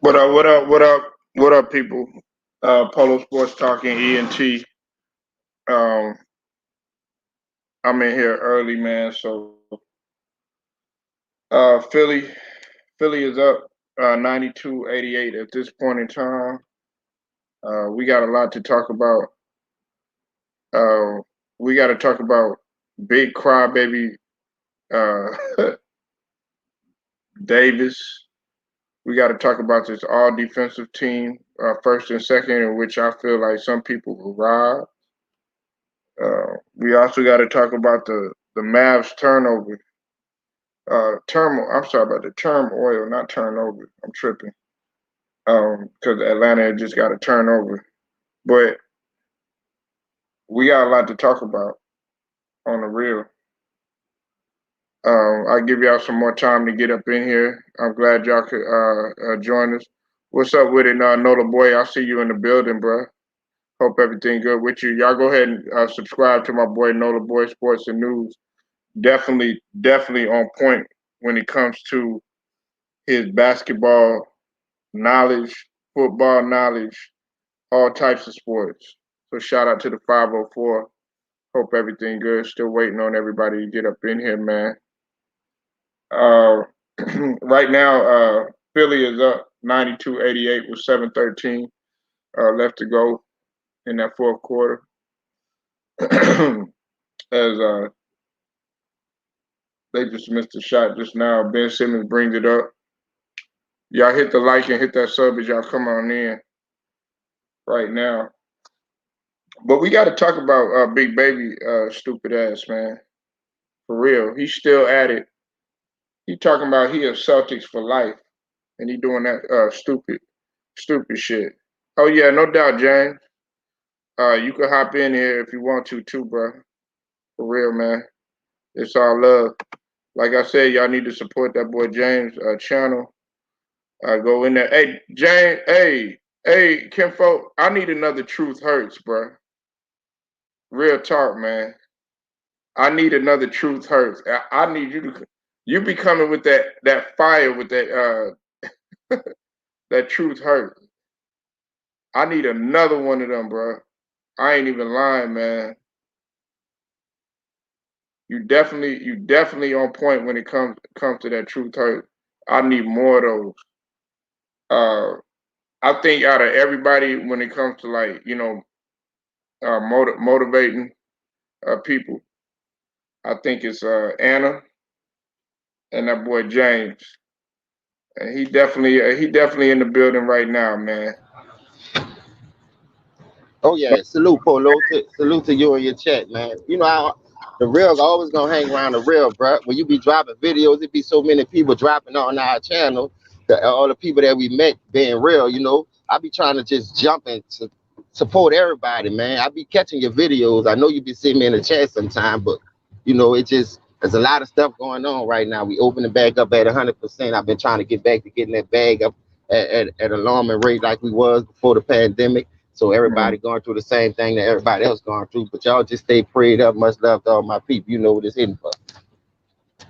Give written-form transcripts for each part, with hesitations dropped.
What up? What up? What up? What up, people? Polo Sports Talking ENT. Um, I'm in here early, man. So Philly, Philly is up 92-88 at this point in time. We got a lot to talk about. Uh, we got to talk about Big Crybaby uh, Davis. We got to talk about this all defensive team, first and second, in which I feel like some people will rob. We also got to talk about the Mavs turnover. Turmoil. I'm sorry about the turmoil, not turnover. I'm tripping. Because Atlanta had just got a turnover, but we got a lot to talk about on the real. I'll give y'all some more time to get up in here. I'm glad y'all could join us. What's up with it, Nola boy? I see you in the building, bro. Hope everything good with you. Y'all go ahead and subscribe to my boy Nola Boy Sports and News. Definitely on point when it comes to his basketball knowledge, football knowledge, all types of sports. So shout out to the 504. Hope everything good. Still waiting on everybody to get up in here, man. Uh, right now, Philly is up 92-88 with 7:13 left to go in that fourth quarter. As They just missed a shot just now. Ben Simmons brings it up. Y'all hit the like and hit that sub as y'all come on in right now. But we got to talk about Big Baby, stupid ass man. For real, he's still at it. He talking about he a Celtics for life, and he doing that stupid shit. Oh yeah, no doubt, James. You can hop in here if you want to too, bro. For real, man. It's all love. Like I said, y'all need to support that boy James' channel. Go in there. Hey, James. Hey, Kimfo. I need another Truth Hurts, bro. Real talk, man. I need another Truth Hurts. I need you to. You be coming with that fire with that Truth Hurt. I need another one of them, bro. I ain't even lying, man. You definitely on point when it comes to that Truth Hurt. I need more of those. Uh, I think out of everybody, when it comes to like motivating people, I think it's Anna and that boy James, and he definitely in the building right now, man. Oh yeah, salute Polo, salute to you and your chat, man. You know how the real always gonna hang around the real, bro. When you be dropping videos, it be so many people dropping on our channel. All the people that we met being real, I be trying to just jump and to support everybody, man. I be catching your videos. I know you be seeing me in the chat sometime, but it just there's a lot of stuff going on right now. We opening back up at 100%. I've been trying to get back to getting that bag up at alarming rate like we was before the pandemic. So everybody Mm. going through the same thing that everybody else going through. But y'all just stay prayed up. Much love to all my people. You know what it's hitting for.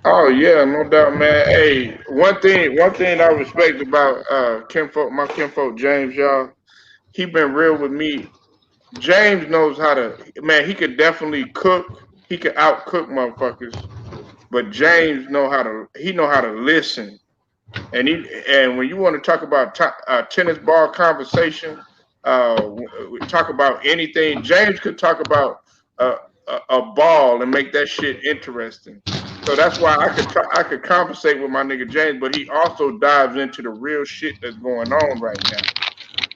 Oh yeah, no doubt, man. Hey, one thing I respect about my kinfolk James, y'all. He been real with me. James knows how to, man. He could definitely cook. He could out cook motherfuckers. But James know how to listen. And when you want to talk about tennis ball conversation, talk about anything. James could talk about uh, a ball and make that shit interesting. So that's why I could conversate with my nigga James, but he also dives into the real shit that's going on right now,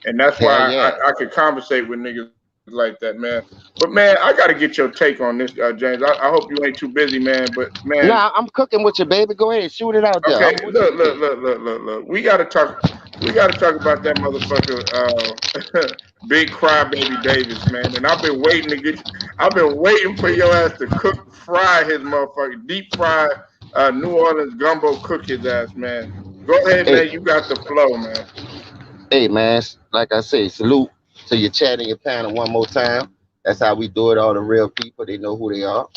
and that's Hell why yeah. I could conversate with niggas like that, man. But man, I got to get your take on this, James. I hope you ain't too busy, man. But man, Nah, I'm cooking with you, baby. Go ahead, shoot it out there. okay, I'm with you look, with look, this. look, look, look, look. We gotta talk about that motherfucker, Big Crybaby Davis, man. And I've been waiting for your ass to fry his motherfucker, deep fry, New Orleans gumbo, cook his ass, man. Go ahead, Hey, man. You got the flow, man. hey, man. Like I say, salute to your chat and your panel one more time. That's how we do it. All the real people, they know who they are.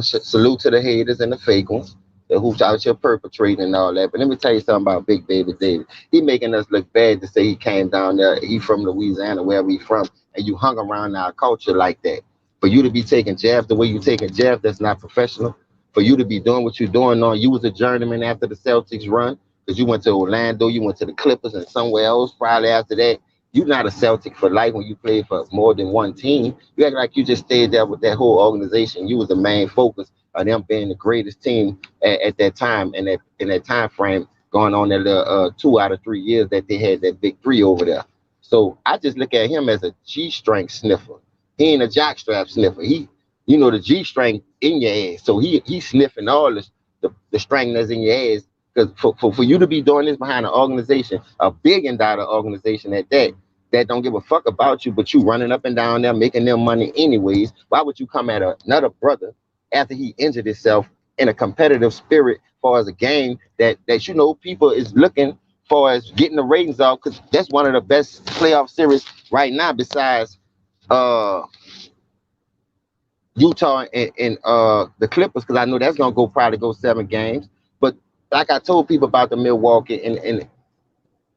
Salute to the haters and the fake ones, the who's out here perpetrating and all that. But let me tell you something about Big Baby David. He making us look bad to say he came down there. He from Louisiana, wherever he from, and you hung around our culture like that. For you to be taking jabs the way you taking jabs, that's not professional. For you to be doing what you're doing on, you was a journeyman after the Celtics run because you went to Orlando, you went to the Clippers, and somewhere else probably after that. You're not a Celtic for life when you played for more than one team. You act like you just stayed there with that whole organization. You was the main focus of them being the greatest team at that time and in that time frame, going on that little 2 out of 3 years that they had that big three over there. So I just look at him as a G string sniffer. He ain't a jockstrap sniffer. The G string in your ass. So he's sniffing all the string that's in your ass. Because for you to be doing this behind an organization, a billion-dollar organization at that don't give a fuck about you, but you running up and down there making them money anyways. Why would you come at another brother after he injured himself in a competitive spirit for as a game that people is looking for as getting the ratings off because that's one of the best playoff series right now besides uh Utah and the Clippers because I know that's gonna probably go 7 games. But like I told people about the Milwaukee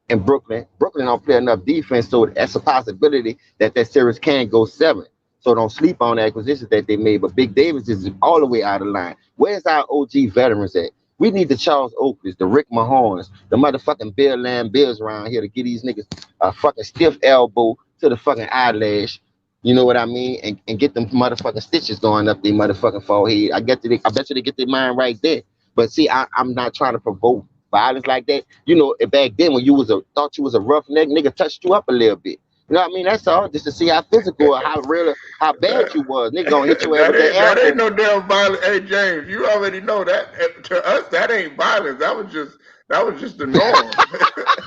and Brooklyn. Brooklyn don't play enough defense, so that's a possibility that series can go 7. So don't sleep on the acquisitions that they made. But Big Davis is all the way out of line. Where's our OG veterans at? We need the Charles Oakleys, the Rick Mahorns, the motherfucking Bill Lamb Bills around here to get these niggas a fucking stiff elbow to the fucking eyelash. You know what I mean? And get them motherfucking stitches going up their motherfucking forehead. I bet you they get their mind right there. But see, I'm not trying to provoke violence like that. Back then when you thought you was a roughneck, nigga touched you up a little bit. You know what I mean? That's all, just to see how physical or how real, how bad you was. Nigga gonna hit your ass with that that ain't elbow. no damn violence. Hey James, you already know that to us that ain't violence. That was just the norm.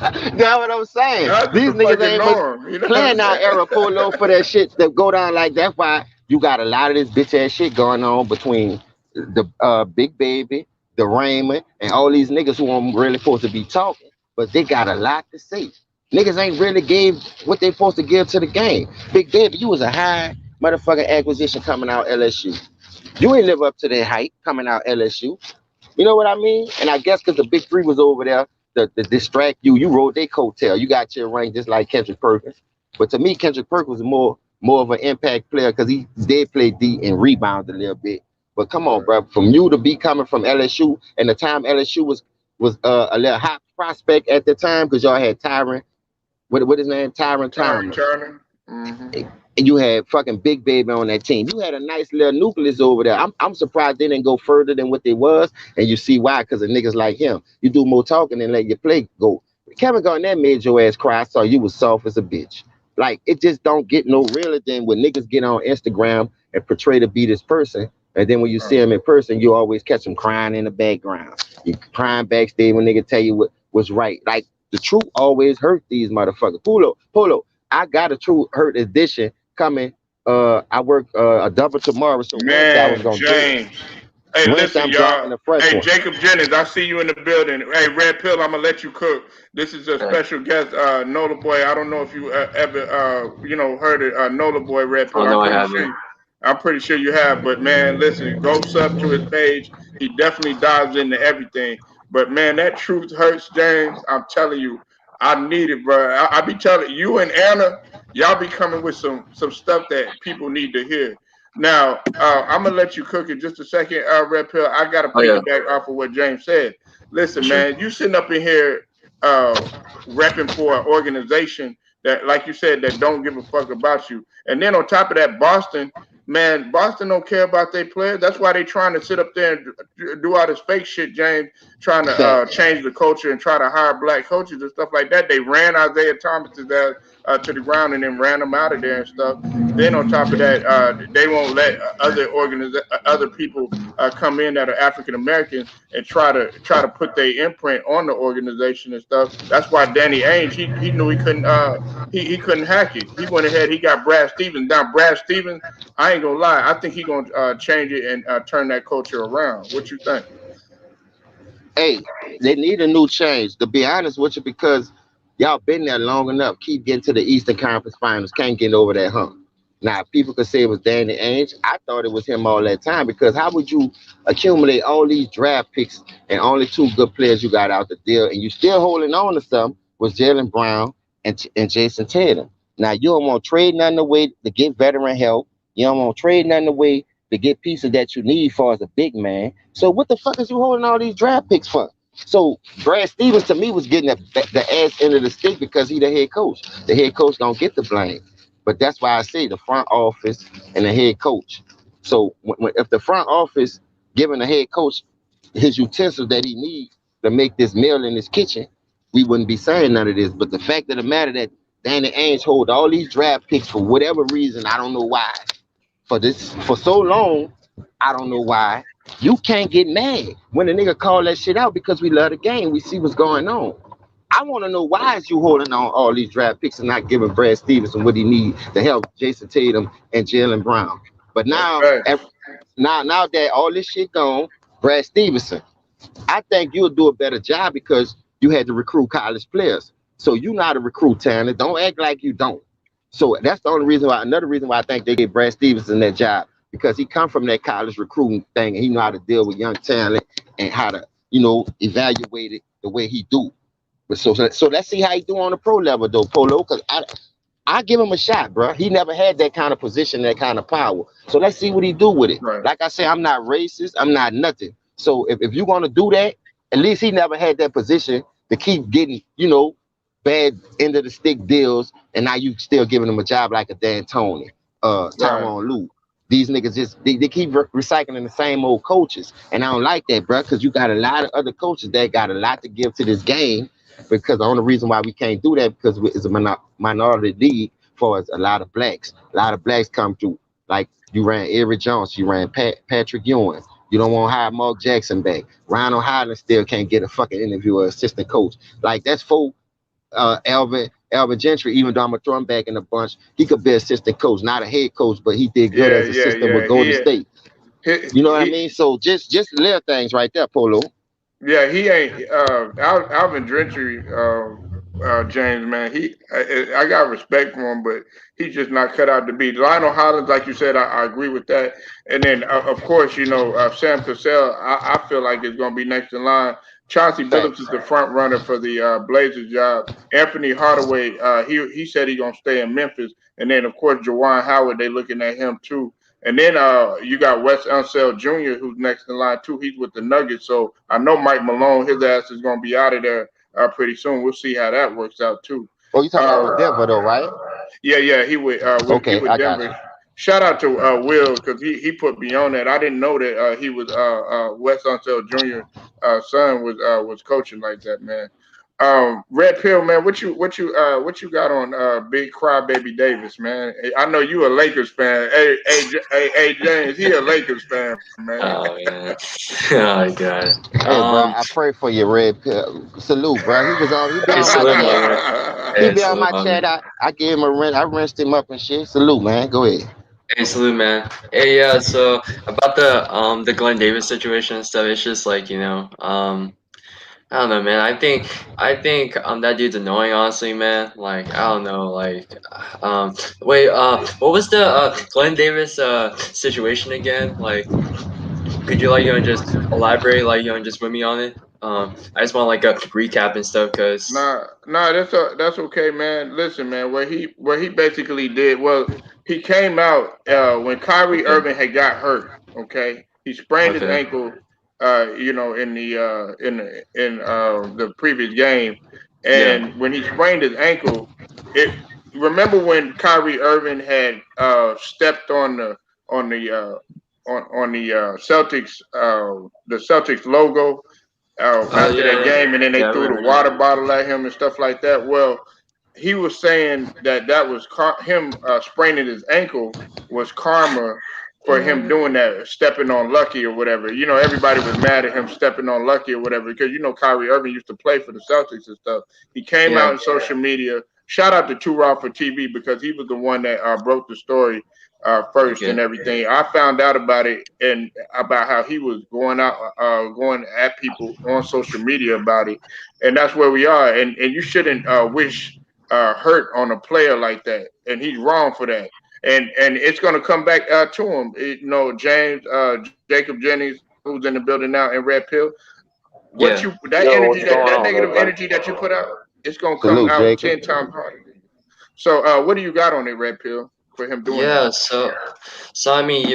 That's what I'm saying. That's just These the niggas fucking ain't but norm. You know what I'm playing our saying? era polo for that shit that go down like that. That's why you got a lot of this bitch ass shit going on between the Big Baby, the Raymond, and all these niggas who aren't really supposed to be talking, but they got a lot to say. Niggas ain't really gave what they supposed to give to the game. Big Baby, you was a high motherfucking acquisition coming out LSU. You ain't live up to that hype coming out LSU. You know what I mean? And I guess because the big three was over there to distract you, you rode their coattail. You got your ring just like Kendrick Perkins. But to me, Kendrick Perkins was more of an impact player because he did play D and rebound a little bit. But come on, Right. bro, from you to be coming from LSU, and the time LSU was a little hot prospect at the time because y'all had Tyron, what his name, Tyron Terry Thomas, Turner. Mm-hmm. and you had fucking Big Baby on that team. You had a nice little nucleus over there. I'm surprised they didn't go further than what they was, and you see why? Because of niggas like him. You do more talking than let your play go. Kevin Garnett made your ass cry. I saw you was soft as a bitch. Like it just don't get no realer than when niggas get on Instagram and portray to be this person, and then when you see Right. him in person, you always catch him crying in the background. You crying backstage when nigga tell you what was right. Like the truth always hurt these motherfuckers. Polo. I got a true hurt edition coming. I work a double tomorrow, so Wednesday I was Man, gonna do it. James. Hey, Wednesday listen, I'm y'all. dropping a fresh Hey, one. Jacob Jennings, I see you in the building. Hey, Red Pill, I'm gonna let you cook. This is a Okay. special guest, Nola Boy. I don't know if you ever, heard it, Nola Boy, Red Oh Pill. no, I haven't. I'm pretty sure you have. But man, listen, go sub to his page. He definitely dives into everything. But man, that truth hurts, James. I'm telling you, I need it, bro. I be telling you and Anna, y'all be coming with some stuff that people need to hear. Now, I'm gonna let you cook in just a second, Red Pill. I gotta Oh yeah, piggyback off of what James said. for Listen, sure. man, you sitting up in here uh, repping for an organization that, like you said, that don't give a fuck about you. And then on top of that, Boston, man, Boston don't care about their players. That's why they trying to sit up there and do all this fake shit, James, trying to Facts. change the culture and try to hire black coaches and stuff like that. They ran Isaiah Thomas to the ground and then ran him out of there and stuff. Then on top of that, they won't let other people come in that are African American and try to put their imprint on the organization and stuff. That's why Danny Ainge he knew he couldn't he couldn't hack it. He went ahead. He got Brad Stevens. Now Brad Stevens, I ain't gonna lie. I think he gonna change it and turn that culture around. What you think? Hey, they need a new change. To be honest with you, because y'all been there long enough. Keep getting to the Eastern Conference Finals. Can't get over that hump. Now, people could say it was Danny Ainge. I thought it was him all that time because how would you accumulate all these draft picks and only two good players you got out the deal and you still holding on to some was Jalen Brown and Jason Tatum. Now, you don't want to trade nothing away to get veteran help. You don't want to trade nothing away to get pieces that you need for as a big man. So what the fuck is you holding all these draft picks for? So Brad Stevens to me was getting the ass end of the stick because he the head coach. The head coach don't get the blame. But that's why I say the front office and the head coach. So if the front office giving the head coach his utensils that he needs to make this meal in his kitchen, we wouldn't be saying none of this. But the fact of the matter that Danny Ainge hold all these draft picks for whatever reason, I don't know why, for so long, I don't know why. You can't get mad when the nigga call that shit out because we love the game. We see what's going on. I want to know why is you holding on all these draft picks and not giving Brad Stevenson what he need to help Jason Tatum and Jalen Brown. But That's now, facts. now that all this shit gone, Brad Stevenson, I think you'll do a better job because you had to recruit college players. So you know how to recruit talent. Don't act like you don't. So that's the only reason why. Another reason why I think they gave Brad Stevenson that job because he come from that college recruiting thing and he know how to deal with young talent and how to evaluate it the way he do. But so let's see how he do on the pro level though, Polo. Because I give him a shot, bro. He never had that kind of position, that kind of power. So let's see what he do with it. Right. Like I say, I'm not racist. I'm not nothing. So if you're gonna do that, at least he never had that position to keep getting, bad end of the stick deals, and now you still giving him a job like a Dan Tony, Right. Tyronn Lue. These niggas they keep recycling the same old coaches, and I don't like that, bro. Because you got a lot of other coaches that got a lot to give to this game. Because the only reason why we can't do that because it's a minority league for us. A lot of blacks, come through. Like you ran Eric Jones, you ran Patrick Ewing. You don't want to hire Mark Jackson back. Ryan O'Halloran still can't get a fucking interview or assistant coach. Like that's full Alvin Gentry, even though I'm gonna throw him back in the bunch, he could be assistant coach, not a head coach, but he did good Yeah, as yeah, assistant with yeah. Golden State. You know what I He mean? So just little things right there, Polo. Yeah, he ain't Alvin Gentry, James, man. I got respect for him, but he's just not cut out to be. Lionel Hollins, like you said, I agree with that. And then of course, Sam Cassell, I feel like is going to be next in line. Chauncey Billups is Thanks. the front runner for the Blazers job. Anthony Hardaway, he said he's gonna stay in Memphis. And then of course, Jawan Howard, they looking at him too. And then you got Wes Unseld Jr., who's next in line too. He's with the Nuggets, so I know Mike Malone, his ass is going to be out of there pretty soon. We'll see how that works out too. Oh, you talking about Uh, with Denver though, right? yeah, yeah, he Okay, with I got Denver. you. Shout out to Will because he put me on that. I didn't know that he was Wes Unseld Jr. Son was coaching like that, man. Red Pill, man, what you got on Big Crybaby Davis, man? I know you a Lakers fan. Hey, James, he a Lakers fan, man. Oh man. Oh my god. Hey, bro, I pray for you, Red Pill. Salute, bro. He be Hey, on my salute, my chat. man. He Hey, be on salute, my my chat. man. I gave him a rinse. I rinsed him up and shit. Salute, man. Go ahead. Hey, salute, man. Hey, yeah. So about the Glenn Davis situation and stuff, it's just like I don't know, man. I think that dude's annoying, honestly, man. Like I don't know, wait, what was the Glenn Davis situation again? Like, could you just elaborate and just with me on it? I just want like a recap and stuff, cause Nah, that's okay, man. Listen, man, what he basically did was he came out when Kyrie okay, Irving had got hurt. Okay, he sprained his okay, ankle, in the previous game, yeah, and when he sprained his ankle, it remember when Kyrie Irving had stepped on the Celtics logo oh after yeah, that yeah, game, and then they yeah, I threw the remember that. water bottle at him and stuff like that. Well, he was saying that was him spraining his ankle was karma for him Mm, doing that, stepping on Lucky or whatever. Everybody was mad at him stepping on Lucky or whatever because Kyrie Irving used to play for the Celtics and stuff. He came out yeah, in social media. Shout out to Two Raw for TV because he was the one that broke the story first okay, and everything. I found out about it and about how he was going at people on social media about it, and that's where we are. And you shouldn't wish hurt on a player like that, and he's wrong for that. And it's going to come back to him. James Jacob Jennings, who's in the building now, and Red Pill. What yeah. you that Yo, energy what's going that on, negative everybody? energy that you put out, it's going to come Salute, out Jacob. 10 times harder. So what do you got on it, Red Pill, for him doing that? Yeah, so I mean,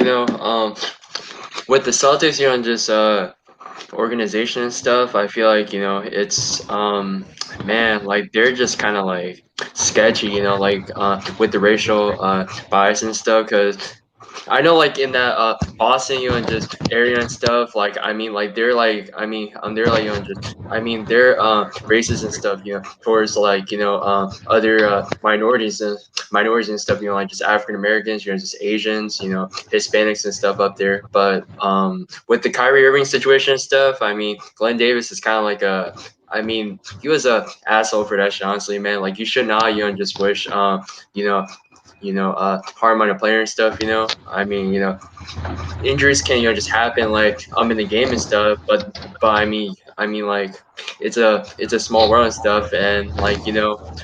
with the Celtics, just organization and stuff, I feel like, it's man, like they're just kind of like sketchy, with the racial bias and stuff, because I know, like in that Boston, and just area and stuff. Like, I mean, like they're like, just they're racist and stuff. Towards like other minorities and stuff. Like just African Americans. Just Asians. Hispanics and stuff up there. But with the Kyrie Irving situation and stuff, I mean, Glenn Davis is kind of like a. I mean, he was a asshole for that shit. Honestly, man, like you should not, just wish, you know, harm on a player and stuff. I mean, injuries can just happen like in the game and stuff. But I mean like it's a small world and stuff, and like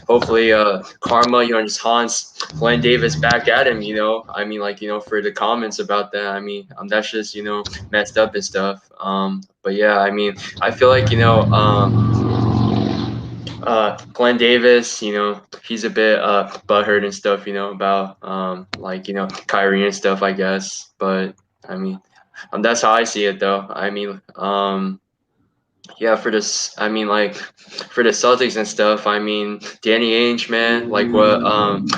hopefully karma just haunts Glenn Davis back at him. I mean like for the comments about that. I mean that's just messed up and stuff. But yeah, I mean I feel like Glenn Davis, he's a bit butthurt and stuff, about like Kyrie and stuff, I guess. But I mean, that's how I see it, though. I mean, Yeah, for this, I mean, like, for the Celtics and stuff, I mean, Danny Ainge, man, like what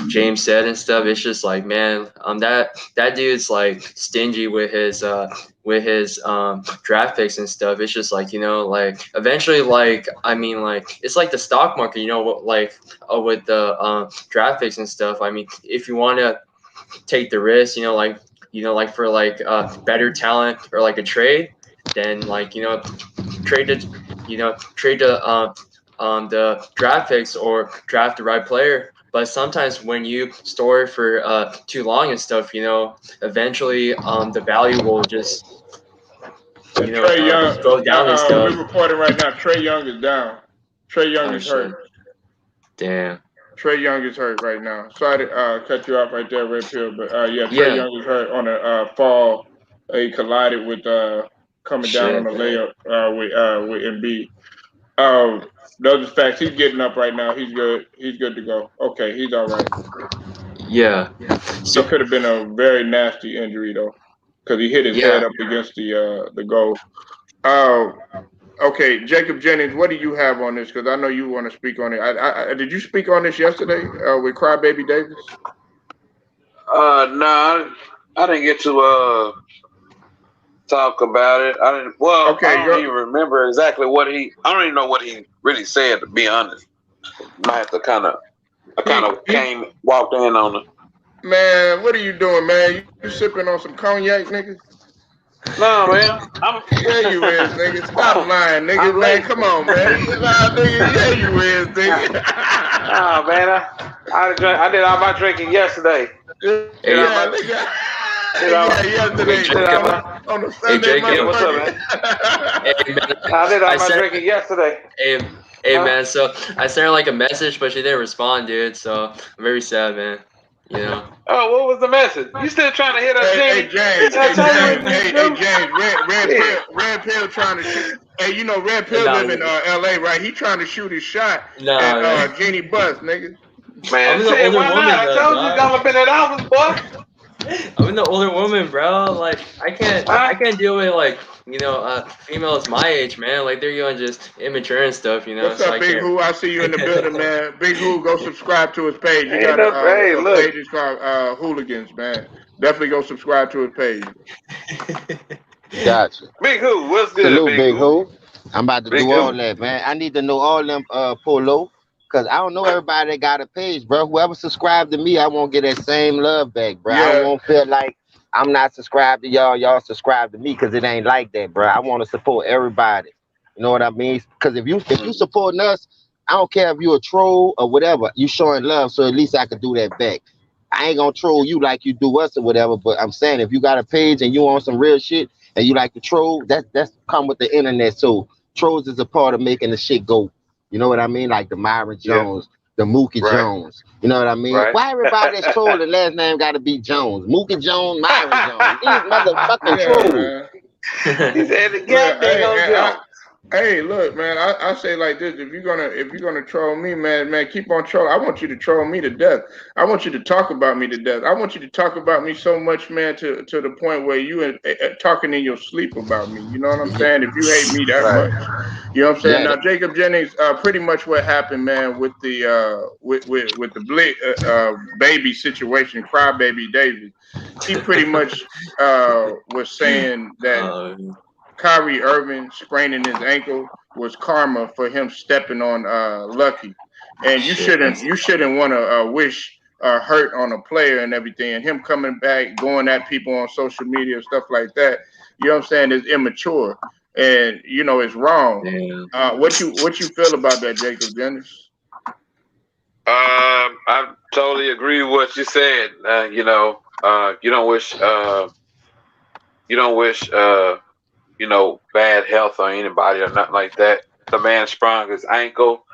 James said and stuff, it's just like, man, that dude's like stingy with his draft picks and stuff. It's just like, like eventually, like, I mean, like, it's like the stock market, like with the draft picks and stuff. I mean, if you want to take the risk, like for like better talent or like a trade, then like trade the trade the draft picks or draft the right player. But sometimes when you store it for too long and stuff, eventually the value will just And Trey Young, go down and stuff. we're reporting right now. Trey Young is down. Trey Young Oh is shit! hurt. Damn. Trey Young is hurt right now. Sorry to cut you off right there, Red Pill, but yeah, Trey Yeah. Young is hurt on a fall. He collided with coming down on Shit, a man. layup with Embiid. Those are facts. He's getting up right now. He's good. He's good to go. Okay, he's all right. Yeah. It So could have been a very nasty injury though, because he hit his head yeah. up against the goal. Uh, okay, Jacob Jennings, what do you have on this? Because I know you want to speak on it. Did you speak on this yesterday with Crybaby Davis? No, I didn't get to talk about it. I didn't. Well, I Okay, don't even remember exactly what he. I don't even know what he really said. To be honest, might have to I kind of walked in on it. Man, what are you doing, man? You sipping on some cognac, nigga? No, man. Yeah, you is, nigga. Stop lying, nigga. I'm Man, late. come on, man. Nah, nigga. Yeah, you is, nigga. Oh man, I did all my drinking yesterday. Yeah, nigga. Yeah, yesterday on the Hey, Sunday, Jacob. Yeah, what's up, man? Hey, man. I did all I my sent. drinking yesterday. Hey, man. So I sent her like a message, but she didn't respond, dude. So I'm very sad, man. Oh, what was the message? You still trying to hit us, Hey, Jamie? James. I told you what you do. James. Red Pill trying to shoot. Hey, Red Pill Nah, live in L.A., right? He trying to shoot his shot nah, man. at Jeannie Buss, nigga. Man, I'm the shit, older why woman, not? I though, told you it's dog. all up in that office, boy. I'm the older woman, bro. Like I can't deal with like females my age, man. Like they're going just immature and stuff, What's So up, I Big can't. Who? I see you in the building, man. Big Who, go subscribe to his page. He Ain't got no, hey, a look. page it's called Hooligans, man. Definitely go subscribe to his page. Gotcha. Big Who, what's good, Salute, Big Big Who? Who. I'm about to Big do all Who. that, man. I need to know all them polo. Cause I don't know everybody that got a page, bro. Whoever subscribed to me, I won't get that same love back, bro. I Yeah, won't feel like I'm not subscribed to y'all. Y'all subscribe to me, cause it ain't like that, bro. I want to support everybody. You know what I mean? Cause if you supporting us, I don't care if you a troll or whatever. You showing love, so at least I could do that back. I ain't gonna troll you like you do us or whatever. But I'm saying if you got a page and you on some real shit and you like to troll, that's come with the internet. So trolls is a part of making the shit go. You know what I mean? Like the Myron Yeah. Jones, the Mookie Right. Jones. You know what I mean? Right. Why everybody that's trolling last name got to be Jones? Mookie Jones, Myron Jones. These motherfucking trolls. man. He said the Look, goddamn on Jones. hey, look, man. I say like this: if you're gonna troll me, man, keep on trolling. I want you to troll me to death. I want you to talk about me to death. I want you to talk about me so much, man, to the point where you talking in your sleep about me. You know what I'm saying? If you hate me that much, you know what I'm saying. Yeah. Now, Jacob Jennings, pretty much what happened, man, with the with the baby situation, Crybaby Davis. He pretty much was saying that Kyrie Irving spraining his ankle was karma for him stepping on Lucky, and you shouldn't want to wish hurt on a player and everything. And him coming back, going at people on social media and stuff like that, you know what I'm saying, is immature and it's wrong. What you feel about that, Jacob Dennis? I totally agree with what you said. You don't wish bad health on anybody or nothing like that. The man sprung his ankle.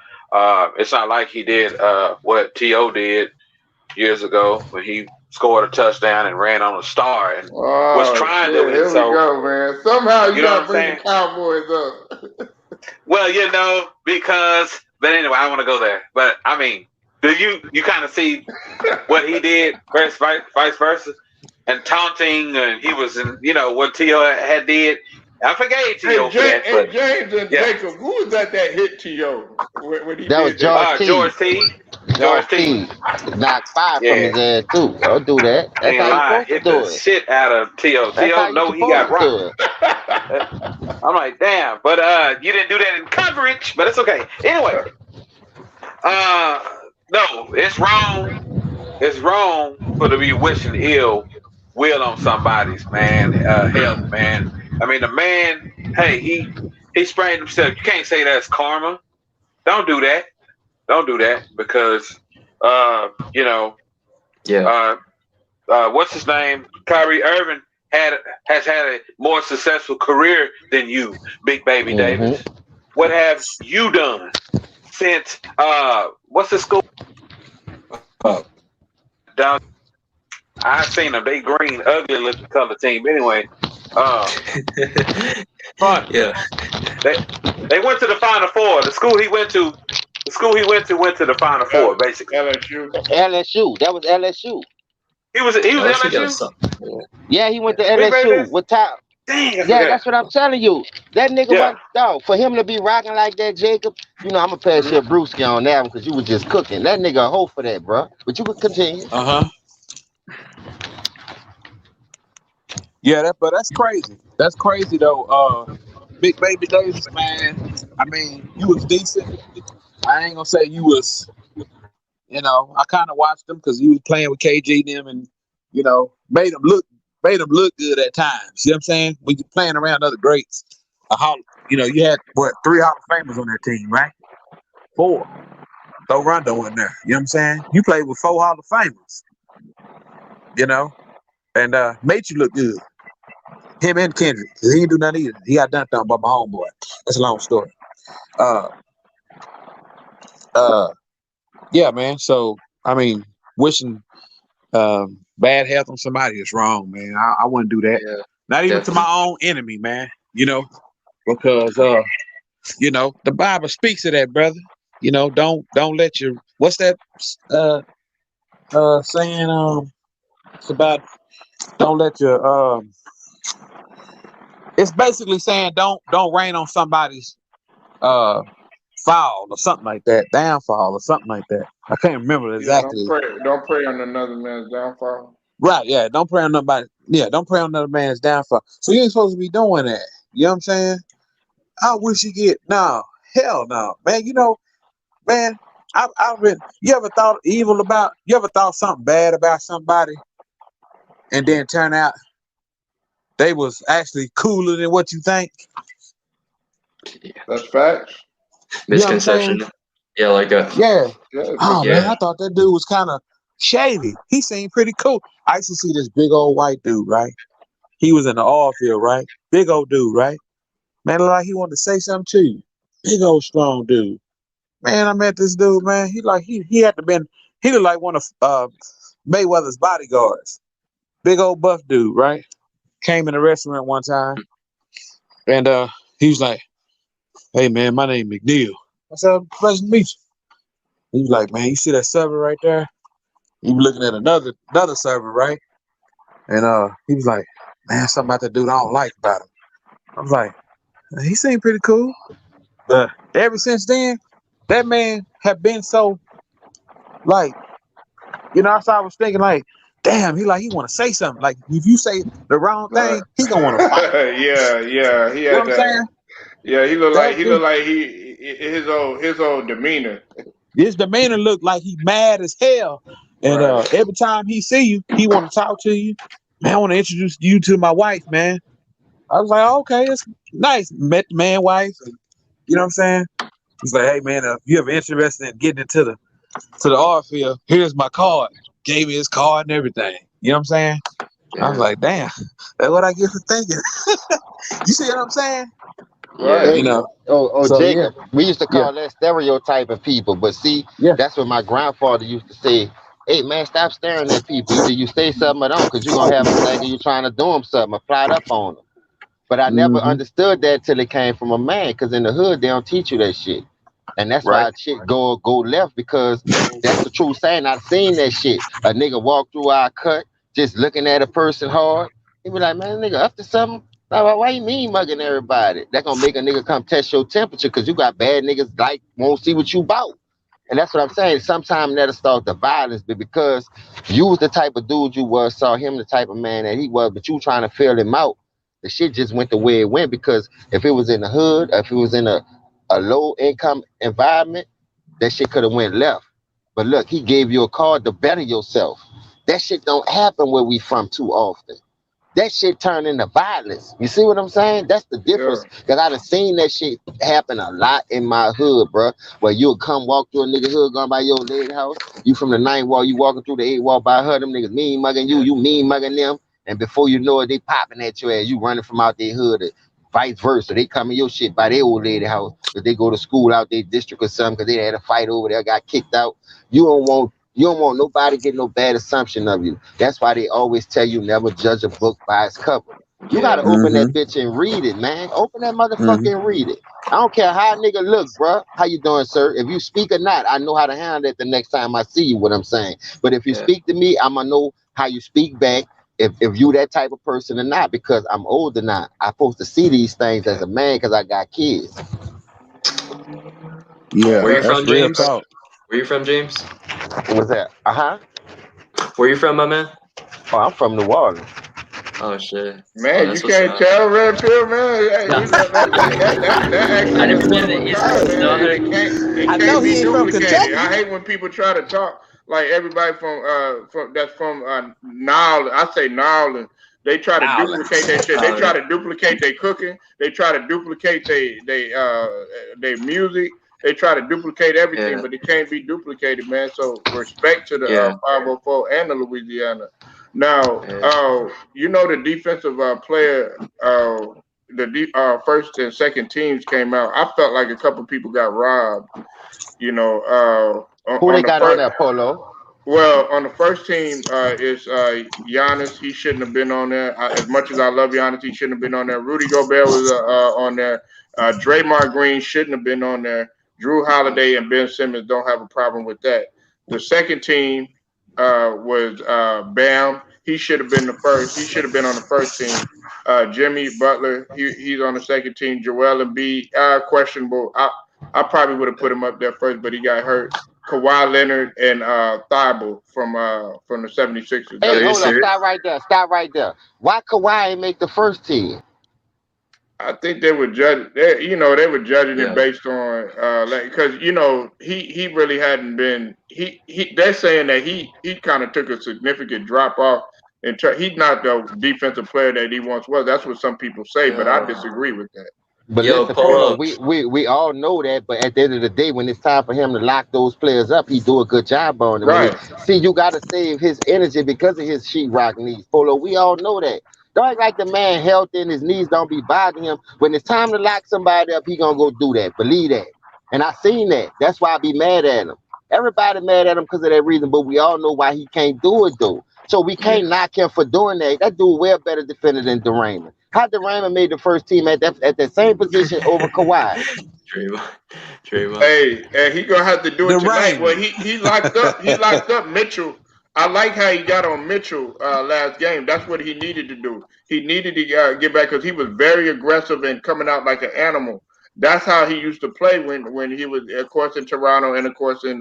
It's not like he did what T.O. did years ago when he scored a touchdown and ran on a star and was trying to. Here we go, man. Somehow you gotta bring the Cowboys up. Well, because. But anyway, I want to go there. But I mean, do you kind of see what he did, vice versa, and taunting, and he was in what T.O. had did. I forgave Hey, T.O. for that, but James and yeah. Jacob, who was that hit T.O. when he That was did that? George T. George T. George George T. T. Knocked fire from Yeah. his ass too. Don't do that. That's Ain't how you lying. supposed to Hit the do it. shit out of T.O. That's how T.O. you know he got supposed to rocked. do it. I'm like, damn. But you didn't do that in coverage, but it's okay. Anyway, no, it's wrong. It's wrong for to be wishing ill will on somebody's health, man. I mean, the man, hey, he sprained himself. You can't say that's karma. Don't do that. Don't do that because, you know, Yeah. what's his name? Kyrie Irving has had a more successful career than you, Big Baby Davis. Mm-hmm. What have you done since what's the school down? I seen them. They green, ugly looking color team. Anyway, fun. Yeah. They went to the Final Four. The school he went to went to the Final Four. Basically, LSU. LSU. That was LSU. he was LSU got LSU. some. Yeah, he went to Big Baby LSU Davis. with top. Dang, I Yeah, forgot. that's what I'm telling you. That nigga Yeah. was dog. For him to be rocking like that, Jacob, you know, I'm gonna pass Mm-hmm. your brewski on that one because you was just cooking. That nigga a hoe for that, bro. But you could continue. Yeah, but that's crazy. That's crazy though. Big Baby Davis, man. I mean, you was decent. I ain't gonna say you was. You know, I kind of watched him because he was playing with KG and them, and you know, made him look good at times. You know what I'm saying? When you're playing around other greats, you had what 3 Hall of Famers on that team, right? 4. Throw Rondo in there. You know what I'm saying? You played with 4 Hall of Famers. You know, and made you look good. Him and Kendrick. He didn't do nothing either. He got dunked on by my homeboy. That's a long story. Uh, yeah, man. So I mean, wishing bad health on somebody is wrong, man. I wouldn't do that. Yeah. Not even to Definitely. my own enemy, man. You know, because you know, the Bible speaks of that, brother. You know, don't let your what's that saying it's about don't let your it's basically saying don't rain on somebody's uh fall or something like that, downfall or something like that. I can't remember Yeah, exactly. don't pray on another man's downfall. Right, yeah. Don't pray on nobody. Yeah, don't pray on another man's downfall. So you ain't supposed to be doing that. You know what I'm saying? I wish you get no, hell no, man. You know, man. I've been. You ever thought evil about? You ever thought something bad about somebody, and then turn out they was actually cooler than what you think? That's facts. You know what I'm Misconception. saying? Yeah, like a Yeah. Yeah, Oh man, yeah. I thought that dude was kind of shady. He seemed pretty cool. I used to see this big old white dude, right? He was in the oil field, right? Big old dude, right? Man, looked like he wanted to say something to you. Big old strong dude. Man, I met this dude, man. He had to been he looked like one of Mayweather's bodyguards. Big old buff dude, right? Came in the restaurant one time and he was like, "Hey man, my name McNeil." I said, "Pleasure to meet you." He was like, "Man, you see that server right there?" He was looking at another server, right? And he was like, "Man, something about that dude I don't like about him." I was like, "He seemed pretty cool." But ever since then, that man have been so like, you know, so I was thinking like, damn, he want to say something. Like if you say the wrong right. thing, he gonna want to fight. Yeah. He You know what had I'm that. saying? Yeah, That he dude, looked like his old demeanor. his demeanor look like he mad as hell. And Right. every time he see you, he want to talk to you. Man, I want to introduce you to my wife, man. I was like, okay, it's nice. Met the man wife, and you know what I'm saying? He's like, hey man, if you ever interested in getting into the oil field, here's my card. Gave me his card and everything. You know what I'm saying? I was Yeah. like, damn, that's what I get for thinking. You see what I'm saying? Yeah. Right. You know. So yeah, Jacob, we used to yeah, call that stereotyping people, but see, yeah. that's what my grandfather used to say. Hey man, stop staring at people. Either you say something or don't, because you're gonna have them thinking you trying to do them something or plot up on them. But I never Mm-hmm. understood that till it came from a man, because in the hood they don't teach you that shit, and that's Right. why shit go left. Because that's the true saying. I've seen that shit. A nigga walk through our cut, just looking at a person hard. He be like, man, nigga up to something. Like, why you mean mugging everybody? That gonna make a nigga come test your temperature because you got bad niggas like won't see what you bout. And that's what I'm saying. Sometimes that'll start the violence, but because you was the type of dude you was, saw him the type of man that he was, but you trying to fill him out, the shit just went the way it went. Because if it was in the hood, if it was in a low income environment, that shit could have went left. But look, he gave you a card to better yourself. That shit don't happen where we from too often. That shit turned into violence. You see what I'm saying? That's the Yeah. difference. Cause I done seen that shit happen a lot in my hood, bro. Where you'll come walk through a nigga hood going by your lady house. You from the ninth wall, you walking through the eighth wall by her. Them niggas mean mugging you, you mean mugging them. And before you know it, they popping at your ass. You running from out their hood. Or vice versa. They coming your shit by their old lady house. Cause they go to school out their district or something. Cause they had a fight over there, got kicked out. You don't want nobody get no bad assumption of you. That's why they always tell you never judge a book by its cover. You gotta Yeah. open that Mm-hmm. bitch and read it, man. Open that Mm-hmm. motherfucker and read it. I don't care how a nigga look, bruh. How you doing, sir? If you speak or not, I know how to handle it the next time I see you, what I'm saying. But if you Yeah. speak to me, I'ma know how you speak back. If you that type of person or not, because I'm older now. I'm supposed to see these things as Yeah. a man because I got kids. Yeah, Where you that's from, real James? talk. Where you from, James? What's that? Uh-huh. Where you from, my man? Oh, I'm from New Orleans. Oh shit. Oh, Man, you that's what's can't up. tell Red Pill, man. No, That I accent never is been one to of the a East kind, Coast, man, and dog. it I know can't be he ain't from duplicated. Kentucky. I hate when people try to talk like everybody from that's from Nowland. I say Nowland. They try to Nowland. duplicate that shit. They Oh, try to duplicate their cooking. They try to duplicate their music. They try to duplicate everything, yeah, but it can't be duplicated, man. So respect to the yeah, 504 and the Louisiana. Now, yeah. you know the defensive player, first and second teams came out. I felt like a couple people got robbed. You know, Who on they the got on first. that polo? Well, on the first team is Giannis. He shouldn't have been on there. As much as I love Giannis, he shouldn't have been on there. Rudy Gobert was on there. Draymond Green shouldn't have been on there. Drew Holiday and Ben Simmons don't have a problem with that. The second team was Bam. He should have been the first. He should have been on the first team. Jimmy Butler. He's on the second team. Joel Embiid. Questionable. I probably would have put him up there first, but he got hurt. Kawhi Leonard and Thibault from the 76ers. Are Hey, you hold up, serious? stop right there, stop right there. Why Kawhi ain't make the first team? I think they were judge. They were judging it Yeah, based on like because he really hadn't been. They're saying that he kind of took a significant drop off. He's not the defensive player that he once was. That's what some people say, but I yo, disagree with that. But yo, listen, Polo, Polo. we all know that. But at the end of the day, when it's time for him to lock those players up, he do a good job on them. Right. See, you got to save his energy because of his sheetrock knees. Polo, we all know that. Don't act like the man healthy and his knees don't be bothering him. When it's time to lock somebody up, he gonna go do that. Believe that. And I seen that. That's why I be mad at him. Everybody mad at him because of that reason, but we all know why he can't do it though. So we Yeah, can't knock him for doing that. That dude well better defender than Durant. How Durant made the first team at that same position over Kawhi? Draymond, Draymond. Hey, and he gonna have to do it The tonight. Well, Raymond. he locked up. He locked up Mitchell. I like how he got on Mitchell last game. That's what he needed to do. He needed to get back because he was very aggressive and coming out like an animal. That's how he used to play when he was, of course, in Toronto and of course in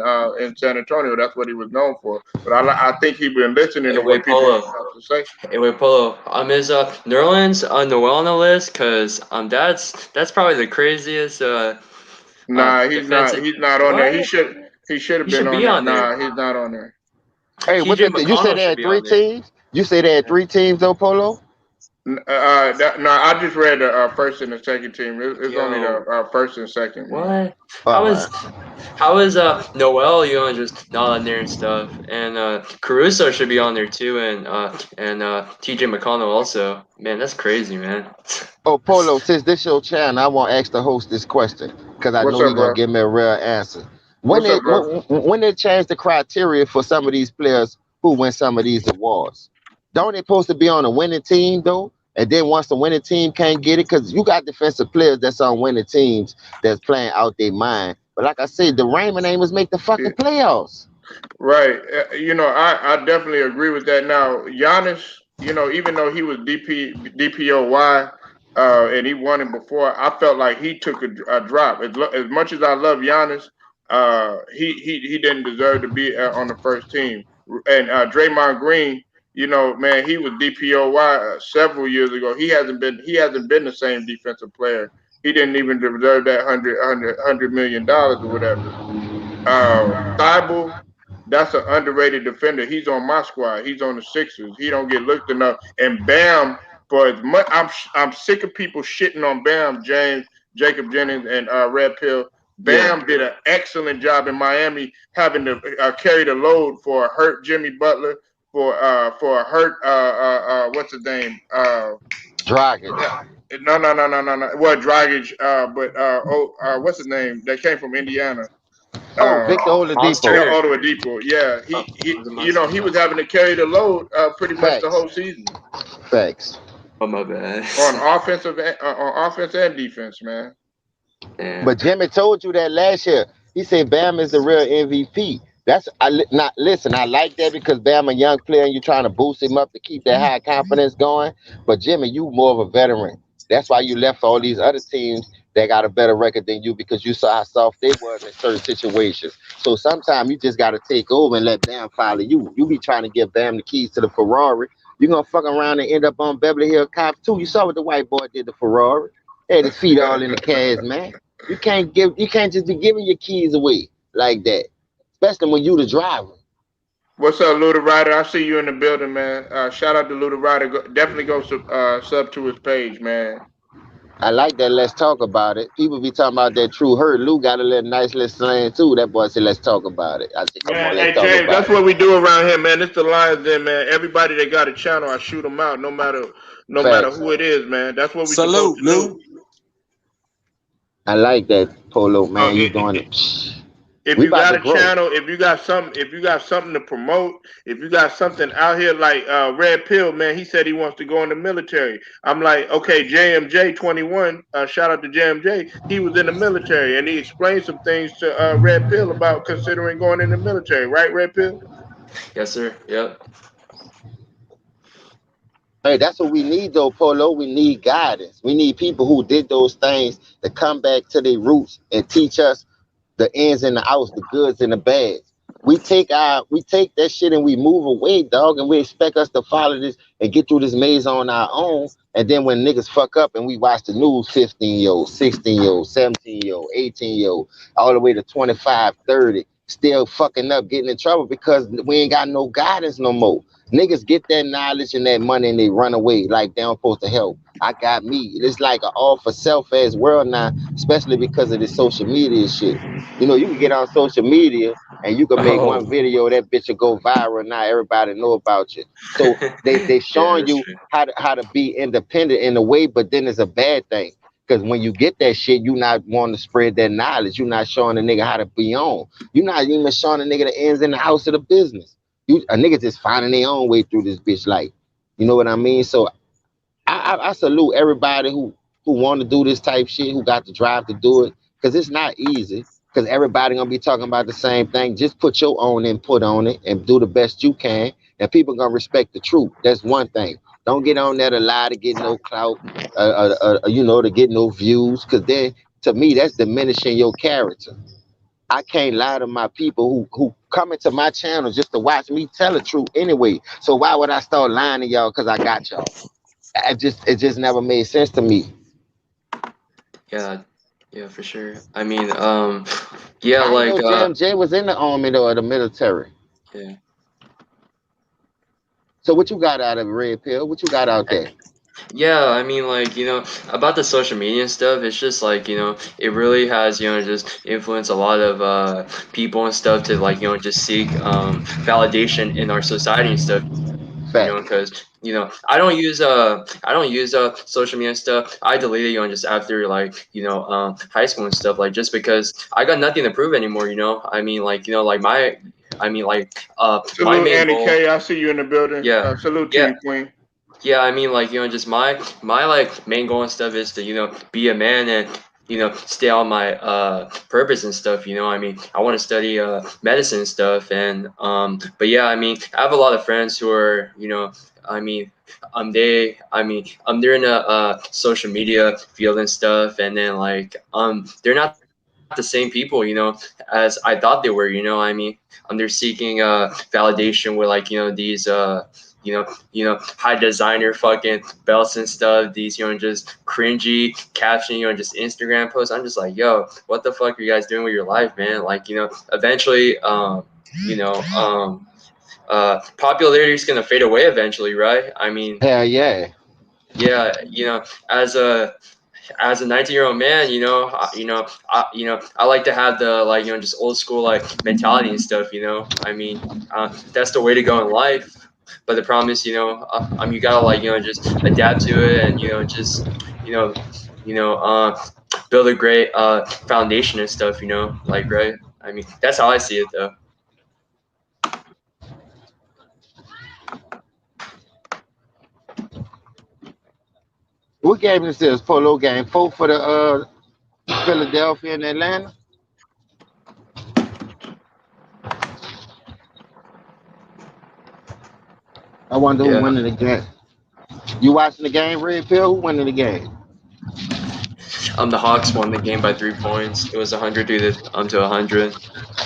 San Antonio. That's what he was known for. But I think he's been listening Hey, to what wait, people Polo. have to say. Hey, wait, Polo. Is New Orleans Noel on the list? Cause that's probably the craziest Nah, he's not. defensive. He's not on there. What? He should have He been should on be there. on there. Nah, he's not on there. Hey, what's TJ it? You said McConnell they should had be three on there. teams. You say they had Yeah. three teams though, Polo. No, I just read the first and the second team. It's only the Yo, first and second, man. what? How All is right. how is Noel just not on there and stuff? And Caruso should be on there too, and TJ McConnell also. Man, that's crazy, man. Oh, Polo, since this your channel, I want to ask the host this question because I What's know up, he gonna bro? give me a real answer. When What's they up, bro? when they change the criteria for some of these players who win some of these awards, don't they supposed to be on a winning team though? And then once the winning team can't get it, because you got defensive players that's on winning teams that's playing out their mind. But like I said, the Raymond aim is make the Yeah, fucking playoffs. right. I definitely agree with that. Now, Giannis, even though he was DPOY, and he won it before. I felt like he took a drop. As much as I love Giannis, he didn't deserve to be on the first team. And Draymond Green, you know, man, he was DPOY several years ago. He hasn't been the same defensive player. He didn't even deserve that $100 million or whatever. Thibault, that's an underrated defender. He's on my squad. He's on the Sixers. He don't get looked enough. And Bam, for as much, I'm sick of people shitting on Bam, James, Jacob Jennings, and Red Pill. Yeah. Bam did an excellent job in Miami, having to carry the load for a hurt Jimmy Butler, for a hurt what's his name Dragic. no. Well, Dragic, but what's his name? That came from Indiana. Oh, Victor Miles Oladipo. Yeah, Turner. Oladipo. Yeah, Was it he Miles? was having to carry the load pretty much the Facts. whole season Facts. Oh my bad. on offense and defense, man. Yeah. But Jimmy told you that last year. He said Bam is the real MVP. Not listen. I like that because Bam a young player and you're trying to boost him up to keep that high confidence going. But Jimmy, you more of a veteran. That's why you left all these other teams that got a better record than you because you saw how soft they was in certain situations. So sometimes you just got to take over and let Bam follow you. You be trying to give Bam the keys to the Ferrari. You're gonna fuck around and end up on Beverly Hills Cop too. You saw what the white boy did to Ferrari. Had his feet all in the cash, man. You can't just be giving your keys away like that, especially when you the driver. What's up, Luda Ryder? I see you in the building, man. Shout out to Luda Ryder. Definitely go sub to his page, man. I like that. Let's talk about it. People be talking about that true hurt. Lou got a little nice little slang too. That boy said, "Let's talk about it." I said, "Come on, Man, let's hey talk James, about that's it." what we do around here, man. It's the Lions Den, man. Everybody that got a channel, I shoot them out, no matter Facts. who it is, man. That's what we're supposed Salute, to do. Lou. I like that, Polo Uh, man. You it, doing it, it? if We you about got to a grow. channel, if you got something to promote, if you got something out here like Red Pill, man, he said he wants to go in the military. I'm like, okay, JMJ 21, shout out to JMJ. He was in the military and he explained some things to Red Pill about considering going in the military, right, Red Pill? Yes, sir. Yep. Hey, that's what we need though, Polo. We need guidance. We need people who did those things to come back to their roots and teach us the ins and the outs, the goods and the bads. We take that shit and we move away, dog, and we expect us to follow this and get through this maze on our own. And then when niggas fuck up and we watch the news, 15-year-old, 16-year-old, 17-year-old, 18-year-old, all the way to 25, 30, still fucking up, getting in trouble because we ain't got no guidance no more. Niggas get that knowledge and that money and they run away like they don't supposed to help. I got me. It's like an all for self ass world now, especially because of this social media shit. You know, you can get on social media and you can make one Oh. video that bitch will go viral. Now everybody know about you. So they Yeah, showing that's you true. how to be independent in a way, but then it's a bad thing. Because when you get that shit, you not wanting to spread that knowledge. You not showing a nigga how to be on. You not even showing a nigga the ins and the outs of the business. You a nigga just finding their own way through this bitch life. You know what I mean? So I salute everybody who want to do this type shit, who got the drive to do it, because it's not easy. Because everybody gonna be talking about the same thing. Just put your own input on it and do the best you can, and people gonna respect the truth. That's one thing. Don't get on there to lie to get no clout, to get no views, because then to me that's diminishing your character. I can't lie to my people who come into my channel just to watch me tell the truth anyway. So why would I start lying to y'all because I got y'all? It just never made sense to me. Yeah. Yeah, for sure. I mean, yeah, I ain't like, know JMJ was in the army though, or the military. yeah. So what you got out of Red Pill? What you got out there? Yeah, I mean, like, about the social media and stuff, it's just like, it really has, just influenced a lot of people and stuff to, like, just seek validation in our society and stuff, Facts. because, I don't use social media and stuff. I deleted, just after, like, high school and stuff, like, just because I got nothing to prove anymore, I mean, like, my Salute main Andy goal, K. I see you in the building. yeah. Salute to Yeah, you, Queen. yeah, I mean, like, just my like main goal and stuff is to, be a man and, stay on my purpose and stuff. I mean, I want to study medicine and stuff, and but yeah, I mean, I have a lot of friends who are, I mean, they're in a social media field and stuff, and then like they're not the same people, as I thought they were. I mean, they're seeking validation with like these high designer fucking belts and stuff. These just cringy caption, just Instagram posts. I'm just like, yo, what the fuck are you guys doing with your life, man? Like, eventually, you know, um, popularity is gonna fade away eventually, right? I mean, Hell yeah. yeah, as a 19-year-old man, I like to have the like just old school like mentality and stuff. I mean, that's the way to go in life. But the problem is, you gotta like just adapt to it, and just you know build a great foundation and stuff. Like, right. I mean, that's how I see it, though. What game is this? Polo game 4 for the Philadelphia and Atlanta. I wonder who Yeah. winning the game. You watching the game, Red Pill? Who winning the game? The Hawks won the game by 3 points. It was 100 to 100.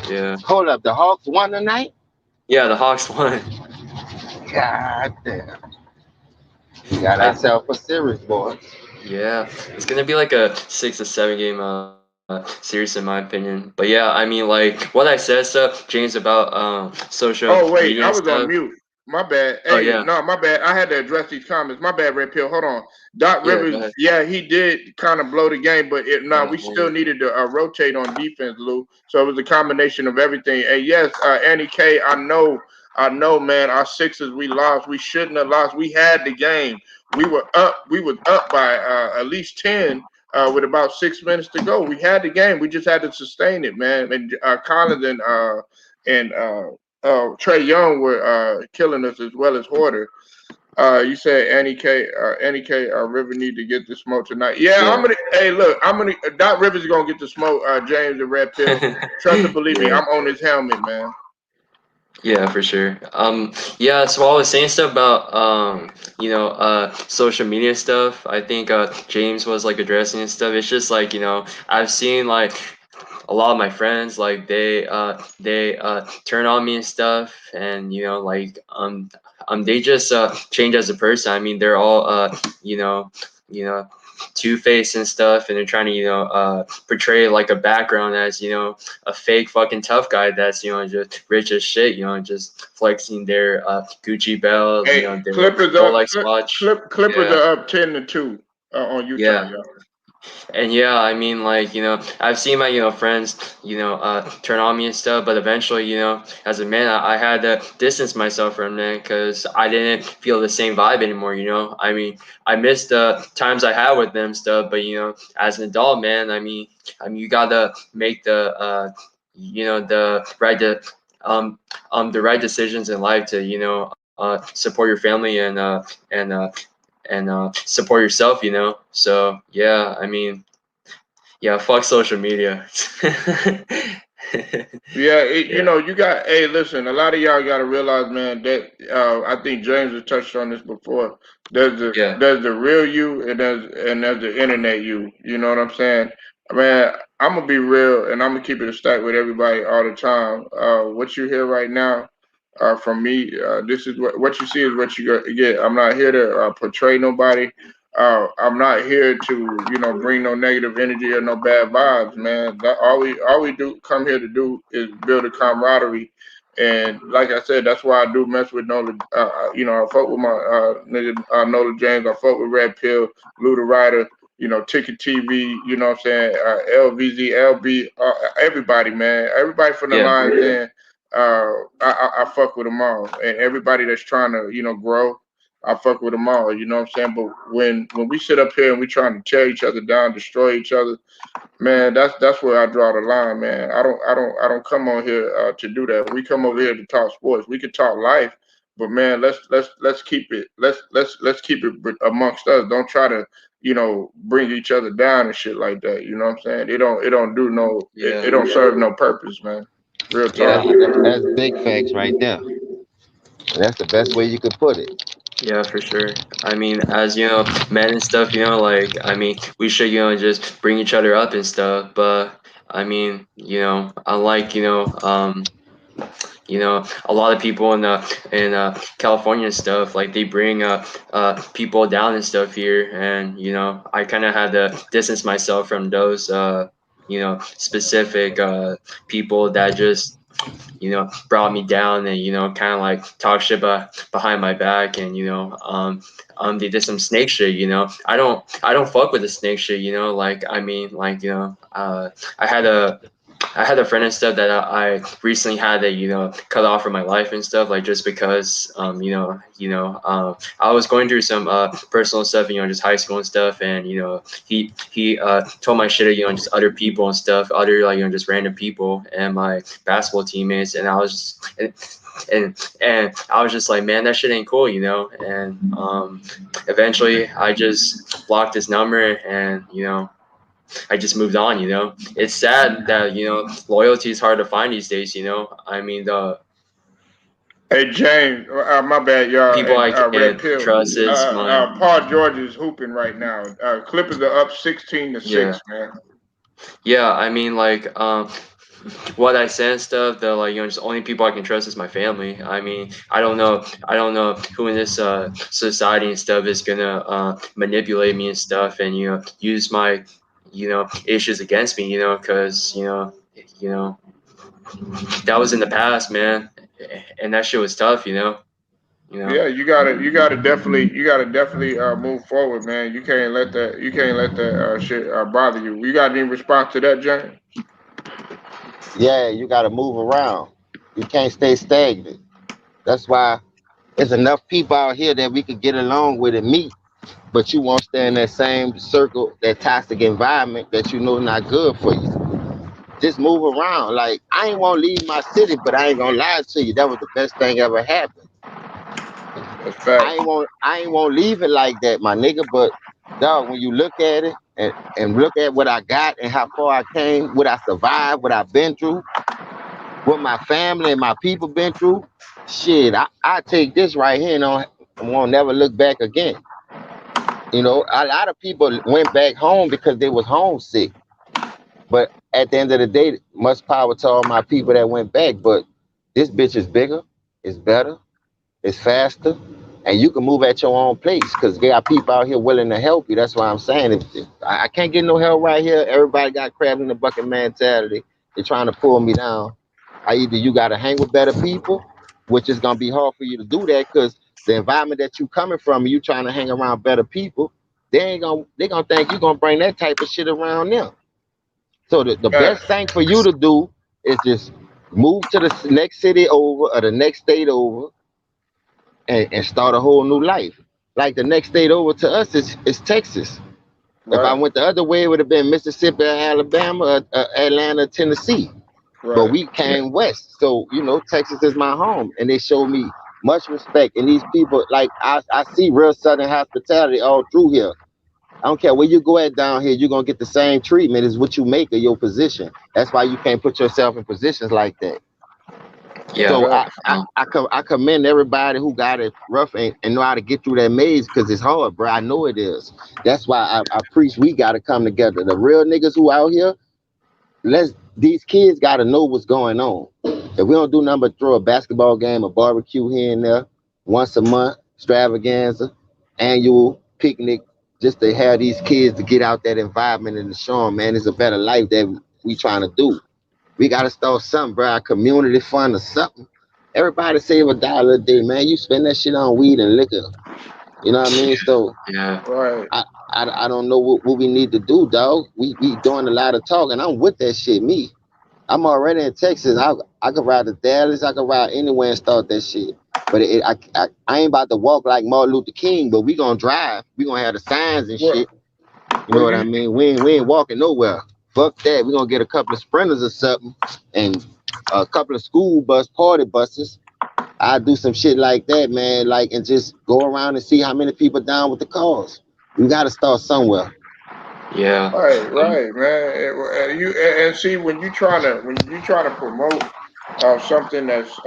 Yeah. Hold up, the Hawks won tonight? Yeah, the Hawks won. God damn. We got I ourselves a series, boy. Yeah, it's gonna be like a 6 to 7 game series in my opinion. But yeah, I mean, like what I said stuff, James, about social Oh wait, media I and was on stuff. mute. My bad. Oh Hey, yeah. no, my bad. I had to address these comments. My bad, Red Pill. Hold on. Doc Yeah, go Rivers, ahead. yeah, he did kind of blow the game, but we still Um, needed to rotate on defense, Lou. So it was a combination of everything. And yes, Annie K, I know, man. Our Sixers, we lost. We shouldn't have lost. We had the game. We were up. We was up by at least 10 with about 6 minutes to go. We had the game. We just had to sustain it, man. And Collins and Trey Young were killing us as well as Horter. You said Annie K, River need to get the smoke tonight. Yeah, I'm yeah. gonna. Hey, look, I'm gonna. Doc Rivers is gonna get the smoke. James and Red Pill. Trust and believe me, Yeah. I'm on his helmet, man. Yeah, for sure. Yeah, so I was saying stuff about social media stuff. I think James was like addressing and stuff. It's just like, I've seen like a lot of my friends like they turn on me and stuff, and they just change as a person. I mean, they're all you know you know two-faced and stuff, and they're trying to portray like a background as a fake fucking tough guy that's just rich as shit, just flexing their Gucci belt, Hey, their Rolex watch. Clippers Yeah. are up 10-2 on Utah, Yeah. y'all. And yeah, I mean, like, I've seen my, friends, turn on me and stuff, but eventually, as a man, I had to distance myself from them because I didn't feel the same vibe anymore. I mean, I missed the times I had with them stuff, but, as an adult, man, you gotta make um, the right decisions in life to, support your family and support yourself. So yeah, I mean, yeah, fuck social media. Yeah, Yeah, you got. Hey, listen, a lot of y'all got to realize, man, that I think James has touched on this before. yeah, There's the real you, and there's the internet you. You know what I'm saying? Man, I'm gonna be real, and I'm gonna keep it a stack with everybody all the time. What you hear right now, from me, this is what you see is what you get. I'm not here to portray nobody. I'm not here to, bring no negative energy or no bad vibes, man. That all we do come here to do is build a camaraderie, and like I said, that's why I do mess with Nola. I fuck with my nigga Nola James. I fuck with Red Pill, Luda Ryder. Ticket TV. You know what I'm saying? LVZ, LB, everybody, man. Everybody from the yeah, lines in. I fuck with them all, and everybody that's trying to, grow. I fuck with them all, you know what I'm saying? But when we sit up here and we trying to tear each other down, destroy each other, man, that's where I draw the line, man. I don't come on here to do that. We come over here to talk sports. We could talk life, but man, let's keep it let's keep it amongst us. Don't try to bring each other down and shit like that. You know what I'm saying? It don't do no it, Yeah. it don't serve no purpose, man. Real Yeah. talk. That's big facts right there. And that's the best way you could put it. Yeah, for sure. I mean, as you know, men and stuff, like, I mean, we should, just bring each other up and stuff. But I mean, unlike, a lot of people in California and stuff, like they bring people down and stuff here, and I kind of had to distance myself from those specific people that just brought me down and kind of like talk shit behind my back, and they did some snake shit. I don't fuck with the snake shit. Like, I mean, like, I had a I had a friend and stuff that I recently had to, cut off from my life and stuff, like just because, I was going through some personal stuff, just high school and stuff, and he told my shit, just other people and stuff, other like just random people and my basketball teammates, and I was just and I was just like, man, that shit ain't cool, and eventually I just blocked his number, and I just moved on. It's sad that loyalty is hard to find these days. I mean, the Hey James, my bad, y'all. people And I Red can Pill. trust is my Paul George is hooping right now. Clippers are up 16 to yeah. 6, man. Yeah, I mean, like, what I said and stuff, the like, just only people I can trust is my family. I mean, I don't know who in this society and stuff is gonna manipulate me and stuff, and use my issues against me, because you know that was in the past, man, and that shit was tough, you know. Yeah, you gotta definitely move forward, man. You can't let that shit bother you. You got any response to that, James? Yeah, you got to move around. You can't stay stagnant. That's why there's enough people out here that we could get along with and meet, but you won't stay in that same circle, that toxic environment that you know not good for you. Just move around. Like, I ain't want to leave my city, but I ain't gonna lie to you, that was the best thing ever happened. That's fact. I ain't want to leave it like that, my nigga. But dog, when you look at it and look at what I got and how far I came, what I survived, what I've been through, what my family and my people been through, shit, I take this right here and I won't never look back again. A lot of people went back home because they was homesick. But at the end of the day, much power to all my people that went back. But this bitch is bigger, it's better, it's faster, and you can move at your own pace because there are people out here willing to help you. That's why I'm saying if I can't get no help right here. Everybody got crab in the bucket mentality. They're trying to pull me down. Either you got to hang with better people, which is gonna be hard for you to do that because the environment that you coming from, you trying to hang around better people. They gonna think you gonna bring that type of shit around them. So the best Facts. thing for you to do is just move to the next city over or the next state over and start a whole new life. Like the next state over to us is Texas. If I Right. went the other way, it would have been Mississippi, Alabama, Atlanta, Tennessee. But Right. we came west. So, Texas is my home. And they showed me much respect. And these people, like, I see real Southern hospitality all through here. I don't care where you go at down here, you're going to get the same treatment as what you make of your position. That's why you can't put yourself in positions like that. Yeah. So Facts. I commend everybody who got it rough and know how to get through that maze because it's hard, bro. I know it is. That's why I preach we got to come together. The real niggas who out here, these kids got to know what's going on. If we don't do nothing but throw a basketball game, a barbecue here and there, once a month, extravaganza, annual picnic, just to have these kids to get out that environment and to show them, man, it's a better life that we trying to do. We got to start something, bro. A community fund or something. Everybody save $1 a day, man. You spend that shit on weed and liquor. You know what I mean? So Yeah. Right. I don't know what we need to do, dog. We doing a lot of talking. I'm with that shit, me. I'm already in Texas. I could ride to Dallas. I could ride anywhere and start that shit. But I ain't about to walk like Martin Luther King. But we gonna drive. We gonna have the signs and Well, shit. You know well, what I you mean? We ain't walking nowhere. Fuck that. We gonna get a couple of sprinters or something, and a couple of school bus party buses. I do some shit like that, man. Like and just go around and see how many people down with the cause. You got to start somewhere. Yeah. Right, man. And see when you trying to promote something that's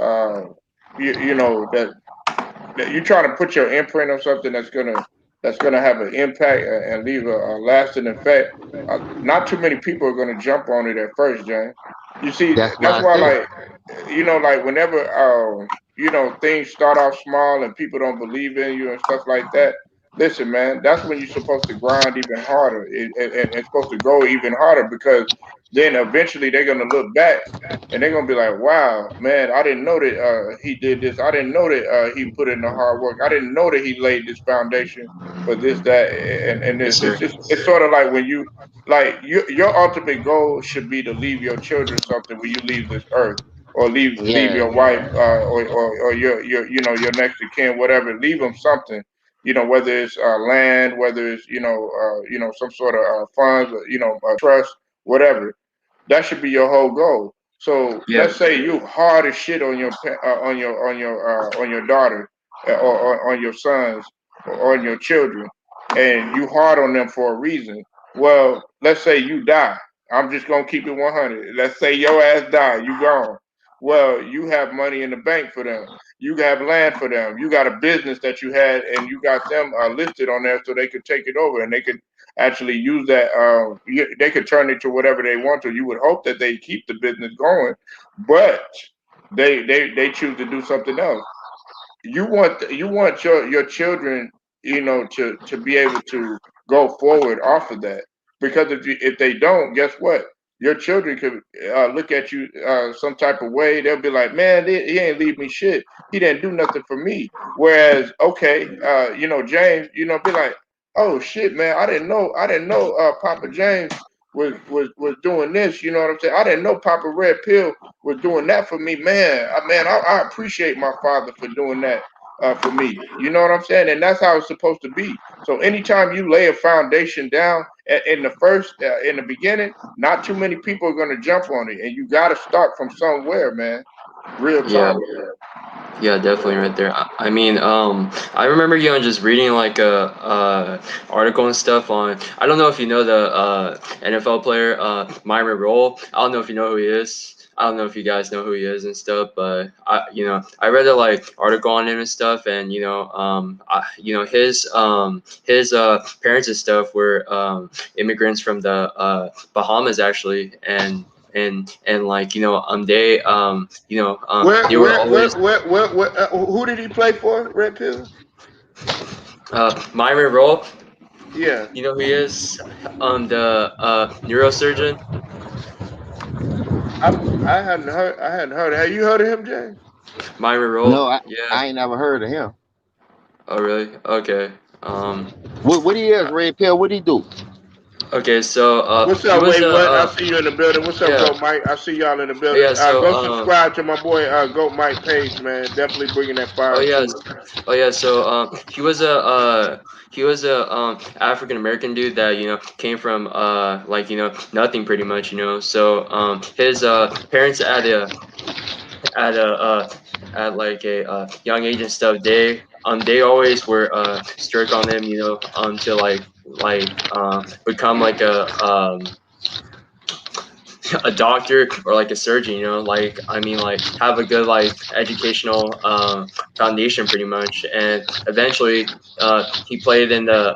you know that you're trying to put your imprint on something that's gonna have an impact and leave a lasting effect. Not too many people are gonna jump on it at first, James. You see, That's why that's I why say, like like whenever things start off small and people don't believe in you and stuff like that. Listen, man, that's when you're supposed to grind even harder and supposed to go even harder because then eventually they're gonna look back and they're gonna be like, "Wow, man, I didn't know that he did this. I didn't know that he put in the hard work. I didn't know that he laid this foundation for this, that, and Yes, this. sir. It's sort of like when your ultimate goal should be to leave your children something when you leave this earth, or leave yeah, your wife or your next of kin, whatever. Leave them something. Whether it's land, whether it's some sort of funds, trust, whatever. That should be your whole goal. So Yeah. let's say you hard as shit on on your daughter or on your sons or on your children, and you hard on them for a reason. Well, let's say you die. I'm just gonna keep it 100. Let's say your ass die, you gone. Well, you have money in the bank for them. You have land for them. You got a business that you had, and you got them listed on there so they could take it over and they could actually use that. They could turn it to whatever they want to. You would hope that they keep the business going, but they choose to do something else. You want your children, to be able to go forward off of that. Because if they don't, guess what? Your children could look at you some type of way. They'll be like, "Man, he ain't leave me shit. He didn't do nothing for me." Whereas, okay, James, be like, "Oh shit, man, I didn't know Papa James was doing this." You know what I'm saying? I didn't know Papa Red Pill was doing that for me, man. I appreciate my father for doing that for me. You know what I'm saying? And that's how it's supposed to be. So anytime you lay a foundation down in the beginning, not too many people are gonna jump on it, and you got to start from somewhere, man. Real Yeah. talk. Yeah, definitely right there. I mean, I remember just reading like a article and stuff on. I don't know if you know the NFL player Myron Roll. I don't know if you know who he is. I don't know if you guys know who he is and stuff, but I read a like article on him and stuff, and his parents and stuff were immigrants from the Bahamas actually, and like they were always Who did he play for? Red Pill. Myron Roll. Yeah, You know who he is? The neurosurgeon. I hadn't heard. Have you heard of him, James? Myron no, Roll. I, Yeah. I ain't never heard of him. Oh really? Okay. Um. What he is, Red Pill? What he do? Okay. So What's he up? was Wait, a what? I see you in the building. What's up, yeah. Goat Mike? I see y'all in the Oh building. yeah. So Go subscribe to my boy Goat Mike page, man. Definitely bringing that oh fire yeah. too. Oh yeah. So he was a African American dude that came from like nothing pretty much So his parents at a at like a young age and stuff, they always were strict on him, to become like a doctor or like a surgeon, like I mean like have a good like educational foundation pretty much, and eventually he played in the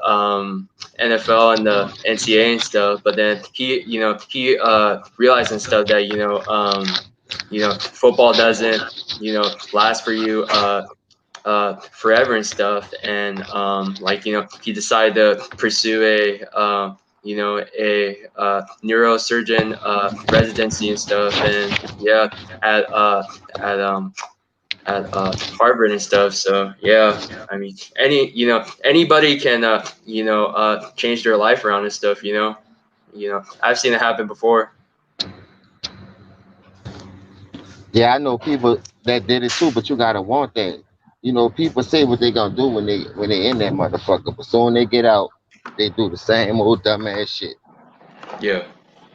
NFL and the NCAA and stuff, but then he realized and stuff that football doesn't last for you forever and stuff, and he decided to pursue a neurosurgeon residency and stuff, and yeah, at uh at Harvard and stuff. So yeah, I mean anybody can change their life around and stuff. I've seen it happen before. Yeah, I know people that did it too, but you gotta want that. People say what they gonna do when they in that motherfucker, but soon they get out, they do the same old dumbass shit. Yeah.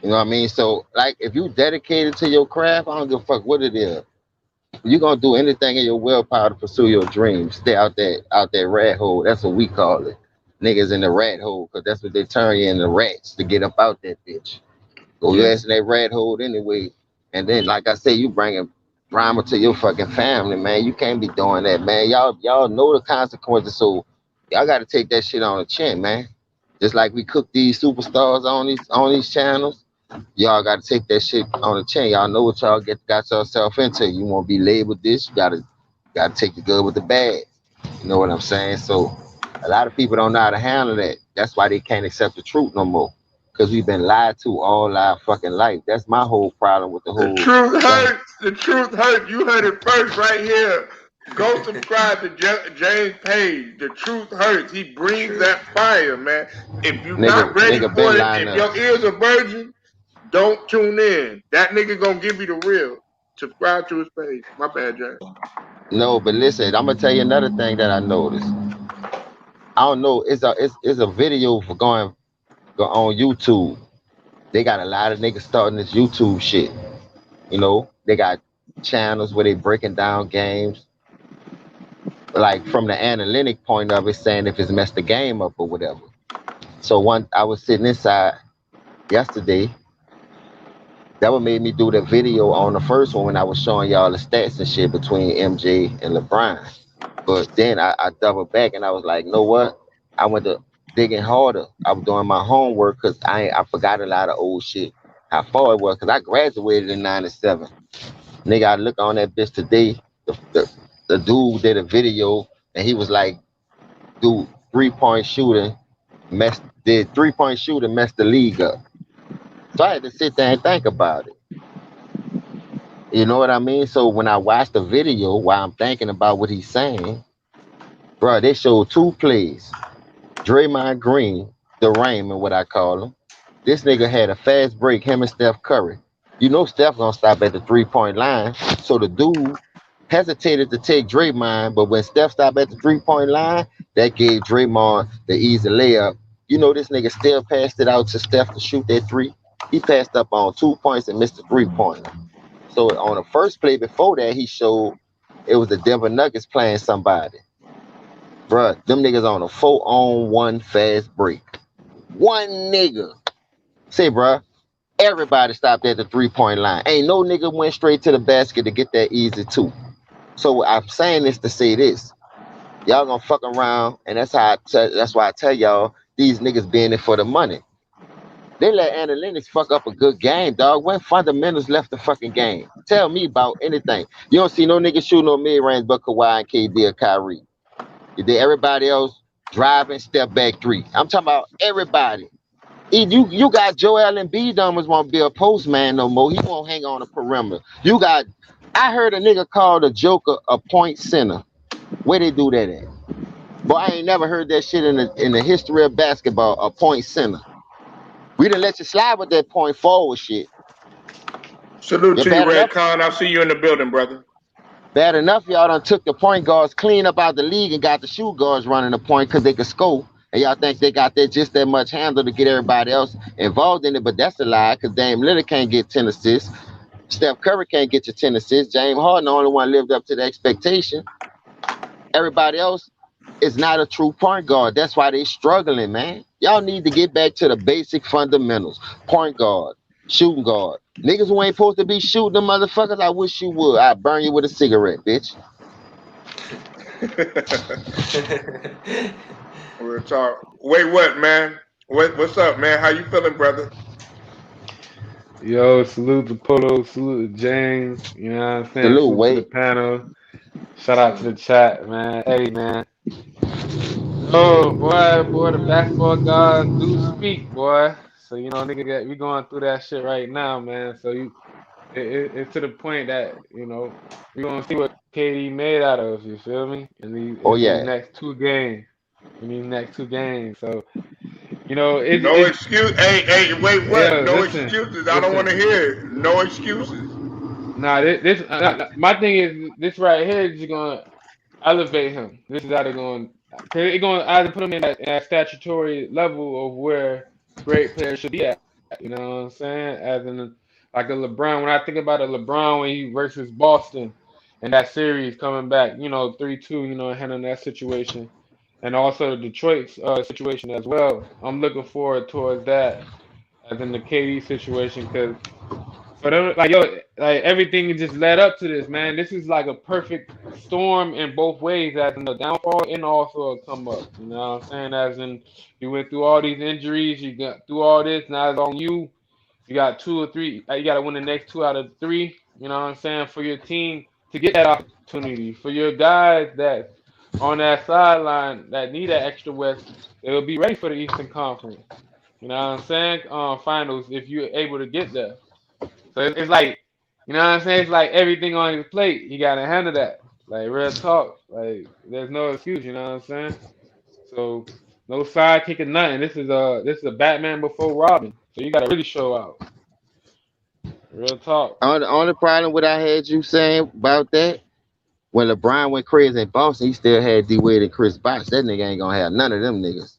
You know what I mean? So, like, if you dedicated to your craft, I don't give a fuck what it is. You're gonna do anything in your willpower to pursue your dreams. Stay out that rat hole. That's what we call it. niggas in the rat hole, because that's what they turn you in, the rats, to get up out that bitch. Go your Yeah. ass in that rat hole anyway. And then, like I say, you bringing drama to your fucking family, man. You can't be doing that, man. Y'all know the consequences, so y'all got to take that shit on the chin, man. Just like we cook these superstars on these channels, y'all got to take that shit on the chin. Y'all know what y'all got yourself into. You won't be labeled this. You gotta take the good with the bad. You know what I'm saying? So a lot of people don't know how to handle that. That's why they can't accept the truth no more. Cause we've been lied to all our fucking life. That's my whole problem with the The whole truth thing. hurts. The truth hurts. You heard it first right here. Go subscribe to James Page. The truth hurts. He brings True. that fire, man. If you're Nigga, not ready nigga for been it, lying if to your us. ears are virgin, don't tune in. That nigga gonna give you the real. Subscribe to his page. My bad, James. No, but listen, I'm gonna tell you another thing that I noticed. I don't know. It's a video for go on YouTube. They got a lot of niggas starting this YouTube shit. You know, they got channels where they breaking down games, like from the analytic point of it, saying if it's messed the game up or whatever. So one, I was sitting inside yesterday. That what made me do the video on the first one when I was showing y'all the stats and shit between MJ and LeBron. But then I doubled back and I was like, know what? I went to digging harder. I was doing my homework because I forgot a lot of old shit. How far it was because I graduated in '97. Nigga, I look on that bitch today. The dude did a video and he was like, dude, 3-point shooting did 3-point shooting messed the league up. So I had to sit there and think about it. You know what I mean? So when I watched the video while I'm thinking about what he's saying, bro, they showed two plays. Draymond Green, the Raymond, what I call him. This nigga had a fast break, him and Steph Curry. You know Steph gonna stop at the 3-point line. So the dude hesitated to take Draymond, but when Steph stopped at the 3-point line, that gave Draymond the easy layup. You know this nigga still passed it out to Steph to shoot that three. He passed up on 2 points and missed a 3-pointer. So on the first play before that, he showed it was the Denver Nuggets playing somebody. Bruh, them niggas on a 4-on-1 fast break. One nigga. Say, bruh, everybody stopped at the 3-point line. Ain't no nigga went straight to the basket to get that easy too. So I'm saying this to say this. Y'all gonna fuck around, and that's why I tell y'all these niggas being it for the money. They let analytics fuck up a good game, dog. When fundamentals left the fucking game? Tell me about anything. You don't see no niggas shooting no mid-range but Kawhi and KD or Kyrie. Did everybody else driving step back three? I'm talking about everybody. You got Joel Embiid almost won't be a postman no more. He won't hang on the perimeter. I heard a nigga call the Joker a point center. Where they do that at? Boy, I ain't never heard that shit in the history of basketball. A point center. We didn't let you slide with that point forward shit. Salute You're to you, bad Red enough. Khan. I'll see you in the building, brother. Bad enough, y'all done took the point guards clean up out the league and got the shoot guards running the point because they could score. And y'all think they got that just that much handle to get everybody else involved in it, but that's a lie because Dame Lillard can't get 10 assists. Steph Curry can't get you 10 assists. James Harden, the only one lived up to the expectation. Everybody else is not a true point guard. That's why they struggling, man. Y'all need to get back to the basic fundamentals. Point guard, shooting guard. Niggas who ain't supposed to be shooting them motherfuckers, I wish you would. I'd burn you with a cigarette, bitch. We'll talk. Wait, what, man? What's up, man? How you feeling, brother? Yo, salute to Polo, salute to James, you know what I'm saying? Salute, Salute to the wait. panel. Shout out to the chat, man. Hey, man. Oh, boy, the basketball gods do speak, boy. So, nigga, we going through that shit right now, man. So, it's to the point that, we gonna see what KD made out of, you feel me? Oh In these yeah. next two games. In these next two games. So, No excuse. Hey, wait, what? yeah, No listen, excuses. I don't want listen. to hear it. No excuses. Nah, my thing is this right here is gonna elevate him. This is either going, cause it's gonna either put him in that statutory level of where great players should be at. You know what I'm saying? As in like a LeBron. When I think about a LeBron when he versus Boston and that series coming back, 3-2, handling that situation. and also Detroit's situation as well. I'm looking forward towards that as in the KD situation because for them, like yo, like everything just led up to this, man. This is like a perfect storm in both ways, as in the downfall and also a come up. You know what I'm saying? As in you went through all these injuries, you got through all this, now it's on you. You got two or three. You got to win the next two out of three. You know what I'm saying? For your team to get that opportunity, for your guys that on that sideline that need that extra West, they'll be ready for the Eastern Conference. You know what I'm saying? Finals if you're able to get there. So it's like, you know what I'm saying? It's like everything on his plate. You gotta handle that. Like real talk. Like there's no excuse. You know what I'm saying? So no sidekick or nothing. This is a Batman before Robin. So you gotta really show out. Real talk. On the problem what I had you saying about that, when LeBron went crazy in Boston, he still had D Wade and Chris Bosh. That nigga ain't gonna have none of them niggas.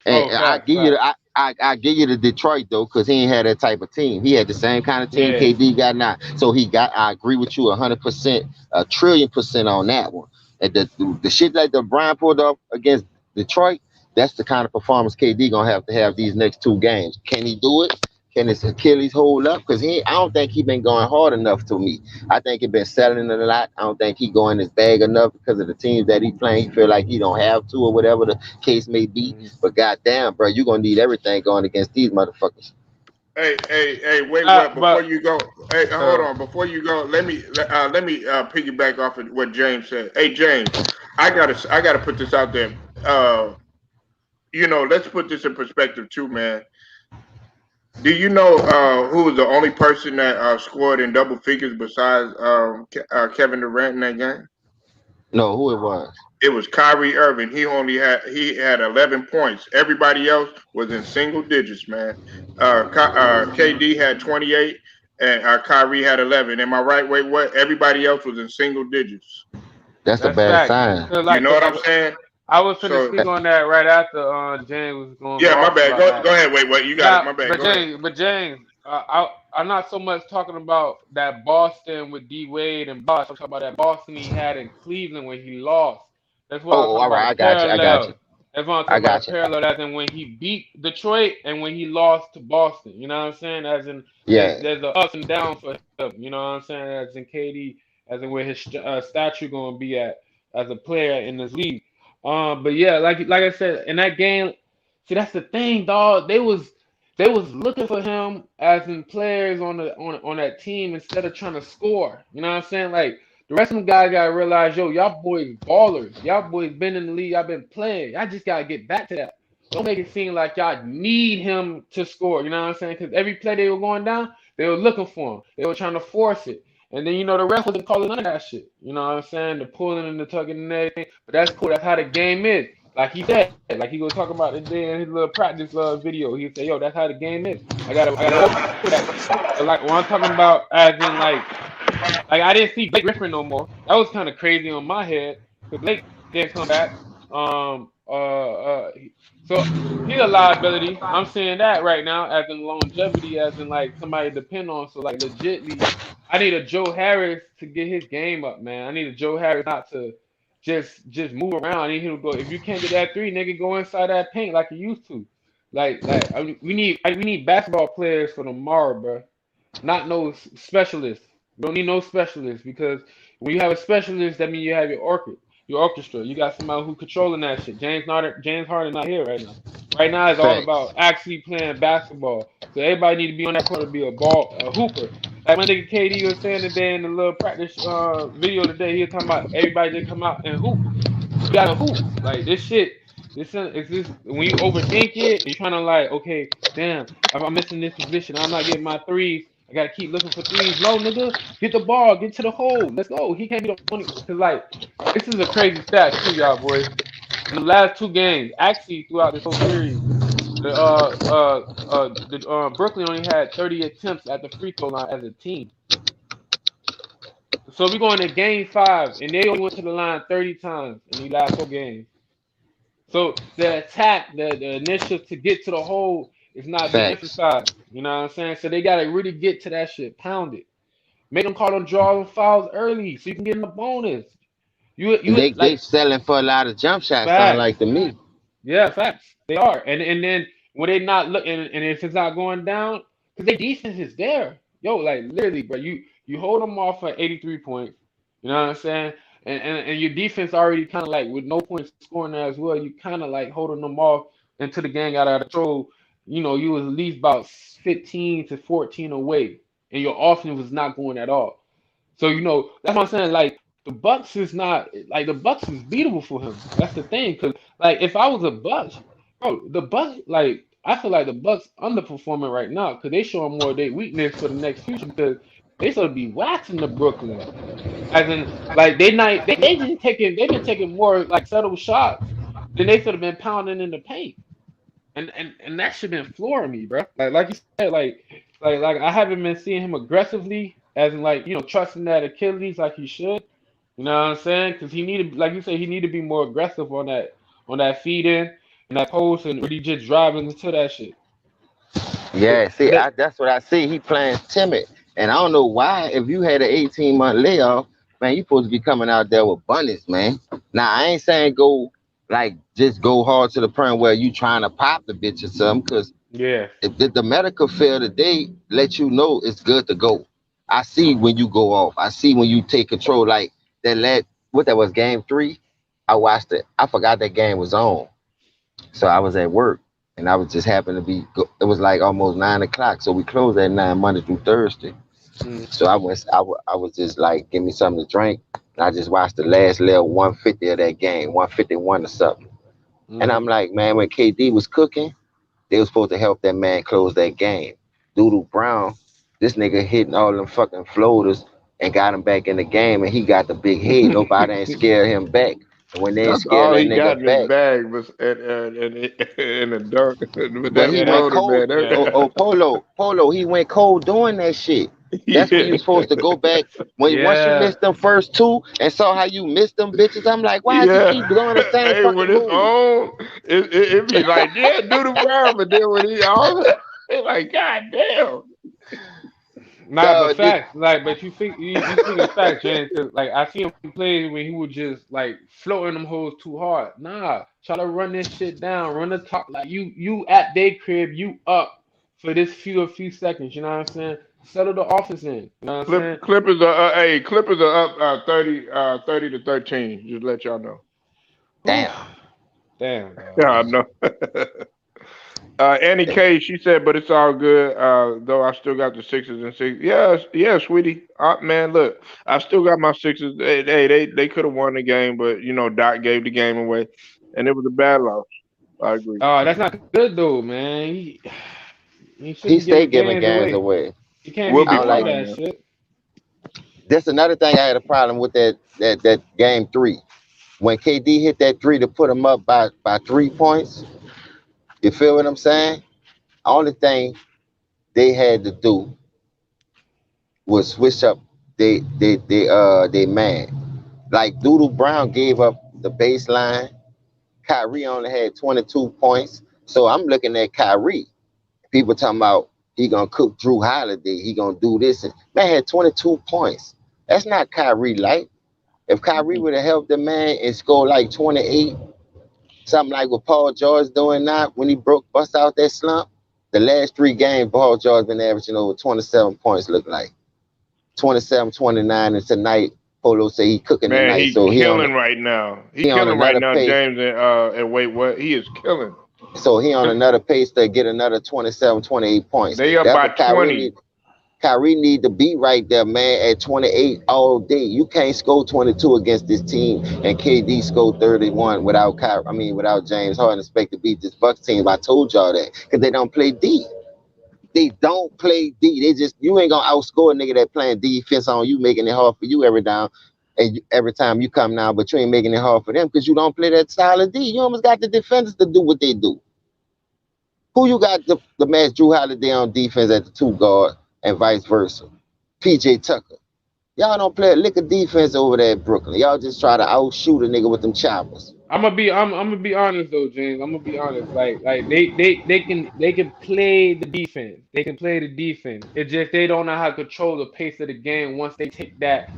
And Oh, facts, facts. I give you the Detroit though, because he ain't had that type of team. He had the same kind of team Yeah. KD got now. So he got. I agree with you 100%, a trillion percent on that one. And the shit like the Brian pulled off against Detroit, that's the kind of performance KD gonna have to have these next two games. Can he do it? Can his Achilles hold up? Because I don't think he been going hard enough to me. I think he been selling it a lot. I don't think he going his bag enough because of the teams that he playing. He feel like he don't have to or whatever the case may be. Mhm. But goddamn, bro, you gonna need everything going against these motherfuckers. Hey, wait, what? Before But you go, hey, hold uh, on. Before you go, let me piggyback off of what James said. Hey, James, I gotta put this out there. Let's put this in perspective too, man. Do you know who was the only person that scored in double figures besides Kevin Durant in that game? No, who it was? It was Kyrie Irving. He had 11 points. Everybody else was in single digits, man. KD had 28, and Kyrie had 11. Am I right? Wait, what? Everybody else was in single digits. That's a that's bad facts. sign. You know Cause what like I'm saying? I was finna So, speak on that right after James was gonna yeah, go my off bad. about Go that. ahead. Wait, what? You got it. Nah, My bad. but Go ahead. James, I'm not so much talking about that Boston with D Wade and Bosh. I'm talking about that Boston he had in Cleveland when he lost. That's what I'm Oh, talking all about. right, The I got you. I got you. parallel. That's what I'm I talking about. got The you. parallel. As in when he beat Detroit and when he lost to Boston. You know what I'm saying? As in Yeah, there's the ups and downs for him. You know what I'm saying? As in KD, as in where his statue gonna be at as a player in this league. But yeah, like I said, in that game, see that's the thing, dog. They was looking for him as in players on that team instead of trying to score. You know what I'm saying? Like the rest of them guys gotta realize, yo, y'all boys ballers. Y'all boys been in the league. Y'all been playing. Y'all just gotta get back to that. Don't make it seem like y'all need him to score. You know what I'm saying? Because every play they were going down, they were looking for him. They were trying to force it. And then the ref wasn't calling none of that shit. You know what I'm saying? The pulling and the tugging and everything. But that's cool. That's how the game is. Like he said, like he was talking about today in his little practice video. He said, "Yo, that's how the game is. I gotta work for that." But like when I'm talking about, as in like I didn't see Blake Griffin no more. That was kind of crazy on my head because Blake didn't come back. So he's a liability. I'm saying that right now, as in longevity, as in like somebody to depend on. So like legitly, I need a Joe Harris to get his game up, man. I need a Joe Harris not to just move around. I need him to go. If you can't get that three, nigga, go inside that paint like you used to. I mean, we need basketball players for tomorrow, bro. Not no specialists. You don't need no specialists because when you have a specialist, that means you have your orchestra. You got somebody who controlling that shit. James Harden not here right now. Right now it's all about facts. actually playing basketball. So everybody need to be on that court to be a hooper. Like my nigga KD was saying today in the little practice video today, he was talking about everybody just come out and hoop. You gotta hoop. Like this shit. This when you overthink it, you're trying to like, okay, damn, if I'm missing this position, I'm not getting my threes. I gotta keep looking for threes. No, nigga, get the ball, get to the hole. Let's go. He can't be the only because like this is a crazy stat too, y'all boys. In the last two games, actually throughout this whole series, the Brooklyn only had 30 attempts at the free throw line as a team. So we going to game five, and they only went to the line 30 times in the last four games. So the attack, the initiative to get to the hole is not being Facts. emphasized. You know what I'm saying? So they gotta really get to that shit, pound it. Make them call them draws and fouls early so you can get in the bonus. You They like selling for a lot of jump shots. Sound facts. like to me. Yeah, facts. They are. And then when they not looking and if it's not going down, because their defense is there. Yo, like literally, bro, you hold them off for 83 points. You know what I'm saying? And your defense already kind of like with no points scoring there as well. You kind of like holding them off until the game got out of control. You know, you was at least about 15 to 14 away, and your offense was not going at all. So you know that's what I'm saying. Like the Bucks is not like the Bucks is beatable for him. That's the thing. Cause like if I was a Bucks, bro, the Bucks like I feel like the Bucks underperforming right now because they showing more of their weakness for the next future because they should be waxing the Brooklyn. As in like they've been taking more like subtle shots than they should have been pounding in the paint. And that shit been flooring me, bro. Like you said, like I haven't been seeing him aggressively, as in like trusting that Achilles like he should. You know what I'm saying? Because he needed, like you said, he need to be more aggressive on that feed in and that post and really just driving into that shit. Yeah, But see, that's what I see. He playing timid, and I don't know why. If you had an 18-month layoff, man, you supposed to be coming out there with bunnies, man. Now I ain't saying go like just go hard to the point where you trying to pop the bitch or something, because yeah, the medical field today let you know it's good to go. I see when you go off. I see when you take control. Like that led what that was game 3. I watched it. I forgot that game was on. So I was at work and I was just happened to be, it was like almost 9 o'clock. So we closed at 9 Monday through Thursday. mm, So I was just like, give me something to drink. And I just watched the last little 150 of that game, 151 or something. And I'm mm. like, man, when KD was cooking, they was supposed to help that man close that game. Doodle Brown, this nigga hitting all them fucking floaters and got him back in the game, and he got the big head. Nobody ain't scared him back. And when they ain't That's scared all that he got nigga in his back, bag was in the dark with but that he Yeah, went floater, cold. man. yeah. Polo, he went cold doing that shit. That's when Yeah, you supposed to go back. When once you Yeah, missed them first two and saw how you missed them bitches, I'm like, why does he yeah. keep doing the same Hey, when fucking it's move? on, it be like, yeah, do the brown, but then when he all, it's like, god damn. nah, but Dog, this, facts. Like, but you speaking facts, James. 'Cause, like I see him play when he would just like floating them hoes too hard. Nah, try to run this shit down, run the top. Like you at day crib, you up for this few seconds. You know what I'm saying? Settle the offense in. You know what I'm saying? Clippers are up 30 to 13. Just let y'all know. Whew. damn. Damn, Yeah, dog. I know. Annie K, she said, but it's all good. Though I still got the Sixers and six. Yeah, yeah, sweetie. Man, look, I still got my Sixers. They could have won the game, but Doc gave the game away, and it was a bad loss. I agree. Oh, that's not good though, man. He He shouldn't stay give giving games games away. away. You can't We'll be be I don't doing like. fine, that man. shit. That's another thing I had a problem with that game 3. When KD hit that three to put him up by 3 points, you feel what I'm saying? Only thing they had to do was switch up they man. Like Doodle Brown gave up the baseline. Kyrie only had 22 points. So I'm looking at Kyrie. People talking about he gonna cook Drew Holiday. He gonna do this. And man had 22 points. That's not Kyrie like. If Kyrie Mhm. would have helped the man and scored like 28, something like what Paul George doing now when he bust out that slump. The last 3 games, Paul George been averaging over 27 points. Look like 27, 29, and tonight Polo say he cooking Man, tonight. he So killing right now. He he on killing right another now, pace. James. And wait, what? He is killing. So he on another pace to get another 27, 28 points. They up That's by what Kyrie 20. need. Kyrie need to be right there, man, at 28 all day. You can't score 22 against this team, and KD scored 31 without Kyrie. I mean, without James Harden. Expect to beat this Bucks team. I told y'all that because they don't play D. They don't play D. They just you ain't gonna outscore a nigga that playing defense on you, making it hard for you every down. And every time you come now, but you ain't making it hard for them because you don't play that style of D. You almost got the defenders to do what they do. Who you got the match Drew Holiday on defense at the 2 guard and vice versa? PJ Tucker. Y'all don't play a lick of defense over there at Brooklyn. Y'all just try to outshoot a nigga with them choppers. I'm gonna be honest though, James. I'm gonna be honest. Like they can play the defense. They can play the defense. It's just they don't know how to control the pace of the game once they take that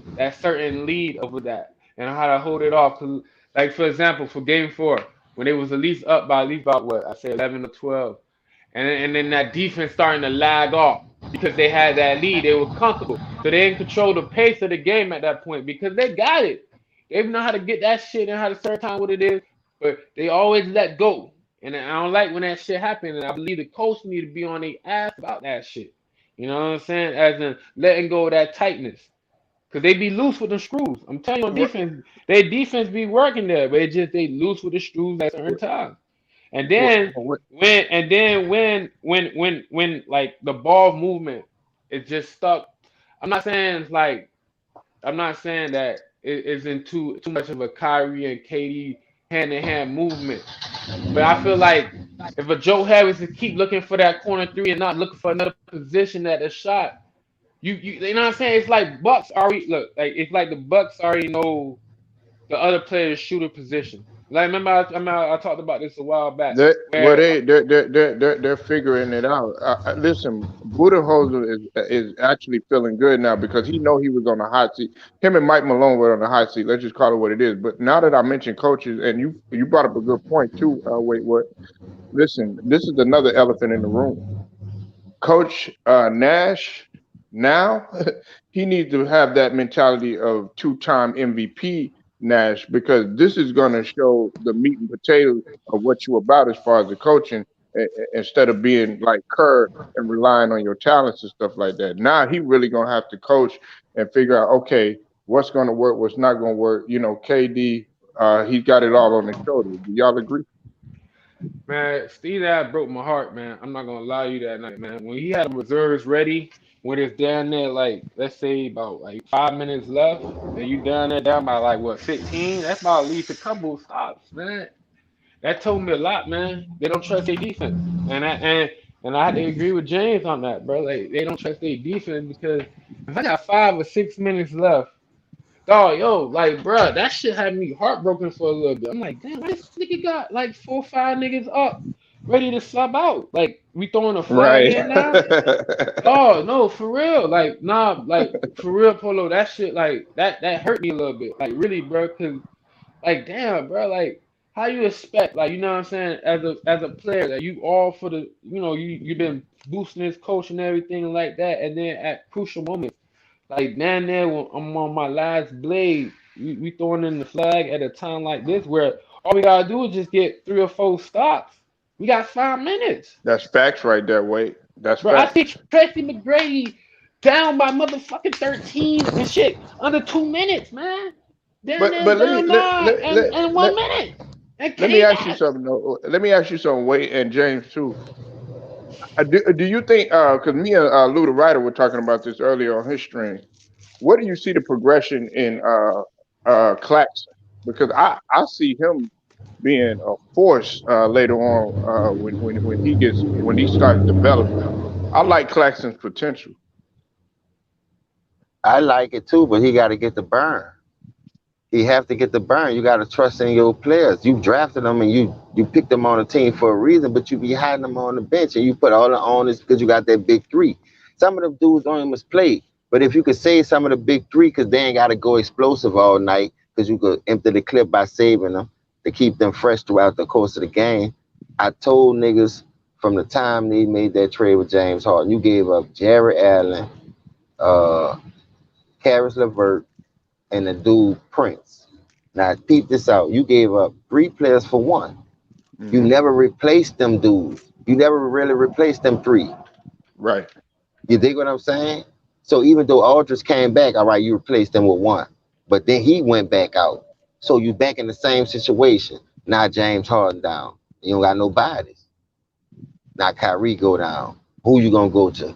certain lead over that. and how to hold it off. 'Cause, like for example, for Game 4, when they was at least about what I say 11 or 12, and then that defense starting to lag off because they had that lead, they were comfortable, so they didn't control the pace of the game at that point because they got it. They know how to get that shit and how to certain time what it is, but they always let go. And I don't like when that shit happens. And I believe the coach need to be on their ass about that shit. You know what I'm saying? As in letting go of that tightness. Cause they be loose with the screws. I'm telling you on What, defense, their defense be working there, but it just they loose with the screws at certain what, times. And what, then what, when like the ball movement is just stuck. I'm not saying it's like I'm not saying that it is in too much of a Kyrie and KD hand in hand movement. But I feel like if a Joe Harris is keep looking for that corner three and not looking for another position at the shot, you know what I'm saying? It's like Bucks already look like it's like the Bucks already know the other player's shooter position. Like remember I talked about this a while back they, well, where they're figuring it out. Listen, Budenholzer is actually feeling good now because he know he was on the hot seat. Him and Mike Malone were on the hot seat. Let's just call it what it is. But now that I mentioned coaches, and you brought up a good point too. Wait, what? Listen, this is another elephant in the room. Coach Nash now he needs to have that mentality of two-time MVP Nash because this is going to show the meat and potatoes of what you're about as far as the coaching instead of being like Kerr and relying on your talents and stuff like that. Now he really going to have to coach and figure out okay what's going to work, what's not going to work. You know, KD he's got it all on his shoulders. Do y'all agree? man, Steve Adams broke my heart, man. I'm not gonna lie to you that night, man. When he had the reserves ready, when it's down there like let's say about like 5 minutes left, and you down there down by like what 15, that's about at least a couple of stops, man. That told me a lot, man. They don't trust their defense, and I had to agree with James on that, bro. Like they don't trust their defense because if I got 5 or 6 minutes left, dog, yo, like, bro, that shit had me heartbroken for a little bit. I'm like, damn, why this nigga got like 4 or 5 niggas up, ready to sub out? Like we throwing a flag Right. in now? Oh no, for real. Like nah, like for real, Polo. That shit, like that hurt me a little bit. Like really, bro. Cause like, damn, bro, like, how you expect, like, you know what I'm saying, as a player, that you all for the, you've been boosting this coach and everything like that, and then at crucial moments, like, man, there when I'm on my last blade, we throwing in the flag at a time like this where all we gotta do is just get 3 or 4 stops. We got 5 minutes, That's facts right there, Wade. That's bro. I see facts. Tracy McGrady down by motherfucking 13 and shit under 2 minutes, man. Down But there, but let me down let by let let, and let, 1 minute and let me came ask you back. something though. Let me ask you something, Wade and James too. Do you think because me and Lou the writer were talking about this earlier on his stream, what do you see the progression in Claxton? Because I see him being a force later on when he starts developing. I like Claxton's potential. I like it too, but he got to get the burn. He have to get the burn. You got to trust in your players. You drafted them and you picked them on the team for a reason, but you be hiding them on the bench and you put all the onus because you got that big three. Some of them dudes don't even play, but if you could save some of the big three, because they ain't got to go explosive all night, because you could empty the clip by saving them to keep them fresh throughout the course of the game. I told niggas from the time they made that trade with James Harden, you gave up Jared Allen, uh, Karis LeVert, and the dude Prince. Now peep this out. You gave up 3 players for one. You Hmm. never replaced them dudes. You never really replaced them three. Right. You dig what I'm saying? So even though Aldridge came back, all right, you replaced them with one. But then he went back out. So you back in the same situation. Now James Harden down. You don't got no bodies. Now Kyrie go down. Who you gonna go to?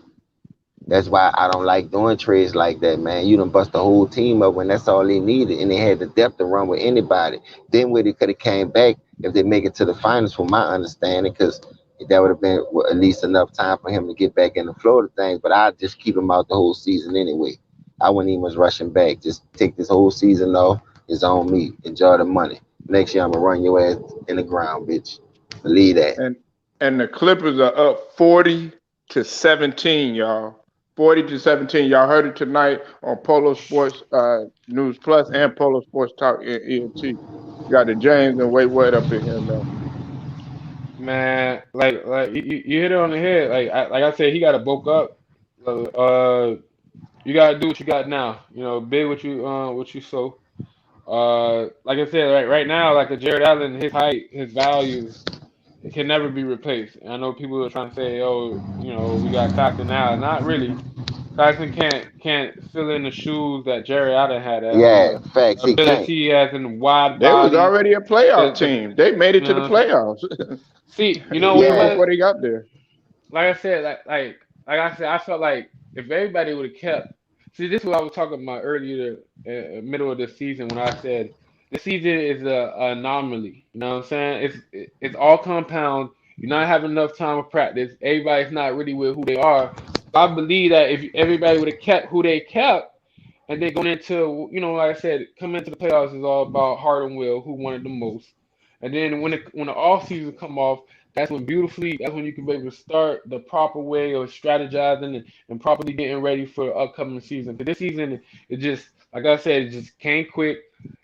That's why I don't like doing trades like that, man. You done bust the whole team up when that's all they needed, and they had the depth to run with anybody. Then where they could have came back if they make it to the finals, from my understanding, because that would have been at least enough time for him to get back in the flow of things. But I'd just keep him out the whole season anyway. I wouldn't even rush him back. Just take this whole season off. It's on me. Enjoy the money. Next year I'm gonna run your ass in the ground, bitch. Believe that. And the Clippers are up 40-17, y'all. 40-17. Y'all heard it tonight on Polo Sports News Plus and Polo Sports Talk ENT. Got the James and Wait What up in here, man. Man, like you hit it on the head. Like I said, he got to bulk up. You got to do what you got now. You know, big what you sow. Like I said, right now, like a Jared Allen, his height, his value, it can never be replaced. And I know people are trying to say, oh, you know, we got Claxton now. Not really. Claxton can't fill in the shoes that Jared Allen had as Yeah, a facts. He can't. ability, as in wide They was body. already a playoff The team. They made it you to the know, playoffs see, you know what it even Yeah, was? before they got there. Like I said, like I said, I felt like if everybody would have kept. See, this is what I was talking about earlier, middle of the season, when I said the season is a anomaly. You know what I'm saying? It's all compound. You're not having enough time of practice. Everybody's not really with who they are. I believe that if everybody would have kept who they kept, and then going into, you know, like I said, coming into the playoffs is all about heart and will, who wanted the most. And then when the off season come off, that's when you can be able to start the proper way of strategizing and properly getting ready for the upcoming season. Because this season, it just, like I said, it just came quick.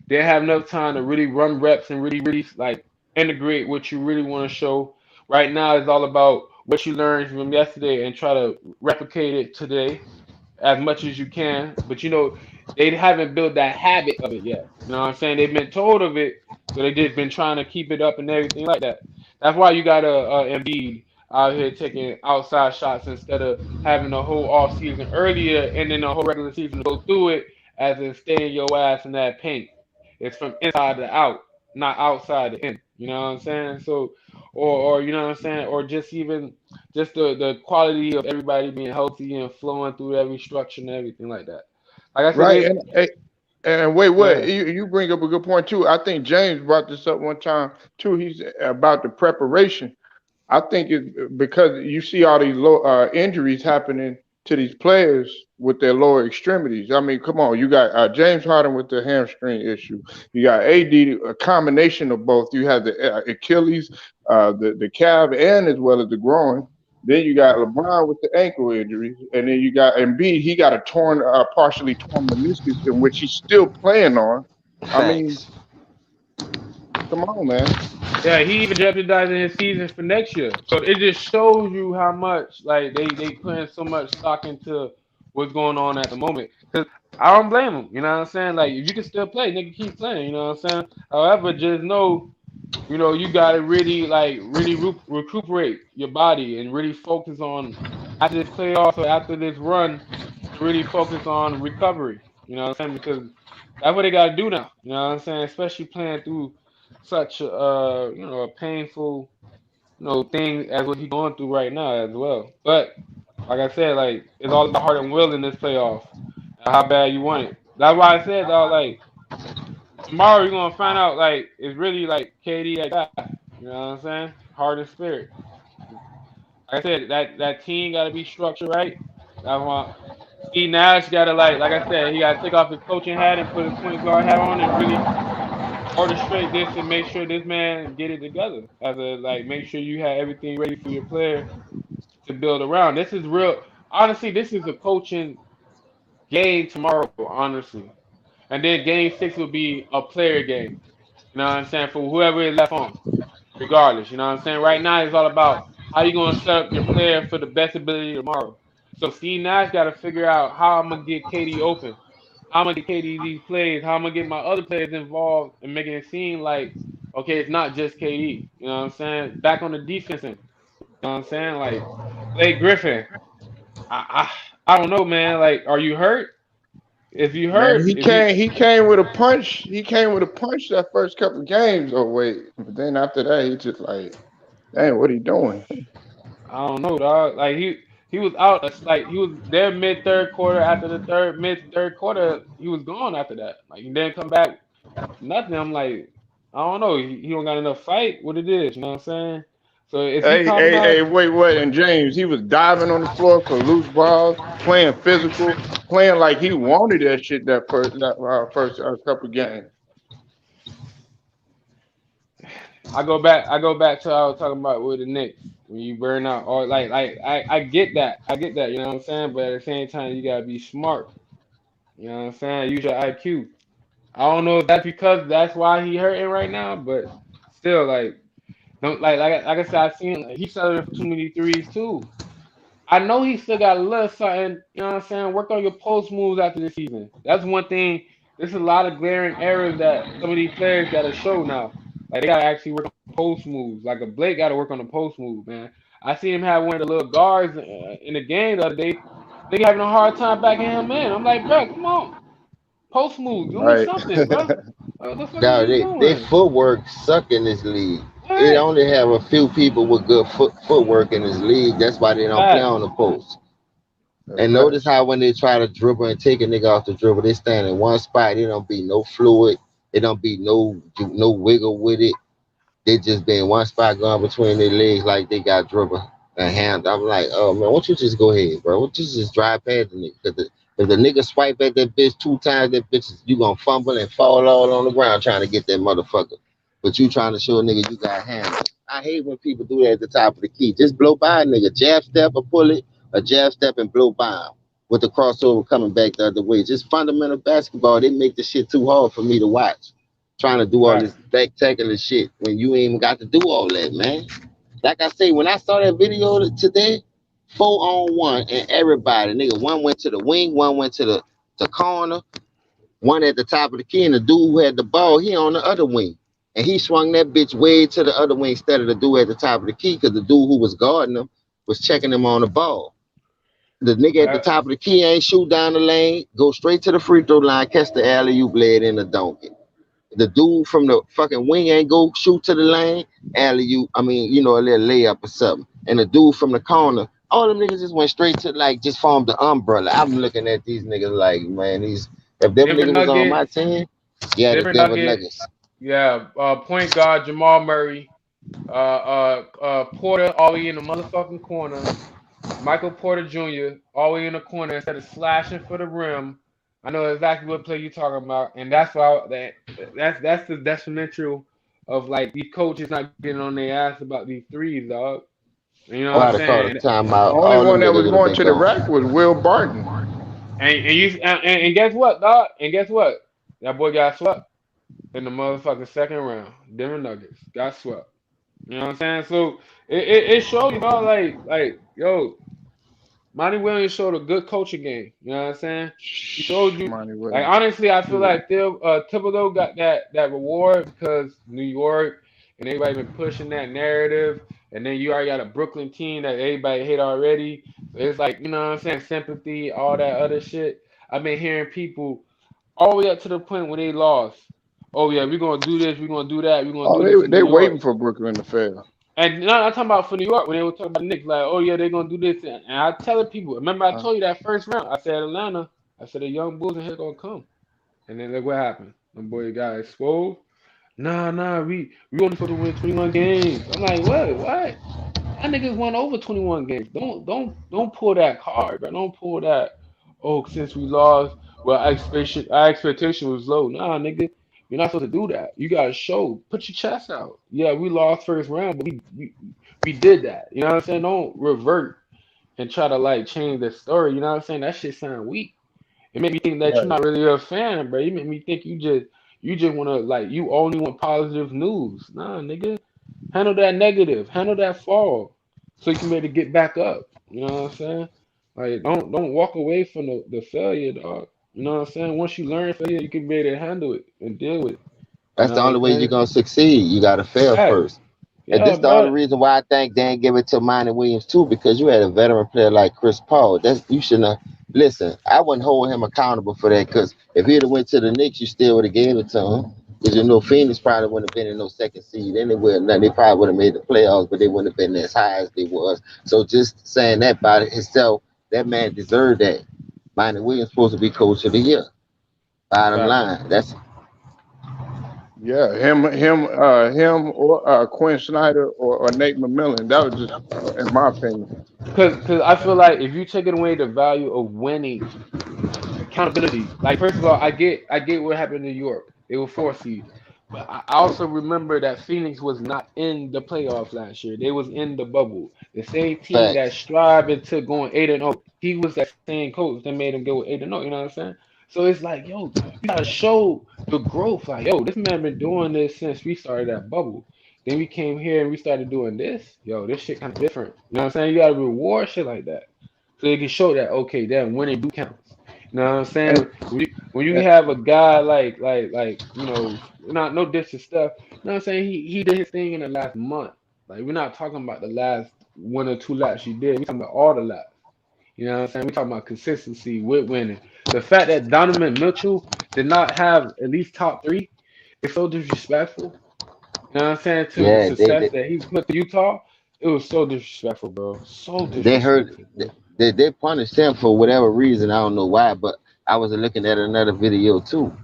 Didn't have enough time to really run reps and really like integrate what you really want to show. Right now, it's all about what you learned from yesterday and try to replicate it today as much as you can. But you know, they haven't built that habit of it yet. You know what I'm saying? They've been told of it, so they just been trying to keep it up and everything like that. That's why you got a Embiid out here taking outside shots instead of having the whole off season earlier and then the whole regular season to go through it, as in staying your ass in that paint. It's from inside to out, not outside to in. You know what I'm saying? So, or you know what I'm saying, or just even just the quality of everybody being healthy and flowing through every structure and everything like that. Like I said, Right. this. And wait, Go what ahead. you bring up a good point too. I think James brought this up one time too. He's about the preparation. I think it's because you see all these low injuries happening to these players with their lower extremities. I mean, come on, you got James Harden with the hamstring issue. You got AD, a combination of both. You have the Achilles, the calf, and as well as the groin. Then you got LeBron with the ankle injuries, and then you got Embiid. He got a torn, partially torn meniscus, in which he's still playing on. I mean, facts. come on, man. Yeah, he even jeopardizing his season for next year. So it just shows you how much like they putting so much stock into what's going on at the moment. Cause I don't blame him. You know what I'm saying? Like if you can still play, nigga, keep playing. You know what I'm saying? However, just know, you know, you gotta really recuperate your body and really focus on after this playoff or after this run to really focus on recovery. You know what I'm saying? Because that's what they gotta do now. You know what I'm saying? Especially playing through such a you know a painful thing as what he's going through right now as well. But like I said, like it's all about heart and will in this playoff and how bad you want it. That's why I said, dog, like tomorrow you're gonna find out like it's really like KD that guy. You know what I'm saying? Heart and spirit. Like I said, that team got to be structured right. That's why Steve Nash got to like I said, he got to take off his coaching hat and put his point guard hat on and really orchestrate this and make sure this man get it together. As a like, make sure you have everything ready for your player to build around. This is real. Honestly, this is a coaching game tomorrow. Honestly, and then game 6 will be a player game. You know what I'm saying? For whoever is left on, regardless. You know what I'm saying? Right now, it's all about how you gonna set up your player for the best ability tomorrow. So Steve Nash got to figure out how I'm gonna get KD open, how I'm gonna get KD these plays, how I'm gonna get my other players involved, and making it seem like okay, it's not just KD. You know what I'm saying? Back on the defense end. You know what I'm saying? Like Blake Griffin. I don't know, man. Like, are you hurt? If you Man, hurt, he if you came. He came with a punch. He came with a punch that first couple of games. Oh wait, but then after that, he just like, dang, what he doing? I don't know, dog. Like he was out. Like he was there mid third quarter. After the mid third quarter, he was gone after that. Like he didn't come back. Nothing. I'm like, I don't know. He don't got enough fight. What it is, you know what I'm saying? So is he Hey, compromised? wait, what? And James, he was diving on the floor for loose balls, playing physical, playing like he wanted that shit that first couple of games. I go back to what I was talking about with the Knicks. When you burn out, or I get that, you know what I'm saying. But at the same time, you gotta be smart. You know what I'm saying? Use your IQ. I don't know if that's because that's why he hurting right now, but still, like, don't like I said, I seen like, he selling for too many threes too. I know he still got a little something, you know what I'm saying? Work on your post moves after this season. That's one thing. There's a lot of glaring errors that some of these players got to show now. Like they got to actually work on post moves. Like a Blake got to work on the post move, man. I see him have one of the little guards in the game the other day. They having a hard time backing him in. I'm like, bro, come on, post move, do me Right. something, bro. What the fuck is Dog, you they doing? footwork suck in this league. It What? only have a few people with good footwork in this league. That's why they don't play Facts. on the post. That's And notice facts. how when they try to dribble and take a nigga off the dribble, they stand in one spot. It don't be no fluid. It don't be no wiggle with it. They just been one spot going between their legs like they got dribble and hand. I'm like, oh man, why don't you just go ahead, bro? Why don't you just drive past the nigga? Because if the nigga swipe at that bitch 2 times, that bitch you gonna fumble and fall all on the ground trying to get that motherfucker. But you trying to show a nigga you got handle. I hate when people do that at the top of the key. Just blow by a nigga, jab step or pull it, a jab step and blow by him. With the crossover coming back the other way. Just fundamental basketball. They make the shit too hard for me to watch trying to do all this Facts. spectacular shit when you ain't even got to do all that, man. Like I say, when I saw that video today, 4-on-1 and everybody, nigga, one went to the wing, one went to the corner, one at the top of the key, and the dude who had the ball, he on the other wing. And he swung that bitch way to the other wing instead of the dude at the top of the key because the dude who was guarding him was checking him on the ball. The nigga at the That, top of the key ain't shoot down the lane, go straight to the free throw line, catch the alley oop, lay it in the donkey. The dude from the fucking wing ain't go shoot to the lane, alley you, I mean, a little layup or something. And the dude from the corner, all them niggas just went straight to like just formed the umbrella. I'm looking at these niggas like, man, these if them Denver niggas was on my Nuggets. team, yeah, the Denver Denver Nuggets. Nuggets. Yeah. Point guard Jamal Murray. Porter all the way in the motherfucking corner. Michael Porter Jr. all the way in the corner instead of slashing for the rim. I know exactly what play you're talking about, and that's why that's the detrimental of like these coaches not getting on their ass about these threes, dog. You know Oh, what I'm I'd have called a saying? The timeout. only All one them that niggas was would have going been to the gone. rack was Will Barton. And guess what, dog? And guess what? That boy got swept in the motherfucking second round. Denver Nuggets got swept. You know what I'm saying? So it showed you, dog. Like yo, Monty Williams showed a good coaching game. You know what I'm saying? He showed you. Monty Like Williams. honestly, I feel Yeah. like Thibodeau got that reward because New York and everybody been pushing that narrative, and then you already got a Brooklyn team that everybody hate already. So it's like you know what I'm saying, sympathy, all that other shit. I've been hearing people all the way up to the point where they lost. Oh yeah, we're gonna do this, we're gonna do that, we're gonna Oh, do this in New they York. waiting for Brooklyn to fail. And no, I'm talking about for New York when they were talking about the Knicks, like, oh yeah, they're gonna do this, and I telling people, remember I Uh, told you that first round, I said Atlanta, I said the young Bulls in here gonna come, and then look what happened. The boy got exposed. Nah, we only supposed to win 21 games. I'm like, what? Y'all niggas won over 21 games. Don't pull that card, bro. Don't pull that. Oh, since we lost, well, our expectation was low. Nah, nigga, you're not supposed to do that. You gotta show, put your chest out. Yeah, we lost first round, but we did that. You know what I'm saying? Don't revert and try to like change the story. You know what I'm saying? That shit sound weak. It made me think that you're right. not really a fan, bro. You made me think you just wanna like you only want positive news. Nah, nigga. Handle that negative. Handle that fall. So you can be able to get back up. You know what I'm saying? Like don't walk away from the failure, dog. You know what I'm saying? Once you learn failure, you can be able to handle it and deal with it. You That's know the what only I'm way you're saying? gonna succeed. You gotta fail Facts. first. And Yeah, this the only bro. reason why I think they didn't give it to Monty Williams too, because you had a veteran player like Chris Paul. That's you shouldn't have. Listen, I wouldn't hold him accountable for that because if he'd have went to the Knicks, you still would have gave it to him. Because Phoenix probably wouldn't have been in no second seed anywhere. Now, they probably would have made the playoffs, but they wouldn't have been as high as they was. So just saying that by itself, that man deserved that. Monty Williams supposed to be coach of the year. Bottom Facts. line, that's Yeah, him or Quinn Snyder or Nate McMillan. That was just, in my opinion. Cause I feel like if you take away the value of winning, accountability. Like first of all, I get what happened in New York. They were 4 seed. But I also remember that Phoenix was not in the playoffs last year. They was in the bubble. The same team that Facts. strived into going 8-0. He was that same coach that made him go 8-0. You know what I'm saying? So it's like, yo, you gotta show the growth. Like, yo, this man been doing this since we started that bubble. Then we came here and we started doing this. Yo, this shit kind of different. You know what I'm saying? You gotta reward shit like that, so you can show that okay, that winning do counts. You know what I'm saying? And, When you and have a guy like not no diss stuff. You know what I'm saying? He did his thing in the last month. Like we're not talking about the last 1 or 2 laps he did. We talking about all the laps. You know what I'm saying? We talking about consistency with winning. The fact that Donovan Mitchell did not have at least top three is so disrespectful. You know what I'm saying? To the Yeah, success that he put to Utah, it was so disrespectful, bro. So they heard disrespectful, bro. they punished him for whatever reason. I don't know why, but I was looking at another video too.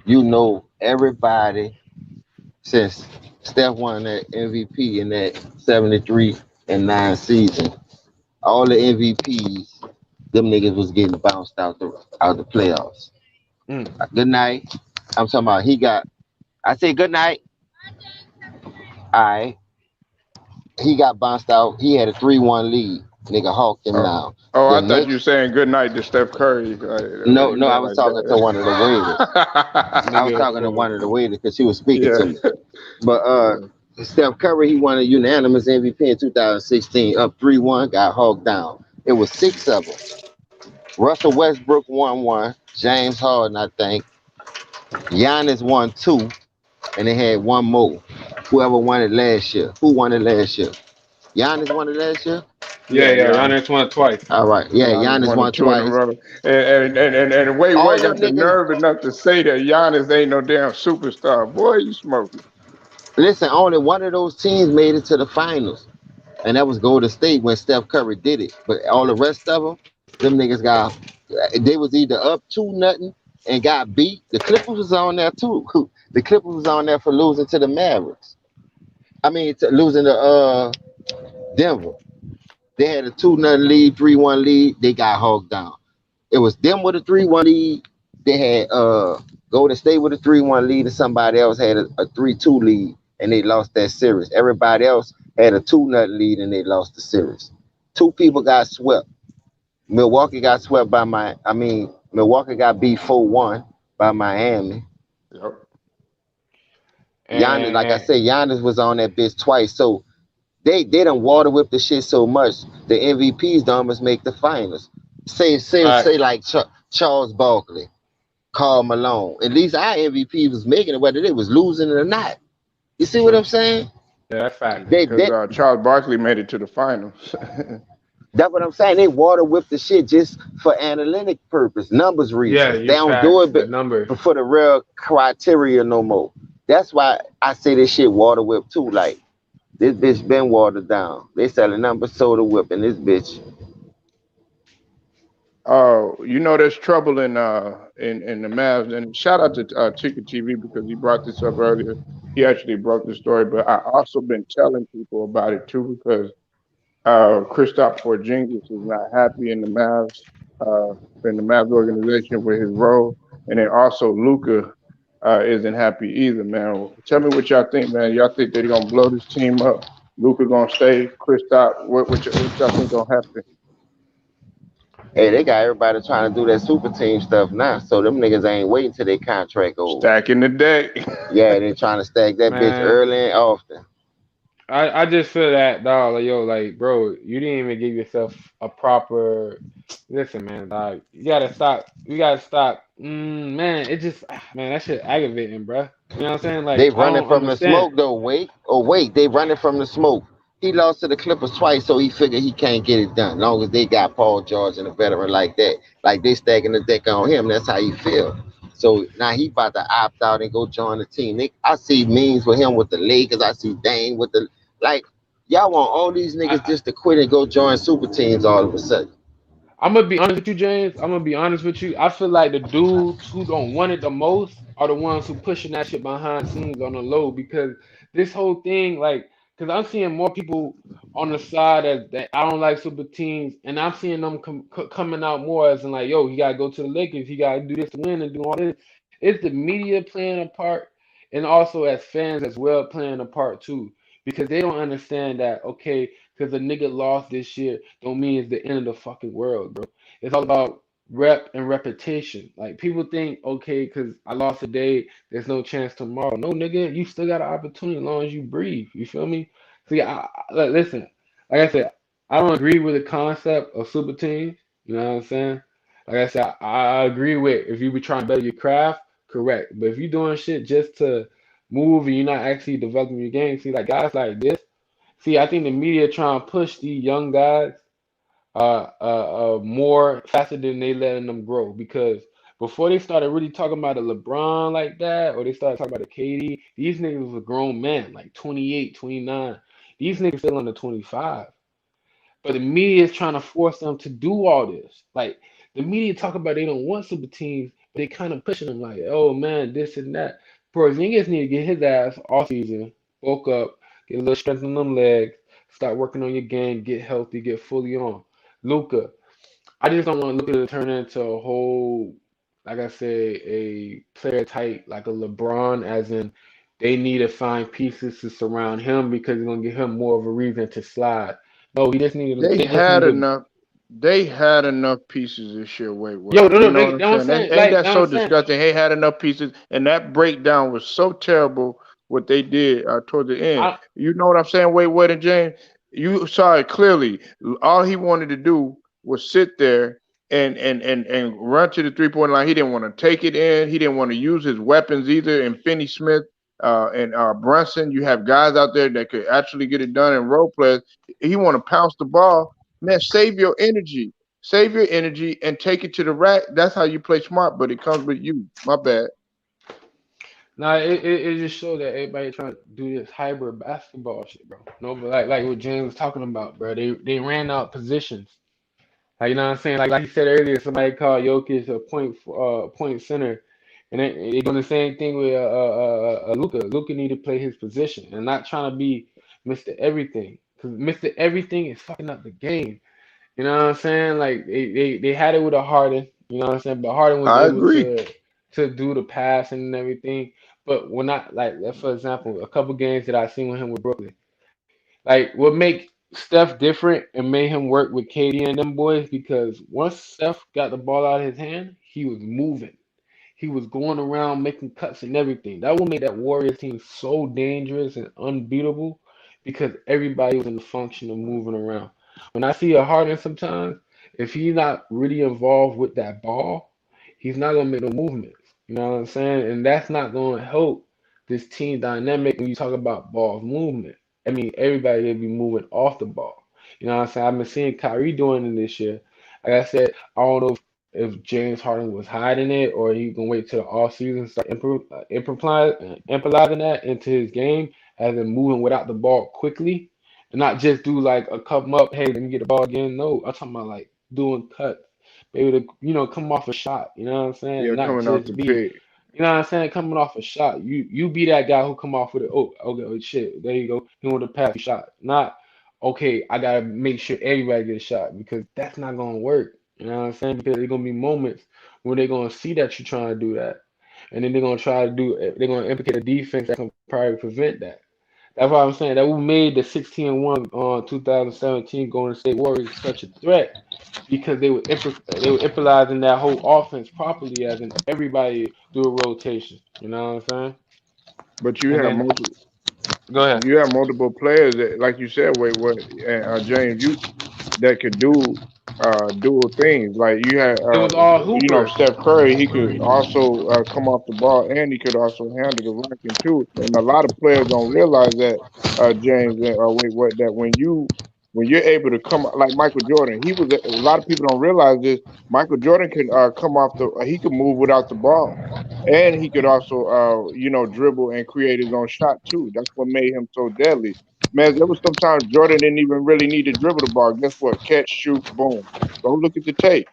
You know, everybody since Steph won that MVP in that 73 and 9 season, all the MVPs, them niggas was getting bounced out the playoffs. Mm. Good night. I'm talking about he got. I say good night. All right. He got bounced out. He had a 3-1 lead. Nigga hawked him oh, down. oh, The I thought you were next, saying good night to Steph Curry. no, You no, I meant was like talking to one of the waiters. that. I was Nigga, talking to one of the waiters because she was speaking Yeah. to me. But Steph Curry, he won a unanimous MVP in 2016, up 3-1, got hawked down. It was six of them. Russell Westbrook won one. James Harden, I think. Giannis won two, and they had one more. Whoever won it last year. Who won it last year? Giannis won it last year? yeah, Yeah, yeah, Giannis. Giannis won twice. All right. Yeah, Giannis Giannis won it won two in a twice. row. And wait, All them got the niggas, nerve enough to say that Giannis ain't no damn superstar. Boy, you smoking. listen, only one of those teams made it to the finals, and that was Golden State when Steph Curry did it. But all the rest of them niggas got, they was either up 2-0 and got beat. The Clippers was on there too. The Clippers was on there for losing to the Mavericks. I mean, losing to Denver. They had a 2-0 lead, 3-1 lead. They got hogged down. It was them with a 3-1 lead. They had Golden State with a 3-1 lead, and somebody else had a 3-2 lead, and they lost that series. Everybody else had a 2-0 lead, and they lost the series. Two people got swept. Milwaukee got swept by Milwaukee got beat 4-1 by Miami. Yep. Giannis, And, like I and said, Giannis was on that bitch twice. So they done water whip the shit so much. The MVPs don't almost make the finals. Say facts. like Charles Barkley, Karl Malone. At least our MVP was making it, whether they was losing it or not. You see what I'm True. saying? Yeah, that's facts. Because They Charles Barkley made it to the finals. that's what I'm saying. They water whip the shit just for analytic purpose, numbers Yeah, reasons. They you don't do facts. it The numbers. for the real criteria no more. That's why I say this shit water whip too. Like this bitch been watered down. They selling number soda whip in this bitch. You know, there's trouble in the Mavs, and shout out to Chicken TV because he brought this up earlier. He actually broke the story, but I also been telling people about it too because Kristaps Porzingis is not happy in the Mavs organization with his role, and then also Luka isn't happy either, man. Tell me what y'all think, man. Y'all think they're gonna blow this team up? Luka gonna stay? Kristaps, what y'all think gonna happen? Hey, they got everybody trying to do that super team stuff now. So them niggas ain't waiting till their contract over. Stacking the deck. Yeah, they trying to stack that bitch Man, early and often. I just feel that dog, like yo, like bro, you didn't even give yourself a proper listen, man, dog. You gotta stop. You gotta stop. Man, it just man, that shit aggravating, bro. You know what I'm saying? They Like I running don't from the understand. smoke though. Wait, they running from the smoke. He lost to the Clippers twice, so he figured he can't get it done. Long as they got Paul George and a veteran like that, like they stacking the deck on him, that's how he feel. So now he about to opt out and go join the team. I see memes with him with the Lakers. I see Dame with the like. Y'all want all these niggas I, just to quit and go join super teams all of a sudden. I'm gonna be honest with you, James. I'm gonna be honest with you. I feel like the dudes who don't want it the most are the ones who pushing that shit behind the scenes on the low because this whole thing, like, because I'm seeing more people on the side that I don't like super teams, and I'm seeing them coming out more as in like, yo, he gotta go to the Lakers, he gotta do this to win and do all this. It's the media playing a part, and also as fans as well playing a part too, because they don't understand that okay, because a nigga lost this year don't mean it's the end of the fucking world, bro. It's all about rep and repetition. Like people think, okay, because I lost today, there's no chance tomorrow. No, nigga, you still got an opportunity as long as you breathe. You feel me? See, listen, like I said, I don't agree with the concept of super teams. You know what I'm saying? Like I said, I agree with if you be trying to better your craft, correct. But if you're doing shit just to move and you're not actually developing your game, see, like guys like this, see, I think the media trying to push these young guys more faster than they letting them grow because before they started really talking about a LeBron like that or they started talking about a KD, these niggas was a grown man, like 28, 29. These niggas still under 25. But the media is trying to force them to do all this. Like the media talk about they don't want super teams, but they kind of pushing them like, oh man, this and that. Porzingis need to get his ass all season, bulk up, get a little strength in them legs, start working on your game, get healthy, get fully on. Luka, I just don't want Luka to turn into a whole, like I say, a player type like a LeBron, as in they need to find pieces to surround him because it's gonna give him more of a reason to slide. No, he just needed. They They just had need to. enough. They had enough pieces this year. Wait, Yo, what? no, You no, know they, what I'm that what I'm saying? saying. Ain't Like, that that what I'm so saying. disgusting? They had enough pieces, and that breakdown was so terrible. What they did toward the end. I, You know what I'm saying? Wait, what? And James, you saw it clearly. All he wanted to do was sit there and run to the 3 point line. He didn't want to take it in. He didn't want to use his weapons either. And Finney Smith and Brunson, you have guys out there that could actually get it done in role players. He want to pounce the ball. Man, save your energy. Save your energy and take it to the rack. That's how you play smart, but it comes with you. My bad. nah, it just showed that everybody trying to do this hybrid basketball shit, bro. No, but like what James was talking about, bro. They ran out positions. Like, you know what I'm saying? Like he said earlier, somebody called Jokic a point center, and they doing the same thing with Luka. Luka need to play his position and not trying to be Mr. Everything, because Mr. Everything is fucking up the game. You know what I'm saying? Like they had it with a Harden. You know what I'm saying? But Harden was I able agree. to do the passing and everything. But when not like for example, a couple games that I seen with him with Brooklyn. Like what make Steph different and made him work with KD and them boys because once Steph got the ball out of his hand, he was moving. He was going around making cuts and everything. That would make that Warriors team so dangerous and unbeatable because everybody was in the function of moving around. When I see a Harden sometimes, if he's not really involved with that ball, he's not gonna make no movements. You know what I'm saying? And that's not gonna help this team dynamic when you talk about ball movement. I mean, everybody will be moving off the ball. You know what I'm saying? I've been seeing Kyrie doing it this year. Like I said, I don't know if James Harden was hiding it or he gonna wait till the off season and start improvising that into his game, as in moving without the ball quickly, and not just do like a come up, hey, let me get the ball again. No, I'm talking about like doing cuts, be able to come off a shot. You know what I'm saying? Yeah, Not coming off just the be, pick. you know what I'm saying, coming off a shot. You be that guy who come off with it. Oh, okay, oh, shit, there you go. He want to pass a shot, not okay. I gotta make sure everybody gets a shot because that's not gonna work. You know what I'm saying? Because there's gonna be moments where they're gonna see that you're trying to do that, and then they're gonna try to do. They're gonna implicate a defense that can probably prevent that. That's why I'm saying that we made the 16-1 on 2017 Golden State Warriors such a threat because they were improvising that whole offense properly, as in everybody do a rotation. You know what I'm saying? But you And have then multiple. go ahead. You have multiple players that, like you said, wait, what, James, you that could do dual things. Like you had, It was all you know, hoopers. Steph Curry. He could also come off the ball, and he could also handle the rocking too. And a lot of players don't realize that, James. Wait, what? That when you're able to come like Michael Jordan, he was. A lot of people don't realize this. Michael Jordan can come off the. He could move without the ball. And he could also, dribble and create his own shot too. That's what made him so deadly. Man, there was sometimes Jordan didn't even really need to dribble the ball. Guess what? Catch, shoot, boom. Go look at the tape.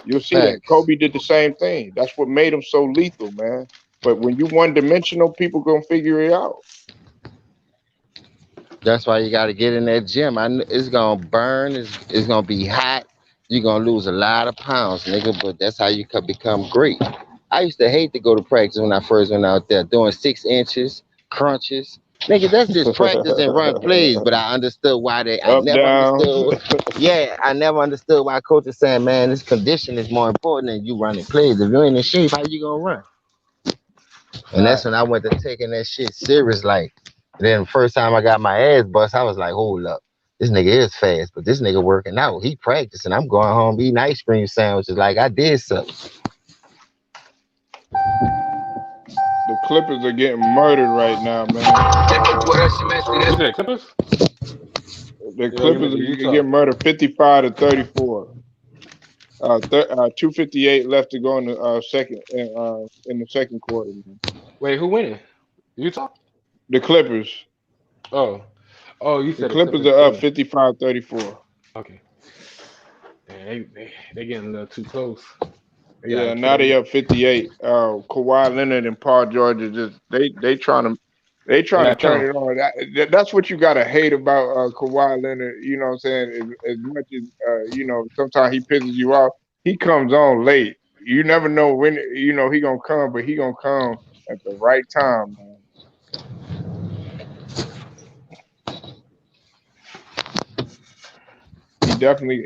You'll see that. Facts. Kobe did the same thing. That's what made him so lethal, man. But when you one dimensional, people gonna figure it out. That's why you got to get in that gym. It's gonna burn. It's gonna be hot. You're gonna lose a lot of pounds, nigga. But that's how you become great. I used to hate to go to practice when I first went out there doing 6 inches, crunches. Nigga, that's just practice and run plays. But I understood why they. I Up, never down. understood. Yeah, I never understood why coaches saying, "Man, this condition is more important than you running plays. If you ain't in shape, how you gonna run?" And that's when I went to taking that shit serious. Like, then the first time I got my ass bust, I was like, hold up. This nigga is fast, but this nigga working out. He practicing. I'm going home eating ice cream sandwiches like I did something. The Clippers are getting murdered right now, man. You said Clippers? The You're looking at Clippers the are Utah. getting murdered 55-34. 2:58 left to go in the in the second quarter. Man. Wait, who winning? Utah? The Clippers. Oh, oh, you The said the Clippers Clippers are up too. 55-34. Okay. Man, they getting a little too close. They gotta Yeah, now kill they me. up 58. Kawhi Leonard and Paul George are just they They trying to gotta kill turn him. it on. That's what you gotta hate about Kawhi Leonard. You know what I'm saying? As much as sometimes he pisses you off, he comes on late. You never know when he gonna come, but he gonna come at the right time, man.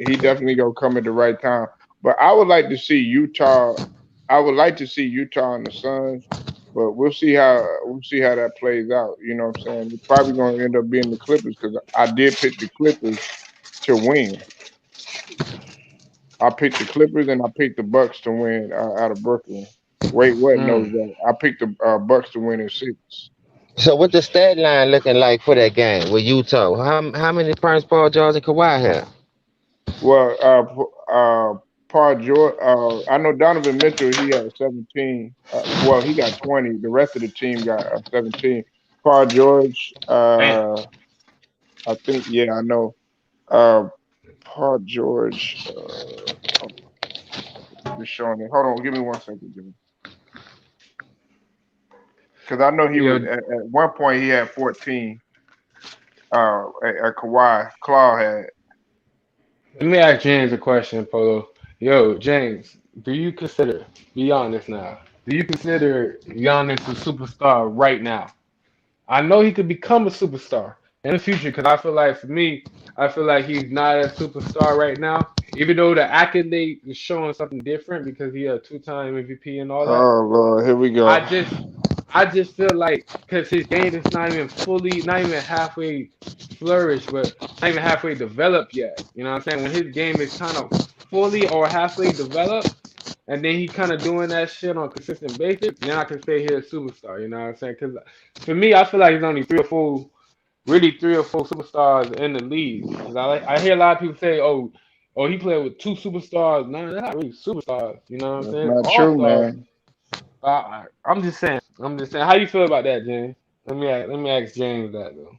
He definitely gonna come at the right time. But I would like to see Utah. I would like to see Utah and the Suns, but we'll see how that plays out. You know what I'm saying? It's probably gonna end up being the Clippers because I did pick the Clippers to win. I picked the Clippers and I picked the Bucks to win out of Brooklyn. Wait, what knows Mm. that? I picked the Bucks to win in six. So what the stat line looking like for that game with Utah? How many points Paul George and Kawhi had? Well, Paul George. I know Donovan Mitchell. He had 17. Well, he got 20. The rest of the team got 17. Paul George. Damn. I think. Yeah, I know. Uh, Paul George. Hold on, just showing it. Hold on. Give me 1 second, Jimmy. Because I know he was Yo, at one point he had 14. At Kawhi, Claw had. let me ask James a question, Polo. Yo, James, do you consider, be honest now, do you consider Giannis a superstar right now? I know he could become a superstar in the future because I feel like for me, I feel like he's not a superstar right now. Even though the accolade is showing something different because he a two-time MVP and all that. Oh Lord, here we I go. just I just feel like because his game is not even fully, not even halfway flourished, but not even halfway developed yet. You know what I'm saying? When his game is kind of fully or halfway developed, and then he kind of doing that shit on a consistent basis, then I can say he's a superstar. You know what I'm saying? Because for me, I feel like he's only three or four, really three or four superstars in the league. Because I hear a lot of people say, oh, he played with two superstars. No, they're not really superstars. You know what I'm That's saying? not All true, stars. man. I'm just saying. I'm just saying. How you feel about that, James? Let me ask James that though.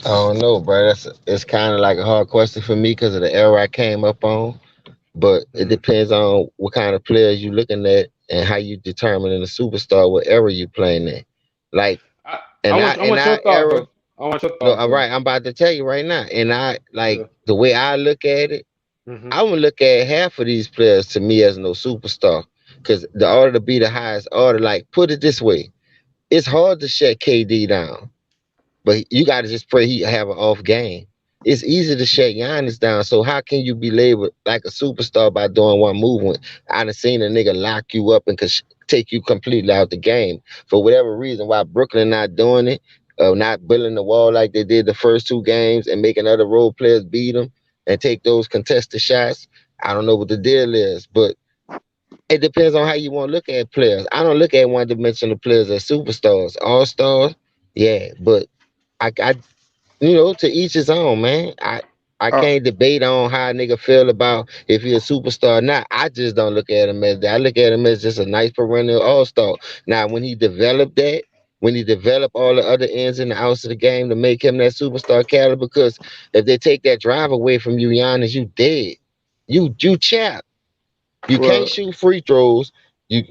I don't know, bro. It's kind of like a hard question for me because of the era I came up on. But it Mm. depends on what kind of players you looking at and how you determining a superstar, whatever you playing in. Like I, I in want your our thought era, though. I want your no, thought all though. right, I'm about to tell you right now. And I like Yeah. the way I look at it, Hmm. I would look at half of these players to me as no superstar. Cause the order to be the highest order, like put it this way, it's hard to shut KD down. But you got to just pray he have an off game. It's easy to shut Giannis down. So how can you be labeled like a superstar by doing one movement? I done seen a nigga lock you up and take you completely out the game for whatever reason. Why Brooklyn not doing it, not building the wall like they did the first two games and making other role players beat them and take those contested shots. I don't know what the deal is, but it depends on how you want to look at players. I don't look at one-dimensional players as superstars, all stars. Yeah, but I to each his own, man. I Uh, can't debate on how a nigga feel about if he a superstar or not. I just don't look at him as that. I look at him as just a nice perennial all star. Now, when he developed that, when he developed all the other ins and outs of the game to make him that superstar caliber, because if they take that drive away from you, Giannis, you dead. You chap. You can't well, shoot free throws. You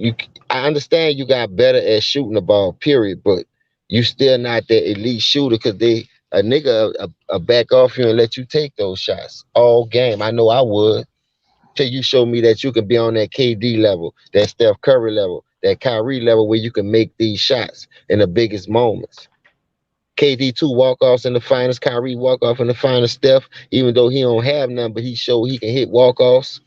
I understand you got better at shooting the ball, period, but you still not that elite shooter because a nigga back off you and let you take those shots all game. I know I would. till you show me that you can be on that KD level, that Steph Curry level, that Kyrie level where you can make these shots in the biggest moments. KD two walk offs in the finals, Kyrie walk off in the finals, Steph, even though he don't have none, but he showed he can hit walk offs.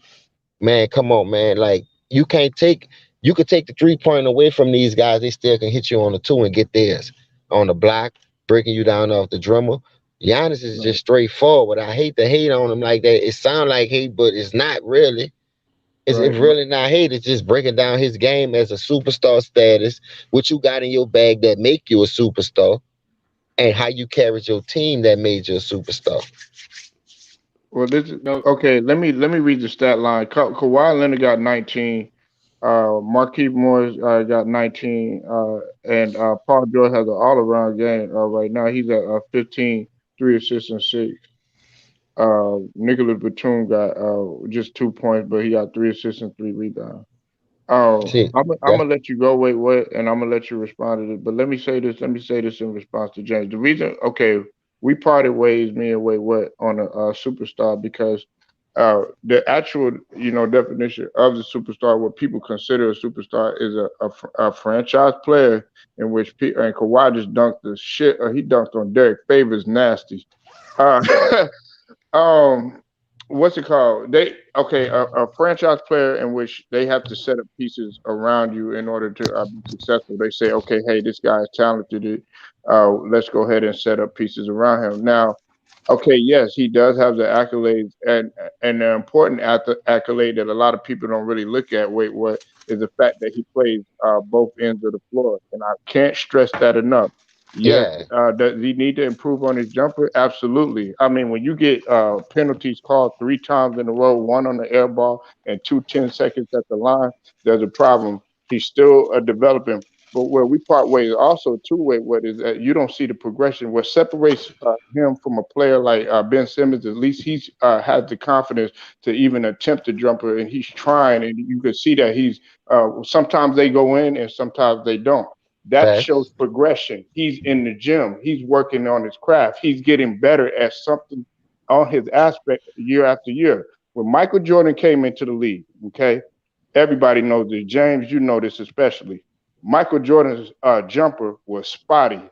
Man, come on, man. Like you can't take you could take the 3 point away from these guys, they still can hit you on the two and get theirs. On the block, breaking you down off the drummer. Giannis is Right. just straightforward. I hate to hate on him like that. It sounds like hate, but it's not really. It's Right. really not hate. It's just breaking down his game as a superstar status, what you got in your bag that make you a superstar, and how you carried your team that made you a superstar. Well, this is No, okay. Let me read the stat line. Kawhi Leonard got 19. Marquise Morris got 19. And Paul George has an all-around game right now. He's at 15, 3 assists and six. Nicholas Batum got just 2 points, but he got 3 assists and 3 rebounds. See, I'm that gonna let you go. Wait, what? And I'm gonna let you respond to this. But let me say this. Let me say this in response to James. The reason, okay, we parted ways, me and Wait What, on a superstar because the actual, definition of the superstar, what people consider a superstar, is a franchise player in which and Kawhi just dunked the shit. He dunked on Derek Favors, nasty. Uh, Um, what's it called? They okay, a franchise player in which they have to set up pieces around you in order to be successful. They say, okay, hey, this guy is talented. Let's go ahead and set up pieces around him. Now, okay, yes, he does have the accolades, and the important accolade that a lot of people don't really look at. Wait, what is the fact that he plays both ends of the floor, and I can't stress that enough. Yes, yeah, does he need to improve on his jumper? Absolutely. I mean, when you get penalties called 3 times in a row, one on the air ball and 2 10 seconds at the line, there's a problem. He's still developing. But where we part ways also two-way, what is that you don't see the progression. What separates him from a player like Ben Simmons, at least he's has the confidence to even attempt the jumper, and he's trying, and you can see that he's sometimes they go in and sometimes they don't. That shows facts. progression. He's in the gym. He's working on his craft. He's getting better at something on his aspect year after year. When Michael Jordan came into the league, okay, everybody knows this. James, you know this especially. Michael Jordan's jumper was spotty,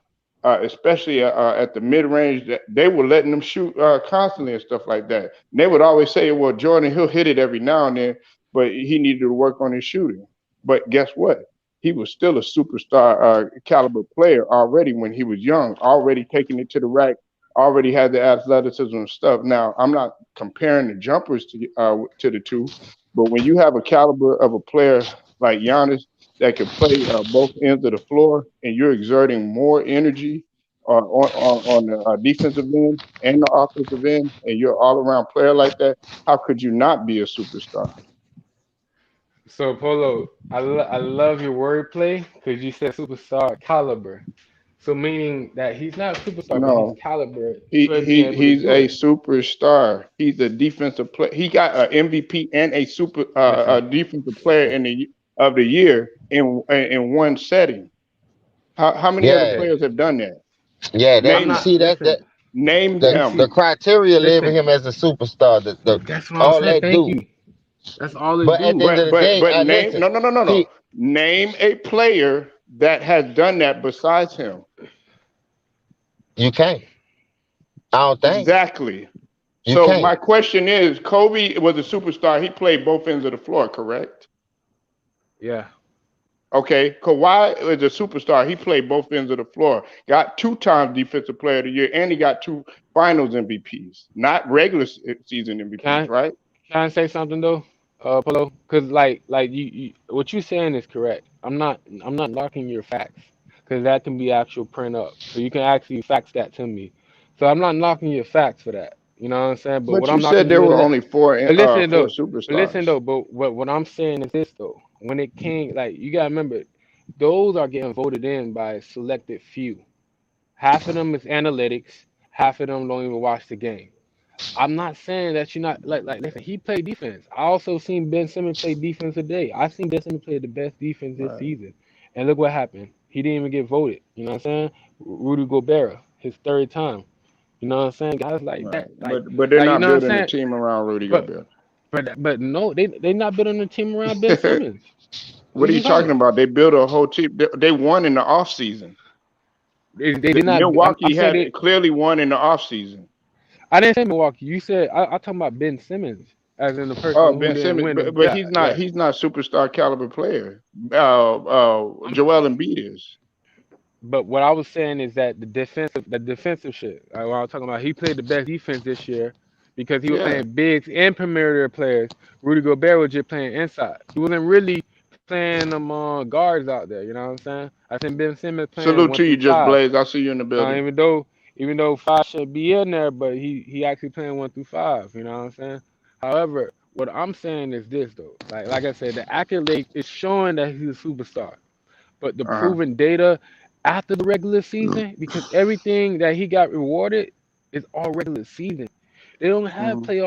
especially at the mid range. That they were letting him shoot constantly and stuff like that. And they would always say, "Well, Jordan, he'll hit it every now and then, but he needed to work on his shooting." But guess what? He was still a superstar caliber player already when he was young, already taking it to the rack, already had the athleticism and stuff. Now, I'm not comparing the jumpers to the two, but when you have a caliber of a player like Giannis that can play both ends of the floor, and you're exerting more energy on the defensive end and the offensive end, and you're an all-around player like that, how could you not be a superstar? so Polo, I love your wordplay because you said superstar caliber. So meaning that he's not a superstar, but he's No, caliber he for being he able to he's do a it. superstar. He's a defensive player. He got an MVP and a Listen, defensive player of the year in one setting. How many other Yeah, listen. players have done that? yeah. That I'm you Name not. see that Listen. name the You the them. see. criteria label Listen. him as a superstar. The That's what I'm all saying. that Thank do. you. That's all they But at the do. end of But the but day, but I name listen. no. See, Name a player that has done that besides him. you can't. I don't think Exactly. you So can't. my question is, Kobe was a superstar. He played both ends of the floor, correct? Yeah. Okay. Kawhi is a superstar. He played both ends of the floor. Got 2 times Defensive Player of the Year, and he got two Finals MVPs, not regular season Can MVPs, I right? can I say something though, Polo? Because like you what you saying is correct. I'm not knocking your facts because that can be actual print up. So you can actually fax that to me. So I'm not knocking your facts for that. You know what I'm saying? But But what you I'm said knocking there you is were that. only four But listen four though. But listen superstars. though. But what I'm saying is this though. When it came, like you gotta remember, those are getting voted in by a selected few. Half of them is analytics. Half of them don't even watch the game. I'm not saying that you're not like listen, he played defense. I also seen Ben Simmons play defense today. I seen Ben Simmons play the best defense this Right. season. And look what happened. He didn't even get voted. You know what I'm saying? Rudy Gobert, his third time. You know what I'm saying? Guys like Right. that. But they're Like you not know what I'm building a saying? team around Rudy But Gobert. But no, they not building a team around Ben Simmons. What What are you you talking talking? about? They built a whole team. They won in the off season. They did not. I'm Milwaukee saying had they. clearly won in the off season. I didn't say Milwaukee. You said I talking about Ben Simmons as in the Oh, person who Ben didn't Simmons, win. but Yeah, he's not. yeah. He's not superstar caliber player. I'm, Joel Embiid is. but what I was saying is that the defensive shit. What I was talking about, he played the best defense this year because he was Yeah. playing bigs and perimeter players. Rudy Gobert was just playing inside. He wasn't really playing them guards out there. You know what I'm saying? I seen Ben Simmons playing Salute one to you, through Just five. Blaze. I see you in the building. Even though five should be in there, but he actually playing one through five. You know what I'm saying? However, what I'm saying is this though. Like I said, the accolade is showing that he's a superstar. But the Uh proven data after the regular season, because everything that he got rewarded is all regular season. They don't have huh. they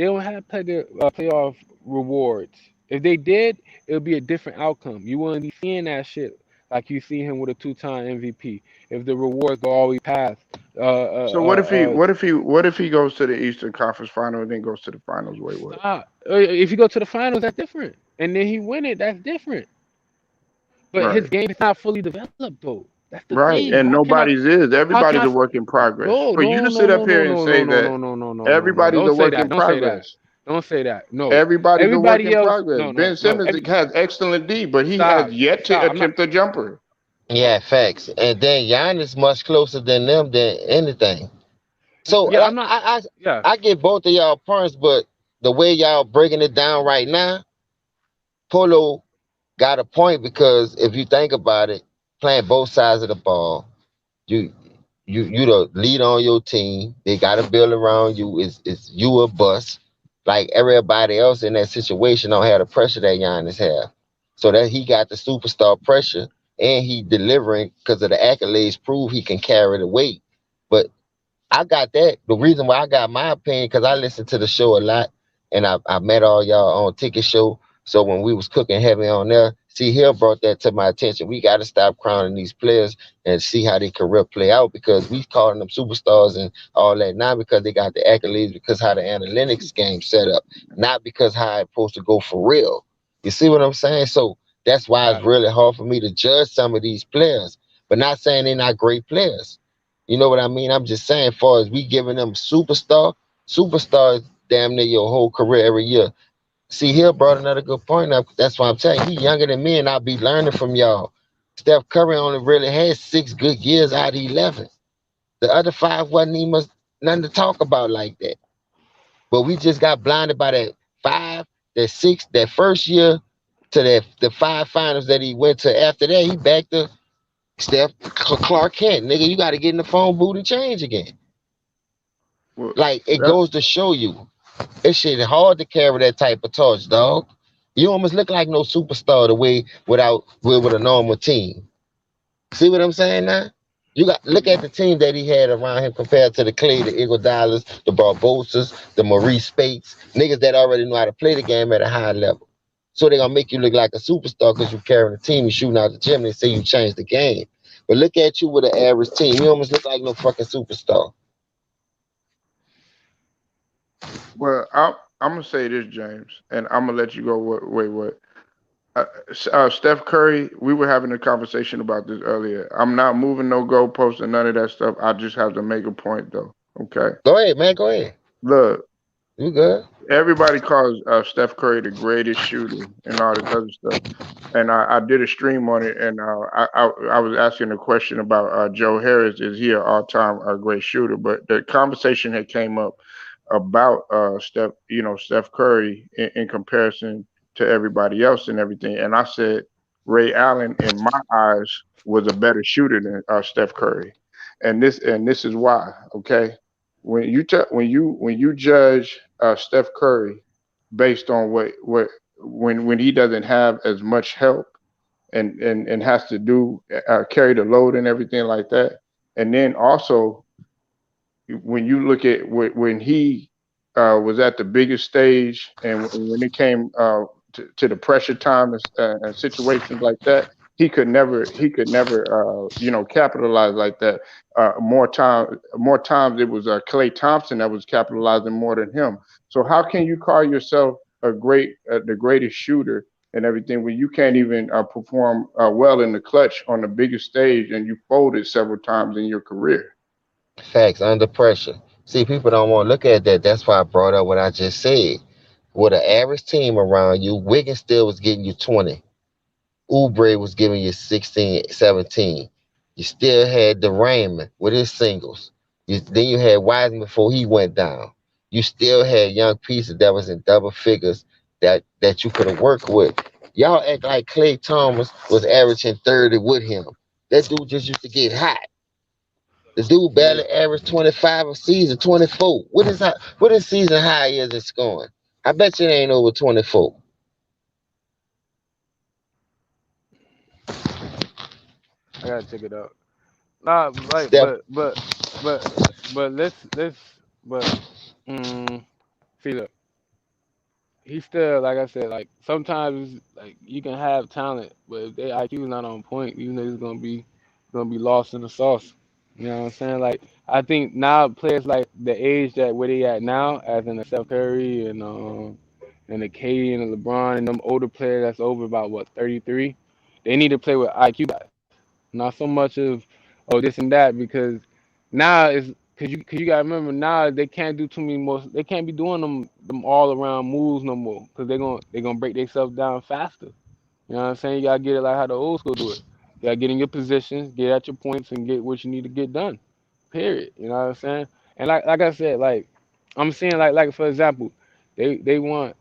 don't have playoff rewards. If they did, it would be a different outcome. You wouldn't be seeing that shit like you see him with a two-time MVP. If the rewards go all the way past, So what if he goes to the Eastern Conference Final and then goes to the finals? Wait, what? stop. If you go to the finals, that's different. And then he win it, that's different. But his Right, game is not fully developed though. That's the right. thing. And nobody's is. How can Everybody's I a work in progress. No, For you no, to no, sit no, up no, here and no, no, say no, that no, no, no, no, no, no. everybody's Don't a say work that. in Don't say that. progress. Don't say that. No. Everybody's a work Everybody in else. progress. No, no, Ben no. Simmons has excellent D, but he has Stop. yet to Stop. I'm not. attempt a jumper. Yeah, facts. And then Giannis much closer than them than anything. So Yeah, like I'm not. Yeah. I get both of y'all points, but the way y'all breaking it down right now, Polo got a point because if you think about it, playing both sides of the ball, you you the lead on your team. They got to build around you. Is you a bust? Like everybody else in that situation don't have the pressure that Giannis have. So that he got the superstar pressure and he delivering because of the accolades prove he can carry the weight. But I got that. The reason why I got my opinion because I listen to the show a lot, and I met all y'all on Ticket Show. So when we was cooking heavy on there, see, Hill brought that to my attention. We got to stop crowning these players and see how their career play out because we calling them superstars and all that now because they got the accolades because how the analytics game set up, not because how it's supposed to go for real. You see what I'm saying? So that's why it's Got it. really hard for me to judge some of these players, but not saying they're not great players. You know what I mean? I'm just saying, far as we giving them superstars, damn near your whole career every year. See, Hill brought another good point up. That's why I'm telling you, he younger than me, and I'll be learning from y'all. Steph Curry only really had 6 good years out of 11. The other five wasn't even nothing to talk about like that. But we just got blinded by that five, that six, that first year to that the five finals that he went to. After that, he back to Steph Clark Kent. Nigga, you got to get in the phone booth and change again. Well, Like it that, goes to show you, it shit hard to carry that type of torch, dog. You almost look like no superstar the way with a normal team. See what I'm saying now? You got look at the team that he had around him compared to the Clay, the Iguodala's, the Barbosas, the Maurice Spates, niggas that already know how to play the game at a high level. So they gonna make you look like a superstar because you carrying the team, you shooting out the gym, and they say you changed the game. But look at you with an average team. You almost look like no fucking superstar. well, I'm gonna say this, James, and I'm gonna let you go. Wait, what? Steph Curry, we were having a conversation about this earlier. I'm not moving no goalposts and none of that stuff. I just have to make a point, though. Okay. Go ahead, man. Go ahead. Look, You good? everybody calls Steph Curry the greatest shooter and all this other stuff. And I did a stream on it, and I was asking a question about Joe Harris. Is he an all-time great shooter? But the conversation had came up about Steph Curry in comparison to everybody else and everything. And I said Ray Allen, in my eyes, was a better shooter than Steph Curry, and this is why. Okay, when you judge Steph Curry based on what when he doesn't have as much help and has to do carry the load and everything like that, and then also when you look at when he was at the biggest stage and when it came to the pressure time and situations like that, he could never capitalize like that. More times it was Clay Thompson that was capitalizing more than him. So how can you call yourself the greatest shooter and everything, when you can't even perform well in the clutch on the biggest stage, and you folded several times in your career. Facts under pressure. See, people don't want to look at that. That's why I brought up what I just said. With an average team around you, Wiggins still was getting you 20. Oubre was giving you 16, 17. You still had the Raymond with his singles. Then you had Wiseman before he went down. You still had young pieces that was in double figures that you could have worked with. Y'all act like Clay Thomas was averaging 30 with him. That dude just used to get hot. The dude Yeah. barely averaged 25 a season, 24. What is season high is it scoring? I bet you it ain't over 24. I gotta check it out. Nah, like, Steph, but, let's, but, mm, see, look, he's still, like I said, like sometimes like you can have talent, but if their IQ is not on point, you know it's gonna be lost in the sauce. You know what I'm saying? Like I think now players like the age that where they at now, as in the Steph Curry and the KD and the LeBron and them older players that's over about what 33, they need to play with IQ guys, not so much of this and that because now it's cause you gotta remember now they can't do too many more. They can't be doing them all around moves no more because they gonna break themselves down faster. You know what I'm saying? You gotta get it like how the old school do it. You gotta get in your positions, get at your points, and get what you need to get done. Period. You know what I'm saying? And like I said, like I'm saying like for example, they want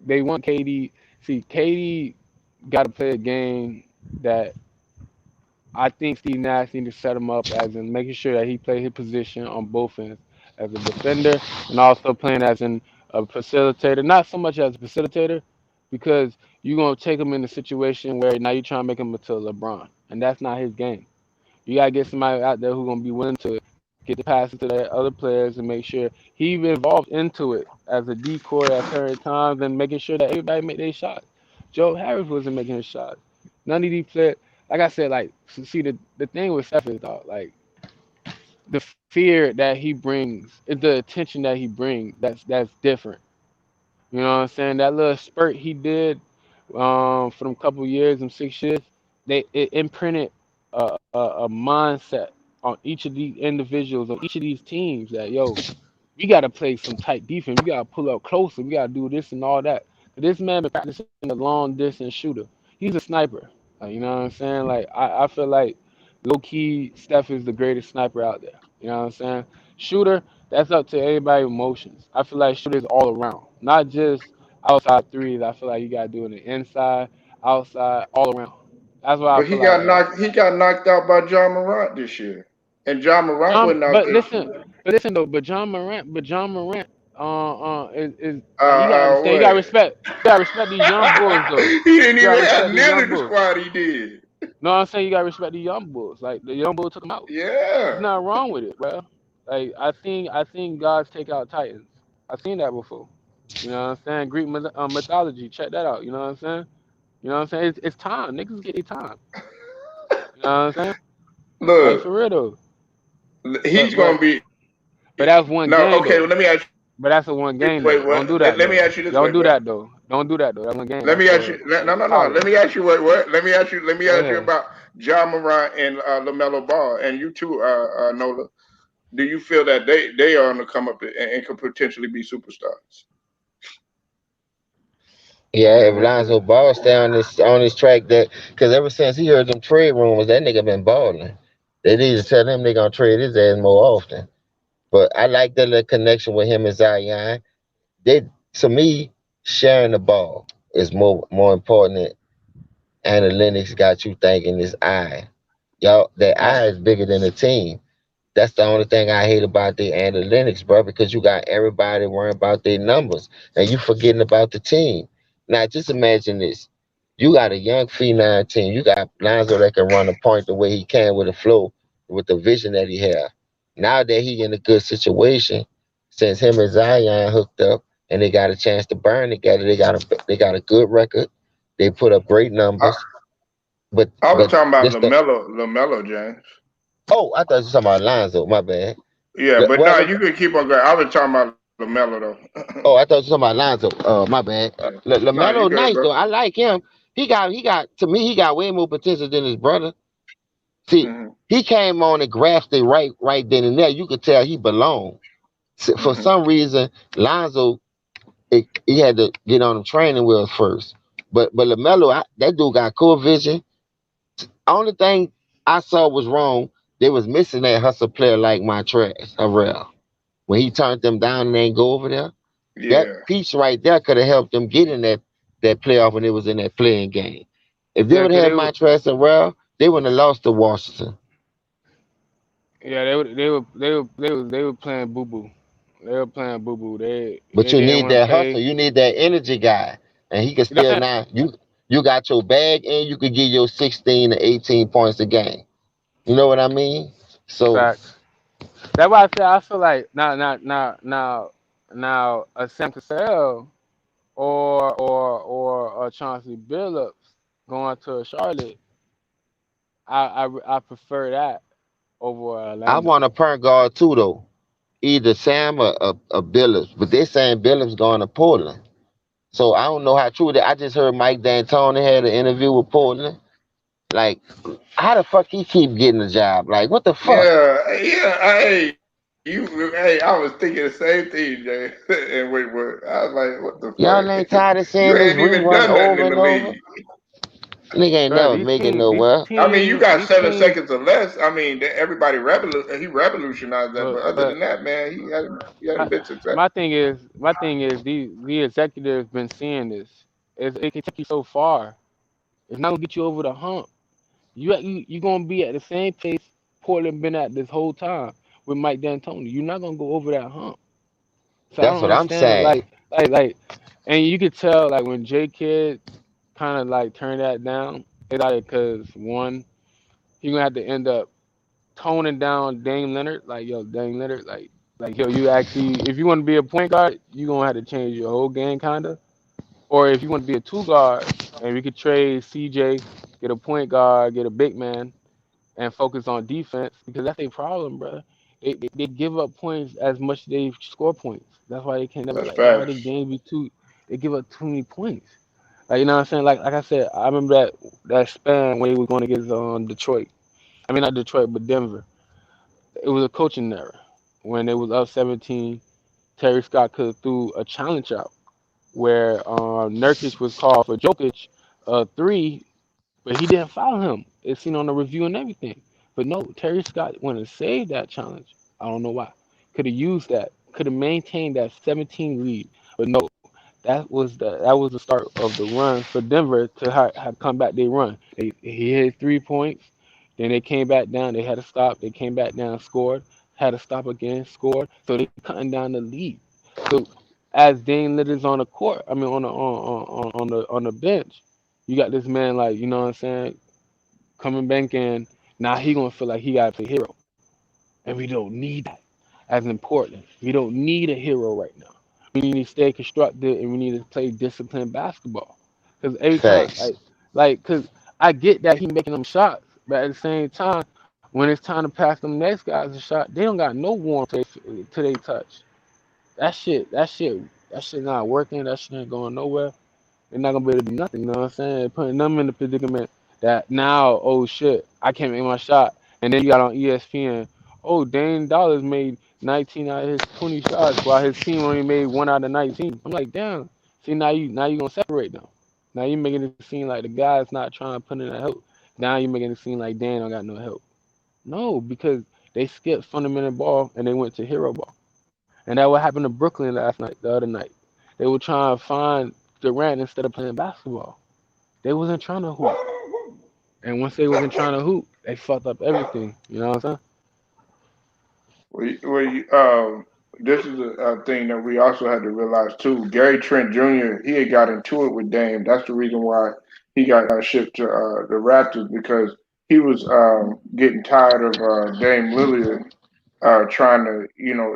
they want KD. See, KD got to play a game that I think Steve Nash need to set him up as in making sure that he play his position on both ends as a defender and also playing as in a facilitator. Not so much as a facilitator because you're gonna take him in a situation where now you're trying to make him into LeBron, and that's not his game. You gotta get somebody out there who's gonna be willing to get the passes to the other players and make sure he involved into it as a decoy at certain times and making sure that everybody make their shots. Joe Harris wasn't making his shots. None of these players, like I said, like see the thing with Steph is dog, like the fear that he brings, the attention that he brings, that's different. You know what I'm saying? That little spurt he did for them couple years, them 6 years, it imprinted a mindset on each of these individuals, on each of these teams that yo, we gotta play some tight defense. We gotta pull up closer. We gotta do this and all that. This man been practicing a long distance shooter. He's a sniper. Like, you know what I'm saying? Like I feel like low key Steph is the greatest sniper out there. You know what I'm saying? Shooter, that's up to everybody's emotions. I feel like shooter is all around, not just outside threes. I feel like you gotta do it in the inside, outside, all around. That's why I But feel like he got knocked out by John Morant this year, and John Morant John. wasn't out But there. listen though. But John Morant, is Uh, like you gotta understand. You gotta what? respect. You gotta respect these young bulls though. He didn't You gotta even have respect these nearly young the bulls. squad he did. No, I'm saying you gotta respect the young bulls. Like the young bull took him out. There's Yeah. nothing wrong with it, bro. Like I think gods take out titans. I've seen that before. You know what I'm saying? Greek mythology. Check that out. You know what I'm saying? You know what I'm saying? It's time. Niggas get their time. You know what I'm saying? Like Look, for real though. he's But gonna but be but that's one no. game Okay, well, though. let me ask But that's a one you. game Wait, though. what? Don't do that Let me though. ask you this way, Don't do bro. that though. Don't do that though. That's one game. Let That's me ask you. No, that's no, no. college. Let me ask you what? Let me ask you. Let me Go ask you ahead. about John Morant and Lamelo Ball, and you too, Nola. Do you feel that they are on the come up and could potentially be superstars? yeah, if Man, Lonzo listen. Ball stay on this track, that because ever since he heard them trade rumors, that nigga been balling. They need to tell him they gonna trade his ass more often. But I like that little connection with him and Zion. They To me, sharing the ball is more important than analytics got you thinking this eye. Y'all, that Uh, eye is bigger than the team. That's the only thing I hate about the analytics, bro, because you got everybody worrying about their numbers and you forgetting about the team. Now, just imagine this. You got a young phenom team. You got Lonzo that can run the point the way he can with the flow, with the vision that he have. Now that he in a good situation, since him and Zion hooked up and they got a chance to burn together, they got a good record. They put up great I, numbers. But I was but talking about this the Lamelo James. oh, I thought you were talking about Lonzo. My bad. Yeah, but Well, no, you could keep on going. I was talking about LaMelo though. Oh, I thought you were talking about Lonzo. My bad. No, you Lamelo, good, nice bro. though. I like him. To me, he got way more potential than his brother. See, Hmm. he came on and grasped it right then and there. You could tell he belonged. For Hmm. some reason, Lonzo, he had to get on the training wheels first. But Lamelo, that dude got cool vision. Only thing I saw was wrong. They was missing that hustle player like Montrez Harrell. When he turned them down and they ain't go over there, that Yeah, piece right there could have helped them get in that playoff when it was in that playing game. If they Yeah, would cause have had they were. Montrez Harrell, they wouldn't have lost to Washington. Yeah, they were playing boo boo. They were playing boo boo. But They you didn't need want to that hustle. play. You need that energy guy, and he could That's still now. You got your bag, and you could get your 16 to 18 points a game. You know what I mean? So facts. That's why I say I feel like now a Sam Cassell or a Chauncey Billups going to a Charlotte. I prefer that over I Orlando. want a point guard too, though. Either Sam or Billups, but they're saying Billups going to Portland. So I don't know how true that. I just heard Mike D'Antoni had an interview with Portland. Like, how the fuck he keep getting a job? Like, what the fuck? yeah. Hey, I was thinking the same thing, Jay. And wait, what? I was like, what the Y'all ain't fuck? tired of You seeing this ain't even rerun done nothing over in and the over? league. Nigga ain't Bro, never make it nowhere. I mean, you got these 7 teams, seconds or less. I mean, everybody he revolutionized that. But other but than that, man, he my, hadn't been successful. my thing is the executives been seeing this. It can take you so far. It's not gonna get you over the hump. You gonna be at the same pace Portland been at this whole time with Mike D'Antoni. You're not gonna go over that hump. So I That's don't what I'm understand. saying. Like, and you could tell like when J Kidd kind of like turned that down. It's like because one, he gonna have to end up toning down Dame Leonard. Like yo, Dame Leonard, like yo, you actually if you want to be a point guard, you gonna have to change your whole game kinda. Or if you want to be a two guard, and we could trade CJ, get a point guard, get a big man, and focus on defense because that's their problem, bro. They give up points as much as they score points. That's why they can never That's like how facts. they games be too. They give up too many points. Like you know what I'm saying? Like I said, I remember that span when he was going against Detroit. I mean not Detroit, but Denver. It was a coaching error when it was up 17. Terry Scott could have threw a challenge out where Nurkic was called for Jokic three, but he didn't foul him. It's seen on the review and everything. But no, Terry Scott went and saved that challenge. I don't know why. Could have used that. Could have maintained that 17 lead. But no, that was the start of the run for Denver to have come back. They run. He hit 3 points. Then they came back down. They had to stop. They came back down, scored. Had to stop again, scored. So they cutting down the lead. So as Dame Lillard's on the court, I mean on the bench, you got this man like you know what I'm saying coming back in. Now he gonna feel like he gotta play hero, and we don't need that as important. We don't need a hero right now. We need to stay constructive and we need to play disciplined basketball. Because every time, Facts. cause I get that he making them shots, but at the same time, when it's time to pass them next guys a shot, they don't got no warm to they touch. That shit not working. That shit ain't going nowhere. They're not gonna be able to do nothing. You know what I'm saying? Putting them in the predicament that now, oh shit, I can't make my shot. And then you got on ESPN, oh Dane Dollars made 19 out of his 20 shots, while his team only made 1 out of 19. I'm like, damn. See now you gonna separate them. Now you making it seem like the guy's not trying to put in that help. Now you making it seem like Dan don't got no help. No, because they skipped fundamental ball and they went to hero ball. And that what happened to Brooklyn last night, the other night. They were trying to find Durant instead of playing basketball. They wasn't trying to hoop. And once they wasn't trying to hoop, they fucked up everything. You know what I'm saying? This is a thing that we also had to realize too. Gary Trent Jr. He had got into it with Dame. That's the reason why he got shipped to the Raptors because he was getting tired of Dame Lillard trying to.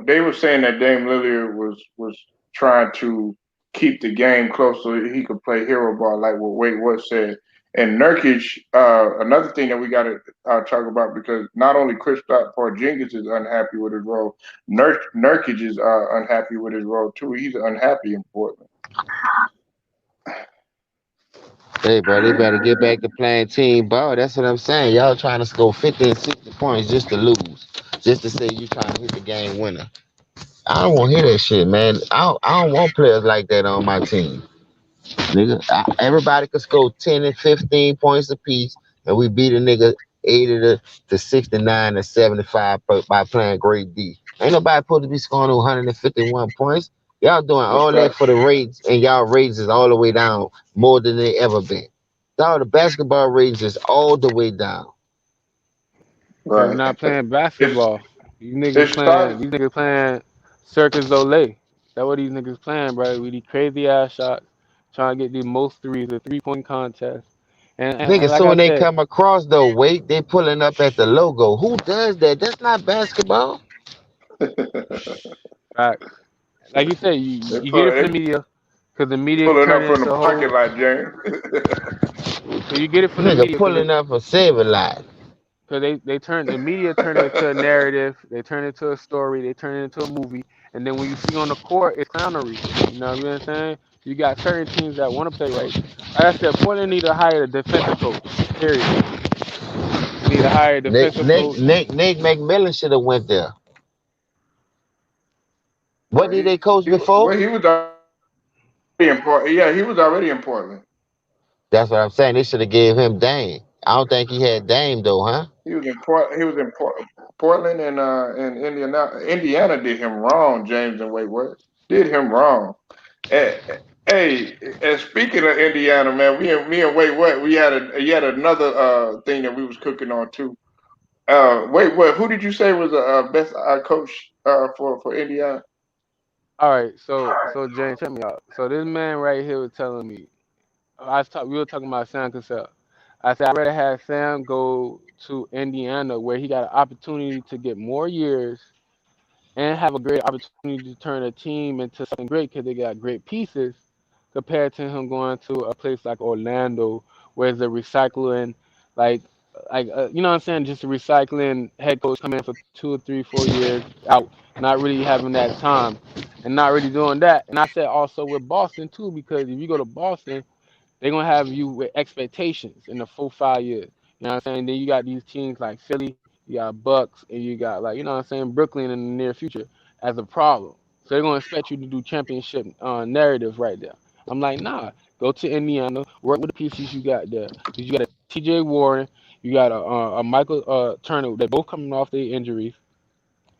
They were saying that Dame Lillard was trying to keep the game close so he could play hero ball, like what Wade Wood said. And Nurkic, another thing that we got to talk about because not only Kristaps Porzingis is unhappy with his role, Nurkic is unhappy with his role too. He's unhappy in Portland. Hey, bro, they better get back to playing team ball. That's what I'm saying. Y'all trying to score 50 and 60 points just to lose, just to say you trying to hit the game winner. I don't want to hear that shit, man. I don't want players like that on my team. Nigga, everybody could score 10 and 15 points apiece, and we beat a nigga 80 to 69 to 75 by playing great D. Ain't nobody supposed to be scoring 151 points. Y'all doing That's all that for facts. the rates, and y'all rates is all the way down more than they ever been. Dog, the basketball rates is all the way down. Cause you're Right. not playing It's basketball. These it niggas playing. started. These niggas playing Circus Olay. That's what these niggas playing, bro. With these crazy ass shots, trying to get the most threes, the 3 point contest. And Nigga, like so I when they said, come across though, wait, they pulling up at the logo. Who does that? That's not basketball. facts. Like you said, you get it from They the media, cause the media pulling turn up it from into the a parking whole. lot, James. So you get it from the Nigga media, pulling up for save a lot. cause they turn the media turn it into a narrative, they turn it into a story, they turn it into a movie, and then when you see on the court, it's clownery. You know what I'm saying? You got certain teams that want to play right. Like I said, Portland need to hire a defensive coach. Period. They need to hire a Nick defensive Nick coach. Nick Nick McMillan should have went there. What did they coach Well, before? he was already in Portland. Yeah, he was already in Portland. That's what I'm saying. They should have gave him Dame. I don't think he had Dame though, huh? He was in Portland and Indiana. Indiana did him wrong. James and Wait what did him wrong. Eh, Hey, and speaking of Indiana, man, me and Wait what we had yet another thing that we was cooking on too. Wait what? Who did you say was the best coach for Indiana? All right, so James, check me out. So this man right here was telling me, we were talking about Sam Cassell. I said I'd rather have Sam go to Indiana where he got an opportunity to get more years and have a great opportunity to turn a team into something great because they got great pieces compared to him going to a place like Orlando where the recycling like you know what I'm saying, just a recycling head coach come in for 2 or 3 4 years out, not really having that time and not really doing that. And I said also with Boston too, because if you go to Boston they're gonna have you with expectations in the full 5 years. You know what I'm saying? Then you got these teams like Philly, you got Bucks, and you got like you know what I'm saying Brooklyn in the near future as a problem. So they're gonna expect you to do championship narrative right there. I'm like, nah, go to Indiana, work with the pieces you got there. 'Cause you got a T.J. Warren, you got a Michael Turner. They both coming off their injuries.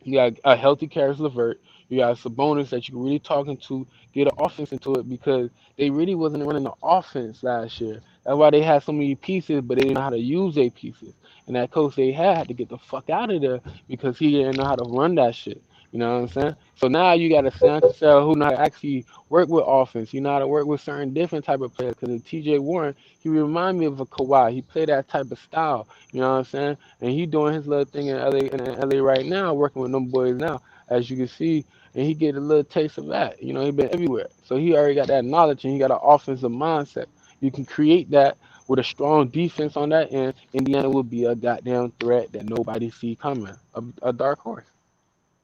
You got a healthy Karis LeVert. You got Sabonis that you can really talking to, get an offense into it because they really wasn't running the offense last year. That's why they had so many pieces, but they didn't know how to use their pieces. And that coach they had to get the fuck out of there because he didn't know how to run that shit. You know what I'm saying? So now you got a Sam Cassell who know how to actually work with offense. You know how to work with certain different type of players. Because T.J. Warren, he remind me of a Kawhi. He played that type of style. You know what I'm saying? And he doing his little thing in LA right now, working with them boys now, as you can see, and he get a little taste of that. You know, he been everywhere, so he already got that knowledge and he got an offensive mindset. You can create that with a strong defense on that end. Indiana would be a goddamn threat that nobody see coming, a dark horse.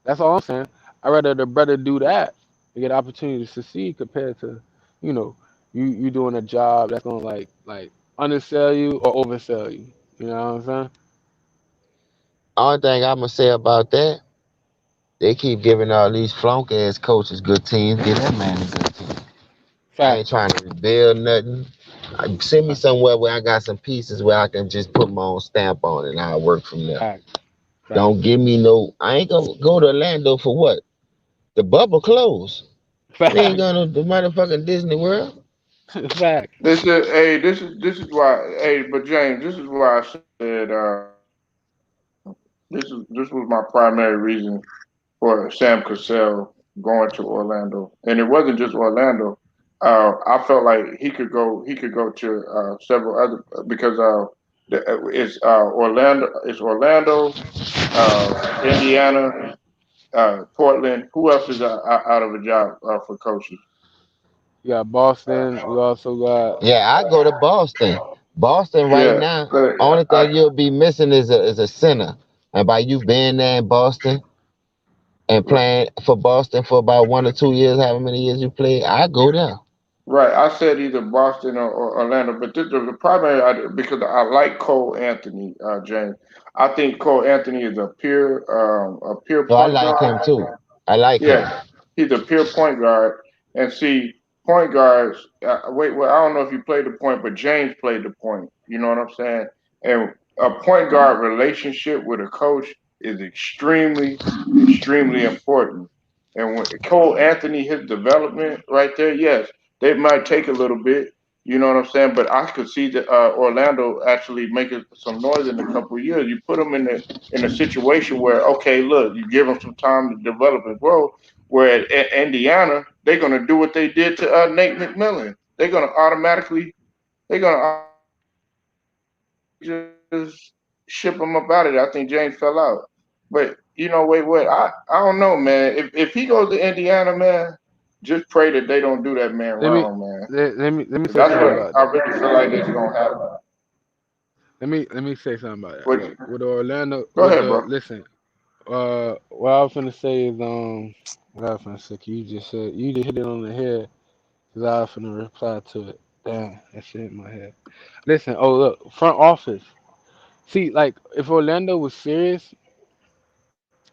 That's all I'm saying. I would rather the brother do that to get opportunity to succeed compared to, you know, you doing a job that's gonna like undersell you or oversell you. You know what I'm saying? Only thing I'm gonna say about that, they keep giving all these flunk ass coaches good teams. Give that man a good team. I ain't Facts. trying to rebuild nothing. Send me somewhere where I got some pieces where I can just put my own stamp on it and I'll work from there. Facts. Facts. Don't give me no. I ain't gonna go to Orlando for what? The bubble closed. We ain't Facts. going to the motherfucking Disney World. Facts. This is why but James, this is why I said this was my primary reason for Sam Cassell going to Orlando, and it wasn't just Orlando. I felt like he could go to several other because it's Orlando, Indiana, Portland. Who else is out of a job for coaches? We got Boston. We also got Yeah, I go to Boston. Boston right Yeah, now, but only I thing you'll be missing is a center. And by you being there in Boston and playing for Boston for about 1 or 2 years, however many years you play, I go there. right. I said either Boston or Orlando, but the primary because I like Cole Anthony, James. I think Cole Anthony is a pure So I point like him guard. too. I like him. Yeah, he's a pure point guard. And see, point guards. Well, I don't know if you played the point, but James played the point. You know what I'm saying? And a point guard relationship with a coach is extremely important. And when Cole Anthony, his development right there, yes, they might take a little bit. You know what I'm saying? But I could see that Orlando actually making some noise in a couple of years. You put them in a situation where, okay, look, you give them some time to develop and grow. Where at Indiana, they're gonna do what they did to Nate McMillan. They're gonna just ship him up out of there. I think James fell out. But you know, wait, what? I don't know, man. If he goes to Indiana, man, just pray that they don't do that man Let me wrong, man. let me 'Cause say that's something what about I that. really feel like is gonna happen. Let me say something about that. But Look, with Orlando, go with ahead, the bro. listen. What I was finna say is what I was finna say. You just hit it on the head. Cause I was finna reply to it. Damn, that shit in my head. Listen. Oh look, front office. See, like if Orlando was serious,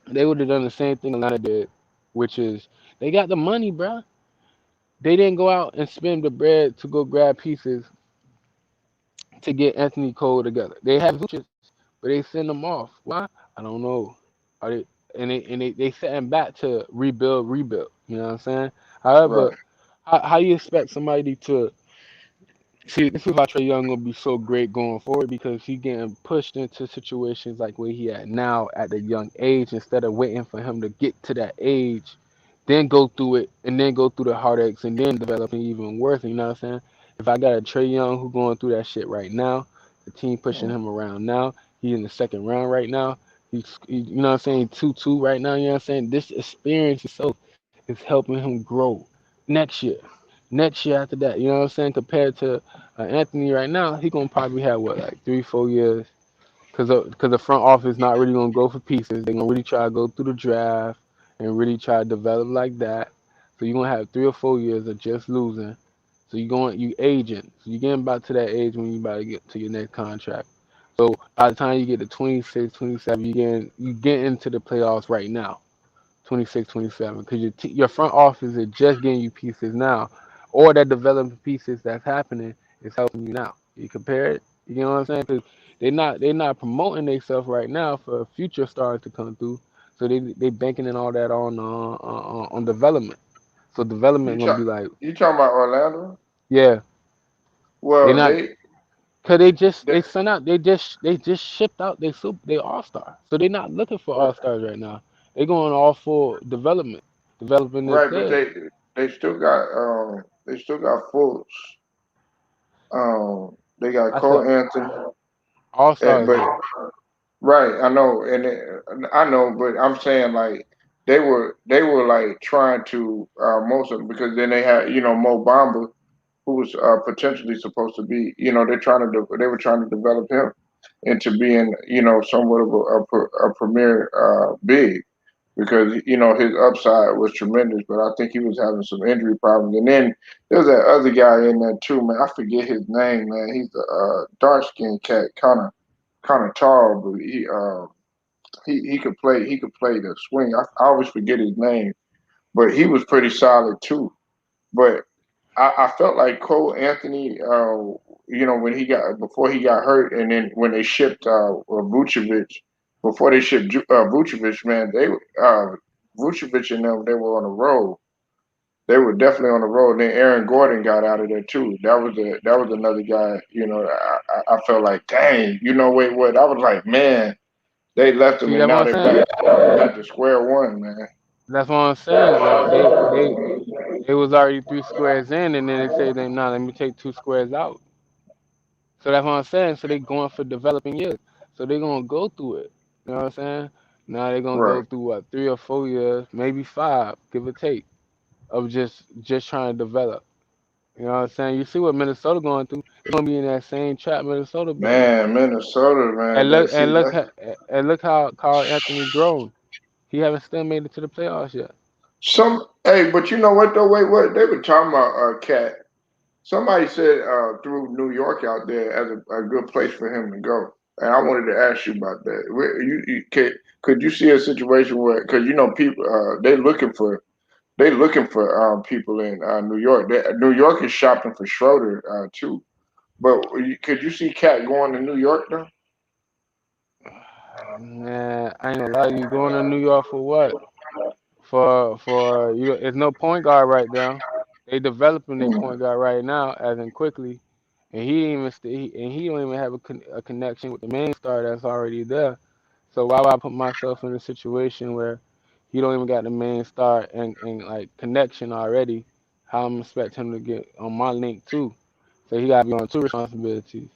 they would have done the same thing Atlanta did, which is they got the money, bruh. They didn't go out and spend the bread to go grab pieces to get Anthony Cole together. They have Vucevic, but they send them off. Why? I don't know. Are they they setting back to rebuild. You know what I'm saying? Right. However, how you expect somebody to see? This is why Trey Young gonna be so great going forward because he getting pushed into situations like where he at now at the young age instead of waiting for him to get to that age, then go through it and then go through the heartaches and then developing even worse. You know what I'm saying? If I got a Trey Young who going through that shit right now, the team pushing him around now, he in the second round right now. You know what I'm saying, 2-2 right now. You know what I'm saying. This experience itself is helping him grow next year. Next year after that, you know what I'm saying. Compared to Anthony right now, he gonna probably have what like 3-4 years because the front office not really gonna go for pieces. They're gonna really try to go through the draft and really try to develop like that. So you're gonna have 3 or 4 years of just losing. So you aging. So you're getting about to that age when you about to get to your next contract. So by the time you get to 26, 27, you get into the playoffs right now. 26, 27, because your front office is just getting you pieces now, or that development pieces that's happening is helping you now. You compare it, you know what I'm saying? Because they're not promoting themselves right now for future stars to come through, so they banking in all that on development. So You development gonna talk, be like, you talking about Orlando? yeah, they Well, not. they, Cause they they sent out they just shipped out they all star, so they're not looking for all stars right now. They going all for development, developing their right, but players. they still got Fultz. They got I Cole said Anthony, all stars but though. right, I know, I know, but I'm saying like they were like trying to most of them because then they had Mo Bamba who was potentially supposed to be they were trying to develop him into being somewhat of a premier big because his upside was tremendous, but I think he was having some injury problems. And then there's that other guy in there too, man. I forget his name, man. He's a dark skinned cat, kind of tall, but he could play. He could play the swing. I always forget his name, but he was pretty solid too. But I felt like Cole Anthony, when he got before he got hurt, and then when they shipped Vucevic, before they shipped Vucevic, man, Vucevic and them they were on the road. They were definitely on the road. And then Aaron Gordon got out of there too. That was another guy. I felt like, dang, wait, what? I was like, man, they left him, See, and that's what now I'm they're saying. back to square one, man. That's what I'm saying. Like they was already 3 squares in, and then they say they nah, let me take 2 squares out. So that's what I'm saying. So they going for developing years. So they gonna go through it. You know what I'm saying? Now they're gonna go Right. through what 3 or 4 years, maybe 5, give or take, of just trying to develop. You know what I'm saying? You see what Minnesota going through. They're gonna be in that same trap Minnesota been in. Man, Minnesota, man. And look That and see look that how and look how Carl Anthony grown. He haven't still made it to the playoffs yet. some. Hey, but you know what though? Wait, what they were talking about? Cat. Somebody said threw New York out there as a good place for him to go, and I wanted to ask you about that. Could you see a situation where, because you know people they looking for people in New York. New York is shopping for Schroeder too. But could you see Cat going to New York though? Man, I ain't gonna lie, you going to New York for what? For you, there's no point guard right now. They developing their Mm. point guard right now, as in quickly, and he ain't even and he don't even have a connection with the main star that's already there. So why would I put myself in a situation where he don't even got the main star and like connection already? How I'm expect him to get on my link too? So he gotta be on two responsibilities.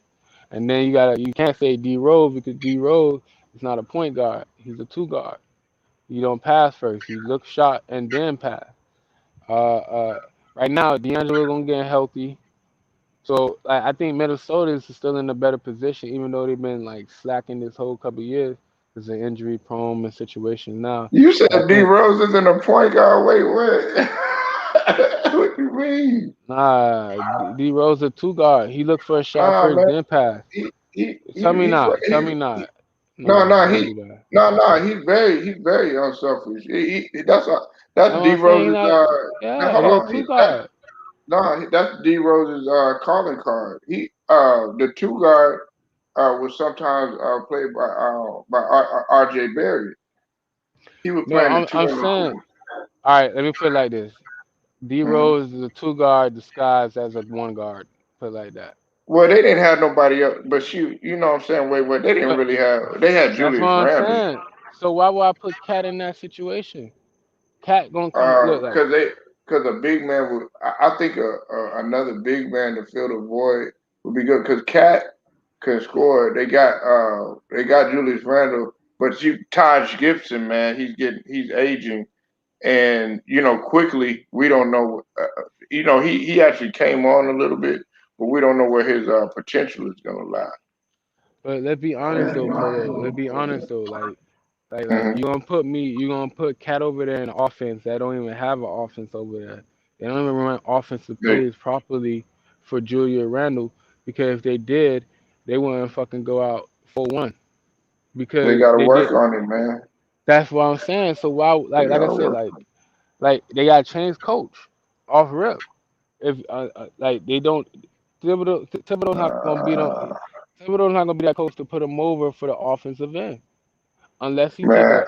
And then you can't say D Rose because D Rose is not a point guard. He's a two guard. You don't pass first. You look shot and then pass. Right now, D'Angelo gonna get healthy. So like, I think Minnesota is still in a better position, even though they've been like slacking this whole couple of years. It's an injury prone situation now. You But I said D think Rose isn't a point guard. Wait, what? What you mean? D Rose a two guard. He look for a shot Nah, first, man. then pass. Tell me not. Tell me He not. no, No, no, don't do he that. no, no. He's very unselfish. That's No, D I'm saying he Rose's. not. Now Yeah, hold he a on. two guard. That's D Rose's calling card. The two guard was sometimes played by R.J. Barry. He was No, playing the two I'm and the saying. two. All right, let me put it like this. D Mhm. Rose is a two guard disguised as a one guard. Put it like that. Well, they didn't have nobody else, but you know what I'm saying. Wait, they didn't But really have. They had that's what Julius I'm Randle, saying. So why would I put Cat in that situation? Cat gonna come look like because a big man would. I think another big man to fill the void would be good. Because Cat can score. They got Julius Randle, but Taj Gibson, man, he's aging, and quickly we don't know. He actually came on a little bit, but we don't know where his potential is gonna lie. but let's be honest though, Polo. Let's be honest though. Like Hmm. you gonna put Cat over there in the offense that don't even have an offense over there. They don't even run offensive They plays properly for Julia Randle because if they did, they wouldn't fucking go out 4-1 they because got to they work did. on it, man. That's what I'm saying. So why, They like got I to said, work. like they got to change coach off rip. If like they don't, Thibodeau's not gonna be no, Uh, Thibodeau's not gonna be that coach to put him over for the offensive end unless he take man, a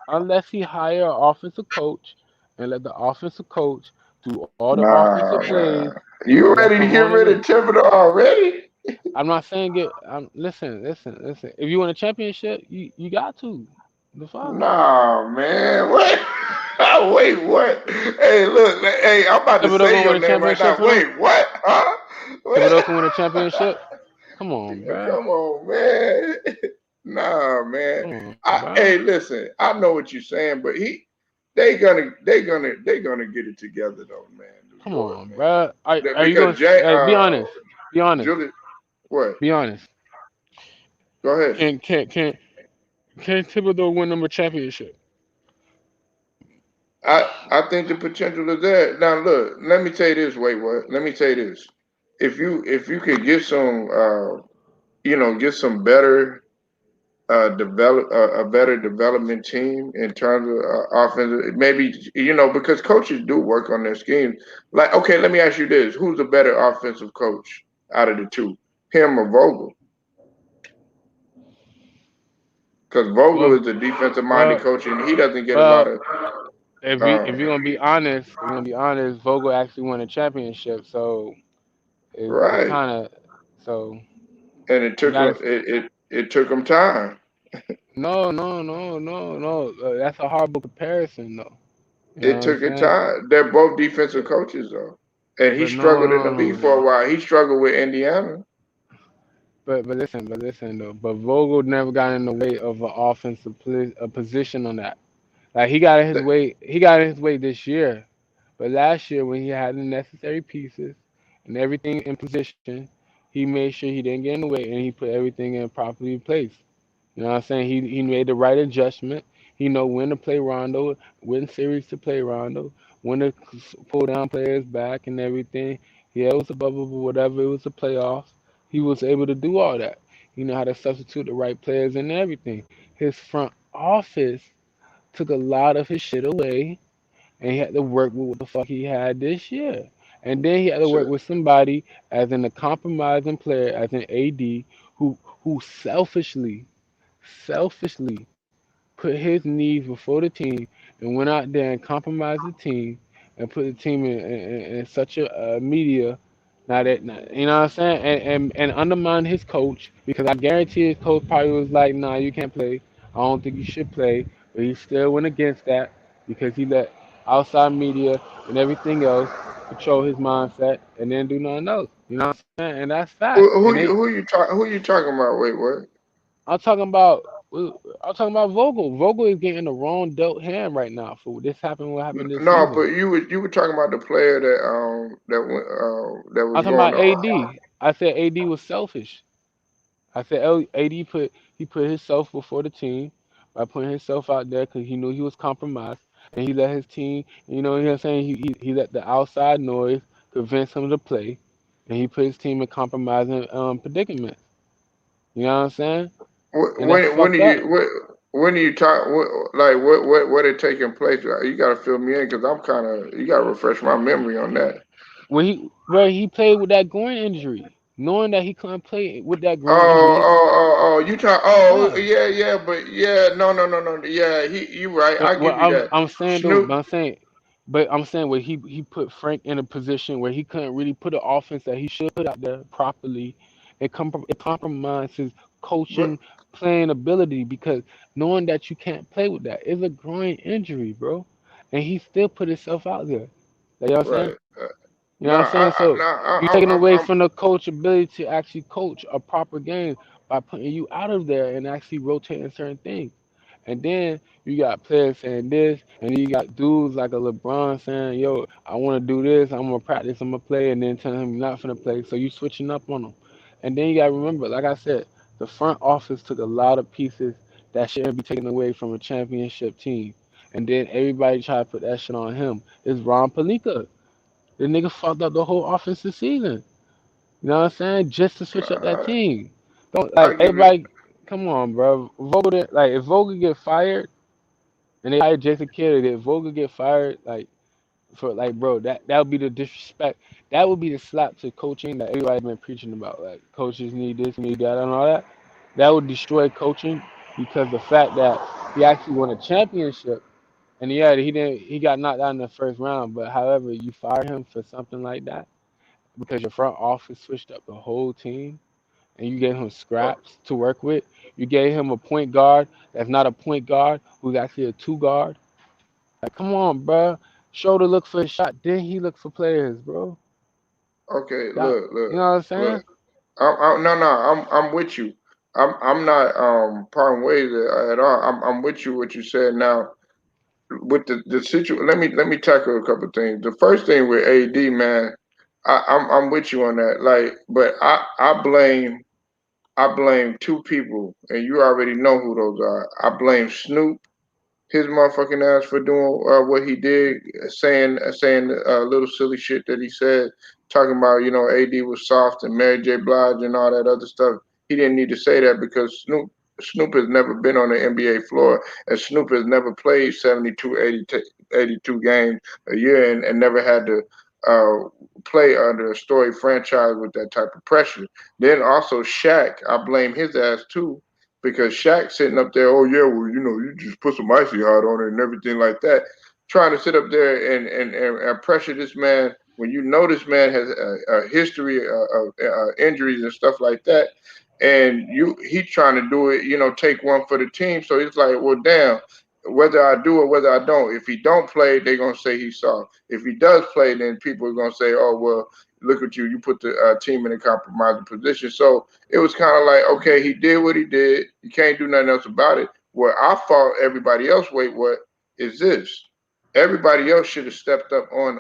unless he hire an offensive coach and let the offensive coach do all the offensive nah, plays man. You that ready to come get on the rid of bench. Thibodeau already? I'm not saying get. Listen. If you win a championship, you got to. The fuck. Nah, man. What? Wait, what? Hey, look. Hey, I'm about to Thibodeau say gonna win your a name right championship now. for them. Wait, what? Huh? Thibodeau What? can win a championship. Come on, bruh. Come on, man. Nah, man. Come on, bruh. Hey, listen. I know what you're saying, but they gonna get it together though, man. New Come York, on, man. bruh. Are you Because gonna Jay, hey, be honest? Be honest. Julius, what? Be honest. Go ahead. Can Thibodeau win them a championship? I think the potential is there. Now look, let me tell you this. Wait, what? Let me tell you this. If you could get some get some better develop a better development team in terms of offensive, maybe because coaches do work on their schemes. Like, okay, let me ask you this: who's a better offensive coach out of the two, him or Vogel? Because Vogel Well, is a defensive minded well, coach, and he doesn't get a lot well. of If you're gonna be honest, Vogel actually won a championship, so it's right. kind of so And it you took him gotta. it took him time. No. That's a horrible comparison, though. You know what It I'm took it saying? time. They're both defensive coaches though. And he But struggled in the league for a no. while. He struggled with Indiana. But listen though. But Vogel never got in the way of an offensive a position on that. Like he got in his Th- way. He got in his way this year. But last year, when he had the necessary pieces and everything in position, he made sure he didn't get in the way and he put everything in properly placed. You know what I'm saying? He made the right adjustment. He know when to play Rondo, when series to play Rondo, when to pull down players back and everything. Yeah, it was a bubble, but whatever. It was the playoffs. He was able to do all that. He know how to substitute the right players and everything. His front office took a lot of his shit away, and he had to work with what the fuck he had this year. And then he had to work So, with somebody as in a compromising player, as an AD, who selfishly put his needs before the team and went out there and compromised the team and put the team in such a media. Now that you know what I'm saying, and undermine his coach because I guarantee his coach probably was like, "Nah, you can't play. I don't think you should play." But he still went against that because he let outside media and everything else control his mindset and then do nothing else. You know what I'm saying? And that's fact. And they who you talking about? Wait, what? I'm talking about I'm talking about Vogel. Vogel is getting the wrong dealt hand right now for this happened. What happened this No, but season? you were talking about the player that I'm was talking going about on. AD. I said AD was selfish. I said AD put himself before the team by putting himself out there because he knew he was compromised, and he let his team. You know what I'm saying? He let the outside noise convince him to play, and he put his team in compromising predicaments. You know what I'm saying? And that's When do fucked up. when do you talk? Like what had taken place? You got to fill me in because I'm kind of. You got to refresh my memory on that. Where he played with that groin injury, knowing that he couldn't play with that Oh, groin injury. You talk. Oh, Yeah. yeah, but yeah, no. Yeah, you right. I Well, give you that. I'm saying though, Snoop. but I'm saying where he put Frank in a position where he couldn't really put an offense that he should put out there properly. It compromised his But coaching playing ability because knowing that you can't play with that is a groin injury, bro, and he still put himself out there. You know what I'm saying? right. You know No, what I'm saying? So no. you're taking away from the coach ability to actually coach a proper game by putting you out of there and actually rotating certain things. And then you got players saying this, and then you got dudes like a LeBron saying, "Yo, I want to do this. I'm gonna practice. I'm gonna play," and then telling him you're not gonna play. So you switching up on them. And then you gotta remember, like I said, the front office took a lot of pieces that shouldn't be taken away from a championship team. And then everybody try to put that shit on him. It's Ron Palika. The nigga fucked up the whole offensive season. You know what I'm saying? Just to switch up that I, team. Don't I like give you. everybody. Come on, bro. Vogel, like if Vogel get fired and they hire Jason Kidd, if Vogel get fired, like for like, bro, that would be the disrespect. That would be the slap to coaching that everybody's been preaching about. Like coaches need this, need that, and all that. That would destroy coaching because the fact that he actually won a championship and yeah, he didn't. He got knocked out in the first round. But however, you fire him for something like that because your front office switched up the whole team and you gave him scraps to work with. You gave him a point guard that's not a point guard, who's actually a two guard. Like, come on, bro. Schroeder look for a shot, then he look for players, bro. Okay, That, you know what I'm saying? look. No. I'm with you. I'm not parting ways at all. I'm with you. What you said now with the situation. Let me tackle a couple of things. The first thing with AD, man, I'm with you on that. Like, but I blame two people, and you already know who those are. I blame Snoop his motherfucking ass for doing what he did, saying little silly shit that he said, talking about AD was soft and Mary J. Blige and all that other stuff. He didn't need to say that because Snoop has never been on the NBA floor, and Snoop has never played 72, 82 games a year, and never had to uh, play under a storied franchise with that type of pressure. Then also Shaq, I blame his ass too because Shaq sitting up there, oh yeah, well you just put some icy hot on it and everything like that, trying to sit up there and pressure this man when you know this man has a history of injuries and stuff like that, and he trying to do it, take one for the team. So it's like, well, damn. Whether I do or whether I don't, if he don't play, they're gonna say he's soft. If he does play, then people are gonna say, "Oh well, look at you! You put the team in a compromising position." So it was kind of like, okay, he did what he did. You can't do nothing else about it. Where I fault everybody else, wait, what is this? Everybody else should have stepped up on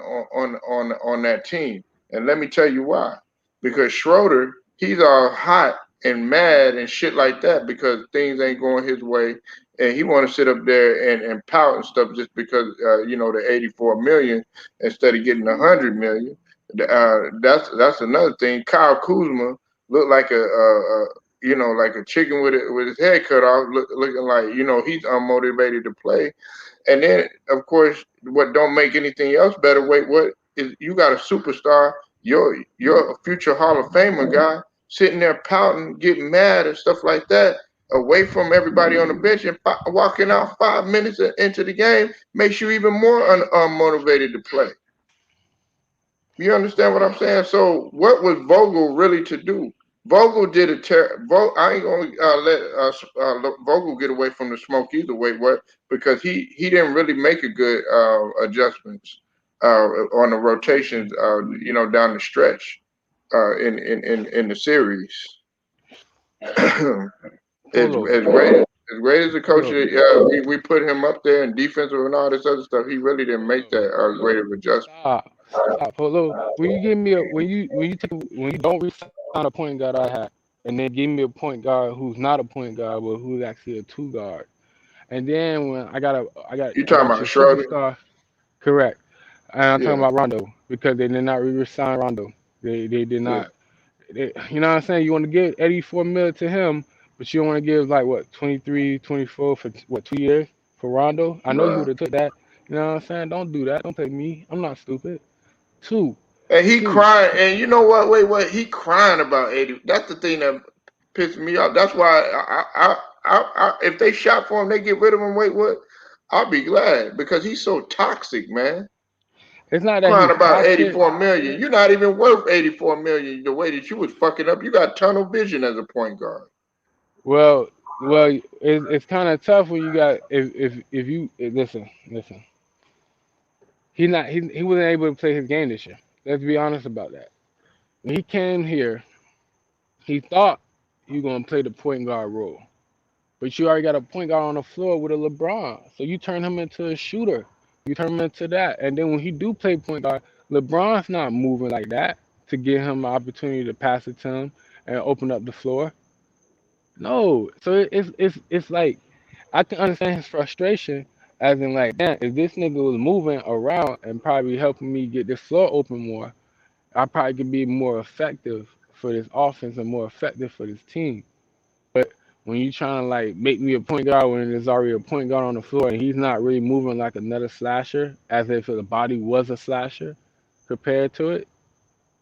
that team. And let me tell you why. Because Schroeder, he's all hot and mad and shit like that because things ain't going his way, and he want to sit up there and pout and stuff just because the 84 million instead of getting 100 million. That's another thing. Kyle Kuzma looked like like a chicken with his head cut off, looking like he's unmotivated to play. And then, of course, what don't make anything else better? Wait, what is you got a superstar, your future Hall of Famer guy, sitting there pouting, getting mad and stuff like that, away from everybody on the bench, and walking out 5 minutes into the game makes you even more unmotivated to play. You understand what I'm saying? So, what was Vogel really to do? Vogel did a I ain't gonna let Vogel get away from the smoke either way. What? Because he didn't really make a good adjustments on the rotations. Down the stretch in the series. as Polo, as great as a coach, Polo. we put him up there in defensive and all this other stuff. He really didn't make Polo. that great of adjustment. Stop, Polo. When you give me a when you don't resign a point guard I had, and then give me a point guard who's not a point guard, but who's actually a two guard, and then when You I talking got about your Schroeder? superstar, correct? And I'm talking Yeah, about Rondo because they did not re-resign Rondo. They did yeah, not. You know what I'm saying? You want to give 84 mil to him, but you don't want to give like what 23, 24 for what 2 years for Rondo. I know you would right. have took that. You know what I'm saying? Don't do that. Don't play me. I'm not stupid. Two, And he two. crying, and you know what? Wait, what? He crying about 80. That's the thing that pissed me off. That's why if they shot for him, they get rid of him. Wait, what? I'll be glad because he's so toxic, man. It's not that Crying he's about toxic. 84 million. You're not even worth 84 million. The way that you was fucking up, you got tunnel vision as a point guard. Well, it's kind of tough when you got if you listen. He wasn't able to play his game this year. Let's be honest about that. When he came here, he thought he was gonna play the point guard role. But you already got a point guard on the floor with a LeBron. So you turn him into a shooter. You turn him into that. And then when he do play point guard, LeBron's not moving like that to give him an opportunity to pass it to him and open up the floor. No. So it's like I can understand his frustration as in like, damn, if this nigga was moving around and probably helping me get this floor open more, I probably could be more effective for this offense and more effective for this team. But when you trying to like make me a point guard when there's already a point guard on the floor and he's not really moving like another slasher, as if the body was a slasher compared to it,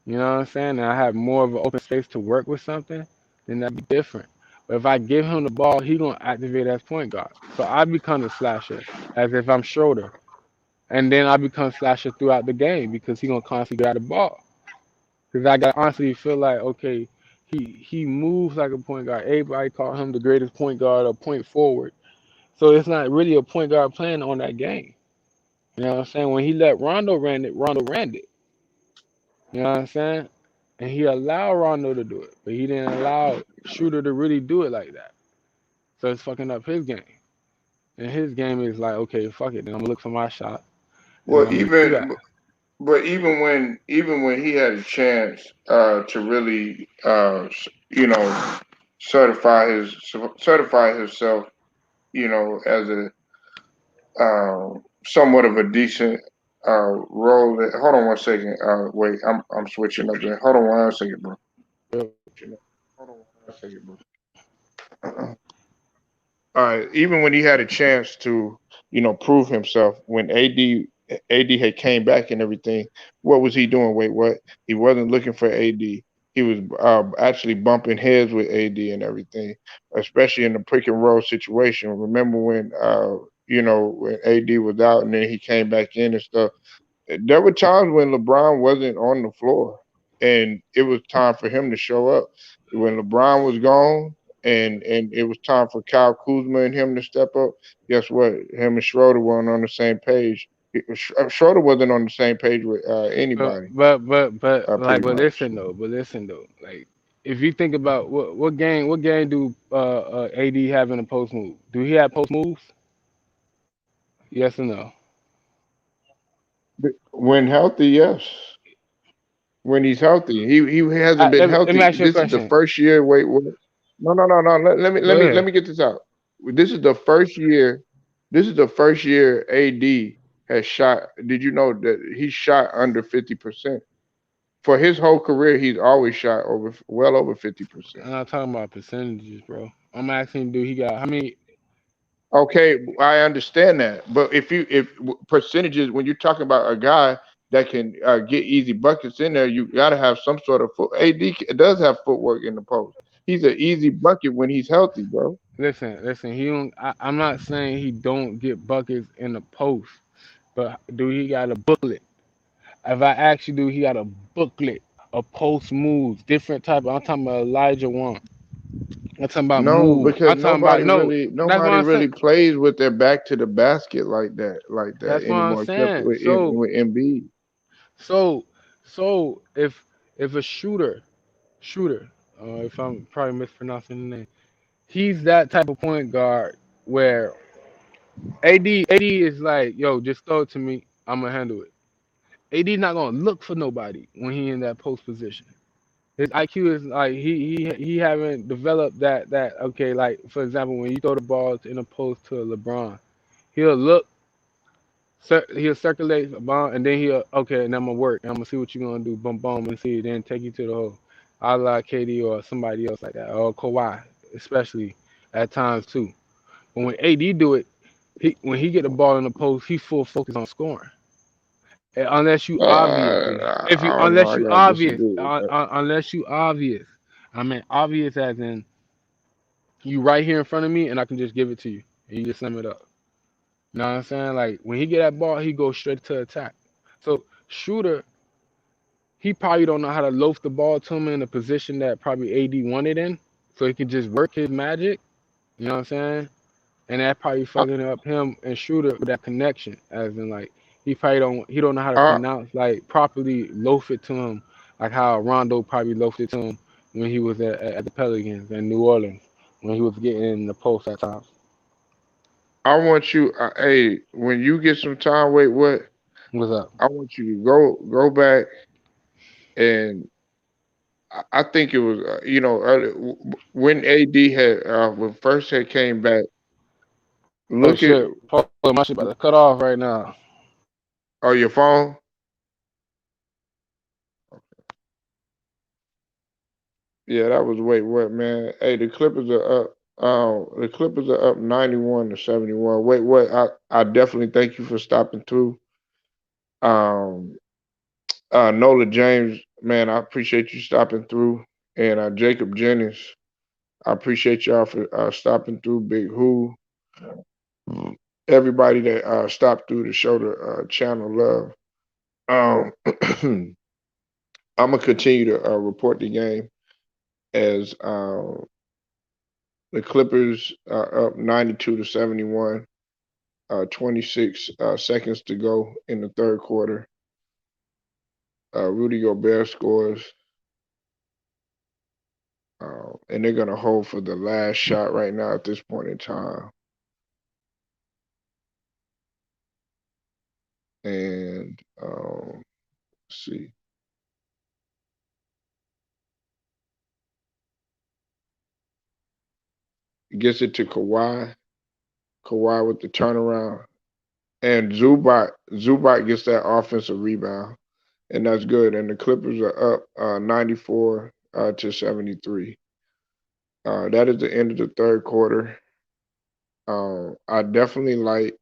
you know what I'm saying? And I have more of an open space to work with something, then that'd be different. But if I give him the ball, he gonna activate as point guard. So I become the slasher as if I'm Schroeder. And then I become slasher throughout the game because he gonna constantly grab the ball. Because I got honestly feel like okay, he moves like a point guard. Everybody call him the greatest point guard or point forward. So it's not really a point guard playing on that game. You know what I'm saying? When he let Rondo ran it, Rondo ran it. You know what I'm saying? And he allowed Rondo to do it, but he didn't allow Shooter to really do it like that. So it's fucking up his game. And his game is like, okay, fuck it, then I'm gonna look for my shot, and then Well, I'm gonna do that. even when he had a chance to really certify himself, as a somewhat of a decent role. Hold on one second. Wait, I'm switching up there. Hold on one second, bro. Hold on one second, bro. Even when he had a chance to, prove himself, when AD had came back and everything, what was he doing? Wait, what? He wasn't looking for AD. He was actually bumping heads with AD and everything, especially in the pick and roll situation. Remember when AD was out and then he came back in and stuff. There were times when LeBron wasn't on the floor, and it was time for him to show up. When LeBron was gone, and it was time for Kyle Kuzma and him to step up. Guess what? Him and Schroeder weren't on the same page. Schroeder wasn't on the same page with But anybody, like, pretty much. but listen though, like if you think about what game do AD have in a post move? Do he have post moves? Yes or no? When healthy, yes. When he's healthy, he hasn't been Let me healthy. ask you a This is the question. first year. Wait, what? No, no, no, no. Go Let ahead. me get this out. This is the first year. This is the first year AD has shot. Did you know that he shot under 50%? For his whole career, he's always shot over well over 50%. I'm not talking about percentages, bro. I'm asking, do he got how many? Okay, I understand that, but if percentages when you're talking about a guy that can get easy buckets in there, you got to have some sort of foot. AD does have footwork in the post. He's an easy bucket when he's healthy, bro. Listen. He don't. I'm not saying he don't get buckets in the post, but do he got a booklet? If I ask you, do he got a booklet, a post moves, different type? I'm talking about Elijah one. I'm talking about No, moves. because I'm talking about no. That's what nobody I'm saying. really plays with their back to the basket like that That's what I'm anymore, except saying. with Embiid. So, so if a shooter, if I'm probably mispronouncing the name, he's that type of point guard where AD is like, yo, just throw it to me, I'm gonna handle it. AD not gonna look for nobody when he in that post position. His IQ is like he haven't developed that okay, like for example when you throw the ball in a post to LeBron, he'll look, he'll circulate the ball and then he'll okay, and I'm gonna work and I'm gonna see what you're gonna do, boom boom and see, then take you to the hole. I like KD or somebody else like that or Kawhi especially at times too. But when AD do it, when he get the ball in the post, he's full focus on scoring. Unless you obviously, if you I don't know. I gotta disagree with unless you obvious, I mean obvious as in you right here in front of me and I can just give it to you and you just sum it up. You know what I'm saying? Like when he get that ball, he goes straight to attack. So shooter, he probably don't know how to loaf the ball to him in the position that probably AD wanted in, so he can just work his magic. You know what I'm saying? And that probably that. fucking up him and Shooter with that connection, as in like he don't know how to I, pronounce like properly loaf it to him, like how Rondo probably loafed it to him when he was at the Pelicans in New Orleans when he was getting in the post at times. I want you. Hey, when you get some time, wait, what? What's up? I want you to go back and I think it was when AD had when first had came back. Oh Look at shit, Paul, my shit about to cut off right now. your phone. Yeah, that was wait what man. Hey, the Clippers are up. The Clippers are up 91-71. Wait, what? I definitely thank you for stopping through. Um, Nola James, man, I appreciate you stopping through, and Jacob Jennings, I appreciate y'all for stopping through. Big Who, everybody that stopped through to show the channel love. Um, I'm gonna continue to report the game as the Clippers are up 92-71. 26 seconds to go in the third quarter. Rudy Gobert scores, and they're gonna hold for the last shot right now at this point in time. And let's see, gets it to Kawhi. Kawhi with the turnaround, and Zubac gets that offensive rebound, and that's good. And the Clippers are up 94 to 73. That is the end of the third quarter. I definitely like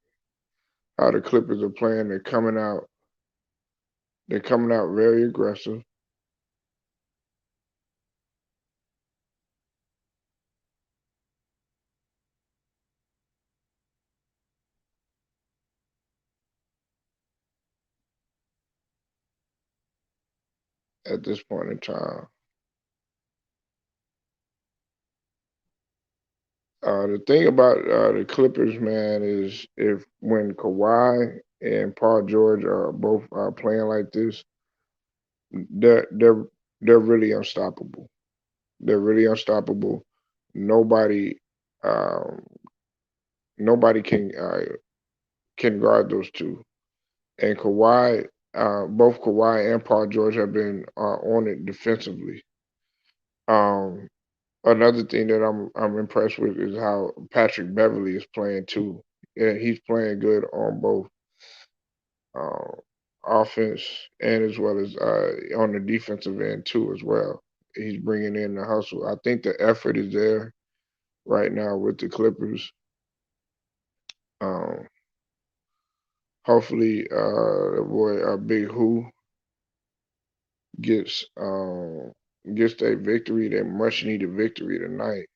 how the Clippers are playing. They're coming out. They're coming out very aggressive at this point in time. The thing about the Clippers, man, is if when Kawhi and Paul George are both playing like this, they're they're they're really unstoppable. They're really unstoppable. Nobody um, nobody can guard those two. And Kawhi, both Kawhi and Paul George have been on it defensively. Um, Another thing that I'm impressed with is how Patrick Beverly is playing too. Yeah, he's playing good on both uh, offense and as well as on the defensive end too as well. He's bringing in the hustle. I think the effort is there right now with the Clippers. Um, Hopefully, the boy Big Who gets gets that victory, that much needed victory tonight.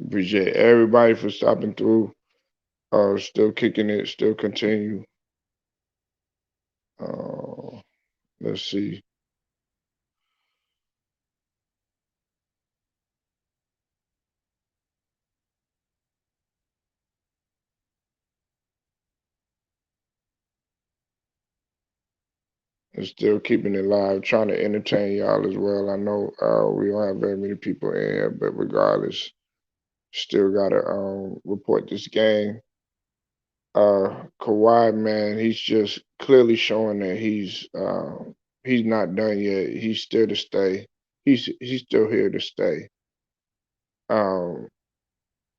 Appreciate everybody for stopping through. Still kicking it, still continue. Uh, let's see. And still keeping it live, trying to entertain y'all as well. I know we don't have very many people in here, but regardless, still gotta report this game. Kawhi, man, he's just clearly showing that he's not done yet. He's still to stay. He's still here to stay. Um,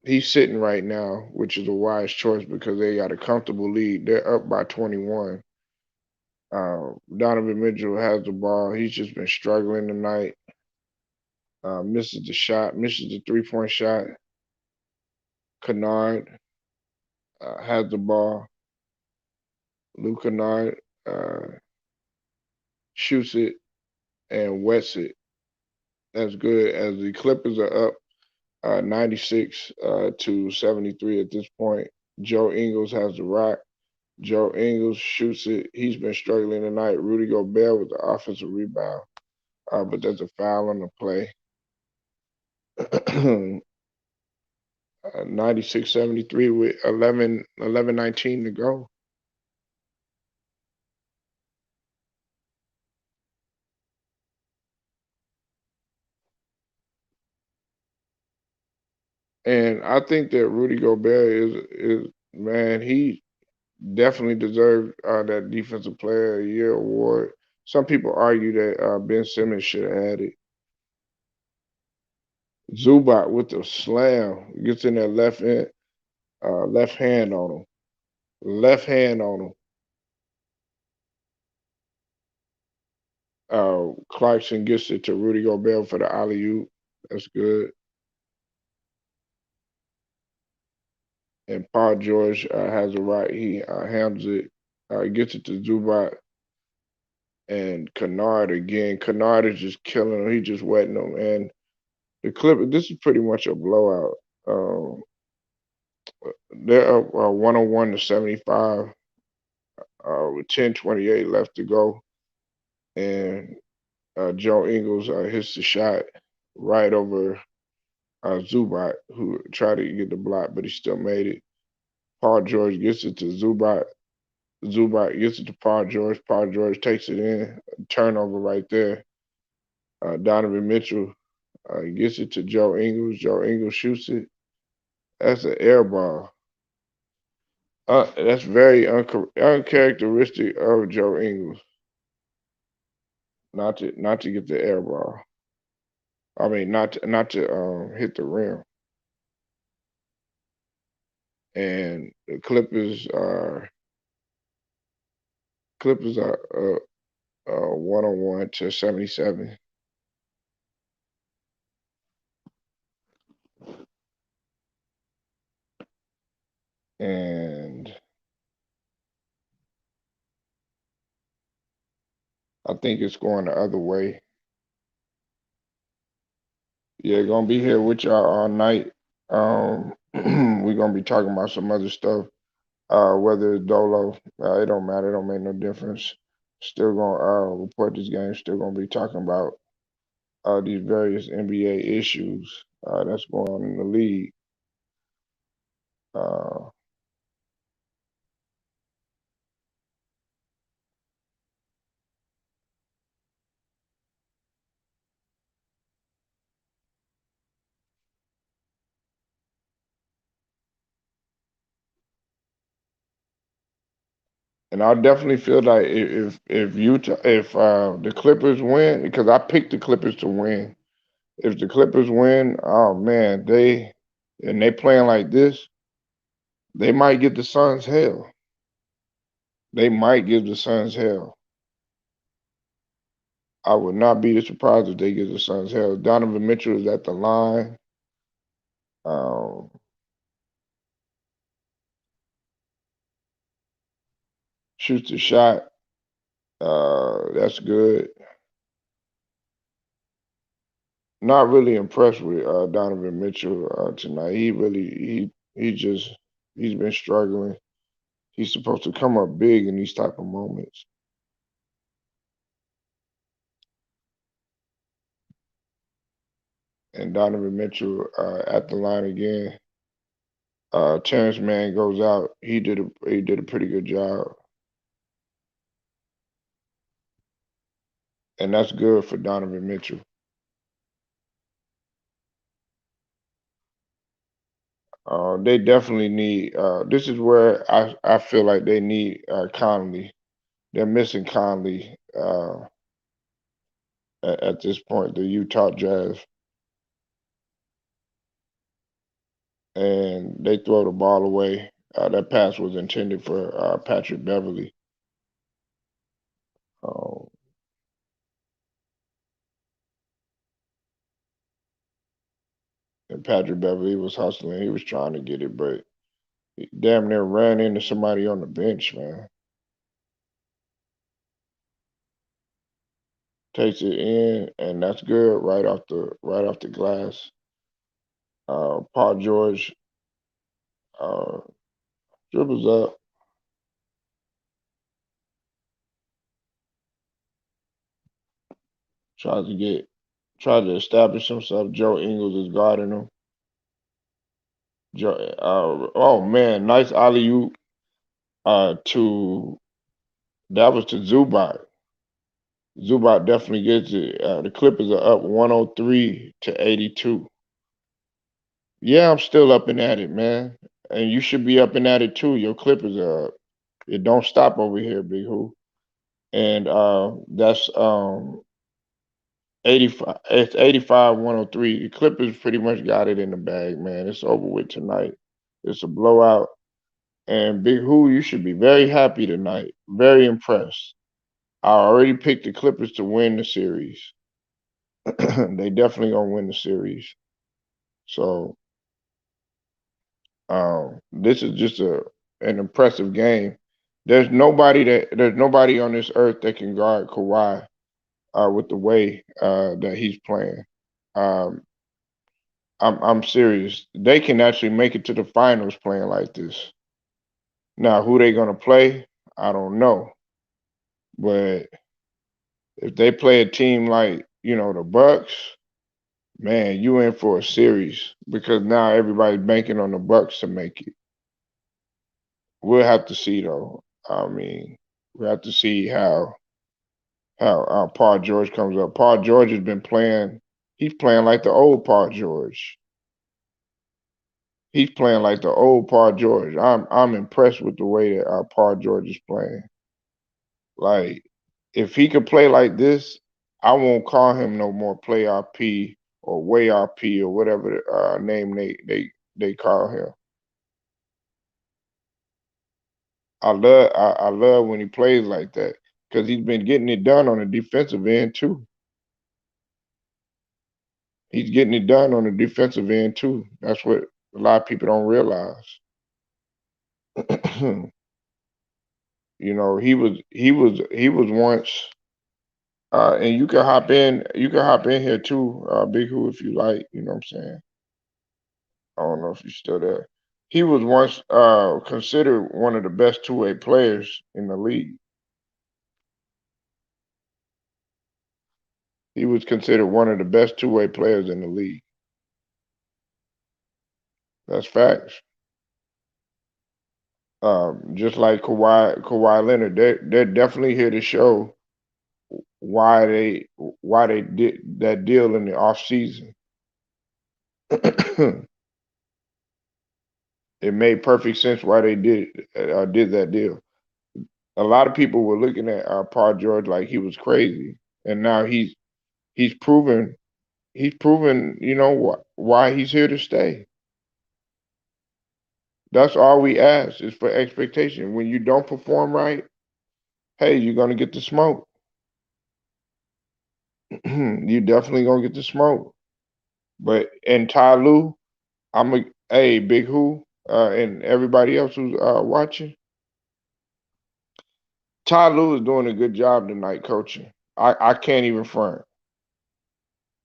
he's sitting right now, which is a wise choice because they got a comfortable lead. They're up by 21. Donovan Mitchell has the ball. He's just been struggling tonight. Misses the shot, misses the 3-point shot. Kennard has the ball. Luka Kennard shoots it and wets it. That's good as the Clippers are up 96 to 73 at this point. Joe Ingles has the rock. Joe Ingles shoots it. He's been struggling tonight. Rudy Gobert with the offensive rebound, but there's a foul on the play. 96-73 with 11:19 to go. And I think that Rudy Gobert is man, he definitely deserved that Defensive Player of the Year award. Some people argue that Ben Simmons should have had it. Zubac with the slam gets in that left hand on him. Left hand on him. Clarkson gets it to Rudy Gobert for the alley oop. That's good. And Paul George has a right. He handles it, gets it to Zubac and Kennard again. Kennard is just killing him. He just wetting him. And the Clippers, this is pretty much a blowout. Um, they're up 101 to 75 with 10:28 left to go. And Joe Ingles hits the shot right over Zubac, who tried to get the block, but he still made it. Paul George gets it to Zubac, Zubac gets it to Paul George. Paul George takes it in. Turnover right there. Donovan Mitchell gets it to Joe Ingles. Joe Ingles shoots it. That's an air ball. That's very uncharacteristic of Joe Ingles not to get the air ball. I mean, not to hit the rim. And the Clippers are 101 to 77. And I think it's going the other way. Yeah, gonna be here with y'all all night. We're gonna be talking about some other stuff. Whether it's Dolo, it don't matter. It don't make no difference. Still gonna report this game. Still gonna be talking about these various NBA issues that's going on in the league. Uh, and I definitely feel like if Utah, if the Clippers win, because I picked the Clippers to win. If the Clippers win, oh man, they playing like this, they might get the Suns hell. They might give the Suns hell. I would not be surprised if they give the Suns hell. Donovan Mitchell is at the line. Um, shoots the shot. That's good. Not really impressed with Donovan Mitchell tonight. He's been struggling. He's supposed to come up big in these type of moments. And Donovan Mitchell at the line again. Terrence Mann goes out. He did a pretty good job, and that's good for Donovan Mitchell. They definitely need. This is where I feel like they need Conley. They're missing Conley at this point. The Utah Jazz, and they throw the ball away. That pass was intended for Patrick Beverly. Um, and Patrick Beverly was hustling. He was trying to get it, but he damn near ran into somebody on the bench, man. Takes it in, and that's good right off the glass. Paul George uh, dribbles up, tries to establish himself. Joe Ingles is guarding him. Oh man, nice alley oop to that was to Zubac. Zubac definitely gets it. The Clippers are up 103 to 82. Yeah, I'm still up and at it, man. And you should be up and at it too. Your Clippers are up. It don't stop over here, Big Who. And that's 85. It's 85-103. The Clippers pretty much got it in the bag, man. It's over with tonight. It's a blowout. And Big Who, you should be very happy tonight. Very impressed. I already picked the Clippers to win the series. They definitely gonna win the series. So this is just an impressive game. There's nobody on this earth that can guard Kawhi with the way that he's playing. Um, I'm serious. They can actually make it to the finals playing like this. Now, who they gonna play? I don't know. But if they play a team like the Bucks, man, you in for a series because now everybody's banking on the Bucks to make it. We'll have to see though. I mean, we have to see how Paul George comes up. Paul George has been playing. He's playing like the old Paul George. He's playing like the old Paul George. I'm impressed with the way that Paul George is playing. Like, if he could play like this, I won't call him no more Play RP or Way RP or whatever name they call him. I love when he plays like that because he's been getting it done on the defensive end too. He's getting it done on the defensive end too. That's what a lot of people don't realize. You know, he was once and you can hop in here too, Big Who, if you like, you know what I'm saying? I don't know if you're still there. He was once considered one of the best two-way players in the league. He was considered one of the best two-way players in the league. That's facts. Just like Kawhi Leonard, they're definitely here to show why they did that deal in the off season. It made perfect sense why they did that deal. A lot of people were looking at Paul George like he was crazy, and now he's proven you know why he's here to stay. That's all we ask is for expectation. When you don't perform right, hey, you're gonna get the smoke. You definitely gonna get the smoke. But and Ty Lue, I'm a hey Big Who, and everybody else who's watching. Ty Lue is doing a good job tonight coaching. I can't even front.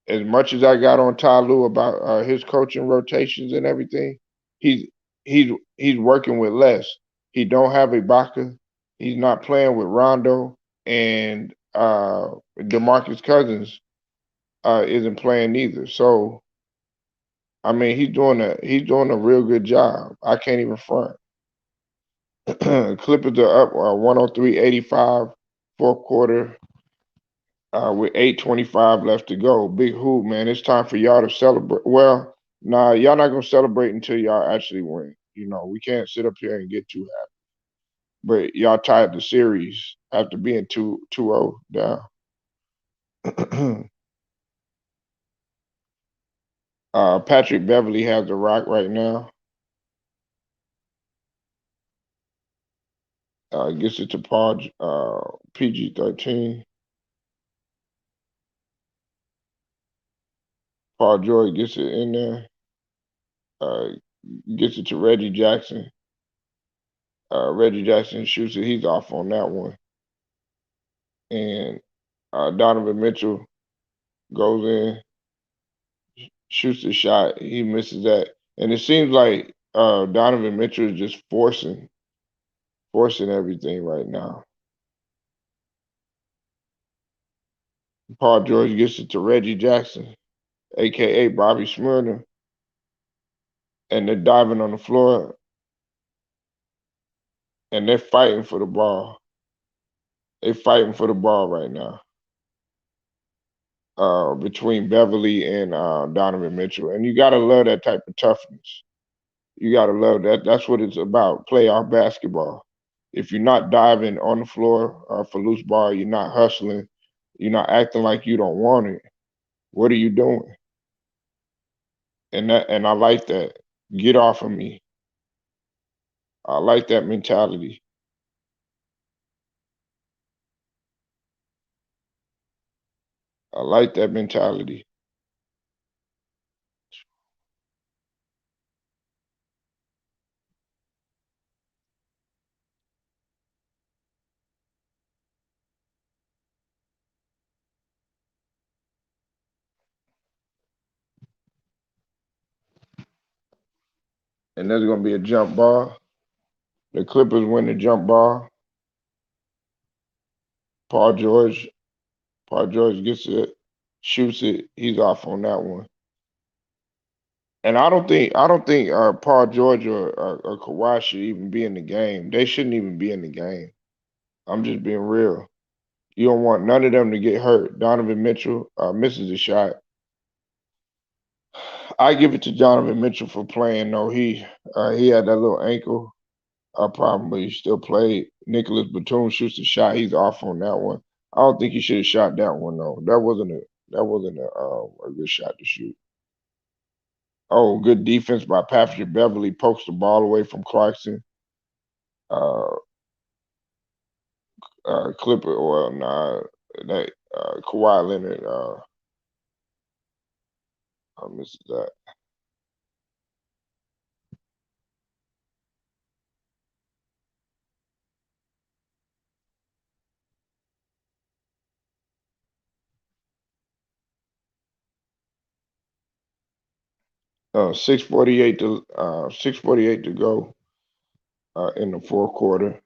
As much as I got on Ty Lue about his coaching rotations and everything, he's he's working with less. He don't have Ibaka. He's not playing with Rondo, and DeMarcus Cousins isn't playing either. So I mean, he's doing a real good job. I can't even front. Clippers are up 103-85, fourth quarter, with 8:25 left to go. Big Who, man, it's time for y'all to celebrate. Well, nah, y'all not gonna celebrate until y'all actually win. You know, we can't sit up here and get too happy. But y'all tied the series after being 2-0 down. Patrick Beverly has the rock right now. Gets it to Paul PG-13. Paul George gets it in there. Uh, Gets it to Reggie Jackson. Reggie Jackson shoots it. He's off on that one. And Donovan Mitchell goes in, shoots the shot. He misses that. And it seems like Donovan Mitchell is just forcing everything right now. Paul George gets it to Reggie Jackson, aka Bobby Smyrna, and they're diving on the floor and they're fighting for the ball. They're fighting for the ball right now. Between Beverly and Donovan Mitchell. And you gotta love that type of toughness. You gotta love that. That's what it's about. Playoff basketball. If you're not diving on the floor for loose ball, you're not hustling, you're not acting like you don't want it. What are you doing? And I like that. Get off of me. I like that mentality. I like that mentality. And there's gonna be a jump ball. The Clippers win the jump ball. Paul George, Paul George gets it, shoots it. He's off on that one. And I don't think Paul George or Kawhi should even be in the game. They shouldn't even be in the game. I'm just being real. You don't want none of them to get hurt. Donovan Mitchell misses a shot. I give it to Donovan Mitchell for playing. No, he had that little ankle problem, but he still played. Nicholas Batum shoots a shot. He's off on that one. I don't think he should have shot that one though. That wasn't a good shot to shoot. Oh, good defense by Patrick Beverly. Pokes the ball away from Clarkson. Uh, Clipper. Well, nah, that Kawhi Leonard misses that. 6:48 to go in the fourth quarter,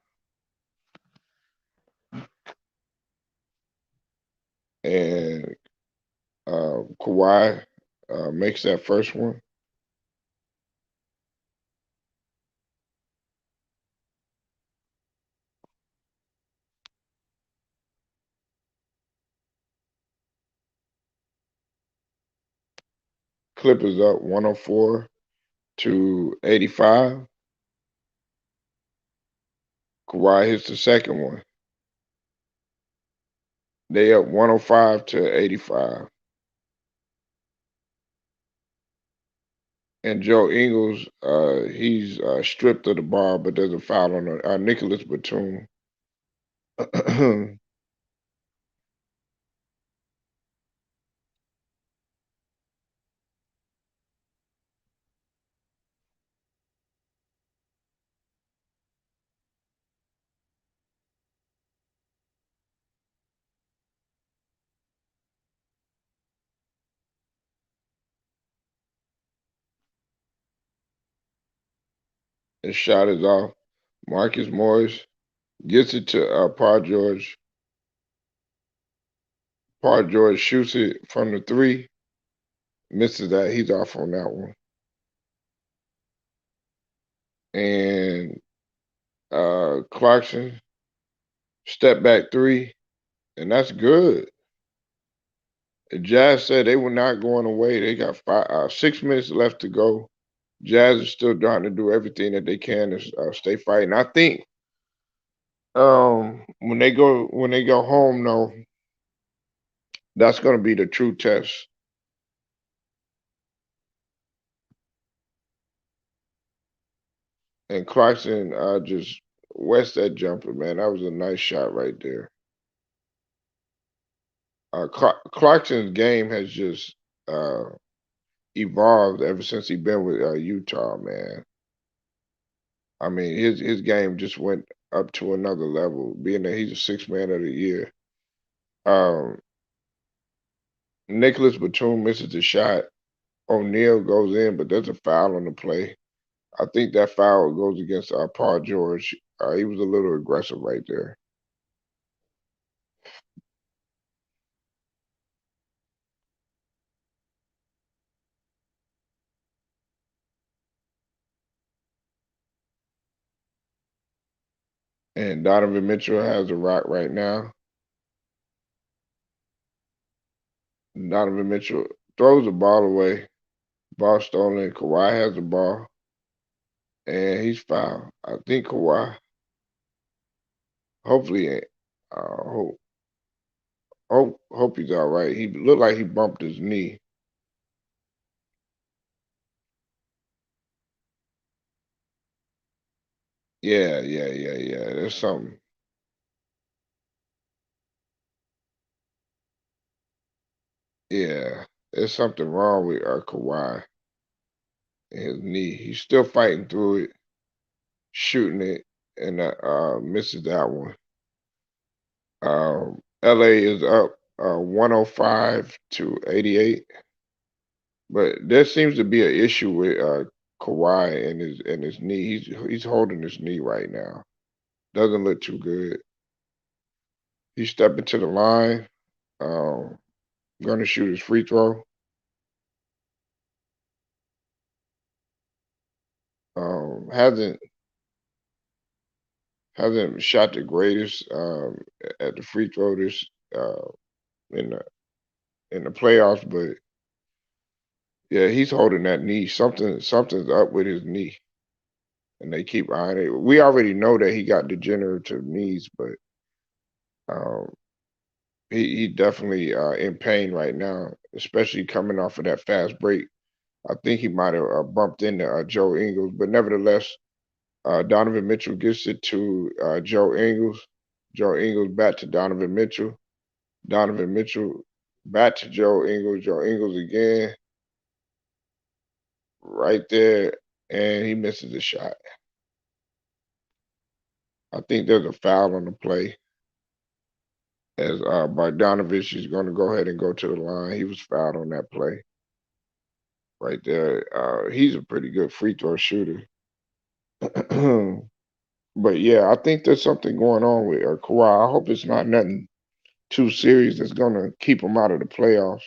and Kawhi makes that first one. Clippers up 104 to 85. Kawhi hits the second one. They up 105 to 85. And Joe Ingles, he's stripped of the ball, but there's a foul on Nicholas Batum. His shot is off. Marcus Morris gets it to Paul George. Paul George shoots it from the three, misses that. He's off on that one. And Clarkson step back three, and that's good. The Jazz said they were not going away. They got 6 minutes left to go. Jazz is still trying to do everything that they can to stay fighting. I think when they go home, though, that's going to be the true test. And Clarkson just west that jumper, man. That was a nice shot right there. Clarkson's game has just evolved ever since he been with Utah, man. I mean, his game just went up to another level, being that he's a sixth man of the year. Um, Nicholas Batum misses the shot. O'Neal goes in, but there's a foul on the play. I think that foul goes against Paul George. He was a little aggressive right there. And Donovan Mitchell has a rock right now. Donovan Mitchell throws the ball away. Ball stolen. Kawhi has the ball. And he's fouled. I think Kawhi. Hopefully, hope he's all right. He looked like he bumped his knee. Yeah. There's something. Yeah, there's something wrong with Kawhi and his knee. He's still fighting through it, shooting it, and misses that one. LA is up 105 to 88, but there seems to be an issue with Kawhi and his knee. He's holding his knee right now. Doesn't look too good. He's stepping to the line. Going to shoot his free throw. hasn't shot the greatest at the free throw this in the playoffs, but yeah, he's holding that knee. Something's up with his knee, and they keep eyeing it. We already know that he got degenerative knees, but um, he definitely in pain right now, especially coming off of that fast break. I think he might have bumped into Joe Ingles, but nevertheless, Donovan Mitchell gets it to Joe Ingles. Joe Ingles back to Donovan Mitchell. Donovan Mitchell back to Joe Ingles. Joe Ingles again, right there, and he misses the shot. I think there's a foul on the play as Bogdanovich is going to go ahead and go to the line. He was fouled on that play right there. He's a pretty good free throw shooter. But yeah, I think there's something going on with Kawhi. I hope it's not nothing too serious that's going to keep him out of the playoffs.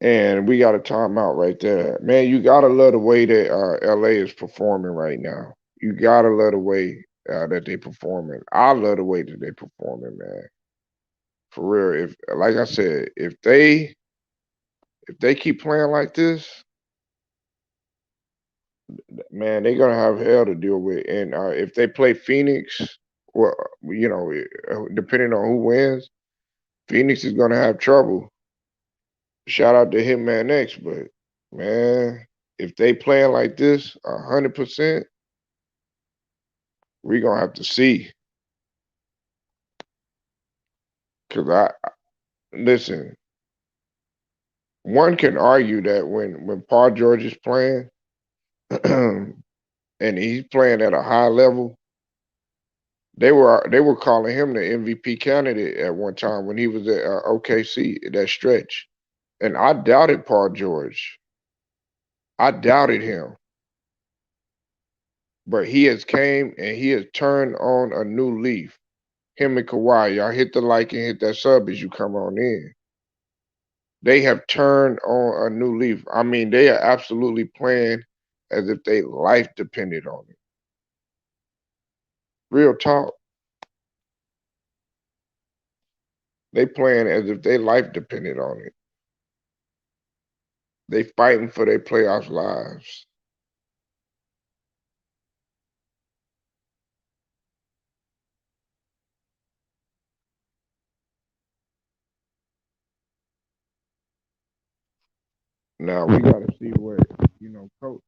And we got a timeout right there. Man, you got to love the way that LA is performing right now. You got to love the way that they performing. I love the way that they performing, man. For real. If like I said, if they keep playing like this, man, they're gonna have hell to deal with. And if they play Phoenix, well, depending on who wins, Phoenix is gonna have trouble. Shout out to Hitman X, but man, if they playing like this 100%, we gonna have to see. Cause listen, one can argue that when Paul George is playing, and he's playing at a high level, they were calling him the MVP candidate at one time when he was at OKC that stretch, and I doubted Paul George. I doubted him, but he has came and he has turned on a new leaf. Him and Kawhi, y'all hit the like and hit that sub as you come on in. They have turned on a new leaf. I mean, they are absolutely playing as if they life depended on it. Real talk. They playing as if their life depended on it. They fighting for their playoffs lives. Now we got to see what coach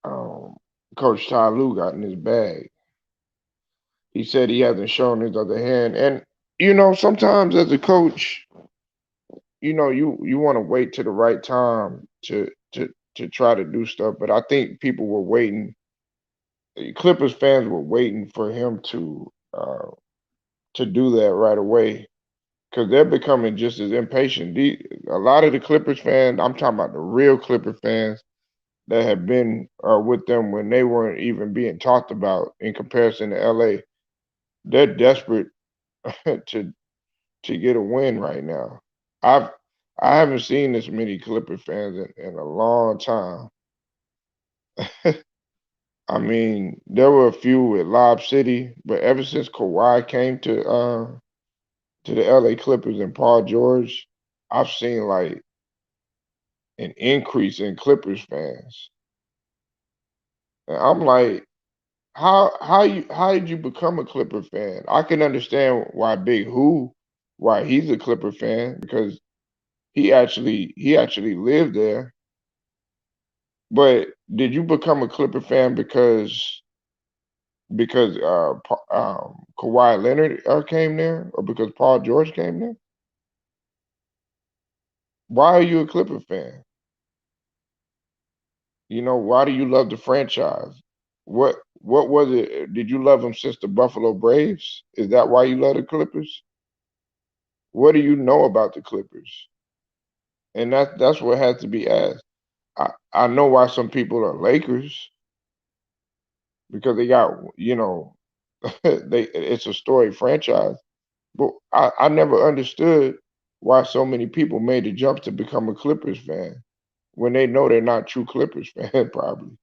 um, Coach Ty Lue got in his bag. He said he hasn't shown his other hand, and sometimes as a coach, you want to wait to the right time to try to do stuff. But I think people were waiting. Clippers fans were waiting for him to do that right away because they're becoming just as impatient. A lot of the Clippers fans, I'm talking about the real Clipper fans that have been with them when they weren't even being talked about in comparison to LA. They're desperate to get a win right now. I've I haven't seen this many Clipper fans in a long time. I mean, there were a few with Lob City, but ever since Kawhi came to the LA Clippers and Paul George, I've seen like an increase in Clippers fans. And I'm like, how did you become a Clipper fan? I can understand why why he's a Clipper fan because he actually lived there. But did you become a Clipper fan because Kawhi Leonard came there, or because Paul George came there? Why are you a Clipper fan? Why do you love the franchise? What was it? Did you love them since the Buffalo Braves? Is that why you love the Clippers? What do you know about the Clippers? And that's what has to be asked. I know why some people are Lakers because they got it's a story franchise. But I never understood. why so many people made the jump to become a Clippers fan when they know they're not true Clippers fan, probably.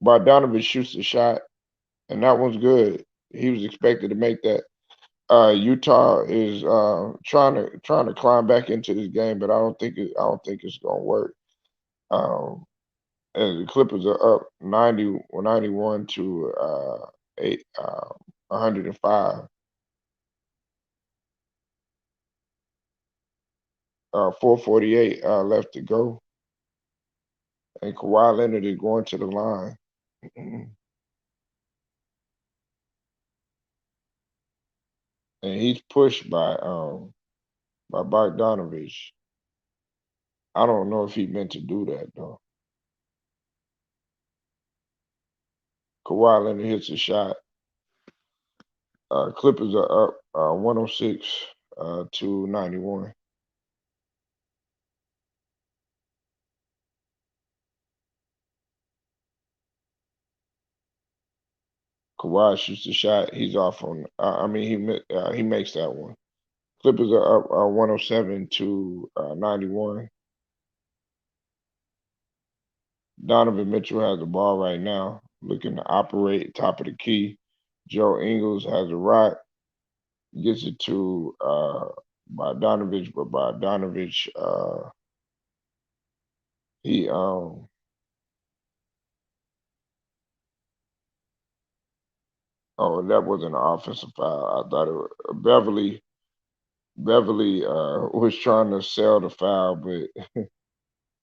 Bogdanovich shoots the shot, and that one's good. He was expected to make that. Utah is trying to climb back into this game, but I don't think it's gonna work. Um, and the Clippers are up 91 to 105. 4:48 left to go, and Kawhi Leonard is going to the line, and he's pushed by Bogdanovich. I don't know if he meant to do that though. Kawhi Leonard hits a shot. Clippers are up 106 to 91. Kawhi shoots the shot. He's off on. I mean, he makes that one. Clippers are up 107 to 91. Donovan Mitchell has the ball right now, looking to operate top of the key. Joe Ingles has a rock, gets it to Bogdanovich, but Bogdanovich he oh, that wasn't an offensive foul. I thought it was Beverly was trying to sell the foul, but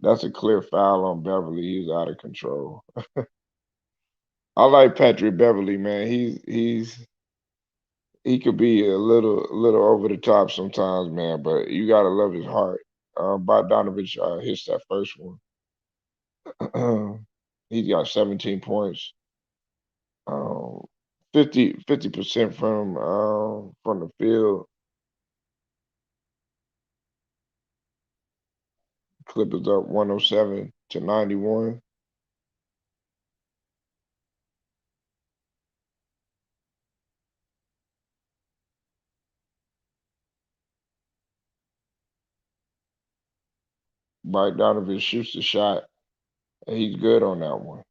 that's a clear foul on Beverly. He's out of control. I like Patrick Beverly, man. He could be a little over the top sometimes, man, but you gotta love his heart. Bogdanovich hits that first one. He's got 17 points. Um, 50% from the field. Clippers up 107 to 91. Bogdanovich shoots the shot, and he's good on that one.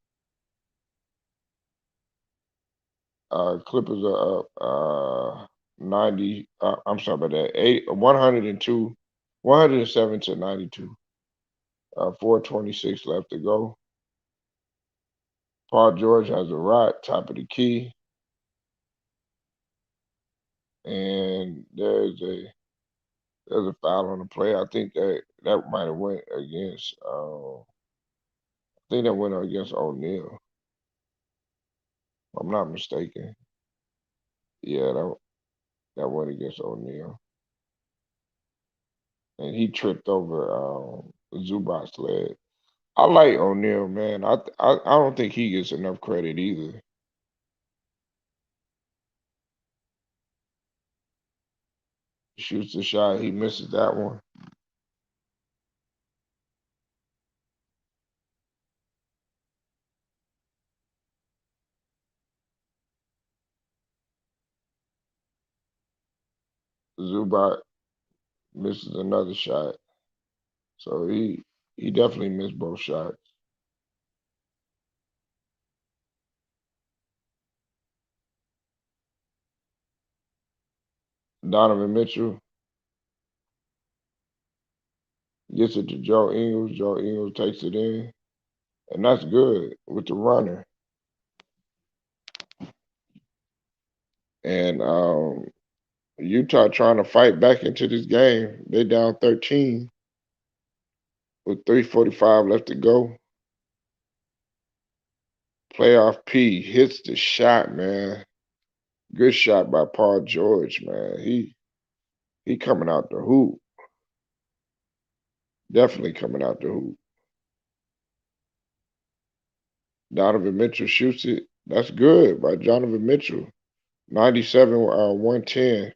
Clippers are up 90. I'm sorry about that. 102, 107 to 92. 4:26 left to go. Paul George has a rock, top of the key, and there's a foul on the play. I think that might have went against. I think that went against O'Neal. If I'm not mistaken. Yeah, that went against O'Neal, and he tripped over Zubac's leg. I like O'Neal, man. I don't think he gets enough credit either. Shoots the shot, he misses that one. Zubac misses another shot. So he definitely missed both shots. Donovan Mitchell gets it to Joe Ingles. Joe Ingles takes it in. And that's good with the runner. And Utah trying to fight back into this game. They down 13 with 3:45 left to go. Playoff P hits the shot, man. Good shot by Paul George, man. He coming out the hoop. Definitely coming out the hoop. Donovan Mitchell shoots it. That's good by Donovan Mitchell. 97 110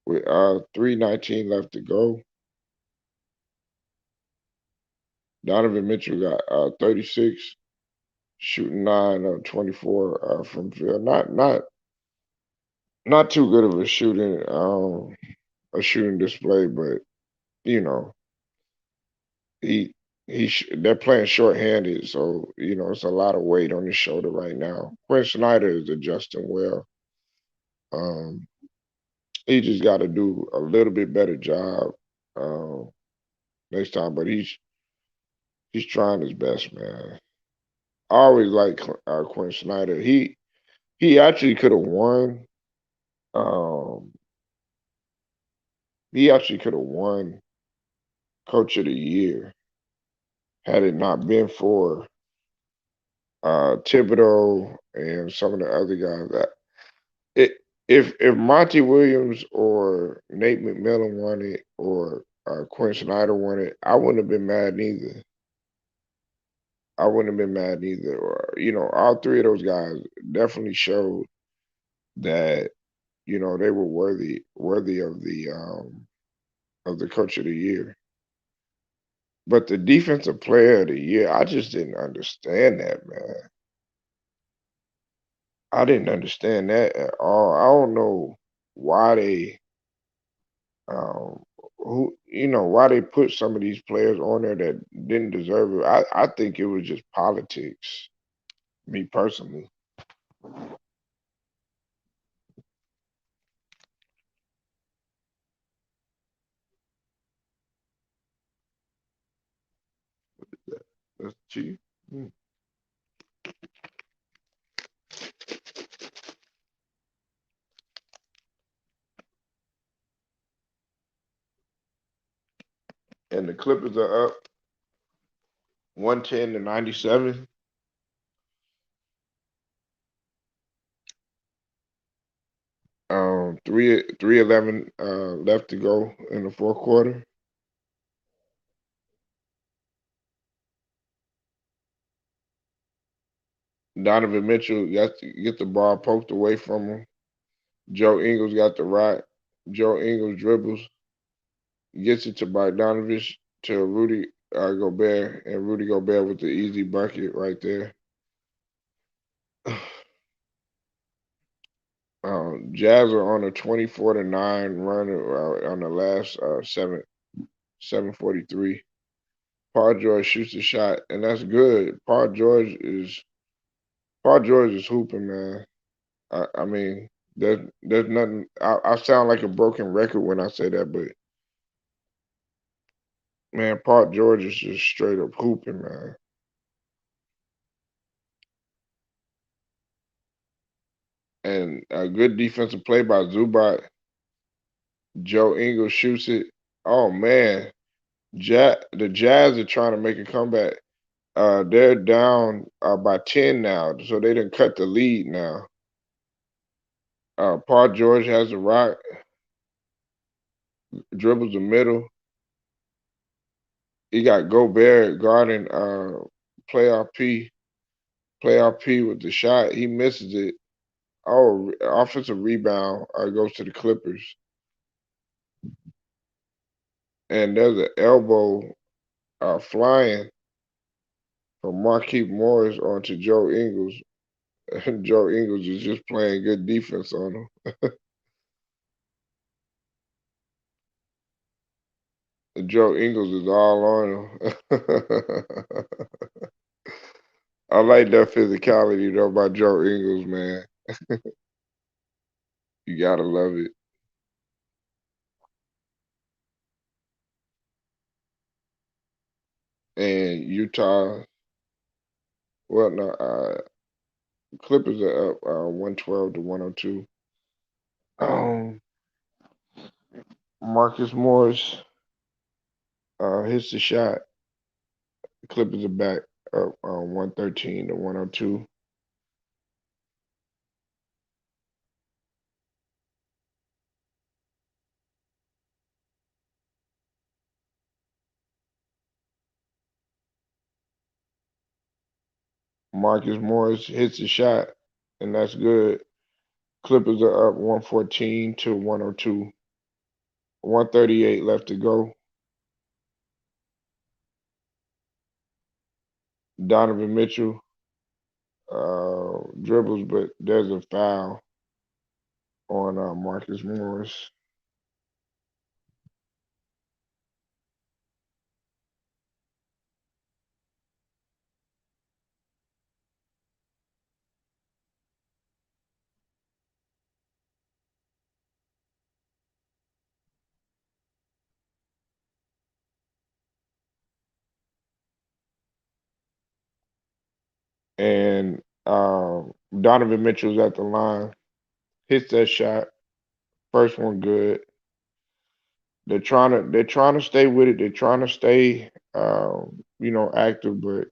with 3:19 left to go. Donovan Mitchell got 36, shooting 9 of 24 from field. Not too good of a shooting a shooting display, but you know, he they're playing shorthanded, so it's a lot of weight on his shoulder right now. Quinn Snyder is adjusting well. Um, he just got to do a little bit better job um, next time, but he's trying his best, man. I always like Quinn Snyder. He actually could have won. Um, he actually could have won Coach of the Year had it not been for Thibodeau and some of the other guys. It if Monty Williams or Nate McMillan won it or Quinn Snyder won it, I wouldn't have been mad neither. I wouldn't have been mad neither. Or all three of those guys definitely showed that they were worthy of the Coach of the Year. But the Defensive Player of the Year, I just didn't understand that, man. I didn't understand that at all. I don't know why they um why they put some of these players on there that didn't deserve it. I think it was just politics, me personally. That's cheap. Mm. And the Clippers are up 110-97. 3:11 left to go in the fourth quarter. Donovan Mitchell got to get the ball poked away from him. Joe Ingles got the right. Joe Ingles dribbles, gets it to Bogdanovich to Rudy Gobert, and Rudy Gobert with the easy bucket right there. Jazz are on a 24-9 run on the last 7:43. Paul George shoots a shot, and that's good. Paul George is hooping, man. I mean, there's nothing. I sound like a broken record when I say that, but man, Paul George is just straight up hooping, man. And a good defensive play by Zubac. Joe Ingles shoots it. Oh man, the Jazz are trying to make a comeback. They're down by 10 now, so they didn't cut the lead now. Paul George has a rock, dribbles the middle. He got Gobert guarding playoff P, playoff P with the shot. He misses it. Oh, offensive rebound goes to the Clippers, and there's an elbow flying from Marquise Morris onto Joe Ingles. And Joe Ingles is just playing good defense on him. And Joe Ingles is all on him. I like that physicality though by Joe Ingles, man. You gotta love it. And Utah, well, no, Clippers are up 112-102. Um, Marcus Morris hits the shot. The Clippers are back up 113-102. Marcus Morris hits the shot, and that's good. Clippers are up 114-102. 138 left to go. Donovan Mitchell dribbles, but there's a foul on Marcus Morris. and Donovan Mitchell's at the line, hits that shot. First one good. They're trying to stay with it. They're trying to stay active, but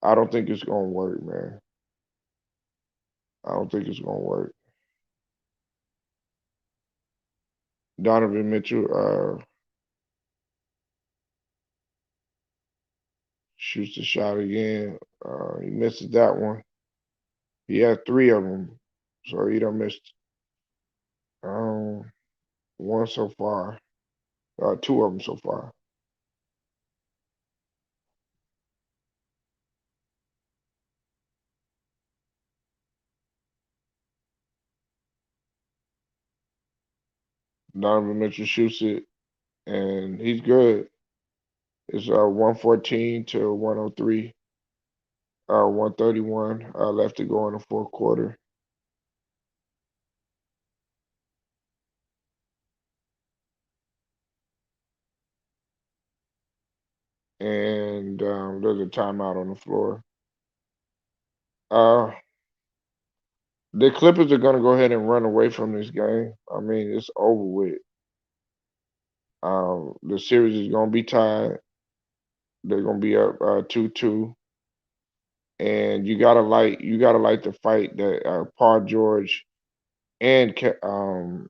I don't think it's gonna work, man. I don't think it's gonna work. Donovan Mitchell shoots the shot again. He misses that one. He had three of them, so he done missed um, one so far. Two of them so far. Donovan Mitchell shoots it, and he's good. It's 114 to 103, 131 left to go in the fourth quarter. And there's a timeout on the floor. Uh, the Clippers are going to go ahead and run away from this game. I mean, it's over with. The series is going to be tied. They're going to be up 2-2. And you gotta like the fight that Paul George and Kawhi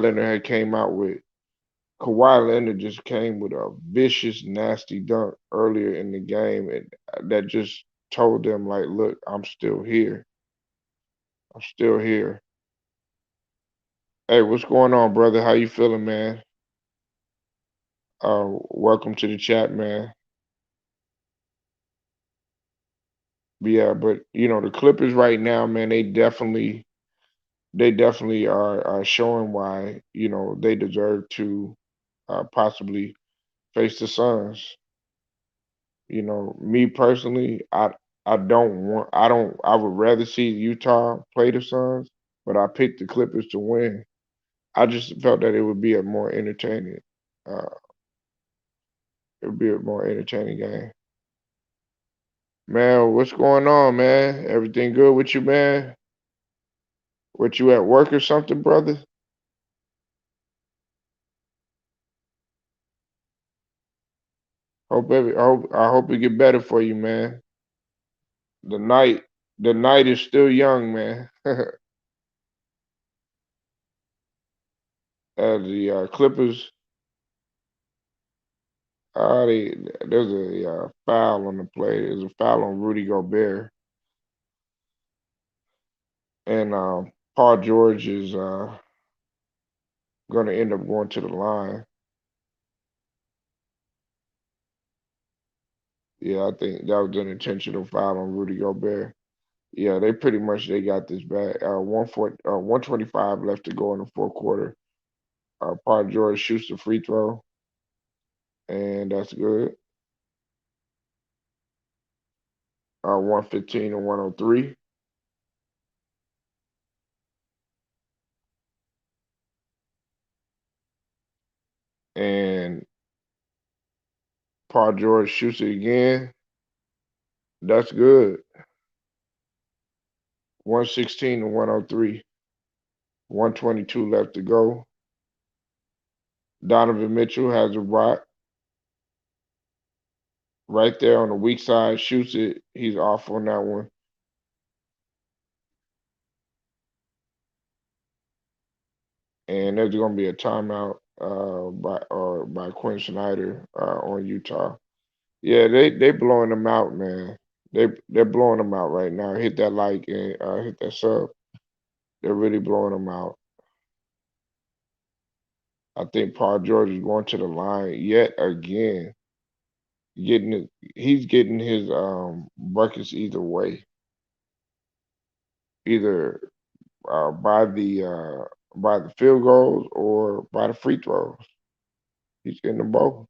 Leonard had came out with. Kawhi Leonard just came with a vicious, nasty dunk earlier in the game, and that just told them like, "Look, I'm still here. I'm still here." Hey, what's going on, brother? How you feeling, man? Welcome to the chat, man. Yeah, but the Clippers right now, man, they definitely are showing why they deserve to possibly face the Suns. Me personally, I would rather see Utah play the Suns, but I picked the Clippers to win. I just felt that uh, it would be a more entertaining game. Man, what's going on, man? Everything good with you, man? What, you at work or something, brother? I hope it get better for you, man. The night the night is still young, man. The Clippers, there's a foul on the play. There's a foul on Rudy Gobert, and Paul George is going to end up going to the line. Yeah, I think that was an intentional foul on Rudy Gobert. Yeah, they got this back. 125 left to go in the fourth quarter. Paul George shoots the free throw, and that's good. 115 and 103. And Paul George shoots it again. That's good. 116 to 103. 122 left to go. Donovan Mitchell has a rock right there on the weak side, shoots it. He's off on that one. And there's going to be a timeout by Quinn Snyder on Utah. Yeah, they blowing them out, man. They're blowing them out right now. Hit that like and hit that sub. They're really blowing them out. I think Paul George is going to the line yet again. He's getting his buckets either way, either by the field goals or by the free throws. He's getting them both.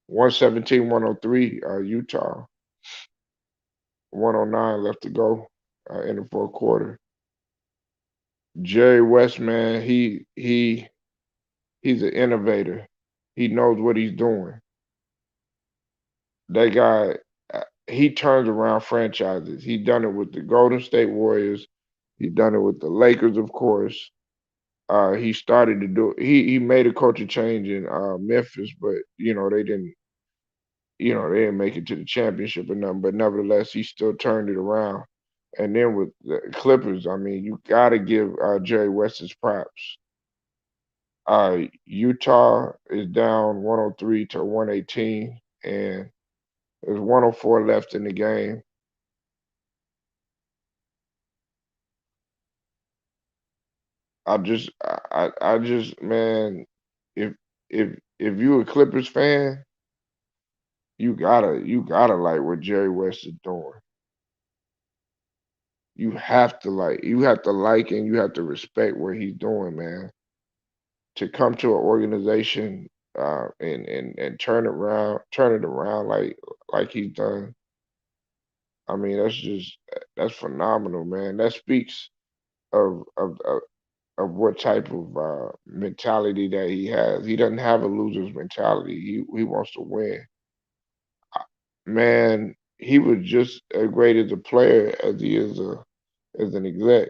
117, 103, Utah. 109 left to go in the fourth quarter. Jerry West, man, he's an innovator. He knows what he's doing. That guy, he turns around franchises. He done it with the Golden State Warriors. He done it with the Lakers, of course. He started to do. He made a culture change in Memphis, but they didn't make it to the championship or nothing. But nevertheless, he still turned it around. And then with the Clippers, I mean, you got to give Jerry West his props. Utah is down 103 to 118, and there's 104 left in the game. I just, man, if if you a Clippers fan, you gotta like what Jerry West is doing. You have to like and you have to respect what he's doing, man. To come to an organization and turn it around like he's done. I mean, that's phenomenal, man. That speaks of of of, of what type of mentality that he has. He doesn't have a loser's mentality. He wants to win. Man, he was just as great as a player as he is as an exec.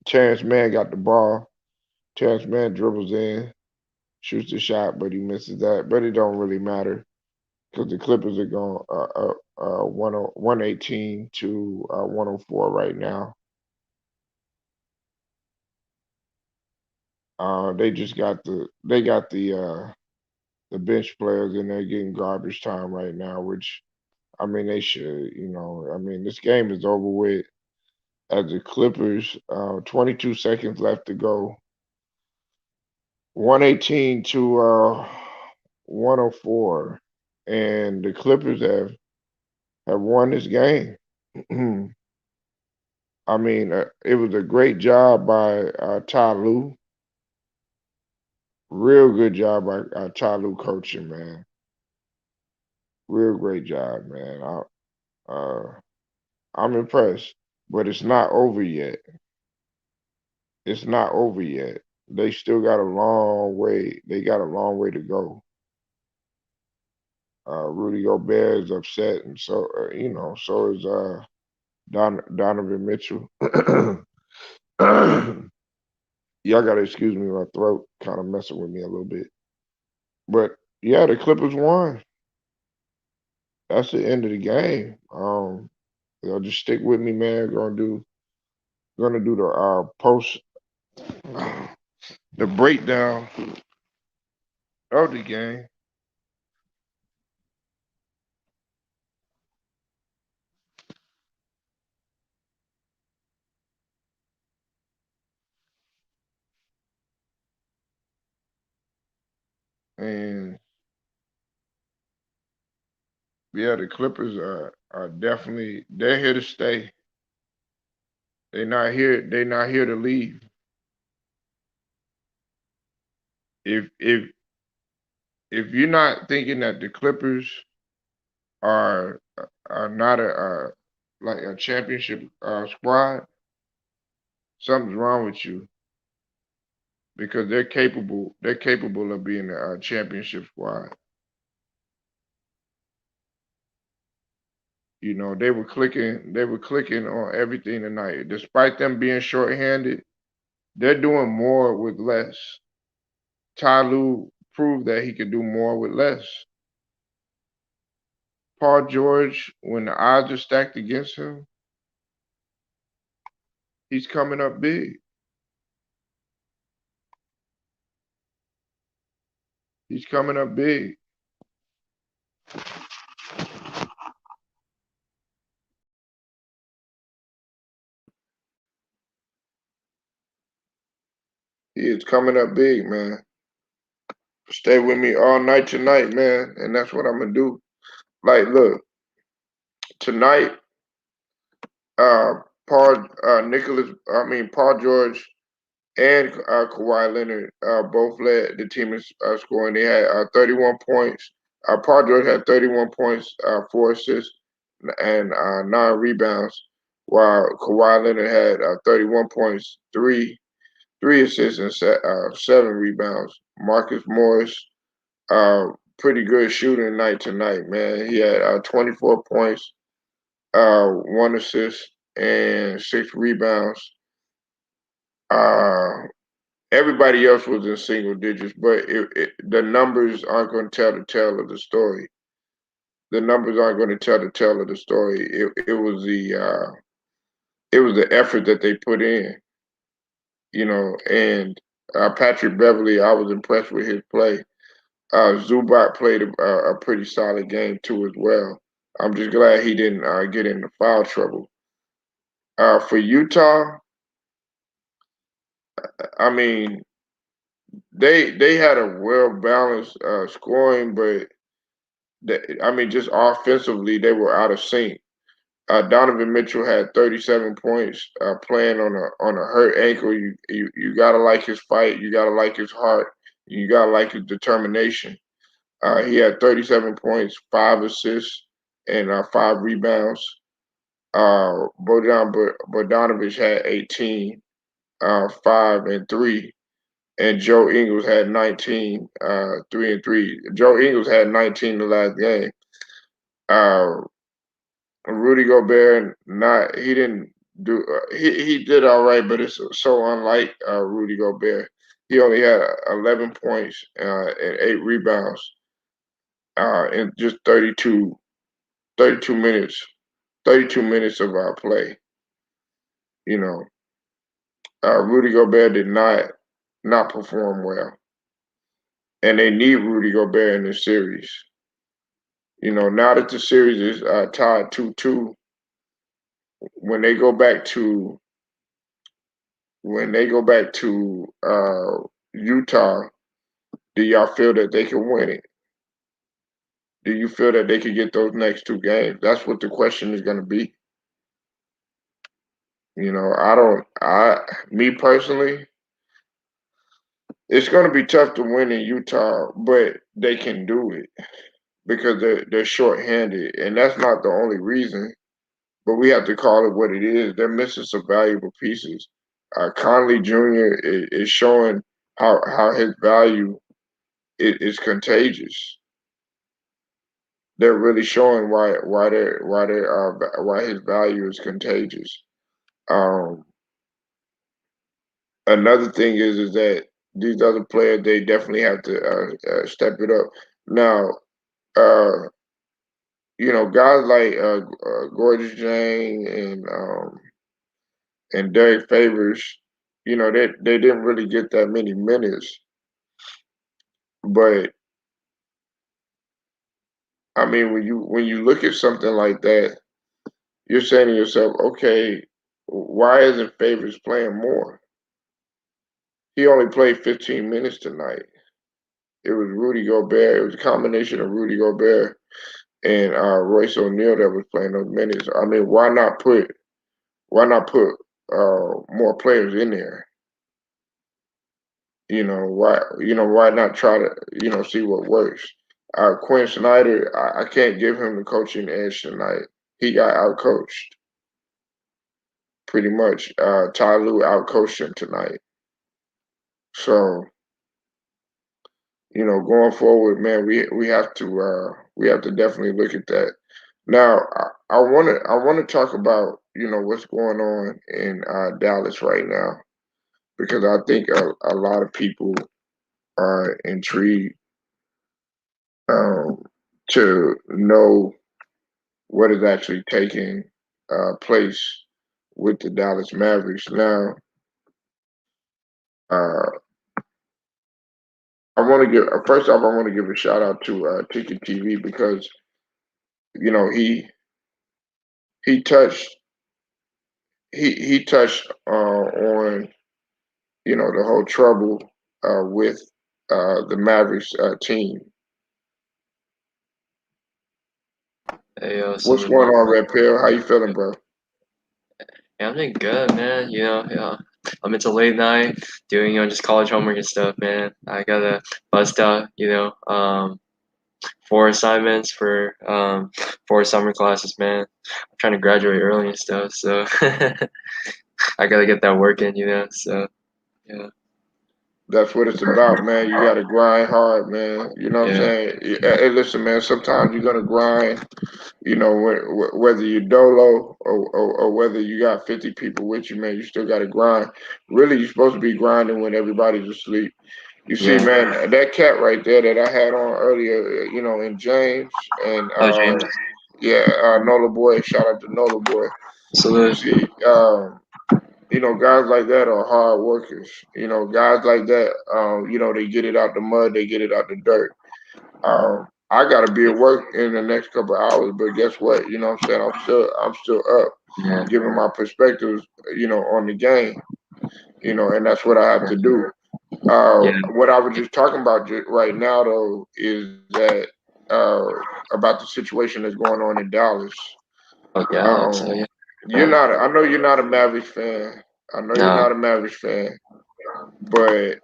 Terrence Mann got the ball. Terrence Mann dribbles in, shoots the shot, but he misses that. But it don't really matter because the Clippers are going 118 to 104 right now. They got the bench players and they're getting garbage time right now, which I mean they should, I mean this game is over with as the Clippers 22 seconds left to go. 118 to 104 and the Clippers have won this game. I mean, it was a great job by Ty Lue. Real good job by Ty Lue coaching, man. Real great job, man. I'm impressed, but it's not over yet. It's not over yet. They still got a long way. They got a long way to go. Rudy Gobert is upset, and so is Donovan Mitchell. Y'all gotta excuse me, my throat kind of messing with me a little bit. But yeah, the Clippers won. That's the end of the game. Just stick with me, man. Gonna do the post the breakdown of the game. And yeah, the Clippers are definitely they're here to stay. They're not here to leave. If if you're not thinking that the Clippers are not like a championship squad, something's wrong with you because they're capable. They're capable of being a championship squad. They were clicking. They were clicking on everything tonight. Despite them being shorthanded, they're doing more with less. Ty Lue proved that he could do more with less. Paul George, when the odds are stacked against him, he's coming up big. He's coming up big. He is coming up big, man. Stay with me all night tonight, man, and that's what I'm gonna do. Like, look, tonight, uh, Paul George and Kawhi Leonard both led the team in scoring. They had 31 points. Paul George had 31 points, 4 assists, and 9 rebounds, while Kawhi Leonard had 31 points, three assists, and 7 rebounds. Marcus Morris Pretty good shooting night tonight, man. He had 24 points, 1 assist, and 6 rebounds. Uh, Everybody else was in single digits, but the numbers aren't going to tell the tale of the story. The numbers aren't going to tell the tale of the story. It was the effort that they put in, and Patrick Beverly, I was impressed with his play. Zubac played a pretty solid game too as well. I'm just glad he didn't get into foul trouble. For Utah, I mean, they had a well balanced scoring, but just offensively they were out of sync. Donovan Mitchell had 37 points, playing on a hurt ankle. You gotta like his fight. You gotta like his heart. You gotta like his determination. He had 37 points, 5 assists, and 5 rebounds. Bogdanovich had 18, 5 and 3, and Joe Ingles had 19, 3 and 3. Joe Ingles had 19 the last game. Uh, Rudy Gobert, not he didn't do he did all right, but it's so unlike Rudy Gobert. He only had 11 points and 8 rebounds in just 32 minutes, 32 minutes of our play. You know, Rudy Gobert did not perform well, and they need Rudy Gobert in this series. Now that the series is tied 2-2, when they go back to Utah, do y'all feel that they can win it? Do you feel that they could get those next 2 games? That's what the question is going to be. I don't. Me personally, it's going to be tough to win in Utah, but they can do it because they're shorthanded, and that's not the only reason. But we have to call it what it is. They're missing some valuable pieces. Conley Jr. is showing how his value is contagious. They're really showing why his value is contagious. Um, Another thing is that these other players, they definitely have to step it up. Now, uh, guys like Gorgeous Jane and Derek Favors, they didn't really get that many minutes. But I mean, when you look at something like that, you're saying to yourself, okay, why isn't Favors playing more? He only played 15 minutes tonight. It was Rudy Gobert. It was a combination of Rudy Gobert and Royce O'Neal that was playing those minutes. I mean, why not put more players in there? Why not try to see what works? Quinn Snyder, I can't give him the coaching edge tonight. He got outcoached pretty much. Ty Lue outcoached him tonight. So going forward, man, we have to definitely look at that. Now, I want to talk about what's going on in Dallas right now because I think a lot of people are intrigued um, to know what is actually taking place with the Dallas Mavericks. Now, uh, I want to give first off, I want to give a shout out to Ticket TV because you know he touched he touched on the whole trouble with the Mavericks team. Hey, yo, What's Salute, going man. on, Red Pill? How you feeling, bro? Yeah, I'm doing good, man. Yeah. It's a late night doing, just college homework and stuff, man. I gotta bust out, 4 assignments for 4 summer classes, man. I'm trying to graduate early and stuff, so I gotta get that work in, so yeah. That's what it's about, man. You got to grind hard, man. You know what I'm Yeah. saying? Hey, listen, man. Sometimes you're gonna grind. You know, whether you're dolo or whether you got 50 people with you, man, you still got to grind. Really, you're supposed to be grinding when everybody's asleep. You see, Yeah. man, that cat right there that I had on earlier, you know, in James and Oh, James. yeah, Nola Boy. Shout out to Nola Boy. You Salute. see, you know, guys like that are hard workers. You know, guys like that, you know, they get it out the mud, they get it out the dirt. I gotta be at work in the next couple of hours, but guess what? You know what I'm saying? I'm still up, Yeah. giving my perspectives, you know, on the game. You know, and that's what I have to do. Yeah. What I was just talking about right now, though, is that uh, about the situation that's going on in Dallas. Oh, Dallas. Oh, Um, yeah. you're Yeah. not. I know you're not a Mavericks fan. I know you're No. not a Mavericks fan, but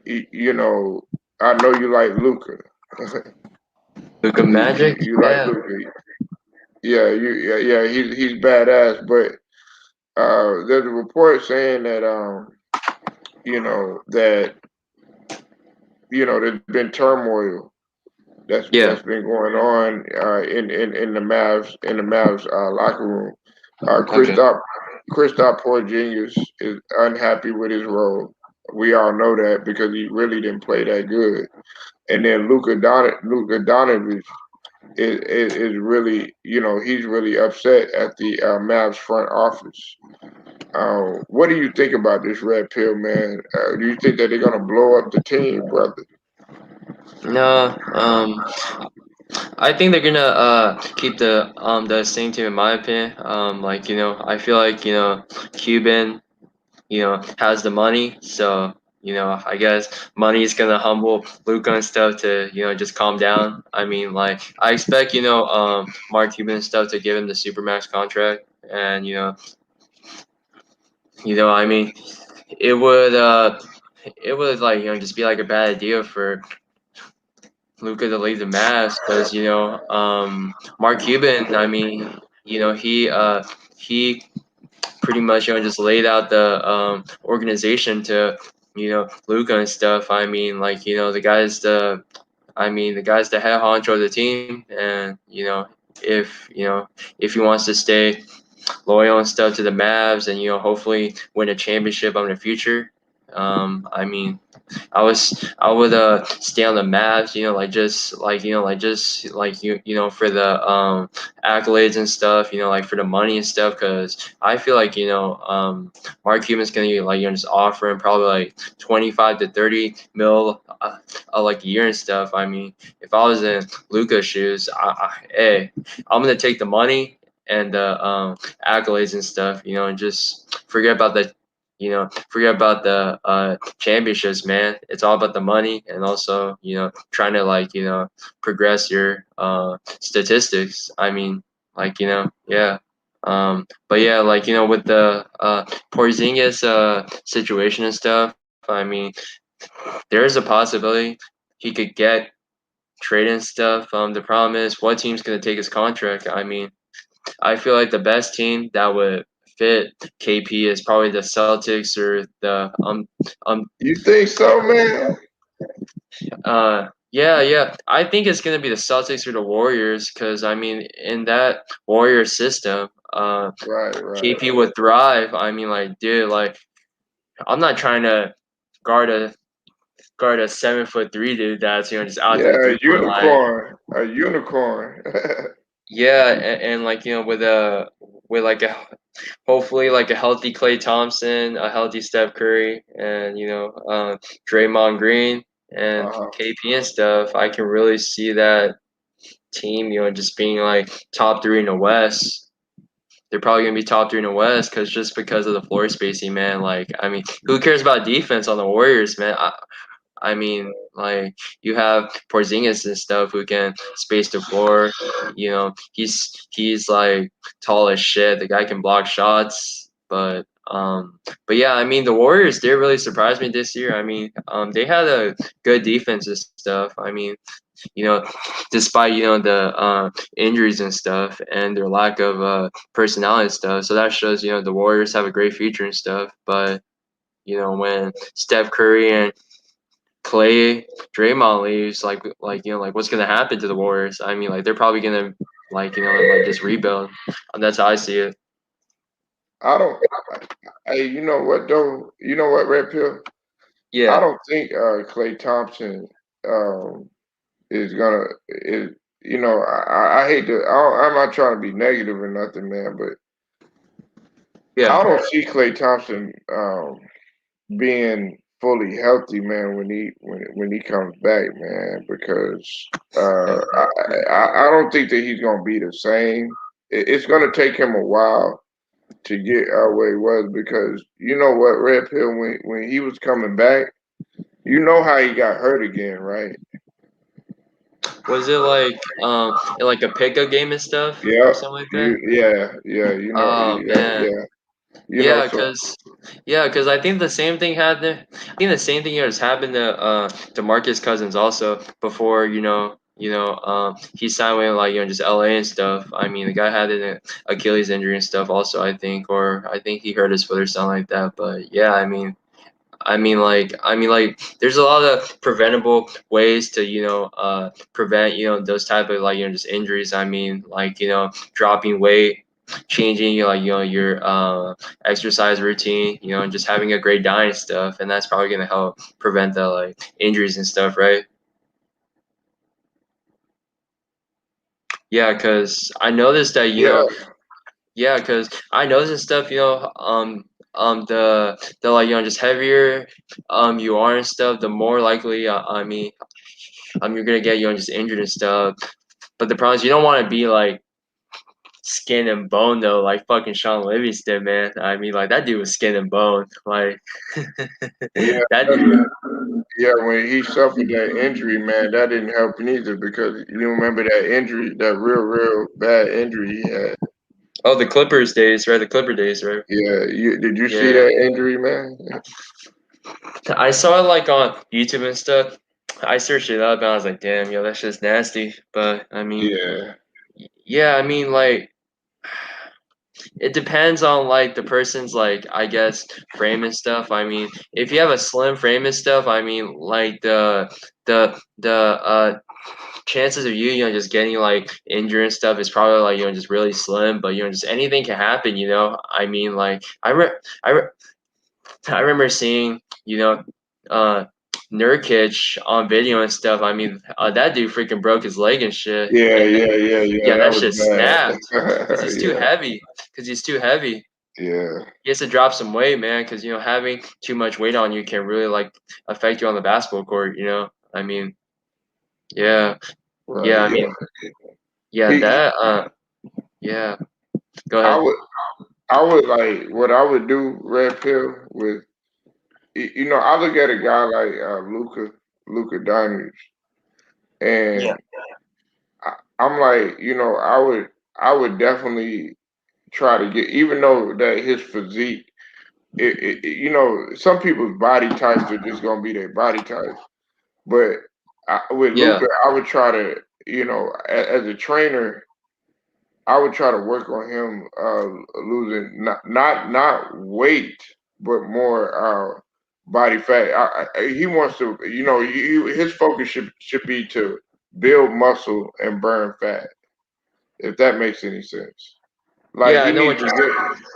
you know, I know you like Luka. Luka you, Magic. you like Yeah. Luka. Yeah. He's badass, but there's a report saying that you know that there's been turmoil that's Yeah. been going on in the Mavs locker room. Okay. Kristaps Porzingis is unhappy with his role. We all know that because he really didn't play that good. And then Luka Doncic is really, he's really upset at the Mavs front office. What do you think about this red pill, man? Do you think that they're gonna blow up the team, brother? No. I think they're gonna keep the same team in my opinion. Like I feel like Cuban has the money, so I guess money is gonna humble Luca and stuff to just calm down. I mean, like I expect Mark Cuban and stuff to give him the supermax contract, and I mean it would like just be like a bad idea for Luca to leave the Mavs because Mark Cuban. I mean he pretty much just laid out the organization to Luca and stuff. I mean like the guy's the head honcho of the team, and if if he wants to stay loyal and stuff to the Mavs and hopefully win a championship in the future. I mean I would stay on the Mavs, for the accolades and stuff, like for the money and stuff, because I feel like Mark Cuban's gonna be like just offering probably like 25 to 30 mil like a year and stuff. I mean, if I was in Luca's shoes, hey, I'm gonna take the money and the accolades and stuff, and just forget about the championships, man. It's all about the money and also, trying to like, progress your statistics. I mean, like, yeah. But yeah, like, with the Porzingis situation and stuff, I mean, there is a possibility he could get traded and stuff. The problem is what team's gonna take his contract? I mean, I feel like the best team that would fit KP is probably the Celtics or the You think so, man? yeah. I think it's gonna be the Celtics or the Warriors because I mean in that Warrior system, Right. KP would thrive. I mean like dude, like I'm not trying to guard a 7'3" dude that's just out to the Yeah, a 3 point line. unicorn, a unicorn. Yeah, and like with like a hopefully like a healthy Klay Thompson, a healthy Steph Curry, and Draymond Green and uh-huh. KP and stuff, I can really see that team, just being like top three in the West. They're probably gonna be top three in the West because of the floor spacing, man. Like, I mean, who cares about defense on the Warriors, man? I mean, like you have Porzingis and stuff who can space the floor. He's like tall as shit. The guy can block shots, but yeah, I mean the Warriors they really surprised me this year. I mean, they had a good defense and stuff. I mean, you know, despite the injuries and stuff and their lack of personality and stuff. So that shows the Warriors have a great future and stuff. But when Steph Curry and Clay, Draymond leaves, like what's gonna happen to the Warriors? I mean, like they're probably gonna just rebuild. That's how I see it. I don't. Hey, you know what though? You know what, Red Pill? I Yeah. don't think Klay Thompson is gonna is. I hate to. I'm not trying to be negative or nothing, man, but Yeah. I don't see Klay Thompson being fully healthy, man, when he comes back, man, because I don't think that he's gonna be the same. It's gonna take him a while to get where he was because you know what, Red Pill, when he was coming back, you know how he got hurt again, right? Was it like a pickup game and stuff or Yeah, something like that? Oh man. yeah, Yeah, so cause I think the same thing happened. I think the same thing has happened to Marcus Cousins also before he signed with just LA and stuff. I mean the guy had an Achilles injury and stuff also I think, or I think he hurt his foot or something like that. But yeah, there's a lot of preventable ways to prevent those type of just injuries. I mean dropping weight, changing your exercise routine, and just having a great diet and stuff, and that's probably gonna help prevent the injuries and stuff, right? Yeah, because I noticed that yeah, yeah, because I noticed and stuff, the just heavier you are and stuff, the more likely you're gonna get just injured and stuff. But the problem is you don't want to be like skin and bone though, like fucking Sean Livingston, man. I mean, like that dude was skin and bone, like yeah, that dude. yeah. When he suffered that injury, man, that didn't help neither because you remember that injury, that real bad injury he had. Oh, the Clippers days, right? The Clipper days, right? Yeah, did you see Yeah, that injury, man? I saw it like on YouTube and stuff. I searched it up and I was like, damn, yo, that's just nasty. But I mean, Yeah, yeah, I mean, like, it depends on like the person's I guess frame and stuff. I mean, if you have a slim frame and stuff, I mean, like the chances of you just getting injured and stuff is probably just really slim. But just anything can happen. I mean, like I remember seeing uh Nurkic on video and stuff. I mean, that dude freaking broke his leg and shit. And yeah, That that was shit snapped because bad. he's too heavy. Because he's too heavy. Yeah, He has to drop some weight, man. Because having too much weight on you can really affect you on the basketball court. I mean, yeah, right. yeah. I Yeah, mean, yeah. he. That yeah. Go I ahead. would. I would like what I would do. Red pill with. I look at a guy like Luka Doncic, Yeah. and I'm like, I would definitely try to get, even though that his physique, some people's body types are just gonna be their body types. But with Yeah, Luca, I would try to, as a trainer, I would try to work on him losing not weight, but more body fat. He wants to, his focus should be to build muscle and burn fat. If that makes any sense. Like yeah. I know what you're.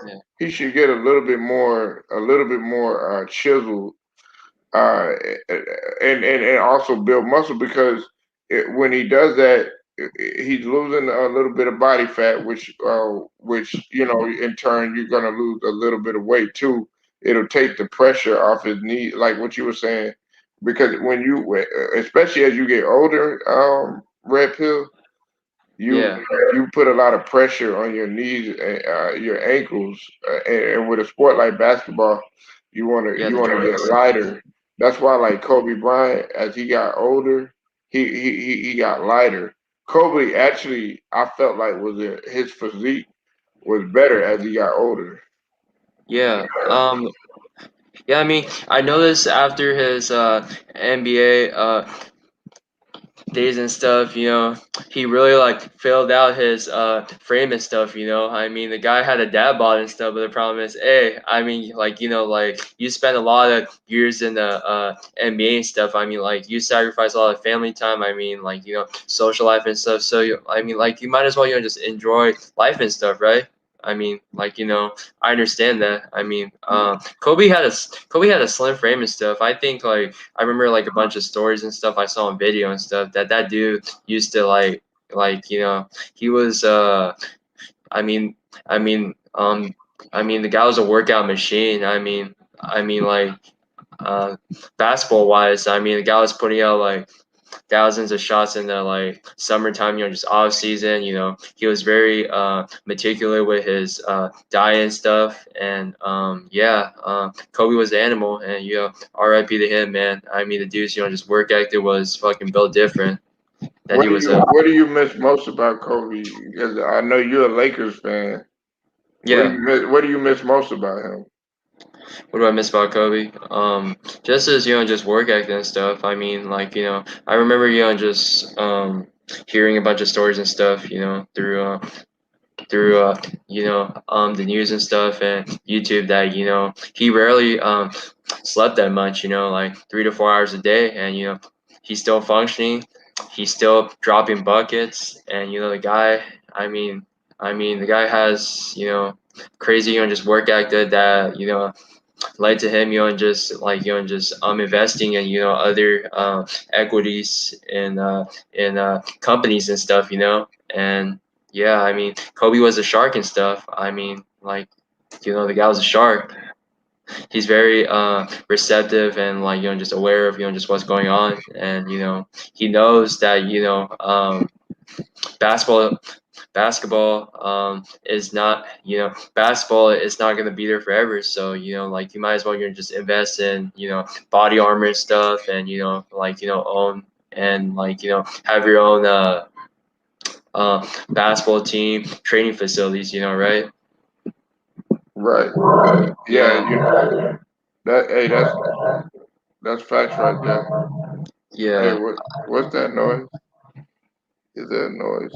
Yeah, he should get a little bit more chiseled uh, and also build muscle because when he does that, he's losing a little bit of body fat, which in turn you're gonna lose a little bit of weight too. It'll take the pressure off his knee, like what you were saying, because especially as you get older, Red Pill, you yeah, you put a lot of pressure on your knees and your ankles, and with a sport like basketball, you want to yeah. you The want to get joints. lighter. That's why, like Kobe Bryant, as he got older, he got lighter. Kobe actually, I felt like his physique was better as he got older. Yeah. Yeah. I mean, I noticed after his NBA days and stuff, he really like filled out his frame and stuff, I mean, the guy had a dad bod and stuff, but the problem is, hey, I mean, like, like you spend a lot of years in the NBA and stuff. I mean, like you sacrifice a lot of family time. I mean, like, social life and stuff. So I mean, like you might as well, just enjoy life and stuff, right? I mean, like, I understand that. I mean, Kobe had a slim frame and stuff. I think like I remember like a bunch of stories and stuff I saw on video and stuff that dude used to like he was I mean I mean I mean the guy was a workout machine. I mean like uh basketball wise, I mean the guy was putting out like thousands of shots in the like summertime, just off season. He was very meticulous with his diet and stuff. And yeah, Kobe was the animal, and R.I.P. to him, man. I mean, the dude's just work ethic was fucking built different. That What dude do was you a what do you miss most about Kobe? Because I know you're a Lakers fan. yeah. What do you miss most about him? What do I miss about Kobe? Just as just work ethic and stuff. I mean, like I remember just hearing a bunch of stories and stuff, through the news and stuff and YouTube that he rarely slept that much, like 3 to 4 hours a day, and he's still functioning, he's still dropping buckets, and the guy, I mean the guy has crazy just work ethic that led to him just like just investing in other equities in companies and stuff, and yeah, I mean Kobe was a shark and stuff. I mean, like the guy was a shark. He's very receptive and like just aware of just what's going on, and he knows that basketball is not basketball is not going to be there forever. So like you might as well just invest in body armor and stuff, and like own and like have your own basketball team training facilities, right? Right. Yeah, Yeah, that. Hey, that's facts right there. Hey, yeah. what's that noise? Is that noise?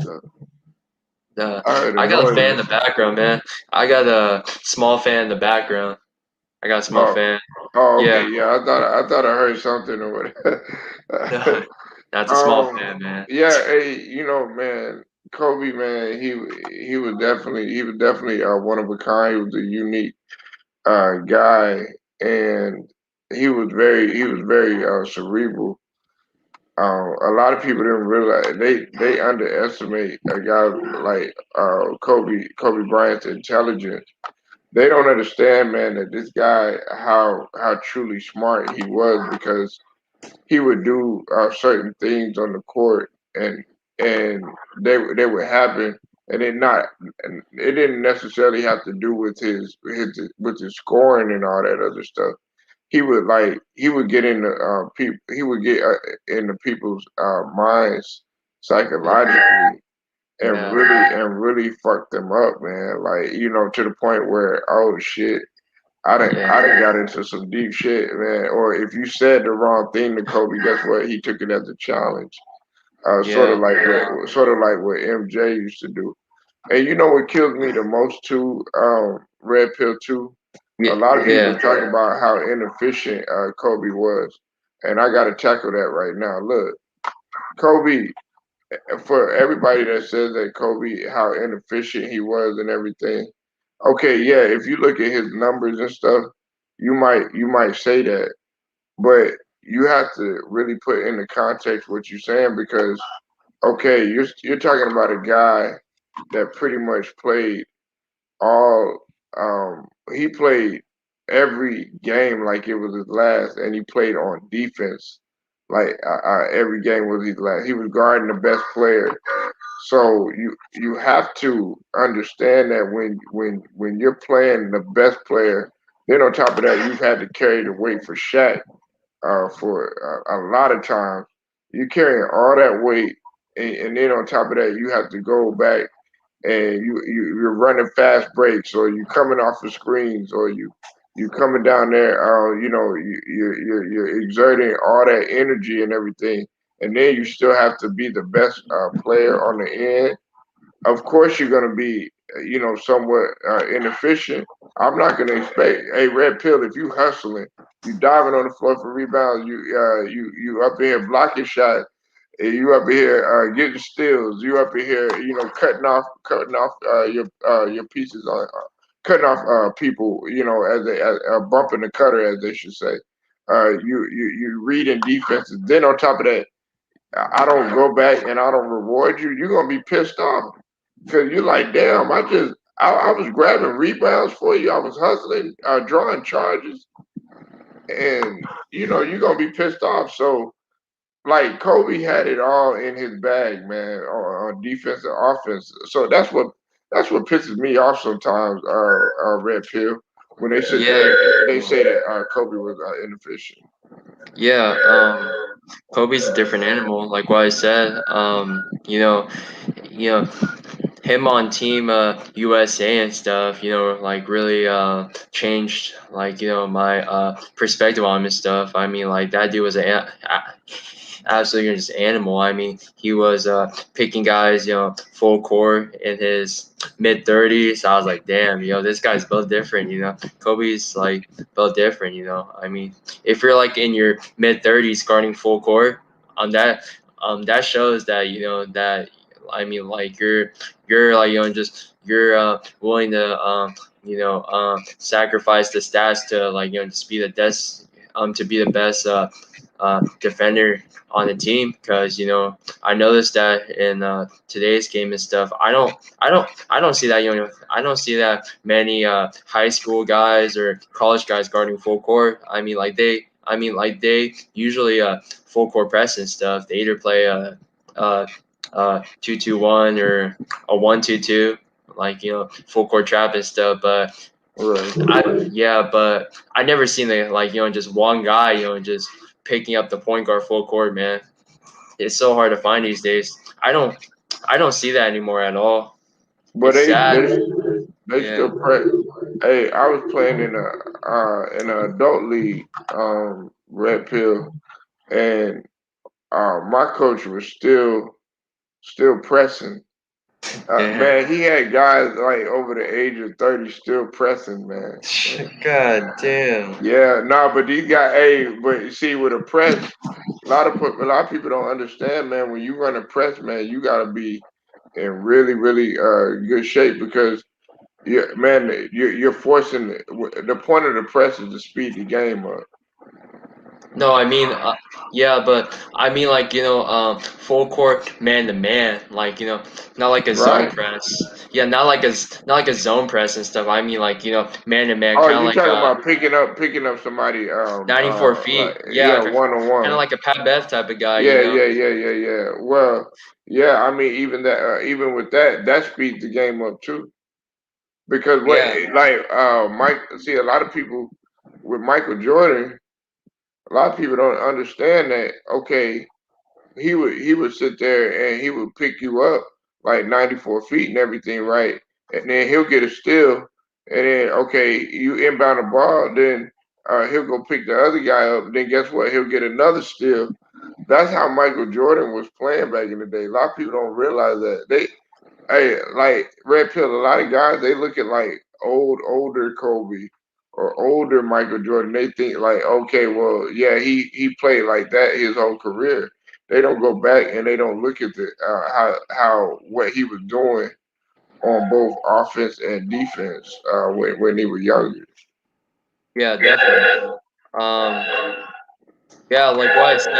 uh, I heard a I got a fan noise. in the background, man. I got a small fan in the background. I got a small Oh, fan. oh, Yeah. okay. Yeah, I thought I heard something or No, whatever. that's a small fan, man. Yeah. Hey, man, Kobe, man, he was definitely one of a kind. He was a unique guy, and he was very cerebral. A lot of people didn't realize they underestimate a guy like Kobe Bryant's intelligence. They don't understand, man, that this guy how truly smart he was, because he would do certain things on the court, and they would happen, and it didn't necessarily have to do with his scoring and all that other stuff. He would get into people he would get into people's minds psychologically, and Yeah, really fuck them up, man. Like, to the point where, oh shit, I done yeah, got into some deep shit, man. Or if you said the wrong thing to Kobe, guess what? He took it as a challenge. Sort of yeah, like what MJ used to do. And you know what kills me the most too, Red Pill too? A yeah, lot of people yeah, talk about how inefficient Kobe was, and I got to tackle that right now. Look, Kobe, for everybody that says that Kobe, how inefficient he was and everything. Okay, yeah, if you look at his numbers and stuff, you might say that, but you have to really put into context what you're saying, because okay, you're talking about a guy that pretty much played all he played every game like it was his last, and he played on defense like every game was his last. He was guarding the best player. So you have to understand that when you're playing the best player, then on top of that, you've had to carry the weight for Shaq for a lot of times. You're carrying all that weight, and then on top of that, you have to go back, and you're running fast breaks, or you coming off the screens, or you coming down there. You're exerting all that energy and everything, and then you still have to be the best player on the end. Of course, you're going to be, somewhat inefficient. I'm not going to expect a red pill if you hustling, you diving on the floor for rebounds, you up in here blocking shots, you up in here getting steals, you up in here, cutting off your pieces on, cutting off people, as bumping the cutter, as they should say. You reading defenses. Then on top of that, I don't go back and I don't reward you. You're gonna be pissed off because you're like, damn, I was grabbing rebounds for you. I was hustling, drawing charges, and you're gonna be pissed off. So like Kobe had it all in his bag, man, on defense and offense. So that's what pisses me off sometimes. Red pill when they sit Yeah, there, they say that Kobe was inefficient. yeah. Kobe's a different animal, like what I said. You know, him on Team USA and stuff, like really changed like my perspective on him and stuff. I mean, like that dude was absolutely just animal. I mean, he was picking guys, full court in his mid 30s. I was like, damn, this guy's built different. Kobe's like built different. I mean, if you're like in your mid 30s guarding full court, that shows that that. I mean, like you're like just you're willing to sacrifice the stats to like just be the best to be the best defender on the team, because I noticed that in today's game and stuff. I don't see that I don't see that many high school guys or college guys guarding full court. I mean, like they usually full court press and stuff. They either play uh 2-2-1 or a 1-2-2, like full court trap and stuff. But Right. but I never seen the like just one guy just picking up the point guard full court, man. It's so hard to find these days. I don't see that anymore at all. But It's they sad. they they Yeah. still press. Hey, I was playing in an adult league, red pill, and my coach was still pressing. Yeah. Man, he had guys like over the age of 30 still pressing, man. God damn. Yeah, no, but these guys, hey, but you see, with a press, a lot of people don't understand, man. When you run a press, man, you gotta be in really, really good shape because man, you're forcing the point of the press is to speed the game up, No, I mean, yeah, but I mean, like, full court man to man, like, not like a zone right? press. Yeah, not like a zone press and stuff. I mean, like, man to man, Oh, kind of you like talking about picking up somebody 94 like feet. Yeah, yeah, one on kind of one. like a Pat Bev type of guy. Yeah. Well, yeah, I mean even with that, that speeds the game up too. Because what Yeah. like Mike, see a lot of people with Michael Jordan, a lot of people don't understand that. Okay, he would sit there and he would pick you up like 94 feet and everything, right? And then he'll get a steal, and then okay, you inbound the ball, then he'll go pick the other guy up. Then guess what? He'll get another steal. That's how Michael Jordan was playing back in the day. A lot of people don't realize that. Hey, like Red Pill, a lot of guys they look at like older Kobe or older Michael Jordan. They think like, okay, well, yeah, he played like that his whole career. They don't go back and they don't look at the how what he was doing on both offense and defense when he was younger. Yeah, definitely. Um, yeah, like what I said,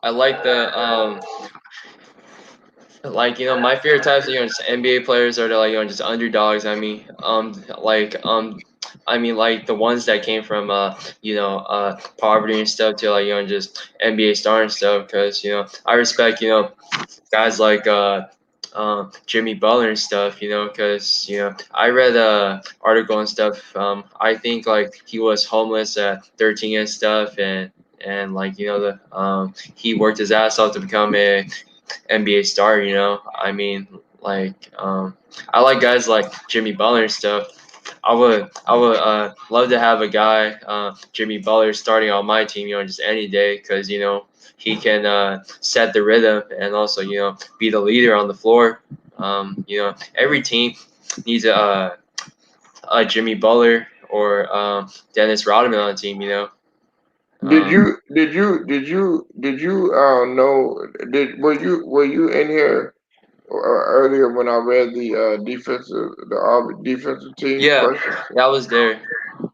I like the like my favorite types of just NBA players are the like just underdogs. I mean, like the ones that came from poverty and stuff to like just NBA star and stuff. Because I respect guys like Jimmy Butler and stuff. Because I read a article and stuff. I think like he was homeless at 13 and stuff, and like he worked his ass off to become a NBA star. I mean, like I like guys like Jimmy Butler and stuff. I would love to have a guy, Jimmy Butler, starting on my team, just any day, because he can set the rhythm and also be the leader on the floor. Every team needs a Jimmy Butler or Dennis Rodman on the team. Did Um, you know? Were you in here earlier when I read the defensive team yeah, question? that was there.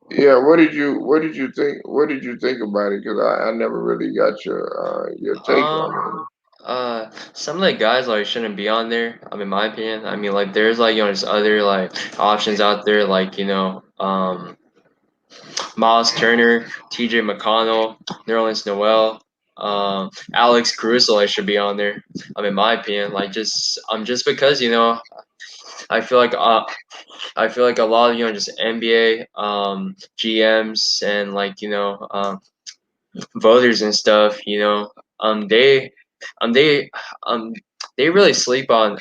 Yeah, what did you think about it? Because I never really got your take Um, on some of the guys like shouldn't be on there. In my opinion, like there's like just other like options out there, like Miles Turner, T.J. McConnell, Nerlens Noel, Alex Caruso. Like should be on there. In my opinion, like just because I feel like a lot of just NBA GMs and like voters and stuff, they they um they really sleep on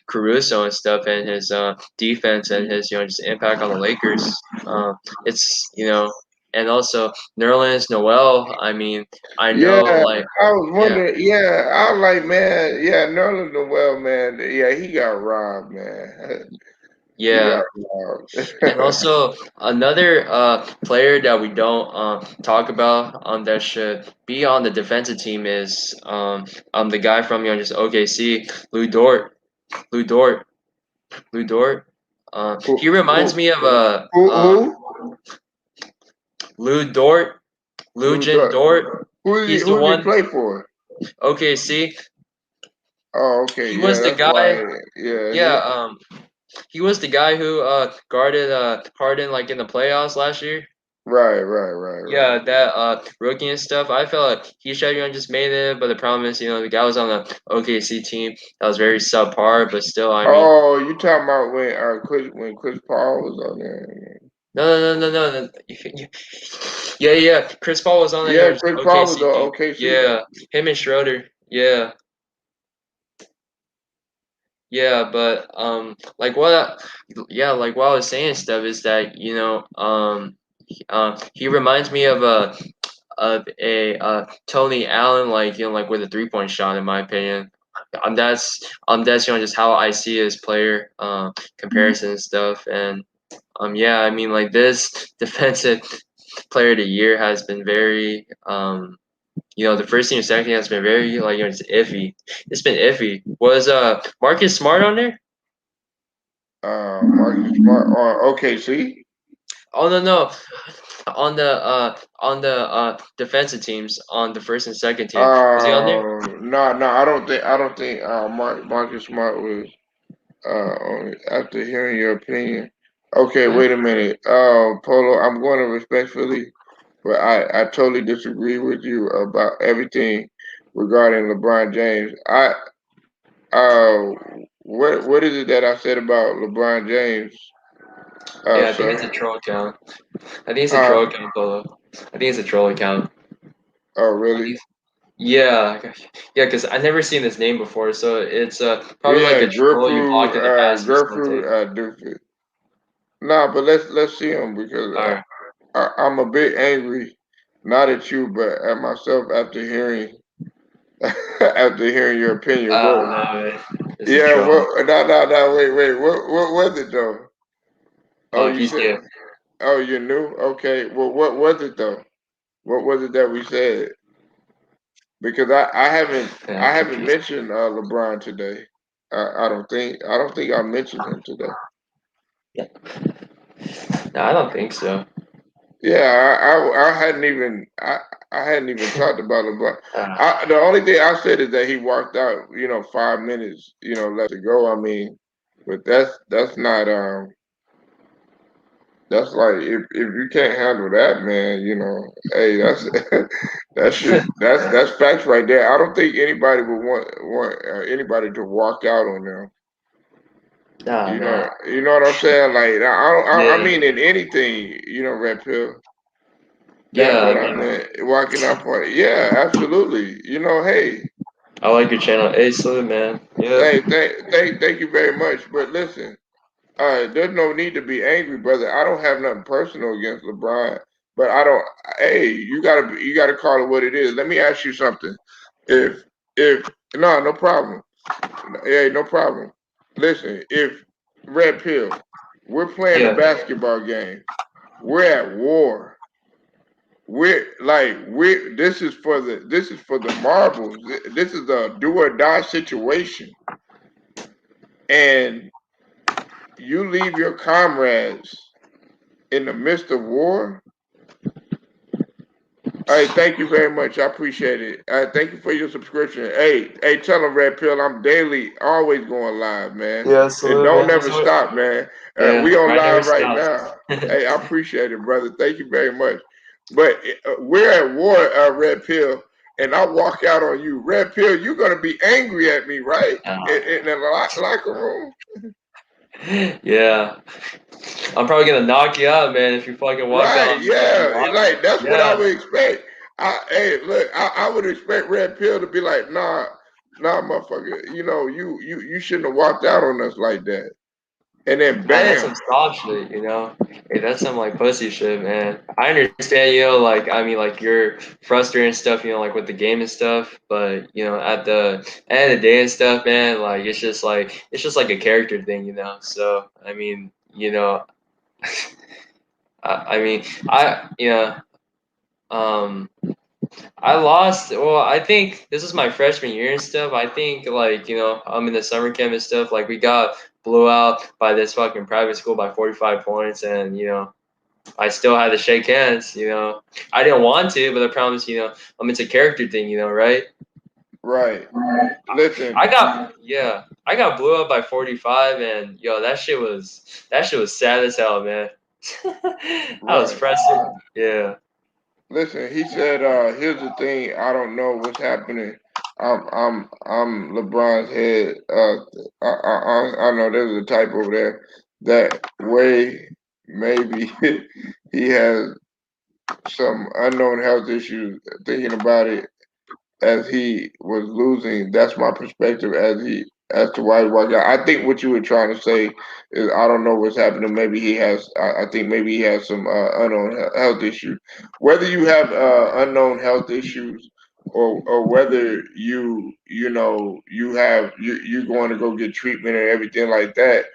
Caruso and stuff and his defense and his just impact on the Lakers. It's and also Nerlens Noel. I it. know Yeah, like I was yeah, wondering. Yeah, I was like, man. Yeah, Nerlens Noel, man. Yeah, he got robbed, man. He yeah. got robbed. And also another player that we don't talk about that should be on the defensive team is the guy from just OKC, Lou Dort. Lou Dort. Lou Dort. He who, reminds who, me of who? Lou Dort, Lou Lugent Dort. Dort. Who did he, He's the who did he one. play for? OKC. Oh, okay. He Yeah, was the that's why. guy. Yeah, Yeah. He was the guy who guarded Harden like in the playoffs last year. right. Yeah, that rookie and stuff. I felt like he should have just made it, but the problem is, the guy was on the OKC team that was very subpar, but still, Oh, you talking about when Chris Paul was on there? no. Yeah. Chris Paul was on that Yeah, just Chris Paul was OKC on team. OKC. Yeah, him and Schroeder. Yeah, but like what I was saying stuff is that he reminds me of a Tony Allen, like like with a 3 point shot, in my opinion. That's just how I see his player comparison and stuff, and yeah, like this defensive player of the year has been very the first team and second team has been very like it's iffy. It's been iffy. Was Marcus Smart on there? Marcus Smart on OKC. Oh no, on the defensive teams on the first and second team. Was he on there? No, I don't think Marcus Smart was after hearing your opinion. Okay, Hmm? wait a minute. Polo, I'm going to respectfully, but I totally disagree with you about everything regarding LeBron James. Uh what is it that I said about LeBron James, Yeah, I think it's a sir? troll account. I think it's a Huh? troll account, Polo. I think it's a troll account. Oh, I think really? yeah, yeah, because I never seen this name before, so it's probably like Yeah, a troll you blocked in the past or something. Gertrude Doofus. Nah, but let's see him because All right. I'm a bit angry, not at you, but at myself after hearing after hearing your opinion. What? No, it's a Yeah. troll. What? No. Wait. What was it though? Oh, Oh, you he's said. new. Oh, you knew. Okay. Well, what was it though? What was it that we said? Because Yeah, I I'm haven't confused. mentioned LeBron today. I don't think I mentioned him today. No, I don't think so. Yeah, I hadn't even talked about LeBron. Uh, The only thing I said is that he walked out, 5 minutes, left to go. I mean, but that's not that's like if you can't handle that, man, hey, that's that's facts right there. I don't think anybody would want anybody to walk out on them. nah, man. You know what I'm saying? Like I don't, I Yeah, mean in anything, Red Pill. That's yeah. what I meant. Walking up on it. Yeah, absolutely. Hey, I like your channel. Hey, salute, man. Yep. thank you very much. But listen, there's no need to be angry, brother. I don't have nothing personal against LeBron, but I don't. Hey, you gotta call it what it is. Let me ask you something. if no problem. Hey, no problem. Listen, if Red Pill, we're playing a Yeah. basketball game. We're at war. We're this is for the marbles. This is a do or die situation. And you leave your comrades in the midst of war. Hey, thank you very much. I appreciate it. Thank you for your subscription. Hey, tell them Red Pill, I'm daily, always going live, man. Yeah, It absolutely, don't man. never stop, man. Yeah, We on grind never live right stops. now. Hey, I appreciate it, brother. Thank you very much. But we're at war, Red Pill, and I walk out on you. Red Pill, you're gonna be angry at me, right? In the locker room. Yeah, I'm probably gonna knock you out, man, if you fucking walk out Right, on me in the yeah. locker Like room. that's what I Yeah, would expect. Hey, look, I would expect Red Pill to be like, nah, motherfucker. You shouldn't have walked out on us like that. And then man, that's some bam. soft shit, you know. Hey, that's some like pussy shit, man. I understand, you know, like I mean, like you're frustrated and stuff, you know, like with the game and stuff. But you know, at the end of the day and stuff, man, like it's just like a character thing, you know. So I mean, you know, I mean, yeah, um. I lost. Well, I think this is my freshman year and stuff. I think like you know I'm in the summer camp and stuff. Like we got blew out by this fucking private school by 45 points, and you know I still had to shake hands. You know I didn't want to, but I promise. You know it's a character thing. You know, right? Right. Listen, I got blew up by 45, and yo that shit was sad as hell, man. I was right. frustrated. Yeah. Listen, he said, here's the thing, I don't know what's happening. I'm LeBron's head. I know there's a type over there that way maybe he has some unknown health issues. Thinking about it as he was losing, that's my perspective as to why he walked out. I think what you were trying to say is I don't know what's happening. Maybe he has. I think maybe he has some unknown health issues. Whether you have unknown health issues or whether you're going to go get treatment and everything like that.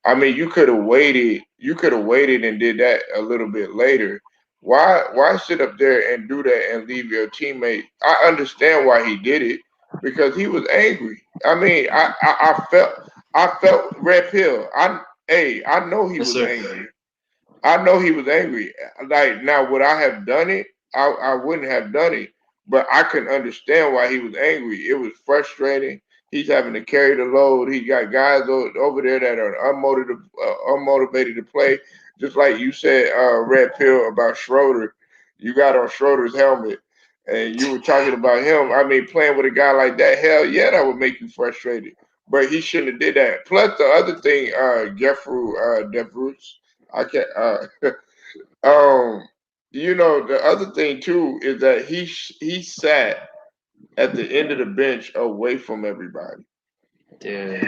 I mean, you could have waited. You could have waited and did that a little bit later. Why sit up there and do that and leave your teammate? I understand why he did it because he was angry. I mean, I felt red pill. I know he Yes, was sir. angry. I know he was angry. Like now, would I have done it? I wouldn't have done it, but I can understand why he was angry. It was frustrating. He's having to carry the load. He got guys over there that are unmotivated to play. Just like you said, Red Pill about Schroeder. You got on Schroeder's helmet, and you were talking about him. I mean, playing with a guy like that, hell yeah, that would make you frustrated. But he shouldn't have did that. Plus, the other thing, Defrus, I can't. Um, the other thing too is that he sat at the end of the bench away from everybody. Dude.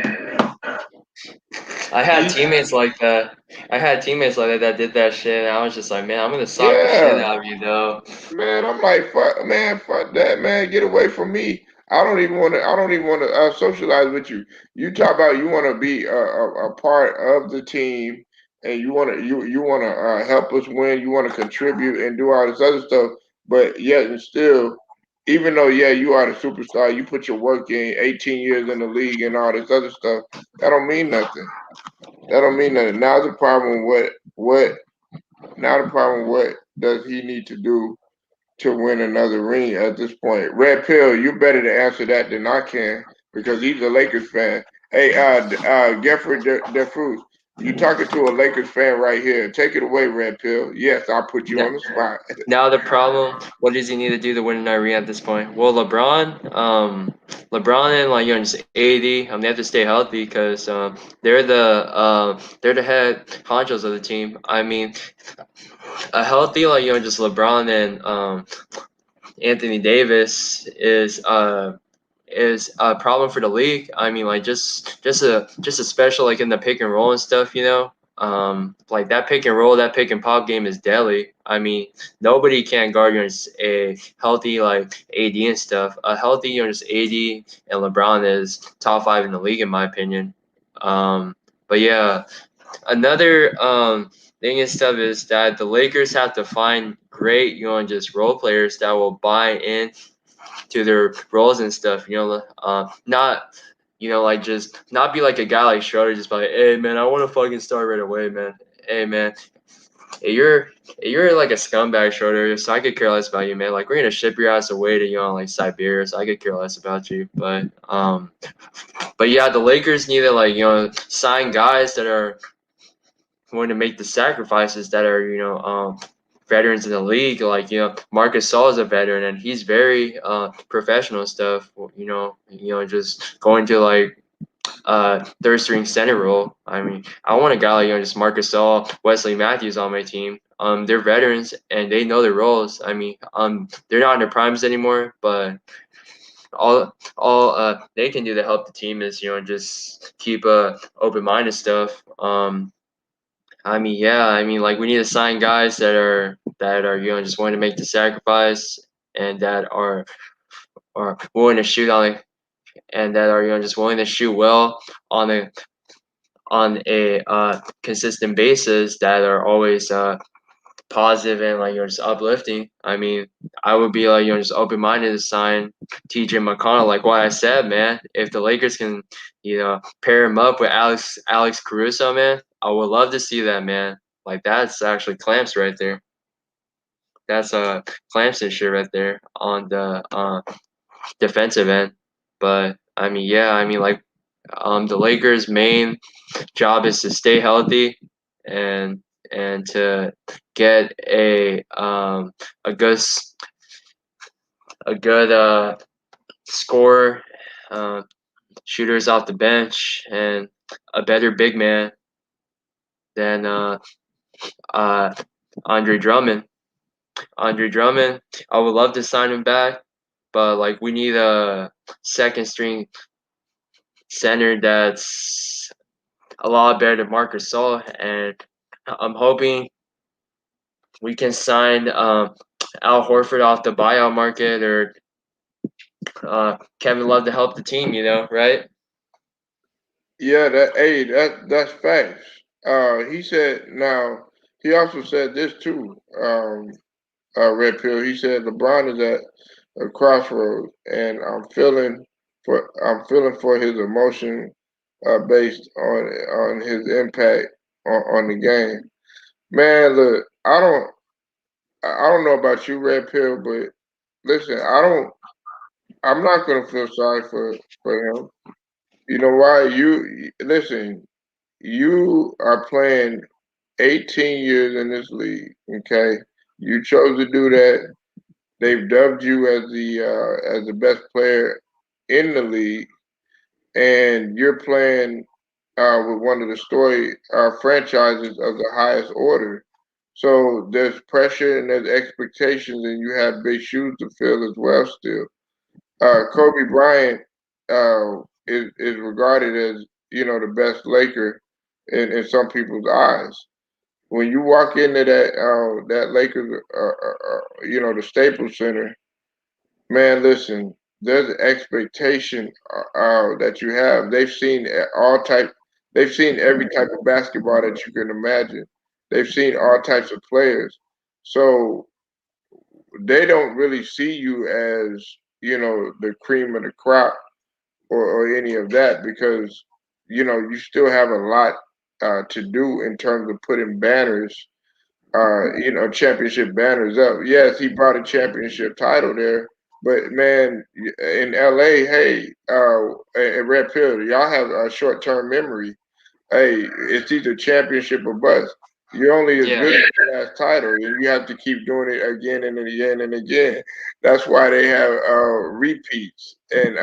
I had He's teammates like that. I had teammates like that did that shit. And I was just like, man, I'm gonna sock the shit yeah, out of you, though. man. I'm like, fuck, man, fuck that, man. Get away from me. I don't even want to. I don't even want to socialize with you. You talk about you want to be a part of the team, and you want to help us win. You want to contribute and do all this other stuff. But yet and still, even though yeah, you are the superstar, you put your work in, 18 years in the league and all this other stuff. That don't mean nothing. That don't mean nothing. Now the problem. What? Now the problem. What does he need to do to win another ring at this point? Red Pill, you better to answer that than I can because he's a Lakers fan. Hey, Jeffrey DeFruz, you talking to a Lakers fan right here. Take it away, Red Pill. Yes, I'll put you Now, on the spot. now the problem, what does he need to do to win an arena at this point? Well, LeBron and like just AD, they have to stay healthy because they're the head honchos of the team. I mean, a healthy like just LeBron and Anthony Davis is a problem for the league. I mean, like just a special like in the pick and roll and stuff. like that pick and roll, that pick and pop game is deadly. I mean, nobody can guard against a healthy like AD and stuff. A healthy against AD and LeBron is top five in the league in my opinion. But yeah, another thing and stuff is that the Lakers have to find great, just role players that will buy in to their roles and stuff. Not like just not be like a guy like Schroeder, just be like, hey man, I want to fucking start right away, man. Hey man, hey, you're like a scumbag, Schroeder. So I could care less about you, man. Like we're gonna ship your ass away to like Siberia, so I could care less about you. But yeah, the Lakers need to like sign guys that are going to make the sacrifices that are veterans in the league. Like Marcus Saul is a veteran and he's very professional stuff. Just going to like third string center role. I mean, I want a guy like just Marcus Saul, Wesley Matthews on my team. They're veterans and they know their roles. I mean, they're not in their primes anymore, but all they can do to help the team is just keep open minded stuff. I mean, yeah, I mean, like we need to sign guys that are just willing to make the sacrifice and that are willing to shoot and that are just willing to shoot well on a consistent basis that are always positive and like just uplifting. I mean, I would be like just open minded to sign TJ McConnell. Like what I said, man. If the Lakers can pair him up with Alex Caruso, man, I would love to see that, man. Like that's actually clamps right there. That's clamps and shit right there on the defensive end. But I mean, yeah, I mean like the Lakers' main job is to stay healthy and to get a good score, uh, shooters off the bench, and a better big man than uh, Andre Drummond. Andre Drummond, I would love to sign him back, but like we need a second string center that's a lot better than Marcus Gasol, and I'm hoping we can sign Al Horford off the buyout market or Kevin Love to help the team. Right? Yeah, that's facts. He said now he also said this too. Red Pill. He said LeBron is at a crossroad, and I'm feeling for his emotion based on his impact on the game. Man, look, I don't know about you, Red Pill, but listen, I'm not gonna feel sorry for him. You know why? Listen, you are playing 18 years in this league. Okay, you chose to do that. They've dubbed you as the best player in the league, and you're playing with one of the story franchises of the highest order. So there's pressure and there's expectations, and you have big shoes to fill as well. Still, Kobe Bryant is regarded as the best Laker in some people's eyes. When you walk into that Lakers, the Staples Center, man, listen, there's an expectation that you have. They've seen every type of basketball that you can imagine. They've seen all types of players. So they don't really see you as, the cream of the crop or any of that because, you still have a lot to do in terms of putting banners championship banners up. Yes, he brought a championship title there, but man, in LA, hey, Red Pill, y'all have a short term memory. Hey, it's either championship or bust. You're only as Yeah. good as the last title, and you have to keep doing it again and again and again. That's why they have repeats and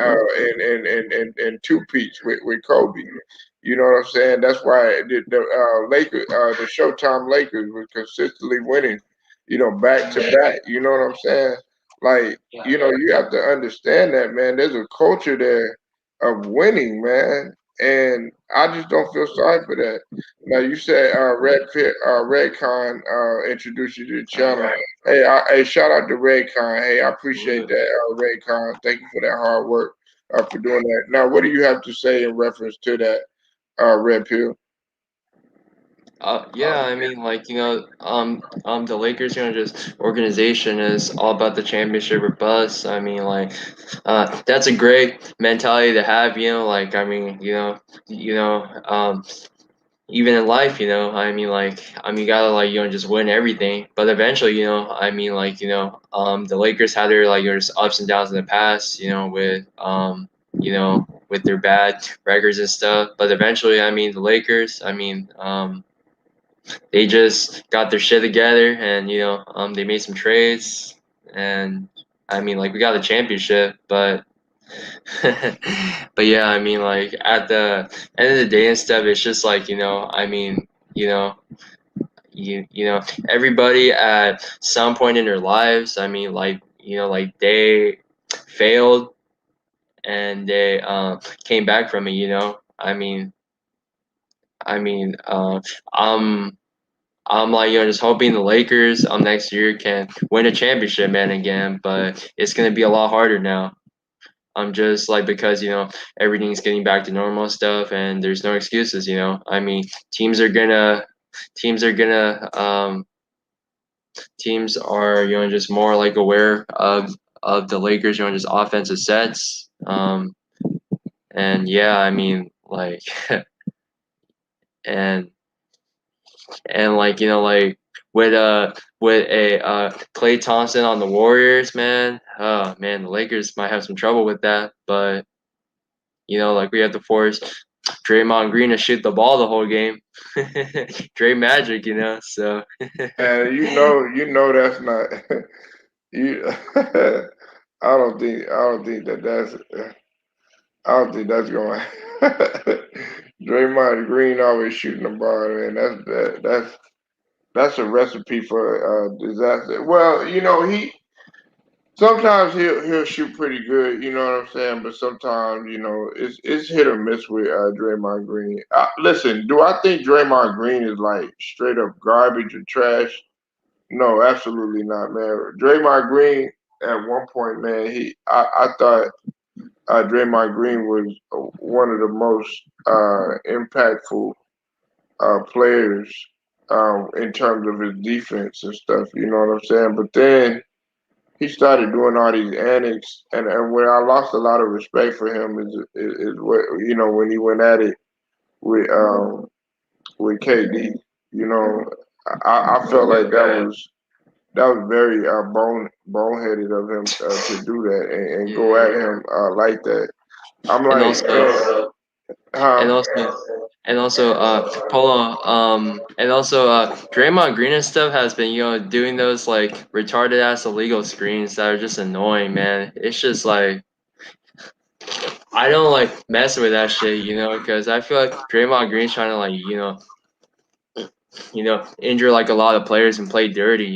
two peats with Kobe. You know what I'm saying? That's why the Lakers, the Showtime Lakers, were consistently winning. Back to back. You know what I'm saying? Like, you have to understand that, man. There's a culture there of winning, man, and I just don't feel sorry for that. Now you said Redcon introduced you to the channel. Hey, shout out to Redcon. Hey, I appreciate that, Redcon. Thank you for that hard work for doing that. Now, what do you have to say in reference to that, Red Pill? Yeah, I mean, the Lakers, just organization is all about the championship or bust. I mean, that's a great mentality to have. Even in life, you gotta just win everything. But eventually, the Lakers had their just ups and downs in the past, with their bad records and stuff. But eventually, the Lakers, they just got their shit together, and they made some trades, and we got a championship, but but yeah, at the end of the day and stuff, it's just you know everybody at some point in their lives, they failed, and they came back from it. I mean I'm just hoping the Lakers next year can win a championship, man, again. But it's gonna be a lot harder now. Just because everything's getting back to normal stuff, and there's no excuses. Teams are gonna teams are gonna teams are just more aware of the Lakers, just offensive sets. And yeah, and with a Clay Thompson on the Warriors, man. Oh man, the Lakers might have some trouble with that. But we have to force Draymond Green to shoot the ball the whole game. Dray Magic, so And that's not you. I don't think that's going. Draymond Green always shooting the ball, man. That's a recipe for disaster. Well, he sometimes he'll shoot pretty good. You know what I'm saying? But sometimes it's hit or miss with Draymond Green. Listen, do I think Draymond Green is like straight up garbage or trash? No, absolutely not, man. Draymond Green at one point, man, I thought Draymond Green was one of the most impactful players in terms of his defense and stuff. You know what I'm saying? But then he started doing all these antics, and where I lost a lot of respect for him is what when he went at it with with KD. You know, I felt like that was very boneheaded of him to do that and go at yeah, him like that. I'm and like, also and huh? also Polo, and also Draymond Green and stuff has been doing those retarded ass illegal screens that are just annoying, man. It's just I don't mess with that shit, because I feel like Draymond Green's trying to injure a lot of players and play dirty.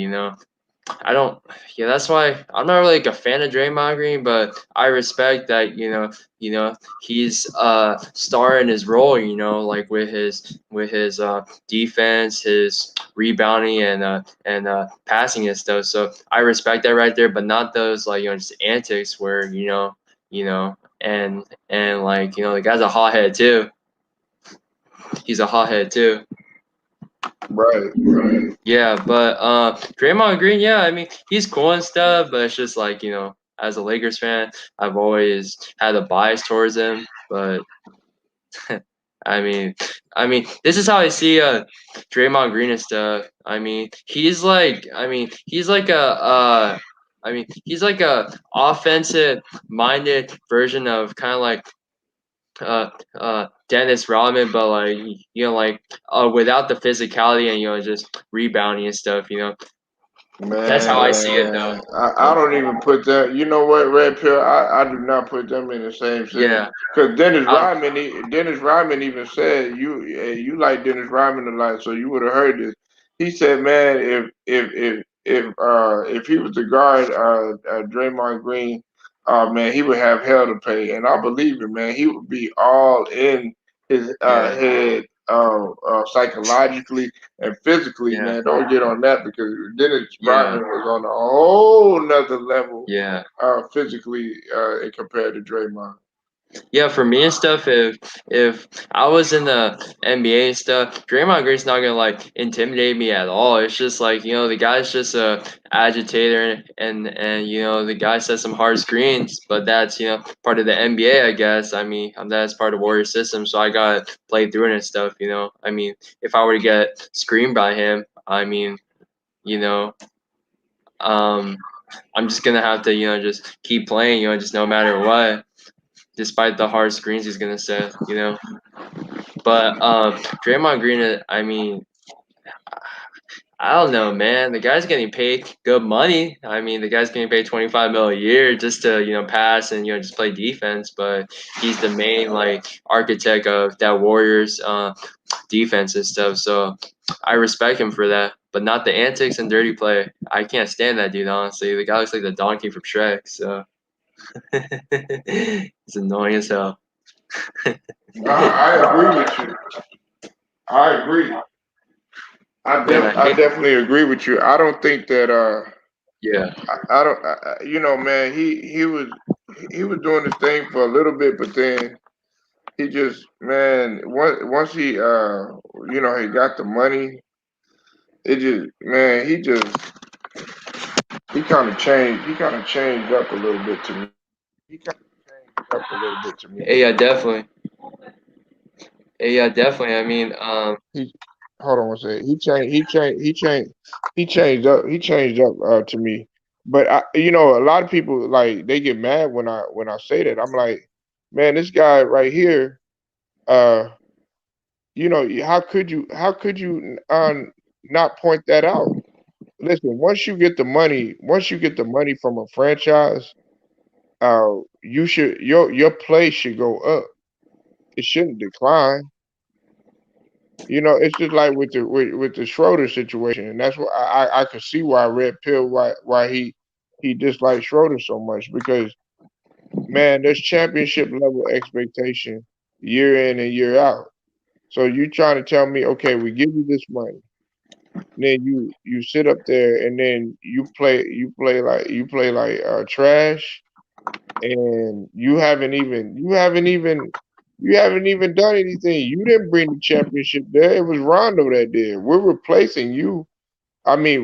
I don't. Yeah, that's why I'm not really a fan of Draymond Green, but I respect that. He's a star in his role. With his defense, his rebounding, and passing and stuff. So I respect that right there, but not those just antics where and the guy's a hothead too. He's a hothead too. Right, right. Yeah, but Draymond Green, yeah, he's cool and stuff, but it's just as a Lakers fan, I've always had a bias towards him. But I mean, this is how I see Draymond Green and stuff. He's like a offensive minded version of kind of Dennis Rodman, but without the physicality and just rebounding and stuff. That's how I see it, though. Man, I don't even put that. You know what, Red Pill? I do not put them in the same sentence. Yeah, Because um, Dennis Rodman even said you like Dennis Rodman a lot, so you would have heard this. He said, man, if he was to guard Draymond Green, man, he would have hell to pay, and I believe it, man. He would be all in his Yeah, head psychologically and physically, yeah, man. Don't get on that because Dennis yeah, Rodman was on a whole nother level yeah. physically compared to Draymond. Yeah, for me and stuff, if I was in the NBA and stuff, Draymond Green's not gonna like intimidate me at all. It's just like the guy's just a agitator, and the guy says some hard screens, but that's part of the NBA, I guess. I mean, that's part of Warrior system, so I gotta play through it and stuff. I mean, if I were to get screened by him, I mean, you know, um, I'm just gonna have to just keep playing, just no matter what despite the hard screens he's gonna set. But Draymond Green, I mean, I don't know, man. The guy's getting paid good money. I mean, the guy's getting paid 25 mil a year just to pass and just play defense. But he's the main like architect of that Warriors defense and stuff. So I respect him for that. But not the antics and dirty play. I can't stand that dude. Honestly, the guy looks like the donkey from Shrek. So it's annoying as hell. I agree with you. I agree. Man, I I hate. definitely agree with you. I don't think that Yeah, I don't man, he was doing his thing for a little bit, but then he just man once he he got the money, it just man he kind of changed up a little bit to me. He kind of changed up a little bit to me. yeah, definitely. Yeah, definitely. I mean, He hold on one second. He changed up to me. But a lot of people like they get mad when I say that. I'm like, man, this guy right here, uh, how could you not point that out? Listen, once you get the money from a franchise, you should your play should go up. It shouldn't decline. It's just like with the Schroeder situation, and that's why I could see why Red Pill why he disliked Schroeder so much because man, there's championship level expectation year in and year out. So you trying to tell me, okay, we give you this money, then you sit up there and then you play like trash, and you haven't even done anything. You didn't bring the championship there. It was Rondo that did. We're replacing you. I mean,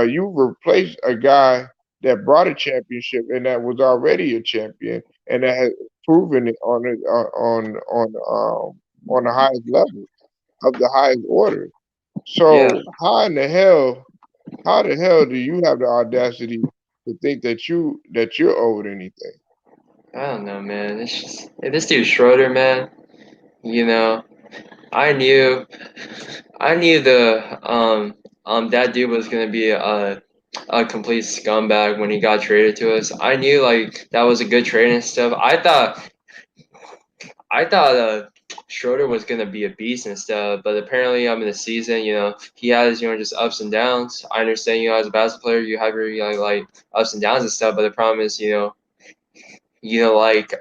you replaced a guy that brought a championship and that was already a champion and that has proven it on the highest level of the highest order. yeah, So how the hell do you have the audacity to think that you're owed anything? I don't know, man. It's just this dude Schroeder, man. You know, I knew, I knew that dude was gonna be a complete scumbag when he got traded to us. I knew like that was a good trade and stuff. I thought Schroeder was gonna be a beast and stuff, but apparently, in the season, he has just ups and downs. I understand, as a basketball player, you have your like ups and downs and stuff, but the problem is, like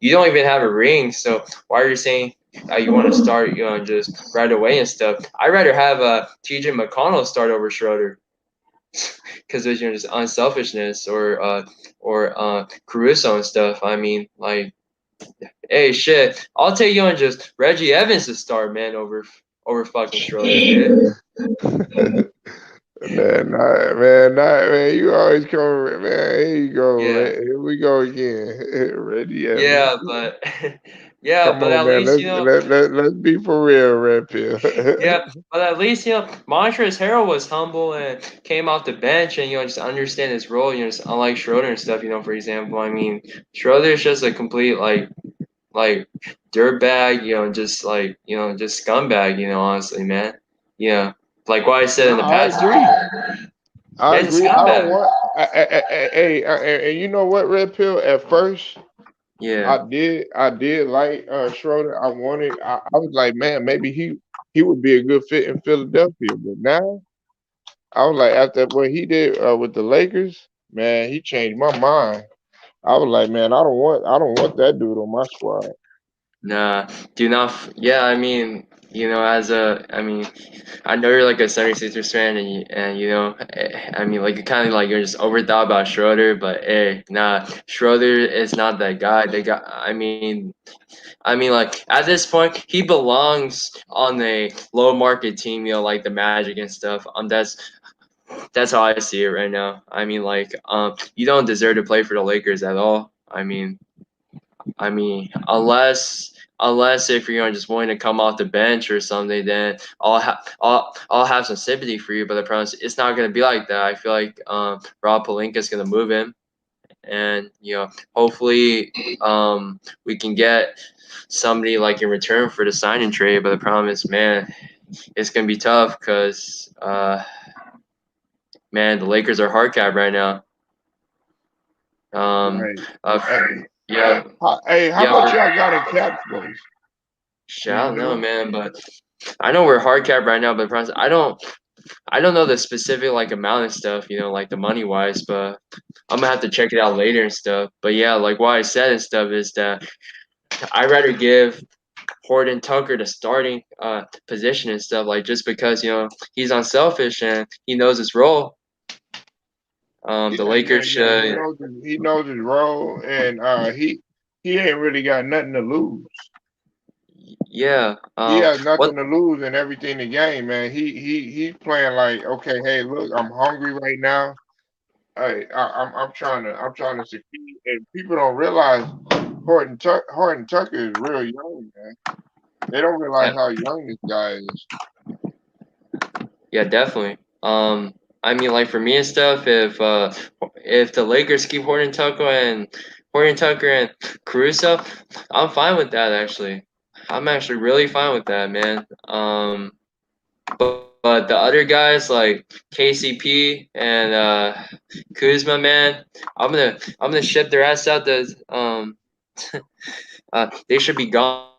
you don't even have a ring, so why are you saying you want to start, just right away and stuff? I'd rather have T.J. McConnell start over Schroeder because there's just unselfishness or Caruso and stuff. I mean, like. Hey, shit! I'll take you on just Reggie Evans to start, man, over fucking Schroeder, dude. Man, you always come, man. Here you go, Yeah, Here we go again, Reggie Evans. yeah, but yeah, Come but on, at man. least Let's be for real, Red Pill. yeah, but at least Montrezl Harrell was humble and came off the bench and just understand his role. Just unlike Schroeder and stuff. For example, I mean Schroeder's just a complete like dirtbag. Just like just scumbag. Honestly, man. Yeah, like what I said No, in the I past. agree. I Yeah, he's a agree. I don't scumbag. want. And you know what, Red Pill? At first, Yeah. I did like Schroeder. I was like, man, maybe he would be a good fit in Philadelphia. But now, I was like, after what he did with the Lakers, man, he changed my mind. I was like, man, I don't want that dude on my squad. Nah, do not. Yeah, I mean, as I mean, I know you're like a 76ers fan, and I mean, like, you kind of like you're just overthought about Schroeder, but hey, nah, Schroeder is not that guy. The guy, I mean, like, at this point, he belongs on a low market team, like the Magic and stuff. That's how I see it right now. I mean, like, you don't deserve to play for the Lakers at all. I mean, unless if you're just wanting to come off the bench or something, then I'll have some sympathy for you. But I promise it's not gonna be like that. I feel like Rob Pelinka's gonna move him, and hopefully we can get somebody like in return for the signing trade. But the problem is, man, it's gonna be tough because man, the Lakers are hard cap right now. Um, Right. uh, Hey, yeah, hey, how yeah. much y'all got in cap space? Shit, Do I you don't know, know? man, but I know we're hard cap right now. But the problem is, I don't know the specific like amount and stuff, like the money wise. But I'm gonna have to check it out later and stuff. But yeah, like what I said and stuff is that I'd rather give Horton Tucker the starting position and stuff, like just because he's unselfish and he knows his role. The Yeah, yeah, Lakers yeah. should, He knows his role, and he ain't really got nothing to lose. yeah. He has What? nothing to lose and everything to gain, man. He's playing like, okay, hey, look, I'm hungry right now. I'm trying to succeed, and people don't realize Horton Tucker is real young, man. They don't realize Yeah, how young this guy is. yeah, definitely. I mean, like for me and stuff, if the Lakers keep Horton Tucker and Caruso, I'm fine with that actually. I'm actually really fine with that, man. But the other guys like KCP and Kuzma, man, I'm gonna ship their ass out. They should be gone.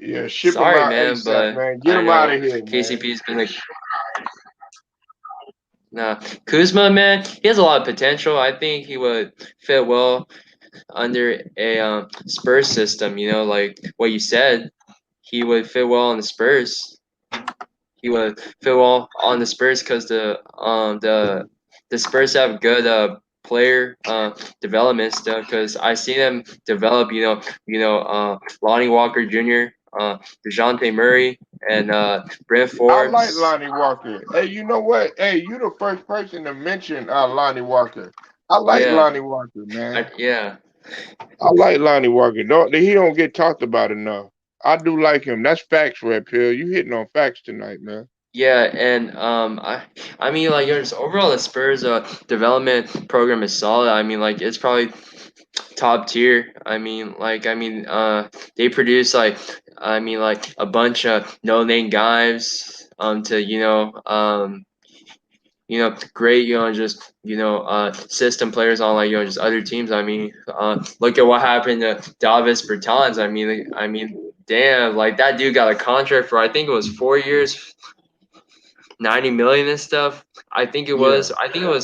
Yeah, Sorry, ship him man, out but ASAP, I man. Get know him out of here, KCP's man. been like, nah, Kuzma, man, he has a lot of potential. I think he would fit well under a Spurs system. Like what you said, he would fit well on the Spurs. He would fit well on the Spurs because the Spurs have good player development stuff. Because I see them develop. Lonnie Walker Jr., Dejounte Murray, and Brent I like Forbes. Lonnie Walker. Hey, you know what? Hey, you the first person to mention Lonnie Walker. I like Yeah, Lonnie Walker, man. yeah, I like Lonnie Walker. He don't get talked about enough. I do like him. That's facts, Red Pill. You hitting on facts tonight, man. yeah, and I mean, like, just overall, the Spurs development program is solid. I mean, like, it's probably top tier. They produce like, like a bunch of no name guys to great just system players on like just other teams. Look at what happened to Davis Bertans. Damn, like that dude got a contract for I think it was 4 years, 90 million and stuff. Yeah. I think it was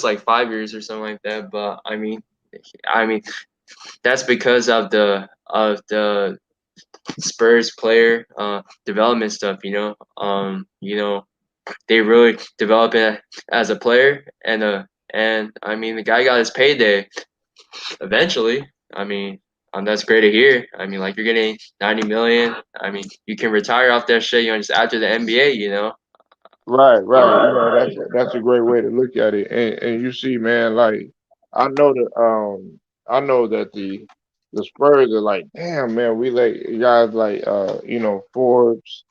like 5 years or something like that. But I mean that's because of the Spurs player development stuff. They really develop it as a player, and the guy got his payday eventually. That's great to hear. Like you're getting 90 million. You can retire off that shit. Just after the NBA. Right, right. Yeah, that's a great way to look at it. And you see, man, like I know that the Spurs are like, damn, man, we like guys like Forbes.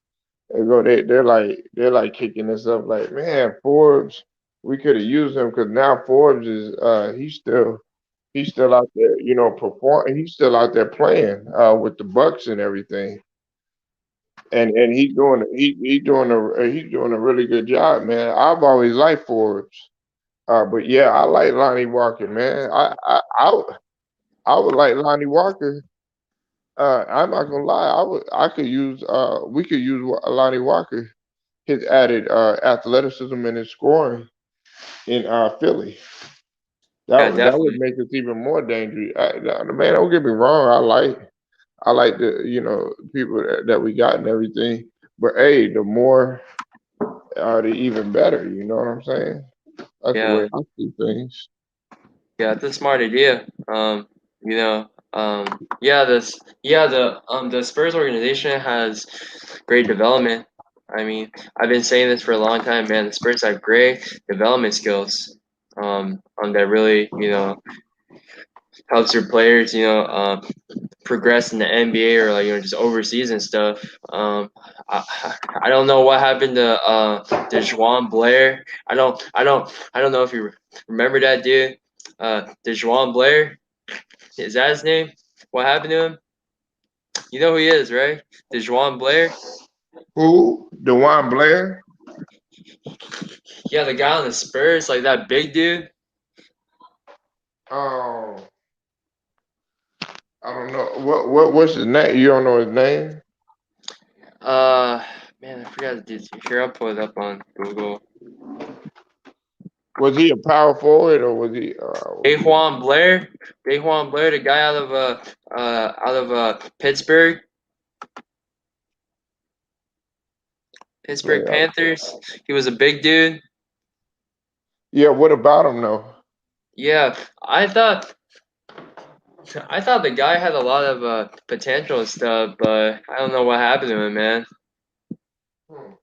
They're like kicking this up like, man, Forbes, we could have used him because now Forbes is he's still out there, he's still out there playing with the Bucks and everything. And he's doing a really good job, man. I've always liked Forbes. But yeah, I like Lonnie Walker, man. I would like Lonnie Walker. I'm not gonna lie. We could use Lonnie Walker, his added athleticism and his scoring in Philly. Yeah, That would definitely. make us even more dangerous. Man, don't get me wrong. I like. I like the people that we got and everything. But hey, the more the even better. You know what I'm saying? That's the way Yeah, I see things. yeah, that's a smart idea. You know, the Spurs organization has great development. I mean, I've been saying this for a long time, man. The Spurs have great development skills. That really, helps your players, progress in the NBA or like just overseas and stuff. I, I don't know what happened to Juan Blair. I don't know if you remember that dude. Juan Blair, is that his name? What happened to him? You know who he is, right? Juan Blair. Who? Dewan Blair? Yeah, the guy on the Spurs, like that big dude. Oh, I don't know. What's his name? You don't know his name? Uh, Man, I forgot the dude's. Here, I'll pull it up on Google. Was he a power forward or was he? Juan Blair. Juan Blair, the guy out of Pittsburgh. Pittsburgh Yeah. Panthers. He was a big dude. Yeah. What about him though? Yeah, I thought I thought the guy had a lot of potential and stuff, but I don't know what happened to him, man. Hmm.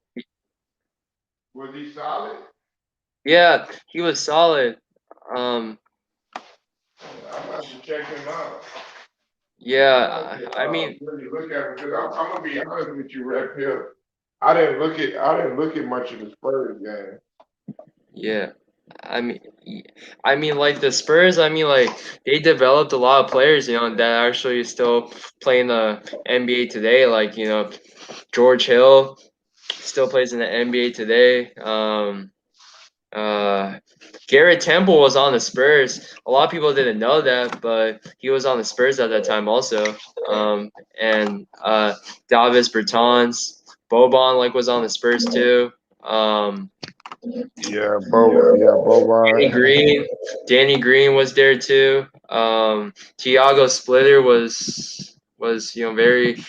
Was he solid? Yeah, he was solid. Um, I'm about to check him out. I'm about yeah, to I mean, really look at him because I'm gonna be honest with you, Red Pill. I didn't look at much of the Spurs game. yeah, I mean, like the Spurs. I mean, like they developed a lot of players, that actually still play in the NBA today. Like George Hill still plays in the NBA today. Uh, Garrett Temple was on the Spurs. A lot of people didn't know that, but he was on the Spurs at that time also. And Davis Bertans, Boban was on the Spurs too. Um, Danny Boban. Green, Danny Green was there too. Tiago Splitter was very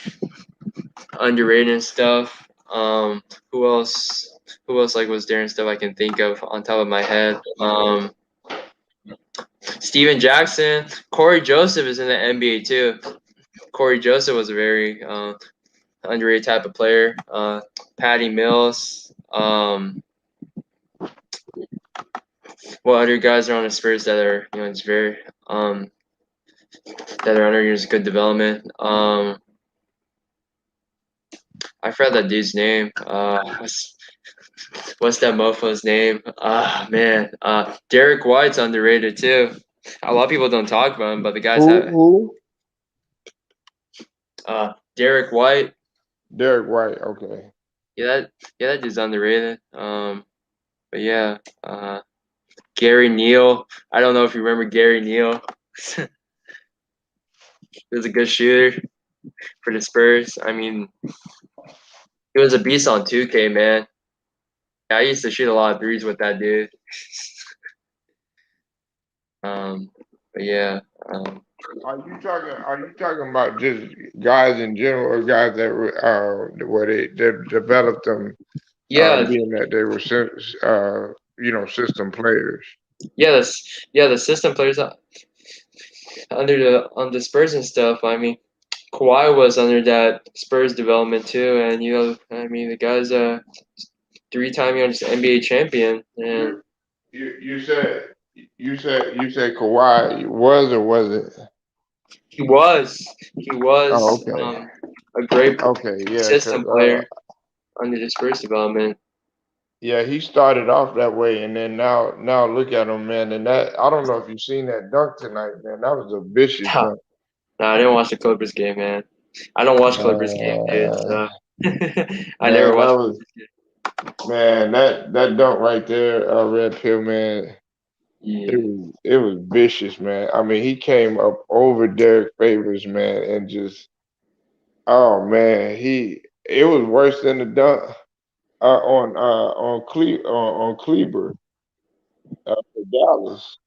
underrated and stuff. Who else? Who else was there and stuff I can think of on top of my head? Steven Jackson, Corey Joseph is in the NBA too. Corey Joseph was a very underrated type of player. Patty Mills. What other guys are on the Spurs that are just very that are under just good development? I forgot that dude's name. What's that mofo's name? Ah man. Derek White's underrated too. A lot of people don't talk about him, but the guys have Who? Derek White. Derek White. Okay. That dude's underrated. But yeah, Gary Neal. I don't know if you remember Gary Neal. He was a good shooter for the Spurs. I mean, he was a beast on 2K, man. I used to shoot a lot of threes with that dude. Um, but yeah, Are you talking about just guys in general, or guys that were where they developed them, yeah, being that they were system players? the system players under the on the Spurs and stuff. I mean, Kawhi was under that Spurs development too, and I mean, the guy's a three-time just NBA champion, and You you said you said Kawhi was or wasn't? he was he Oh, was okay, a great okay, yeah, cause system player under the Spurs development. yeah, he started off that way, and then now look at him, man. And that I don't know if you seen that dunk tonight, man. That was a vicious Nah, dunk. I didn't watch the Clippers game, man. I don't watch Clippers game, dude. Man, So I never man, that watched was Clippers game. man that dunk right there, Red Pill, man. Yeah, It was vicious, man. I mean, he came up over Derek Favors, man, and just oh man, he it was worse than the dunk on Kleber for Dallas.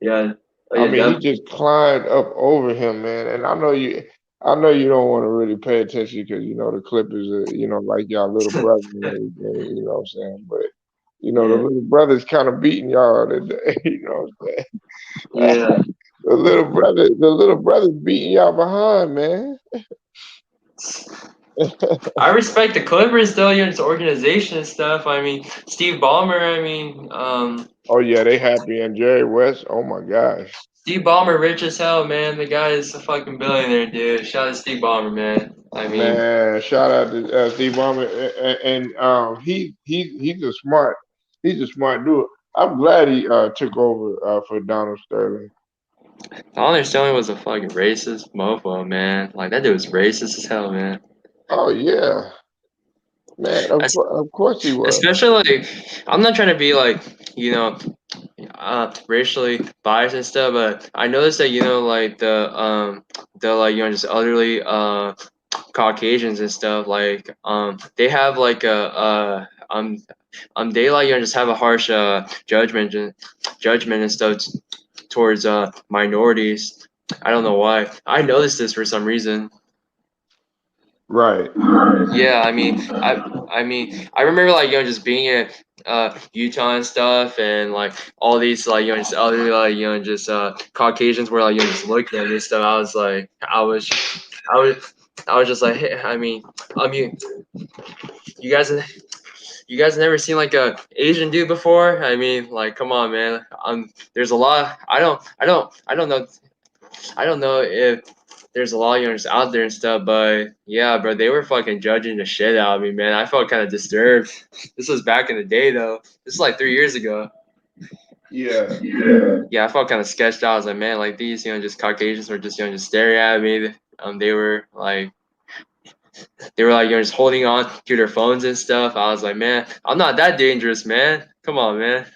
yeah, oh I yeah, mean, he definitely. just climbed up over him, man. And I know you. I know you don't want to really pay attention because you know the Clippers are, you know, like y'all little brother and everything. You know what I'm saying? But you know the Yeah, little brother's kind of beating y'all today. You know what I'm saying? yeah. The little brother's beating y'all behind, man. I respect the Clippers though, you know, it's organization and stuff. I mean, Steve Ballmer. I mean, Oh yeah, they happy and Jerry West. Oh my gosh, Steve Ballmer, rich as hell, man. The guy is a fucking billionaire, dude. Shout out to Steve Ballmer, man. I mean, man! Shout out to Steve Ballmer, and he's a smart dude. I'm glad he took over for Donald Sterling. Donald Sterling was a fucking racist mofo, man. Like that dude was racist as hell, man. Oh yeah, man. Es- Of course he was. Especially like, I'm not trying to be like, you know, racially biased and stuff, but I noticed that like the like just elderly Caucasians and stuff like they have like a they like just have a harsh judgment and stuff towards minorities. I don't know why. I noticed this for some reason. Right. Yeah, I mean, I remember like just being in Utah and stuff, and like all these like just other like just Caucasians were like just looking at me and stuff. I was, I was just like, hey, I mean, you guys, you guys never seen like a Asian dude before? I mean, like, come on, man. There's a lot. I don't know if there's a lot of youngsters out there and stuff, but yeah, bro, they were fucking judging the shit out of me, man. I felt kind of disturbed. This was back in the day, though. This is like 3 years ago. Yeah. Yeah, I felt kind of sketched out. I was like, man, like these, just Caucasians were just, just staring at me. They were like, just holding on to their phones and stuff. I was like, man, I'm not that dangerous, man. Come on, man.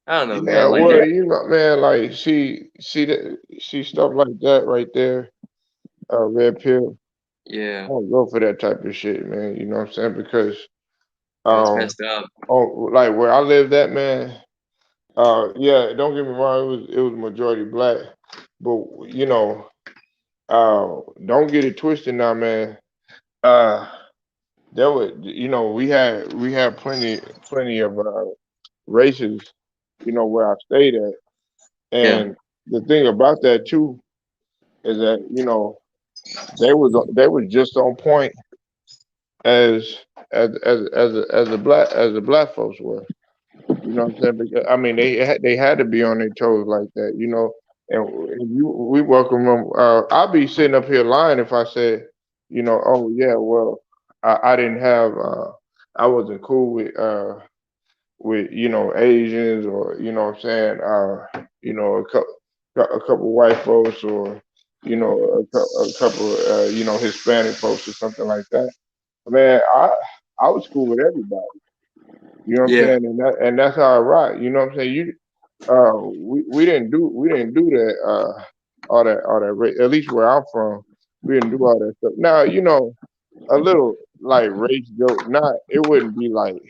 I don't know, Yeah. man. Like, Well, you know, man, like see stuff like that right there. Red pill. I yeah, don't go for that type of shit, man. You know what I'm saying? Because it's um, messed up. oh, like where I lived at, man. Yeah, don't get me wrong, it was majority black, but you know, don't get it twisted now, man. Uh, there was, you know, we had plenty of races, you know, where I stayed at, Yeah, and the thing about that too is that you know they was just on point as as the black folks were. You know what I'm saying? Because I mean, they had to be on their toes like that, you know. And we welcome them. I'd be sitting up here lying if I said, you know, oh yeah, well, I didn't have, I wasn't cool with you know Asians or you know what I'm saying, you know a couple white folks or you know a couple you know Hispanic folks or something like that. Man, I was cool with everybody. You know what I'm yeah, saying? And that's how I rock. You know what I'm saying? We didn't do that all that at least where I'm from, we didn't do all that stuff. Now, you know, a little like race joke, not it wouldn't be like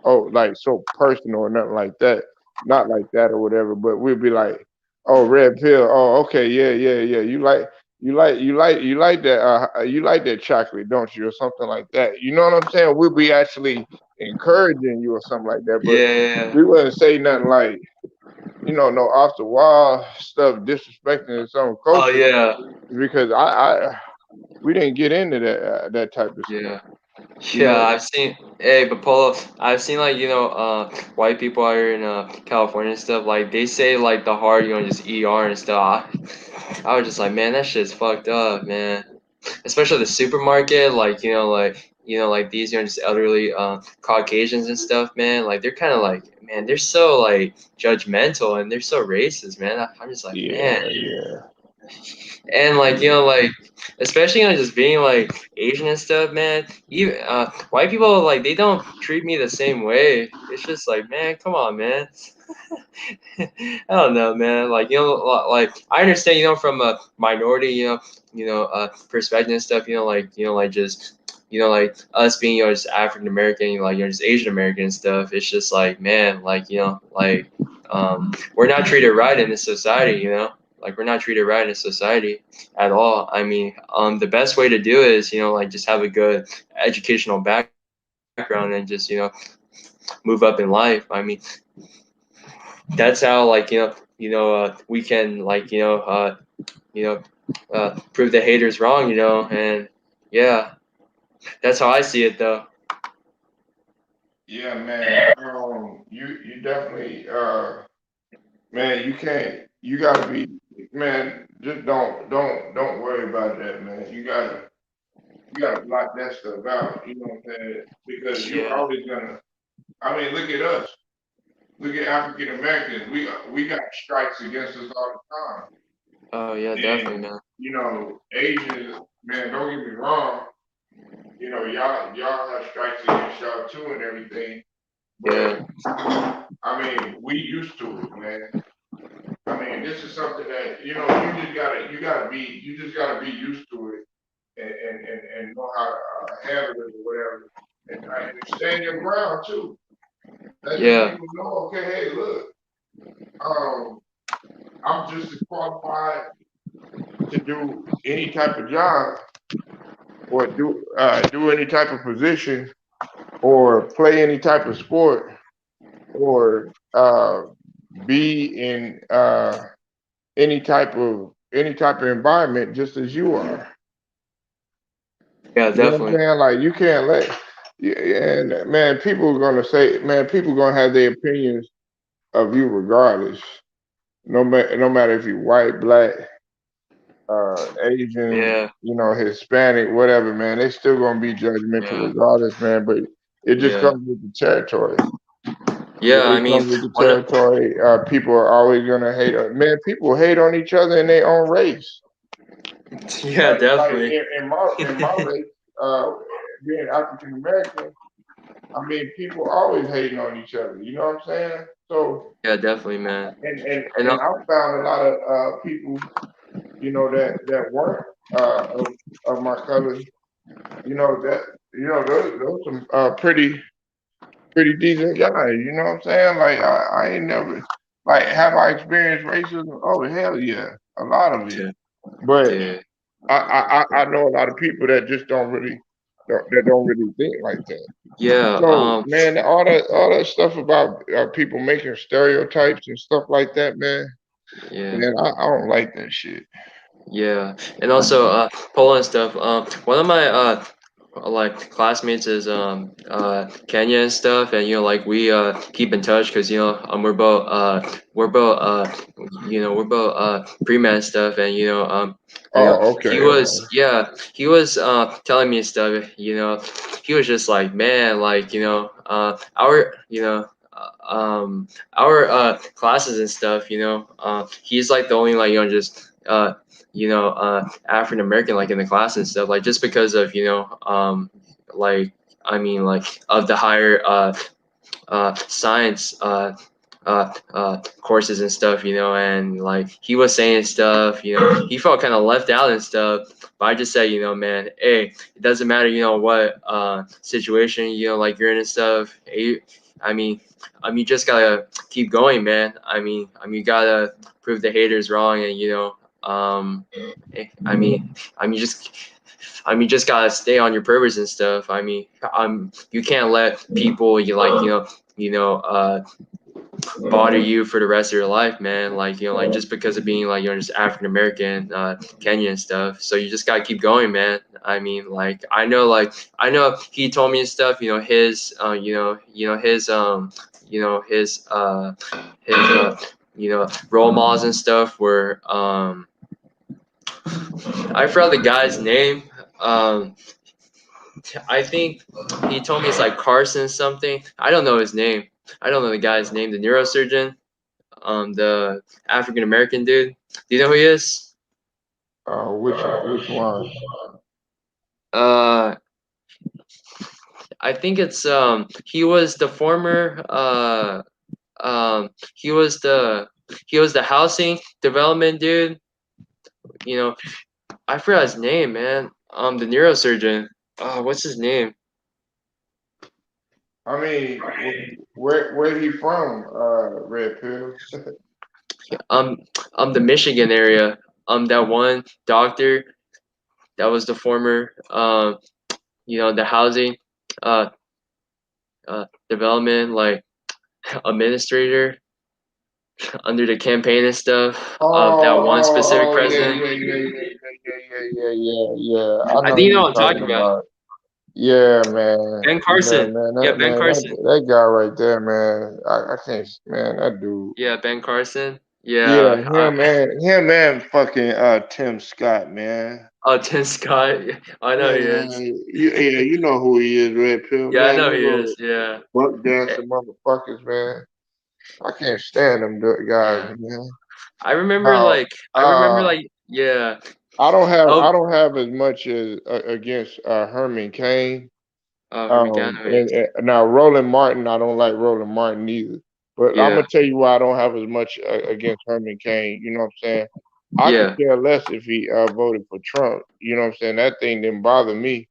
oh like so personal or nothing like that. Not like that or whatever, but we'd be like, oh red pill, oh okay, yeah, yeah, yeah. You like that chocolate, don't you? Or something like that. You know what I'm saying? We'd be actually encouraging you or something like that, but yeah. we wouldn't say nothing like, you know, no off the wall stuff disrespecting some Oh culture yeah, because I we didn't get into that type of stuff. yeah. You Yeah, know, I've seen. Hey, but Polo, I've seen like white people out here in California and stuff. Like they say like the hard just ER and stuff. I was just like, man, that shit's fucked up, man. Especially the supermarket, like like these just elderly Caucasians and stuff, man. Like they're kind of like, man, they're so like judgmental and they're so racist, man. I'm just like, man. yeah, yeah, And like like especially just being like Asian and stuff, man. Even white people like they don't treat me the same way. It's just like, man, come on, man. I don't know, man. Like like I understand, from a minority, perspective and stuff. Like just like us being just African American, like just Asian American and stuff. It's just like, man, like we're not treated right in this society, like we're not treated right in society at all. I mean, the best way to do it is like just have a good educational background and just move up in life. I mean, that's how we can you know prove the haters wrong. And yeah, that's how I see it though. Yeah, man. You definitely, man. You can't. You gotta be, man. Just don't worry about that, man. You gotta block that stuff out. You know what I'm saying? Because you Yeah. always gonna. I mean, look at us. Look at African Americans. We got strikes against us all the time. Oh yeah, definitely, And man. Asians, man. Don't get me wrong. Y'all have strikes against y'all too and everything. But Yeah. I mean, we used to it, man. I mean, this is something that you just gotta be used to it and know how to handle it or whatever, and stand your ground too. Let these Yeah. people know, okay, hey, look, um, I'm just as qualified to do any type of job or do any type of position or play any type of sport or be in any type of environment just as you are. Yeah, You know what I'm definitely. saying? Like you can't let yeah, and man, people are gonna say, man, people are gonna have their opinions of you regardless. No matter if you're white, black, Asian, Yeah. Hispanic, whatever, man, they still gonna be judgmental Yeah. regardless, man. But it just Yeah. comes with the territory. Yeah. I It mean, comes with the one. territory. People are always gonna hate man, people hate on each other in their own race. Yeah, Like definitely. in my race, being African American, I mean, people always hating on each other. You know what I'm saying? So, Yeah, definitely, man. and and And and I found a lot of people, that weren't of my color. That those some pretty decent guys. You know what I'm saying? Like I ain't never like have I experienced racism? Oh hell yeah, a lot of it. dude, But dude. I know a lot of people that just don't really think like that. Yeah. So man, all that stuff about people making stereotypes and stuff like that, man. Yeah. Man, I don't like that shit. Yeah, and also Poland stuff. One of my like classmates is Kenya and stuff, and like we keep in touch because we're both pre-med and stuff, and Oh, he okay, was okay. telling me stuff. He was just like, man, like our our classes and stuff. He's like the only like just African American like in the class and stuff, like just because of like I mean like of the higher science courses and stuff, and like he was saying stuff, he felt kind of left out and stuff. But I just said, man, hey, it doesn't matter, what situation like you're in and stuff. Hey, I mean, you just gotta keep going, man. You gotta prove the haters wrong, and you just. You just gotta stay on your purpose and stuff. You can't let people you know, bother you for the rest of your life, man. Like, like just because of being like just African American, Kenyan and stuff. So you just gotta keep going, man. Like I know he told me and stuff. His role models and stuff were I forgot the guy's name. Um, I think he told me it's like Carson something. I don't know his name. I don't know the guy's name. The neurosurgeon, the African American dude. Do you know who he is? Which one? Uh, I think it's he was the former he was the housing development dude. You know, I forgot his name, man. The neurosurgeon. What's his name? I mean, where he from? Red Pill. um the Michigan area, that one doctor that was the former the housing uh development like administrator under the campaign and stuff of that one specific Yeah, president. yeah, yeah, yeah, yeah. I I know think who you know you're what I'm talking talking about. about. Yeah, man. Ben Yeah, Carson. man. Yeah, That Ben man, Carson. that guy right there, man. I can't, man. That dude. Yeah, Ben Carson. Yeah, Yeah. him and fucking Tim Scott, man. Oh, Tim Scott. I know he Man, is. yeah, you know who he is, Red Pill, Yeah, I man. know Them he is. little Yeah. buck Eh, dancing motherfuckers, man. I can't stand them guys, Yeah. man. I remember Now, like I remember like yeah. I Oh, don't have as much as against Herman Cain. Hermigano is. And now Roland Martin, I don't like Roland Martin either. But I'm Yeah. gonna tell you why I don't have as much against Herman Cain. You know what I'm saying? I could Yeah. care less if he voted for Trump. You know what I'm saying? That thing didn't bother me.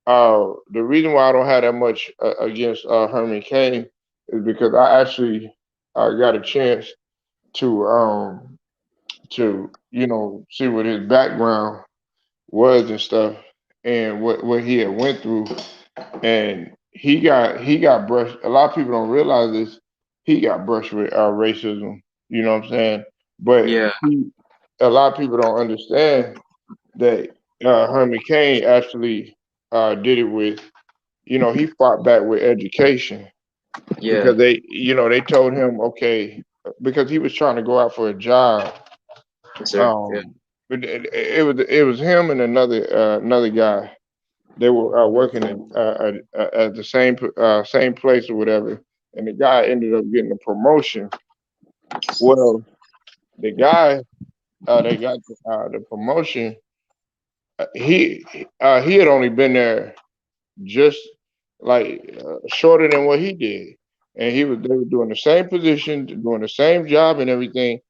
The reason why I don't have that much against Herman Cain is because I actually got a chance to see what his background was and stuff, and what he had went through, and he got brushed. A lot of people don't realize this. He got brushed with racism. You know what I'm saying? But Yeah. a lot of people don't understand that Herman Cain actually did it with. He fought back with education Yeah. because they told him, okay, because he was trying to go out for a job. Yes, sir. Yeah. But it was him and another guy. They were working at the same place or whatever, and the guy ended up getting a promotion. Well, the guy that got the promotion, he had only been there just like shorter than what he did, and they were doing the same position, doing the same job and everything,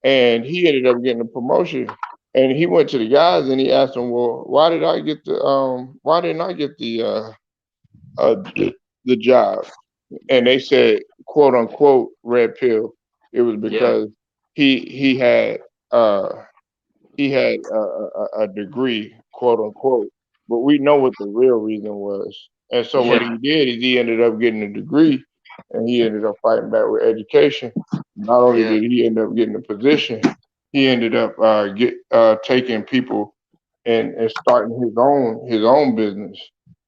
and he ended up getting a promotion. And he went to the guys and he asked them, "Well, why didn't I get uh the job?" And they said, "quote unquote red pill." It was Yeah. because he he had uh he had a degree, quote unquote, but we know what the real reason was. And so what Yeah. he did is he ended up getting a degree, and he ended up fighting back with education. Not only Yeah. did he end up getting a position, he ended up taking people and starting his own business,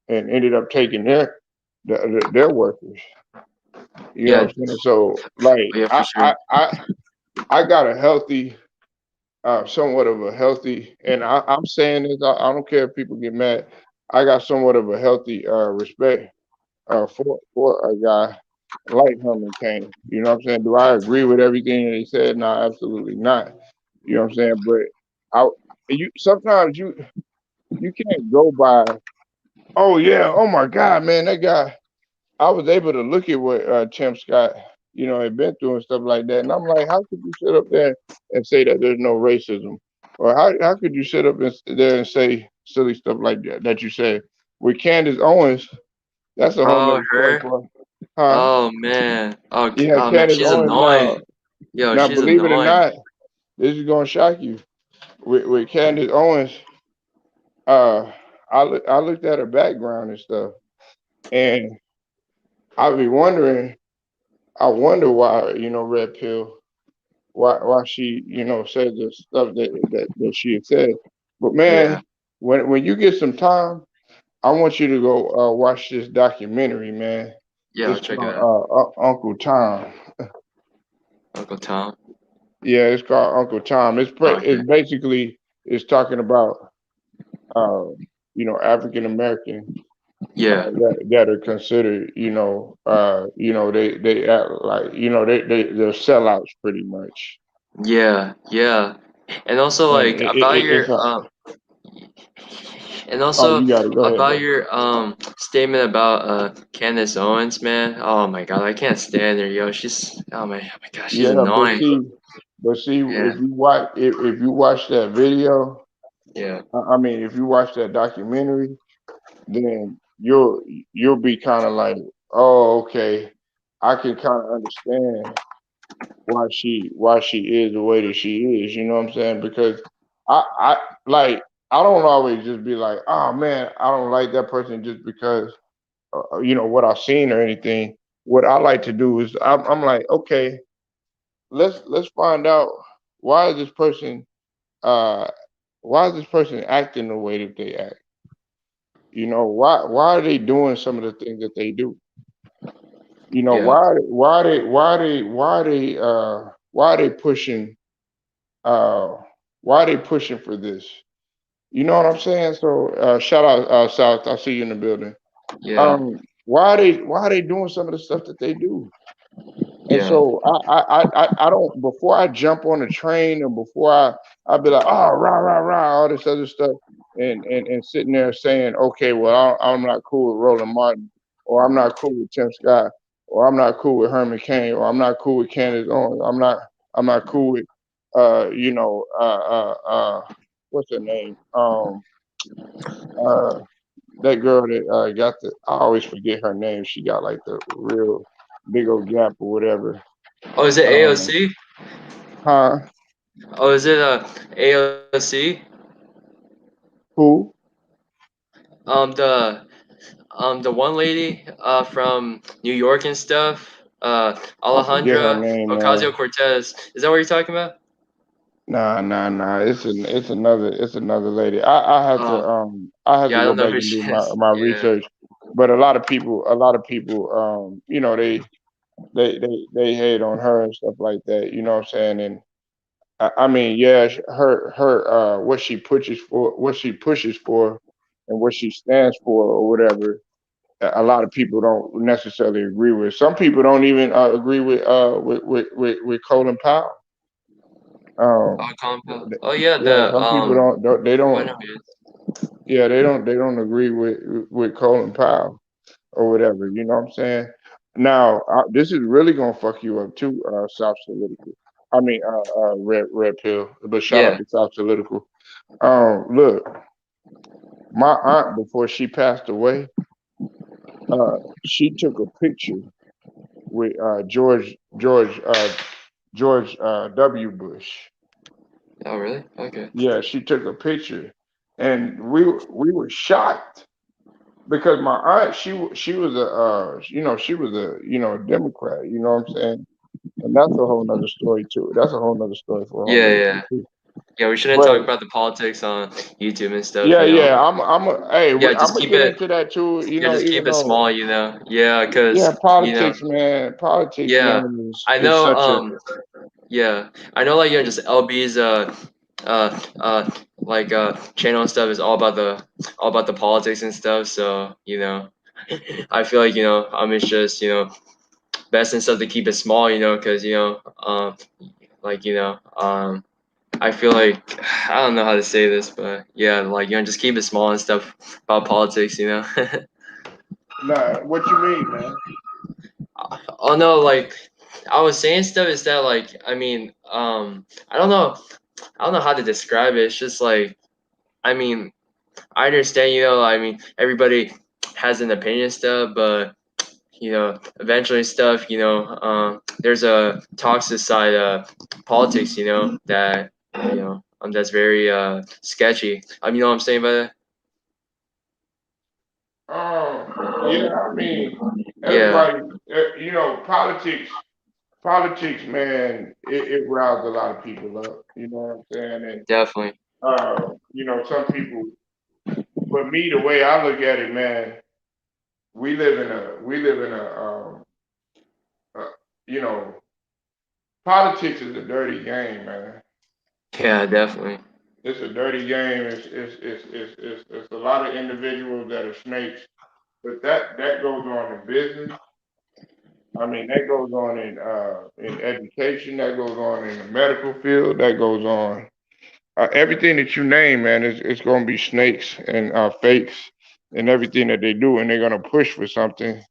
and ended up taking their workers. You know Yeah. what I'm saying? So like Yeah, for sure. I got a healthy somewhat of a healthy, and I'm saying this, I don't care if people get mad. I got somewhat of a healthy respect for a guy like Herman Cain. You know what I'm saying? Do I agree with everything that he said? No, absolutely not. You know what I'm saying? But I, sometimes you can't go by. Oh yeah, oh my God, man, that guy. I was able to look at what Tim Scott, had been through and stuff like that, and I'm like, how could you sit up there and say that there's no racism, or how could you sit up there and say silly stuff like that you said with Candace Owens? That's a whole Oh, nother story her. for her. Huh? Oh man. Oh, Yeah, oh man, Candace she's Owens. annoying. Yo, Now, she's believe it or annoying. not, this is gonna shock you. With Candace Owens, uh, I looked at her background and stuff, and I be wondering. I wonder why, Red Pill, why she, said the stuff that she had said. But Yeah. man, when you get some time, I want you to go watch this documentary, man. Yeah, I'll It's check it out. called Uncle Tom. Uncle Tom. Yeah, it's called Uncle Tom. Okay. It's basically it's talking about uh, African American Yeah. that are considered, they act like, they're sellouts pretty much. Yeah. Yeah. And also And like about it's your and oh, also you got it. Go ahead, about bro. your statement about Candace Owens, man. Oh my god, I can't stand her, yo. She's oh my god, she's Yeah, annoying. but see, Yeah. if you watch that video, Yeah. I mean, if you watch that documentary, then you'll be kind of like, oh, okay, I can kind of understand. why she is the way that she is. You know what I'm saying? Because I like I don't always just be like, oh man, I don't like that person just because you know what I've seen or anything. What I like to do is I'm like, okay, let's find out why is this person uh why is this person acting the way that they act. You know, why are they doing some of the things that they do? You know, Yeah. why are they pushing uh why are they pushing for this? You know what I'm saying? So shout out South, I see you in the building. Yeah. Why are they doing some of the stuff that they do? And Yeah. so I don't before I jump on the train or before I be like, oh rah rah rah, all this other stuff, and sitting there saying, okay, well I'm not cool with Roland Martin, or I'm not cool with Tim Scott, or I'm not cool with Herman Cain, or I'm not cool with Candace Owens, I'm not cool with you know what's her name uh that girl that got the I always forget her name. She got like the real big old gap or whatever. Oh, is it Um, AOC? huh? Oh, is it AOC? Who? The the one lady from New York and stuff. I forget her Alejandra name, Ocasio man. Cortez. Is that what you're talking about? Nah. It's another lady. Oh, I have to yeah. I go don't know back who and she do is. my Yeah. research. But a lot of people you know, they hate on her and stuff like that. You know what I'm saying? And I mean, yeah, her what she pushes for, and what she stands for, or whatever. A lot of people don't necessarily agree with. Some people don't even agree with Colin Powell. Oh, Um, compound. Oh yeah. yeah, The some people they I don't know who he is. yeah they don't agree with Colin Powell or whatever. You know what I'm saying? Now this is really gonna fuck you up too, South Political. I mean, Red Pill. But shout out Yeah. to South Political. Look, my aunt before she passed away, she took a picture with George W. Bush. Oh really? Okay. Yeah, she took a picture, and we were shocked because my aunt she was a you know she was a you know Democrat. You know what I'm saying? And that's a whole nother story too. That's a whole nother story for a whole Yeah. nother day Yeah. too. Yeah. We shouldn't talk But about the politics on YouTube and stuff. yeah, You know. yeah, hey, Yeah. I'm Just gonna keep get it. into that too. You Yeah. know, Just even keep it though small. You know. Yeah. yeah, Cause you know. politics, Yeah. man, I is know. such a Yeah, I know. Like just LB's like channel and stuff is all about the politics and stuff. So you know, I feel like it's just best and stuff to keep it small. You know, because like I feel like I don't know how to say this, but yeah, like just keep it small and stuff about politics. You know. nah. What you mean, man? Oh no, like I was saying stuff is that like I don't know. I don't know how to describe it. It's just like I mean, I understand, everybody has an opinion and stuff, but eventually stuff, there's a toxic side of politics, that's very sketchy. You know what I'm saying by that? Yeah, I mean, Yeah, everybody, you know, politics, man, it riles a lot of people up. You know what I'm saying? And definitely. you know, some people, but me, the way I look at it, man, we live in uh, you know, politics is a dirty game, man. Yeah, definitely. It's a dirty game. It's a lot of individuals that are snakes, but that goes on in business. I mean, that goes on in education. That goes on in the medical field. That goes on everything that you name, man. It's going to be snakes and fakes and everything that they do, and they're going to push for something.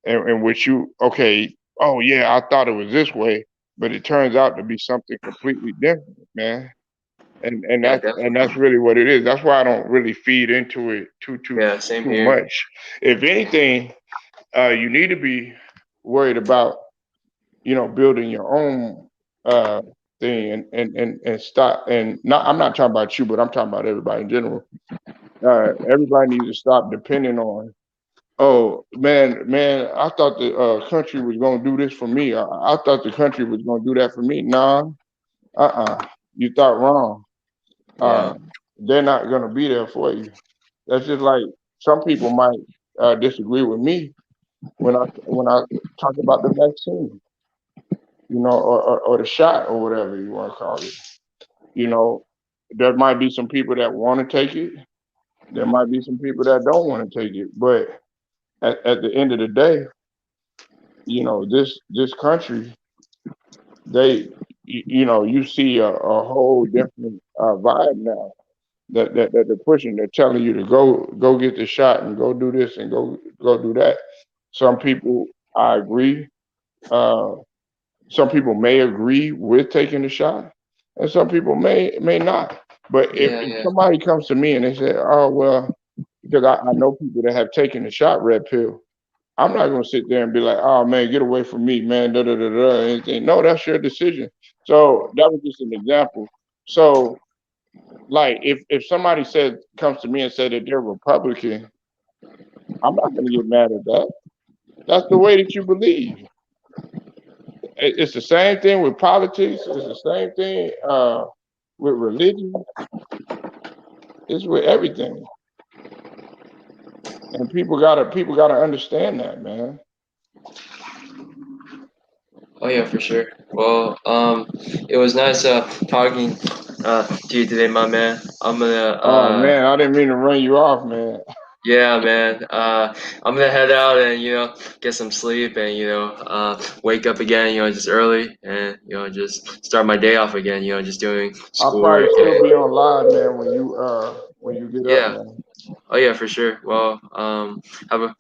And which you okay? Oh yeah, I thought it was this way, but it turns out to be something completely different, man. Yeah, And definitely. that's really what it is. That's why I don't really feed into it Yeah, same too here. much. If anything, you need to be worried about building your own thing and stop and not. I'm not talking about you, but I'm talking about everybody in general. Everybody needs to stop depending on. Oh man, I thought the country was gonna do this for me. I thought the country was gonna do that for me. Nah, you thought wrong. Yeah. They're not gonna be there for you. That's just like some people might disagree with me when I talk about the vaccine, or the shot or whatever you want to call it. You know, there might be some people that want to take it. There might be some people that don't want to take it. But at the end of the day, this country, you see a whole different vibe now that they're pushing. They're telling you to go get the shot and go do this and go do that. Some people, I agree. Uh, some people may agree with taking the shot, and some people may not. But if, Yeah. if Yeah. somebody comes to me and they say, "Oh well," because I know people that have taken the shot red pill, I'm not gonna sit there and be like, "Oh man, get away from me, man." Da da da da. Anything? No, that's your decision. So that was just an example. So like, if somebody comes to me and said that they're Republican, I'm not gonna get mad at that. That's the way that you believe. It's the same thing with politics. It's the same thing with religion. It's with everything, and people gotta understand that, man. Oh yeah, for sure. Well, it was nice talking to you today, my man. I'm gonna Oh man, I didn't mean to run you off, man. yeah, man. I'm gonna head out and get some sleep and wake up again, just early and just start my day off again. Just doing I'll schoolwork probably still and be on live, man, when you get up, yeah. man. Oh yeah, for sure. Well, have a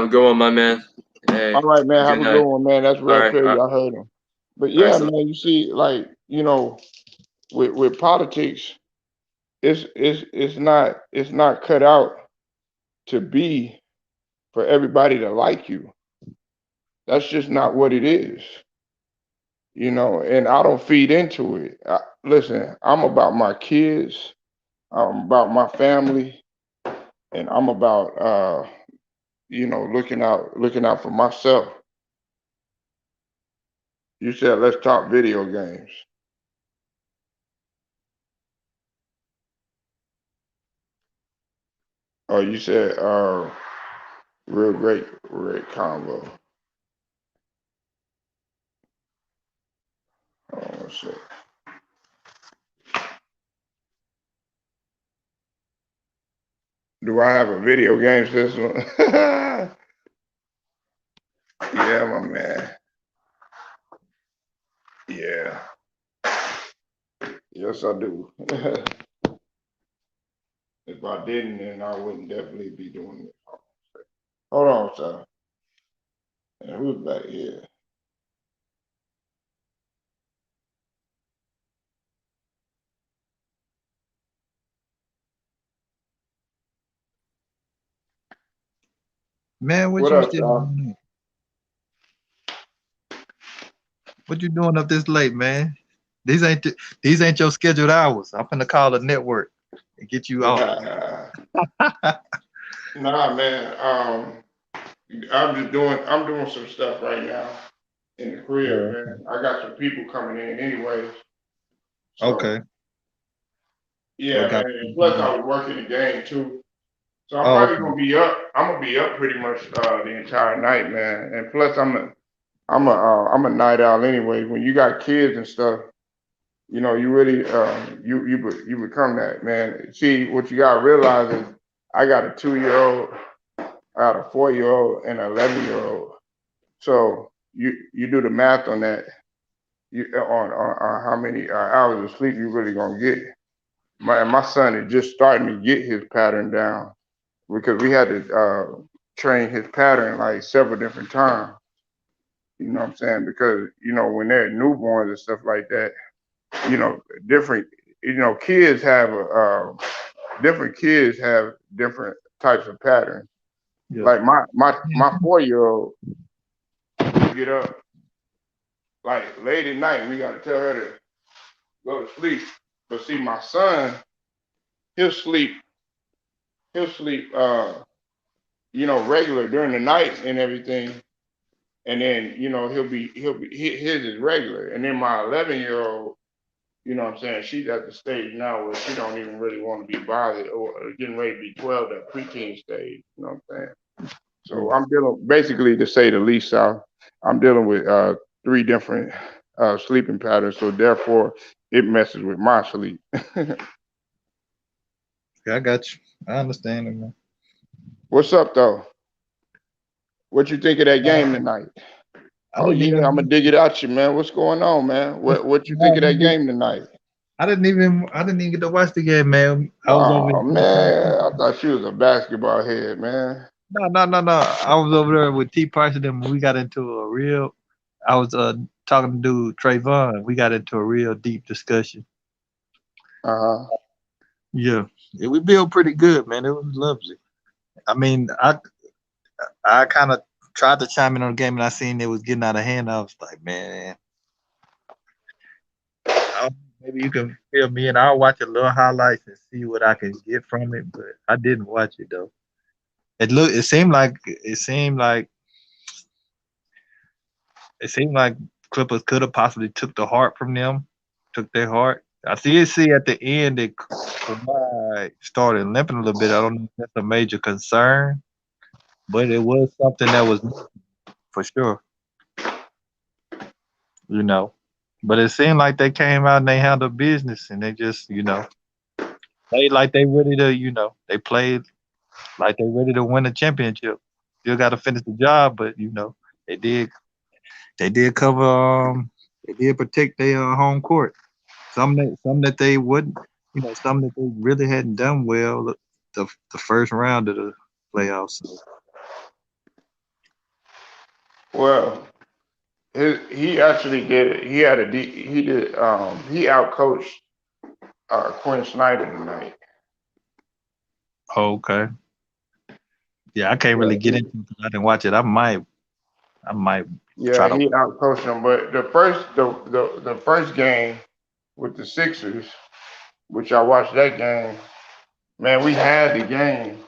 good one, my man. All Hey, right, man. good Have a good night. one, man. That's All Red right, Pill. all right, Y'all heard him. But all right. yeah, So man, you see, like, with politics, it's not cut out to be for everybody to like you. That's just not what it is, and I don't feed into it. Listen, I'm about my kids, I'm about my family, and I'm about looking out for myself. You said let's talk video games. Oh, you said real great combo. Oh shit. Do I have a video game system? Yeah, my man. Yeah. Yes, I do. If I didn't, then I wouldn't definitely be doing it. Hold on, sir. And who's back here? Man, what What you up, still y'all? doing? What you doing up this late, man? These ain't these ain't your scheduled hours. I'm finna call the network and get you off. Nah, man. I'm doing some stuff right now in the crib, Oh, man. I got some people coming in anyways. So okay. Oh, yeah, man. got And plus you. I was working the game too. So I'm Oh, probably okay. gonna be up. I'm gonna be up pretty much the entire night, man. And plus I'm a night owl anyway. When you got kids and stuff, you really you become that, man. See, what you gotta realize is I got a 2-year old, I got a 4-year old, and an 11-year old. So you do the math on that. On how many hours of sleep you really gonna get. My son is just starting to get his pattern down because we had to train his pattern like several different times. You know what I'm saying? Because when they're newborns and stuff like that, you know, different. Kids have different kids have different types of patterns. Yeah. Like my 4-year old, get up. like late at night, we gotta tell her to go to sleep. But see, my son, he'll sleep, he'll sleep, regular during the night and everything. And then, his is regular. And then my 11-year-old, you know what I'm saying, she's at the stage now where she don't even really want to be bothered or getting ready to be 12, that preteen stage. You know what I'm saying? So I'm dealing, basically, to say the least, I'm dealing with three different sleeping patterns. So therefore, it messes with my sleep. Yeah, I got you. I understand it, man. What's up, though? What you think of that Uh, game tonight? I Oh didn't yeah, I'm gonna even. dig it out you, man. What's going on, man? What you think of that game tonight? I didn't even get to watch the game, man. I was over Oh there. man, I thought you was a basketball head, man. No. I was over there with T. Price and them. We got into a real. I was talking to dude Trayvon. We got into a real deep discussion. Uh huh. Yeah, we built pretty good, man. It was lovely. I mean, I kind of tried to chime in on the game, and I seen it was getting out of hand. I was like, man, maybe you can fill me in. I'll watch a little highlights and see what I can get from it. But I didn't watch it though. It seemed like Clippers could have possibly took the heart from them, took their heart. I see at the end that Kawhi started limping a little bit. I don't know if that's a major concern, but it was something that was for sure, you know. But it seemed like they came out and they handled business and they just, played like they ready to, they played like they ready to win a championship. Still got to finish the job, but they did they did cover they did protect their home court. Some that they wouldn't, some that they really hadn't done well the first round of the playoffs. So, Well, he actually did it. He had he did he outcoached Quinn Snyder tonight. okay, yeah, I can't really Yeah, get into it 'cause I didn't watch it. I might try yeah, to. he outcoached him. But the first game with the Sixers, which I watched that game, man, we had the game,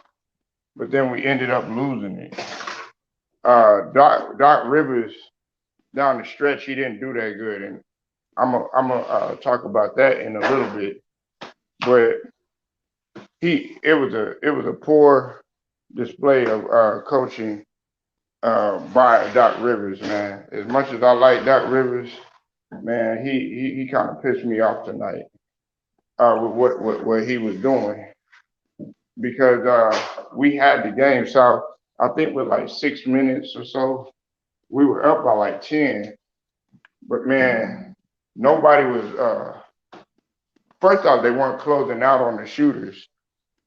but then we ended up losing it. Doc Rivers down the stretch, he didn't do that good, and I'm gonna talk about that in a little bit. But it was a poor display of coaching by Doc Rivers, man. As much as I like Doc Rivers, man, he kind of pissed me off tonight with what he was doing because we had the game. So I think with like 6 minutes or so, we were up by like 10. But man, nobody was. First off, they weren't closing out on the shooters,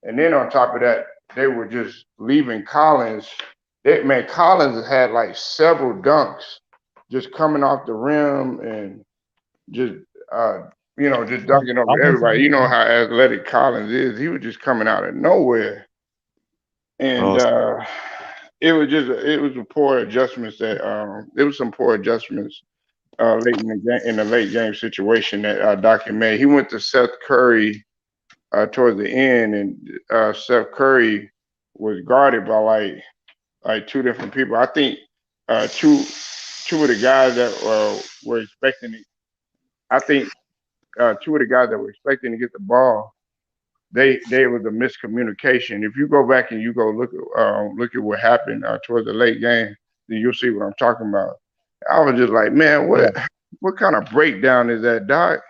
and then on top of that, they were just leaving Collins. Man, Collins had like several dunks just coming off the rim and just just dunking over everybody. You know how athletic Collins is. He was just coming out of nowhere, and Oh, it was a poor adjustments that it was some poor adjustments late in the game, in the late game situation that Doc made. He went to Seth Curry towards the end, and Seth Curry was guarded by like two different people. I think two of the guys that were expecting it. I think two of the guys that were expecting to get the ball, they was a miscommunication. If you go back and you go look at what happened towards the late game, then you'll see what I'm talking about. I was just like, man, yeah. what kind of breakdown is that, Doc?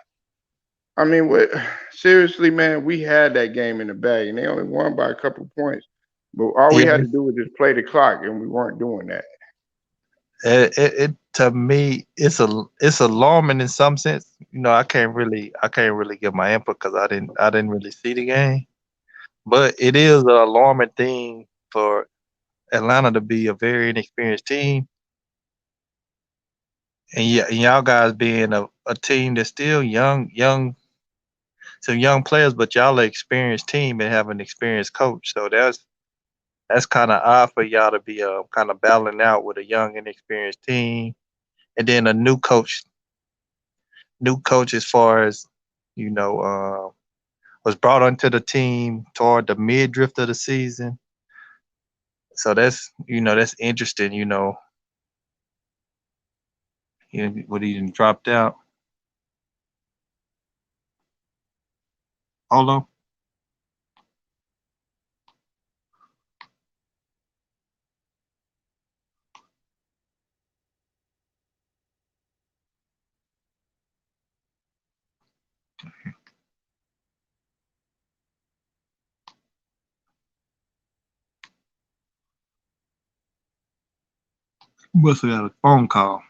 I mean, what seriously, man, we had that game in the bag, and they only won by a couple points. But all we Yeah, had to do was just play the clock, and we weren't doing that. it to me it's alarming in some sense. I can't really give my input because I didn't really see the game. But it is an alarming thing for Atlanta to be a very inexperienced team, and y'all guys being a team that's still young, some young players, but y'all are experienced team and have an experienced coach. So that's kind of odd for y'all to be kind of battling out with a young inexperienced team, and then a new coach as far as you know, was brought onto the team toward the mid drift of the season. So that's that's interesting. What he done dropped out. Hold on. Must have got a phone call.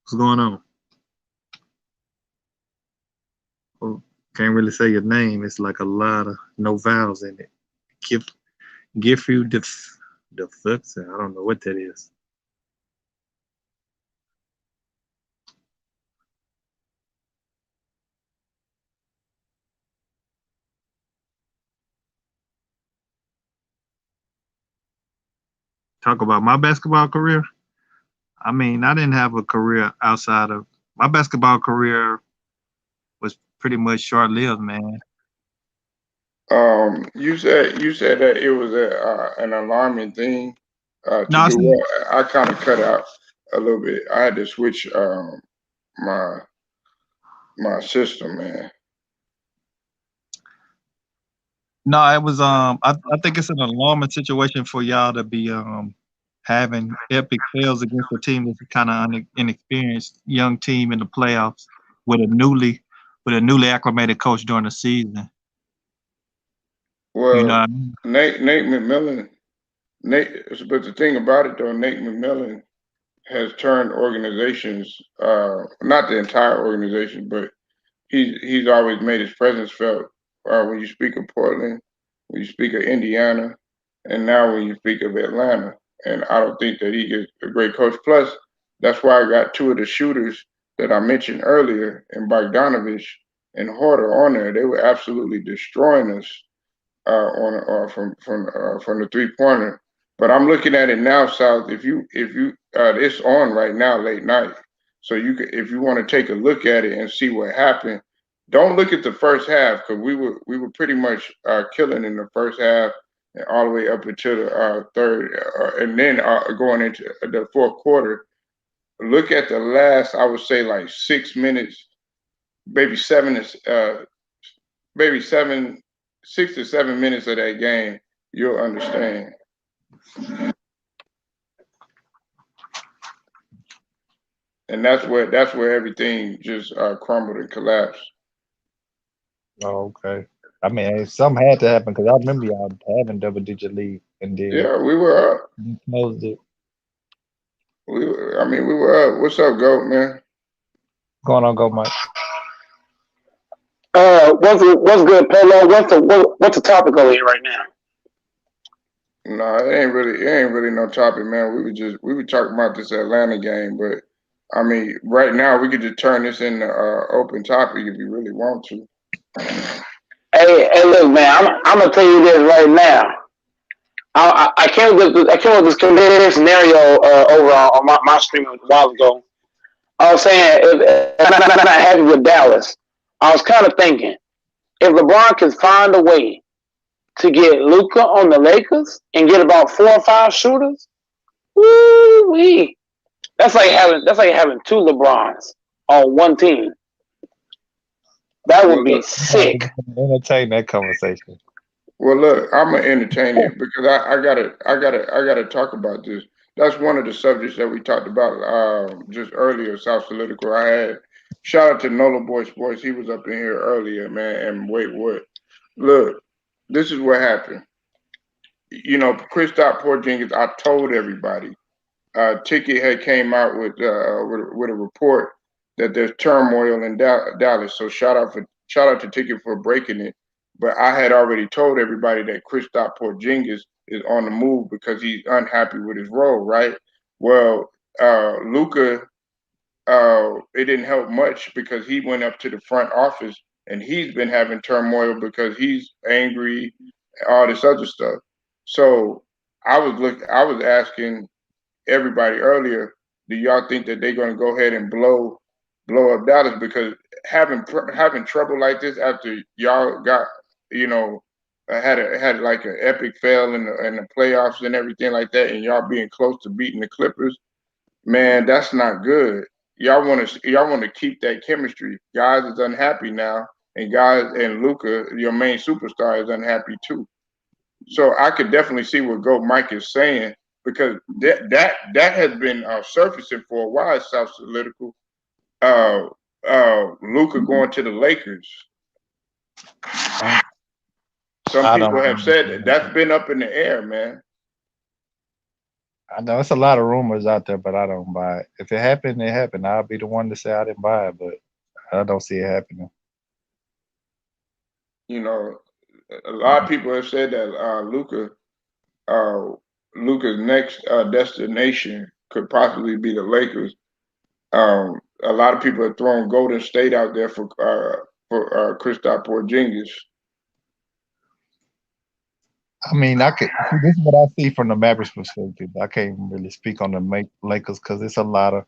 What's going on? Oh, can't really say your name. It's like a lot of no vowels in it. Give you the fucks. I don't know what that is. Talk about my basketball career. I mean, I didn't have a career outside of my basketball career was pretty much short lived, man. You said that it was an alarming thing to No, do what? I kind of cut out a little bit. I had to switch my my system, man. no, it was I think it's an alarming situation for y'all to be having epic fails against a team that's kind of inexperienced young team in the playoffs with a newly acclimated coach during the season. You know Well, what I mean? Nate McMillan, but the thing about it though, Nate McMillan has turned organizations, not the entire organization, but he's always made his presence felt when you speak of Portland, when you speak of Indiana, and now when you speak of Atlanta. And I don't think that he is a great coach. Plus, that's why I got two of the shooters that I mentioned earlier, and Bogdanovich and Horter on there. They were absolutely destroying us on from the 3 pointer. But I'm looking at it now, South. If you it's on right now, late night. So you could, if you want to take a look at it and see what happened, don't look at the first half because we were pretty much killing in the first half and all the way up until the third, and then going into the fourth quarter. Look at the last, I would say, like 6 minutes, maybe maybe 6 to 7 minutes of that game, you'll understand. And that's where everything just crumbled and collapsed. Oh, okay. I mean, something had to happen because I remember y'all having double digit lead and then Yeah, we were up. you closed it. I mean, we were up. What's up, Goat man? Going on, go Mike. What's good, Polo? What's the topic over here right now? No, it ain't really no topic, man. We were talking about this Atlanta game, but I mean, right now we could just turn this into open topic if you really want to. Hey, look, man, I'm gonna tell you this right now. I came with this comedic scenario over on my stream a while ago. I was saying if I'm not happy with Dallas, I was kind of thinking if LeBron can find a way to get Luka on the Lakers and get about 4 or 5 shooters, woo wee. That's like having two LeBrons on one team. That Well, would be look, sick. Entertain that conversation. I'm gonna entertain it because I gotta talk about this. That's one of the subjects that we talked about just earlier. South Political. I had shout out to Nola Boy Sports. He was up in here earlier, man. And wait, what? Look, this is what happened. Kristaps Porzingis. I told everybody. Ticket had came out with a report that there's turmoil in Dallas. So shout out to Ticket for breaking it. But I had already told everybody that Kristaps Porzingis is on the move because he's unhappy with his role, right? Well, Luka, it didn't help much because he went up to the front office and he's been having turmoil because he's angry, all this other stuff. So I was asking everybody earlier, do y'all think that they're going to go ahead and blow up Dallas because having trouble like this after y'all got you know had like an epic fail in the playoffs and everything like that, and y'all being close to beating the Clippers, man, that's not good. Y'all want to keep that chemistry. Guys is unhappy now, and guys and Luka, your main superstar, is unhappy too. So I could definitely see what Goat Mike is saying because that has been surfacing for a while. South Political, uh, Luca going to the Lakers. I, Some I people don't have think said it's that gonna that's happen. been up in the air, man. I know it's a lot of rumors out there, but I don't buy it. If it happened, it happened. I'll be the one to say I didn't buy it, but I don't see it happening. You know, a lot of people have said that uh, Luca's next destination could possibly be the Lakers. A lot of people have thrown Golden State out there for Kristaps Porzingis. I mean, I could see this is what I see from the Mavericks perspective. I can't really speak on the Lakers because there's a lot of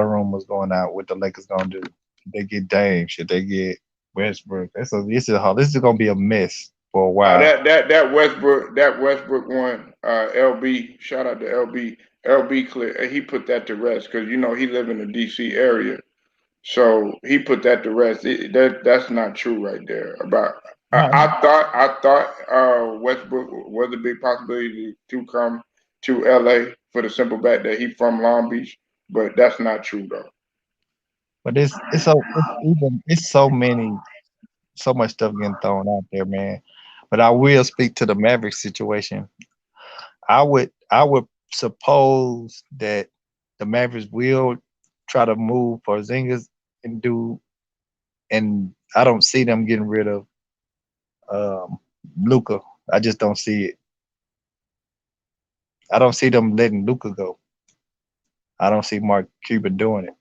rumors going out what the Lakers gonna do. Should they get Dame? Should they get Westbrook? This is gonna be a mess for a while. That Westbrook one, LB, shout out to LB. LB clear, he put that to rest because he live in the DC area, so he put that to rest. That's not true right there. No, I thought Westbrook was a big possibility to come to LA for the simple fact that he from Long Beach, but that's not true though. but it's so much stuff getting thrown out there, man. But I will speak to the Mavericks situation. I would suppose that the Mavericks will try to move for Porzingis and do, and I don't see them getting rid of um, Luca. I just don't see it. I don't see them letting Luca go. I don't see Mark Cuban doing it.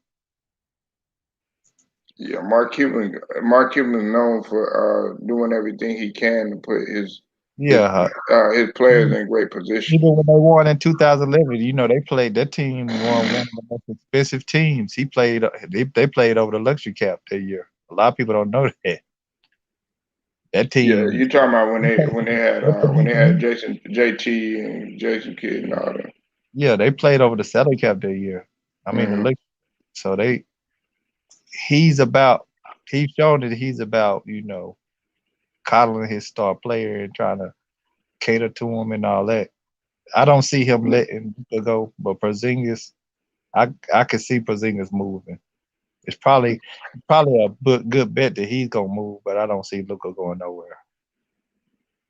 Yeah, Mark Cuban is known for doing everything he can to put his Yeah, his players in great position. even when they won in 2011, they played that team won one of the most expensive teams. They played over the luxury cap that year. A lot of people don't know that. That Yeah, team, you talking about when they they when played, they had Jason JT and Jason Kidd and all that. yeah, they played over the salary cap that year. I mean the Hmm. luxury. So he's about he's shown that he's about coddling his star player and trying to cater to him and all that. I don't see him letting Luka go, but Porzingis, I could see Porzingis moving. It's probably a good bet that he's gonna move, but I don't see Luka going nowhere.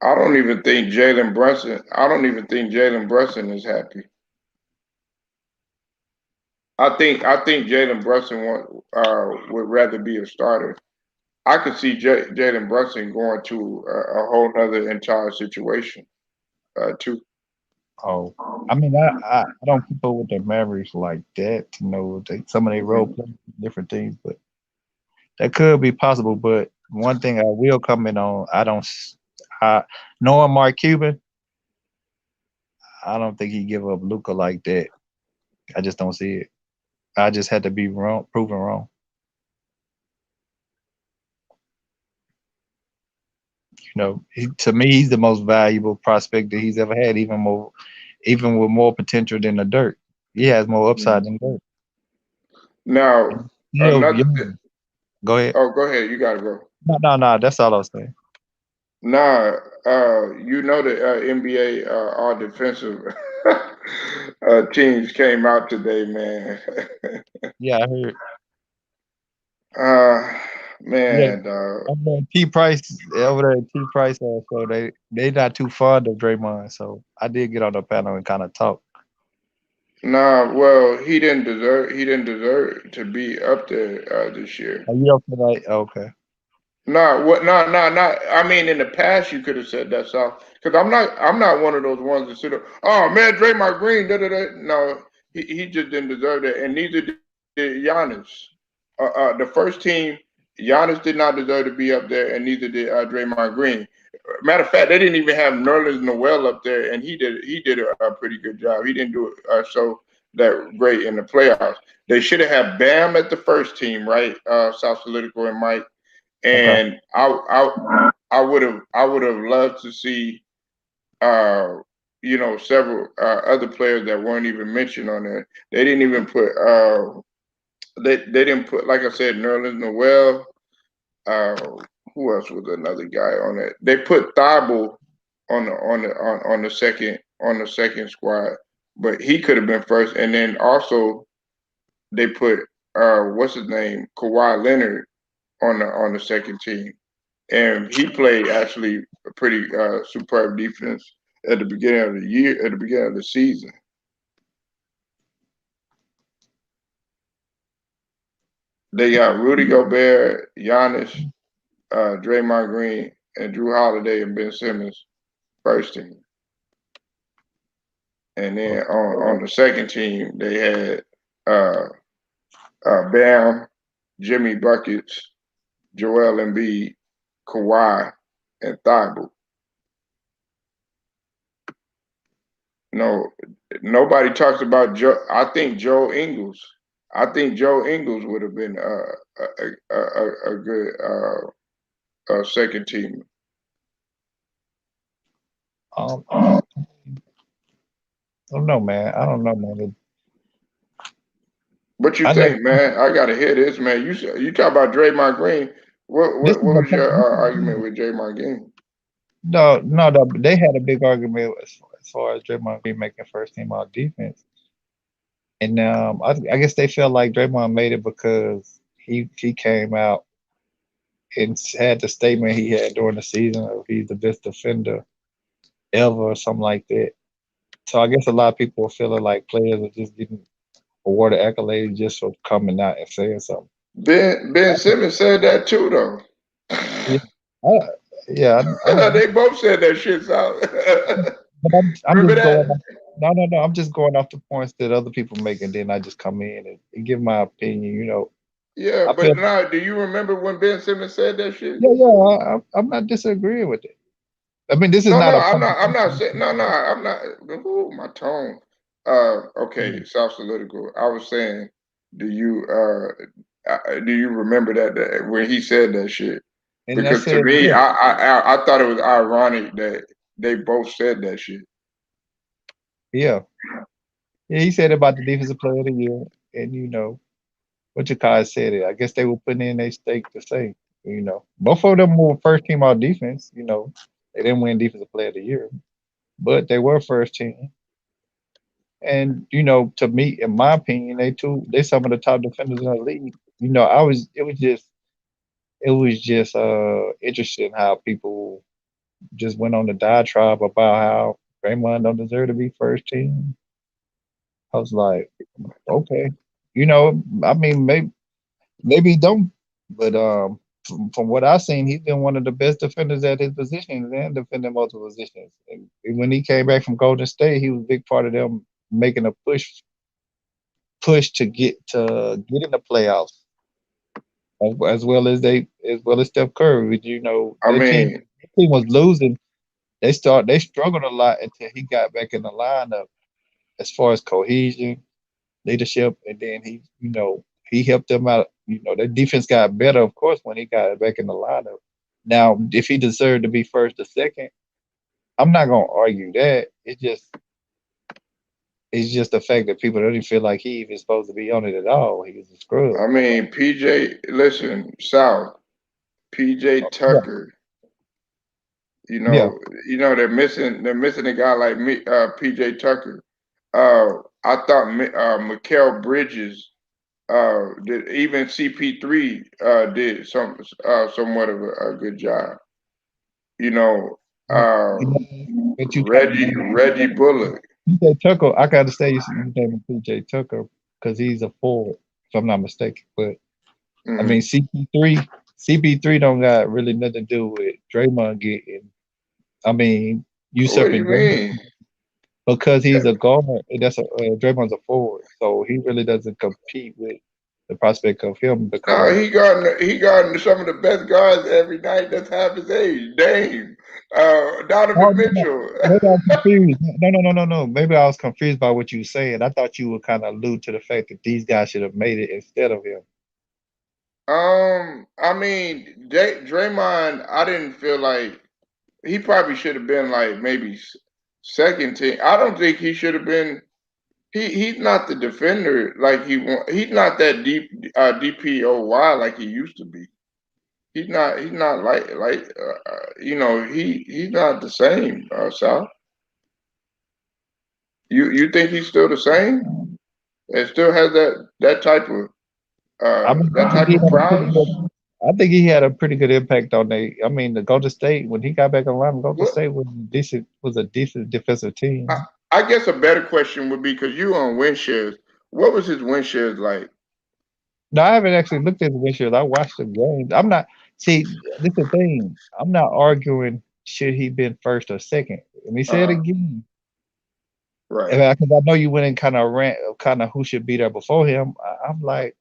I don't even think Jalen Brunson. I don't even think Jalen Brunson is happy. I think Jalen Brunson would rather be a starter. I could see Jalen Brunson going to a whole other entire situation too. Oh, I mean, I don't keep up with the Mavericks like that to know some of their role Mhm. players, different things, but that could be possible. But one thing I will comment on, knowing Mark Cuban, I don't think he give up Luca like that. I just don't see it. I just had to be wrong, proven wrong. To me, he's the most valuable prospect that he's ever had, even with more potential than the Dirt. He has more upside than Dirt. Now And he's still another. young. Go ahead. Oh, go ahead. You gotta go. No, no, no. That's all I was saying. Nah, the NBA all defensive teams came out today, man. Yeah, I heard. uh, Yeah, man, I'm on T Price over there. At T Price, so they not too fond of Draymond. So I did get on the panel and kind of talk. nah. Well, he didn't deserve. He didn't deserve to be up there this year. Are you up for that? Okay. Nah, what? Nah, nah, not. I mean, in the past, you could have said that, South. Because I'm not one of those ones that sit up. Oh man, Draymond Green. Da, da, da. No, he just didn't deserve that, and neither did Giannis. The first team, Giannis did not deserve to be up there, and neither did Draymond Green. Matter of fact, they didn't even have Nerlens Noel up there, and he did a pretty good job. He didn't do it so that great in the playoffs. They should have had Bam at the first team, right? South Political and Mike. Okay. And I would have loved to see several other players that weren't even mentioned on there. They didn't even put they didn't put, like I said, Nerlens Noel. Uh, who else was another guy on it? They put Thibault on the second squad, but he could have been first. And then also they put what's his name, Kawhi Leonard on the second team, and he played actually a pretty superb defense at the beginning of the year, at the beginning of the season. They got Rudy Gobert, Giannis, Draymond Green, and Drew Holiday and Ben Simmons first team. And then on the second team, they had uh, Bam, Jimmy Buckets, Joel Embiid, Kawhi, and Thibault. No, nobody talks about Joe. I think Joe Ingles. I think Joe Ingles would have been a good second team. I don't know, man. I don't know, man. What you I think, never. man? I gotta hear this, man. You talk about Draymond Green. What This what, is what the was your thing. argument with Draymond Green? No, no, no. They had a big argument as far as Draymond Green making first team all defense, and I guess they felt like Draymond made it because he came out and had the statement he had during the season of he's the best defender ever or something like that. So I guess a lot of people were feeling like players are just getting awarded accolades just for coming out and saying something. Ben Simmons said that too, though. Yeah, I, yeah, I know. They both said that shit out. But I'm Remember just going. that? No, no, no. I'm just going off the points that other people make, and then I just come in and give my opinion. Yeah, I feel. but now, do you remember when Ben Simmons said that shit? Yeah, yeah. I'm not disagreeing with it. I mean, this is No, not no, a I'm point. not. I'm not saying. No, no, I'm not. Ooh, my tone. Okay, South Political. I was saying, do you remember that when he said that shit? And I Because to said, me, yeah, I thought it was ironic that they both said that shit. yeah, yeah. He said about the defensive player of the year, and what your guys said it. I guess they were putting in their stake to say, both of them were first team all defense. They didn't win defensive player of the year, but they were first team. And to me, in my opinion, they some of the top defenders in the league. It was just interesting how people just went on the diatribe about how Draymond don't deserve to be first team. I was like, okay, I mean, maybe he don't, but from what I've seen, he's been one of the best defenders at his positions and defending multiple positions. And when he came back from Golden State, he was a big part of them making a push to get in the playoffs, as well as Steph Curry. Which, I mean, their team was losing. They struggled a lot until he got back in the lineup as far as cohesion, leadership, and then he helped them out. Their defense got better, of course, when he got back in the lineup. Now, if he deserved to be first or second, I'm not gonna argue that. It's just the fact that people don't even feel like he even supposed to be on it at all. He was a scrub. PJ. Listen, South. PJ Yeah, Tucker. You yeah. know, they're missing a guy like me, PJ Tucker. I thought Mikal Bridges did, even CP3 did somewhat of a good job. You know, You uh, know, but you can't Reggie Bullock. PJ Tucker. I gotta say you name him PJ Tucker because he's a forward, if I'm not mistaken. But I Mm. mean CP3 don't got really nothing to do with Draymond getting. I mean, What do you usurping Draymond mean? because he's a guard. And that's Draymond's a forward, so he really doesn't compete with the prospect of him No, becoming. he got some of the best guys every night. That's half his age. Dame. Oh, Donovan no, no. Mitchell. Maybe I was confused. No. Maybe I was confused by what you were saying. I thought you would kind of allude to the fact that these guys should have made it instead of him. I mean, Draymond, I didn't feel like he probably should have been like maybe second team. I don't think he should have been. He's not the defender like he's not that DPOY like he used to be. He's not he's not the same. Sal, you think he's still the same? It still has I mean, that type of prowess. I think he had a pretty good impact on they. I mean, the Golden State when he got back around, Golden What State was a decent defensive I, team. I guess a better question would be because you on win shares. What was his win shares like? No, I haven't actually looked at the windshield. I watched the games. I'm not see. This is the thing. I'm not arguing should he been first or second. Let me say it Uh, again. right. Because I know you went in kind of rant of kind of who should be there before him. I'm like,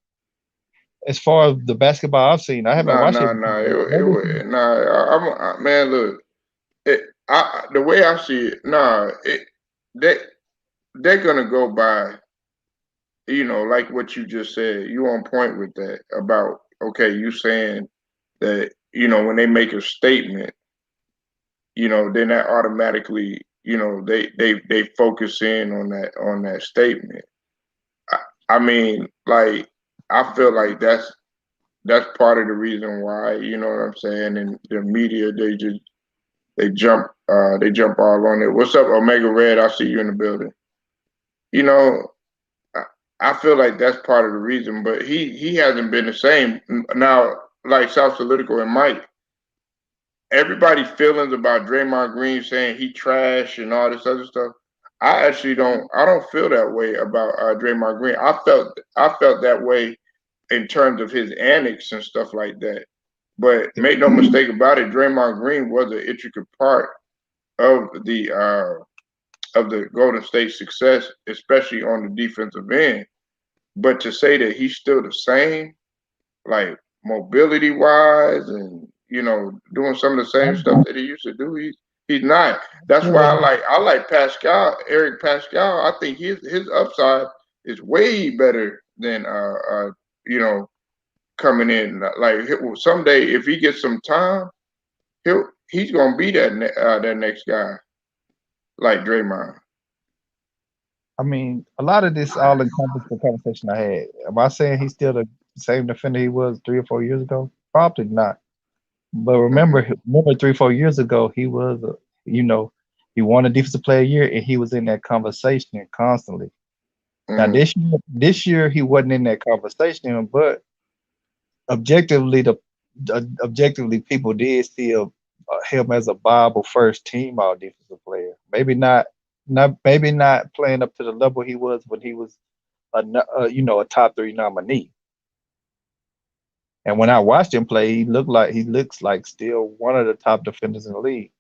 as far as the basketball I've seen, I haven't Nah, watched it. nah, nah. Maybe Nah. Man. Look, the way I see it, nah. They they're gonna go by, like what you just said. You on point with that about okay. You saying that when they make a statement, then that automatically, they focus in on that statement. I, I mean, like I feel like that's part of the reason why, you know what I'm saying, and the media they jump all on it. What's up, Omega Red? I see you in the building. You know, I, I feel like that's part of the reason, but he hasn't been the same. Now, like South Political and Mike, everybody's feelings about Draymond Green saying he trash and all this other stuff. I actually don't. I don't feel that way about Draymond Green. I felt that way in terms of his antics and stuff like that. But make no mistake about it, Draymond Green was an intricate part of the Golden State success, especially on the defensive end. But to say that he's still the same, like mobility wise, and doing some of the same stuff that he used to do, he's not. That's why I like Pascal, Eric Pascal. I think his upside is way better than you know coming in. Like someday, if he gets some time, he's gonna be that next guy like Draymond. I mean, a lot of this all encompasses the conversation I had. Am I saying he's still the same defender he was 3 or 4 years ago? Probably not. But Mm-hmm. remember 3 or 4 years ago, he was, you know, he won a defensive player of the year, and he was in that conversation constantly. Now Mm-hmm. this year he wasn't in that conversation, but objectively, objectively people did see him as a viable first team all defensive player. Maybe not playing up to the level he was when he was a top three nominee. And when I watched him play, he looks like still one of the top defenders in the league.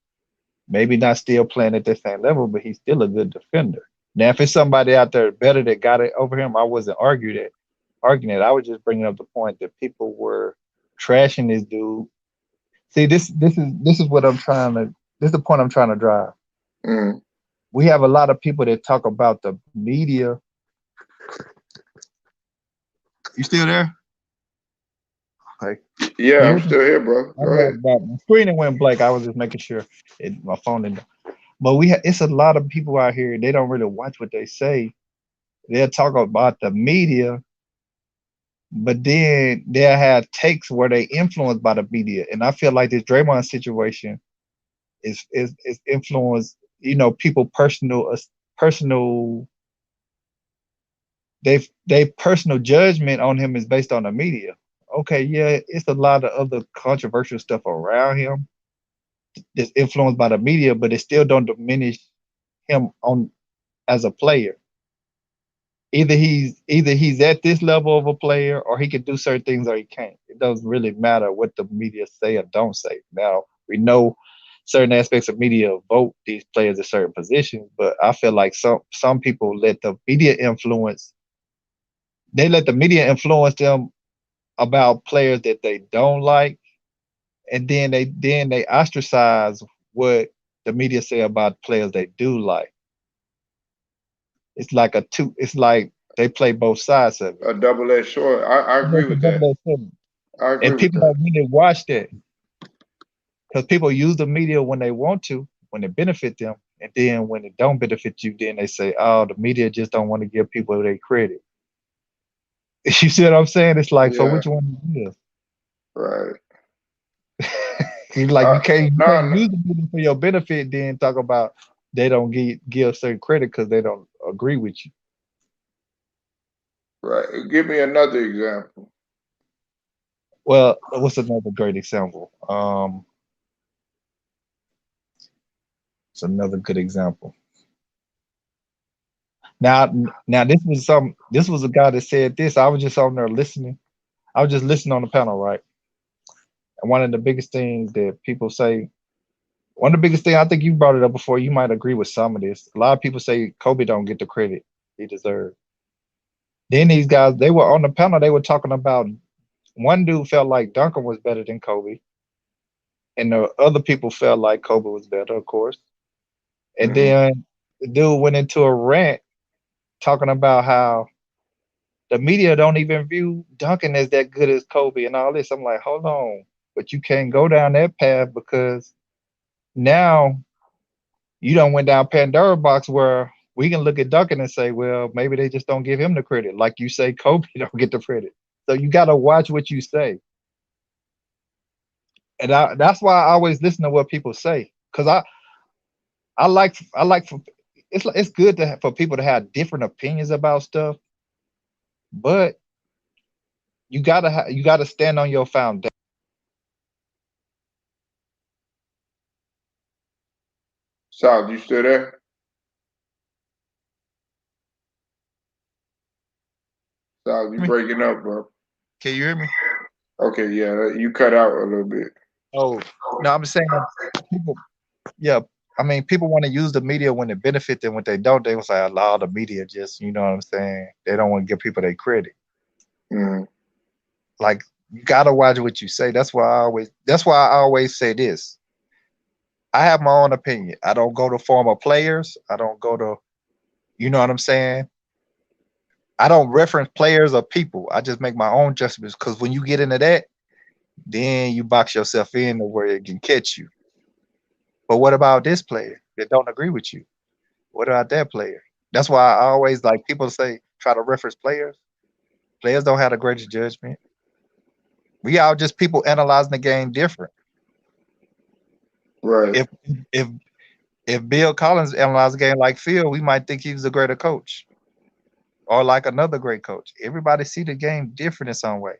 Maybe not still playing at the same level, but he's still a good defender. Now, if it's somebody out there better that got it over him, I wasn't arguing it. I was just bringing up the point that people were trashing this dude. See, this is what I'm trying to. This is the point I'm trying to drive. Mm-hmm. We have a lot of people that talk about the media. You still there? Like, Yeah, can you I'm hear me? still here, bro. Go ahead. My screen it went blank. I was just making sure my phone didn't. But it's a lot of people out here. They don't really watch what they say. They'll talk about the media, but then they'll have takes where they influenced by the media. And I feel like this Draymond situation is influenced. People personal they personal judgment on him is based on the media. Okay, yeah, it's a lot of other controversial stuff around him that's influenced by the media, but it still don't diminish him on as a player. Either he's at this level of a player, or he can do certain things, or he can't. It doesn't really matter what the media say or don't say. Now we know certain aspects of media vote these players at certain positions, but I feel like some people let the media influence. They let the media influence them about players that they don't like, and then they ostracize what the media say about players they do like. It's like it's like they play both sides of it. A double-edged sword. I agree It's a with that. double-edged sword. I agree And with people that. don't really watch that because people use the media when they want to, when it benefit them, and then when it don't benefit you, then they say, "Oh, the media just don't want to give people their credit." You see what I'm saying? It's like, so Yeah, which one is right. it's like you No, can't no, use the media for your benefit, then talk about they don't give certain credit because they don't agree with you. right. Give me another example. Well, what's another great example? It's another good example. Now, this was a guy that said this. I was just on there listening. I was just listening on the panel, right? And one of the biggest things that people say, one of the biggest things, I think you brought it up before. You might agree with some of this. A lot of people say Kobe don't get the credit he deserved. Then these guys, they were on the panel. They were talking about one dude felt like Duncan was better than Kobe, and the other people felt like Kobe was better, of course. And Hmm. then the dude went into a rant talking about how the media don't even view Duncan as that good as Kobe and all this. I'm like, hold on, but you can't go down that path because now you don't went down Pandora box where we can look at Duncan and say, well, maybe they just don't give him the credit. Like you say, Kobe don't get the credit. So you got to watch what you say. And that's why I always listen to what people say. Cause I like for, it's good for people to have different opinions about stuff, but you gotta stand on your foundation. Sal, you still there? Sal, you breaking up, bro. Can you hear me? Okay, yeah, you cut out a little bit. Oh, no, I'm saying people, yeah. I mean, people want to use the media when it benefit them. When they don't, they will say, allow the media just, you know what I'm saying? They don't want to give people their credit. Mm, Like, you got to watch what you say. That's why I always say this. I have my own opinion. I don't go to former players. I don't go to, you know what I'm saying? I don't reference players or people. I just make my own judgments because when you get into that, then you box yourself in to where it can catch you. But what about this player that don't agree with you? What about that player? That's why I always like people say try to reference players. Players don't have the greatest judgment. We all just people analyzing the game different. right. If if if Bill Collins analyzed the game like Phil, we might think he was a greater coach or like another great coach. Everybody see the game different in some way.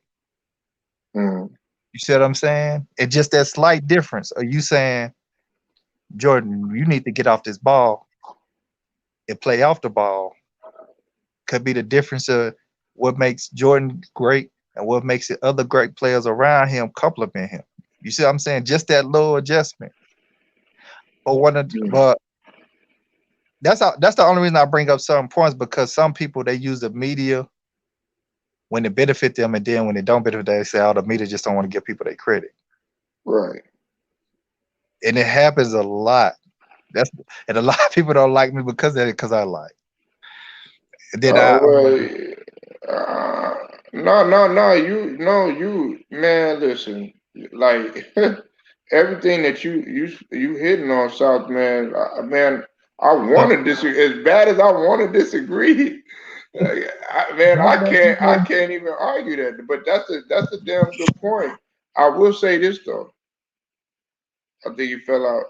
Mm, You see what I'm saying? It's just that slight difference. Are you saying, Jordan, you need to get off this ball and play off the ball? Could be the difference of what makes Jordan great and what makes the other great players around him compliment him. You see what I'm saying? Just that little adjustment. mm, But that's the only reason I bring up certain points because some people they use the media when it benefit them, and then when it don't benefit, they say, "Oh, the media just don't want to give people their credit," right. and it happens a lot. And a lot of people don't like me because of it, because I like. And then Well, uh, no, you, man. Listen, like everything that you hitting on, South, man. Man, I want to disagree as bad as I want to disagree. Man, I can't even argue that. But that's a damn good point. I will say this though. I think you fell out.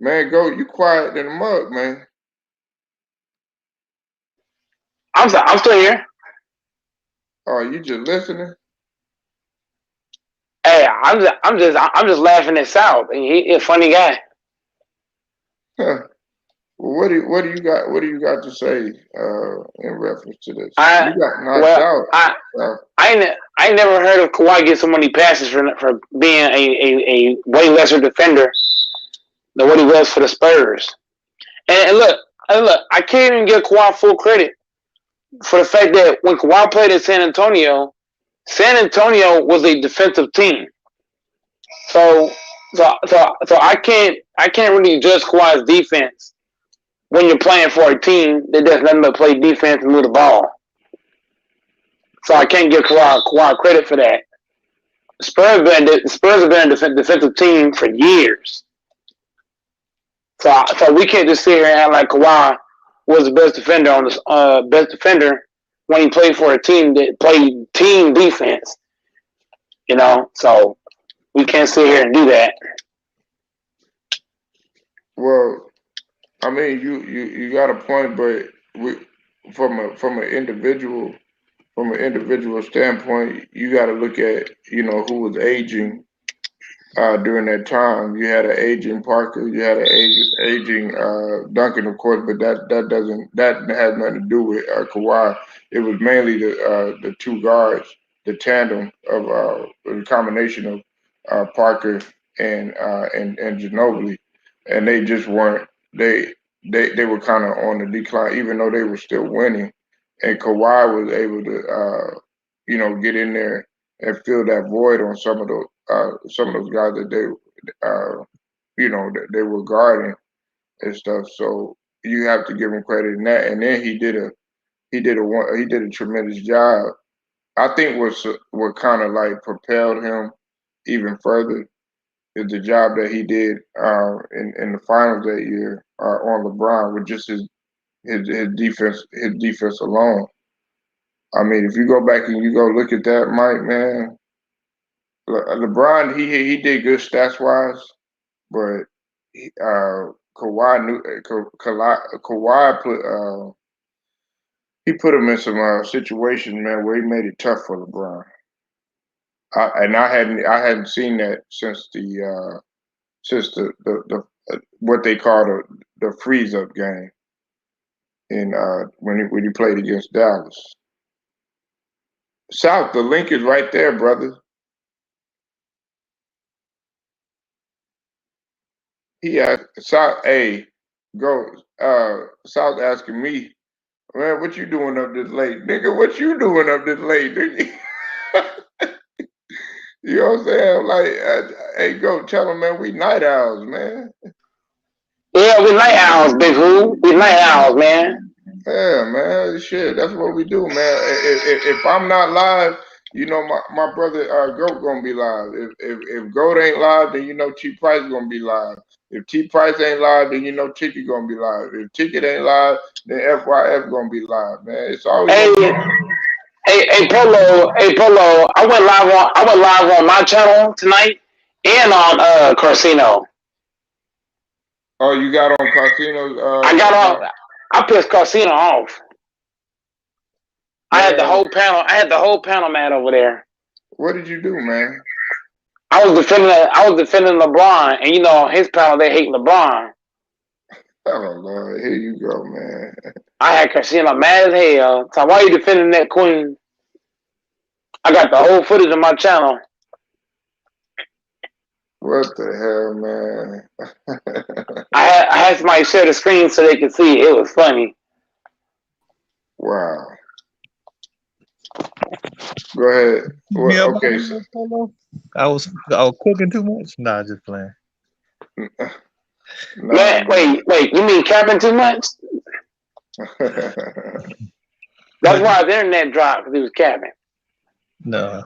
Man, go. You quiet in the mug, man. I'm still here. Oh, you just listening? Hey, I'm just laughing at South. He a funny guy. Huh. Well, what do you got to say in reference to this? I You got knocked well out. I Uh, I never heard of Kawhi get so many passes for being a way lesser defender than what he was for the Spurs. And look, I can't even give Kawhi full credit for the fact that when Kawhi played in San Antonio was a defensive team. So So I can't really judge Kawhi's defense when you're playing for a team that doesn't let him play defense and move the ball. So I can't give Kawhi credit for that. Spurs have been a defensive team for years. So we can't just sit here and act like Kawhi was the best defender on this best defender when he played for a team that played team defense. So we can't sit here and do that. Well, I mean, you got a point, but from an individual standpoint, you got to look at who was aging during that time. You had an aging Parker, you had an aging Duncan, of course, but that has nothing to do with Kawhi. It was mainly the two guards, the tandem of the combination of Parker and Ginobili, and they just weren't they were kind of on the decline, even though they were still winning. And Kawhi was able to get in there and fill that void on some of those guys that that they were guarding and stuff. So you have to give him credit in that. And then he did a tremendous job. I think what kind of like propelled him even further is the job that he did in the finals that year on LeBron with just his defense alone. I mean, if you go back and you go look at that, Mike, man, LeBron he did good stats wise, but Kawhi put him in some situations, man, where he made it tough for LeBron. I hadn't seen that since the what they call the freeze up game in when he played against Dallas. South, the link is right there, brother. He asked South, hey, go South asking me, man, what you doing up this late? Nigga, what you doing up this late, nigga? You know what I'm saying? Like, hey, go tell him, man, we night owls, man. Yeah, we night owls, big who. We night owls, man. Yeah, man. Shit, that's what we do, man. If I'm not live, my brother Goat gonna be live. If Goat ain't live, then T Price gonna be live. If T Price ain't live, then Ticket gonna be live. If Ticket ain't live, then FYF gonna be live, man. It's always Hey, Polo. I went live on my channel tonight and on Casino. Oh, you got on Casino's? I got off. I pissed Casino off. I had the whole panel. I had the whole panel mad over there. What did you do, man? I was defending LeBron, and his panel they hate LeBron. Oh Lord, here you go, man. I had Casino mad as hell. So why you defending that queen? I got the whole footage on my channel. What the hell, man? I had somebody share the screen so they could see it. It was funny. Wow. Go ahead. Well, okay. I was cooking too much. Nah, just playing. Man, wait. You mean capping too much? That's why the internet dropped, because he was capping. No.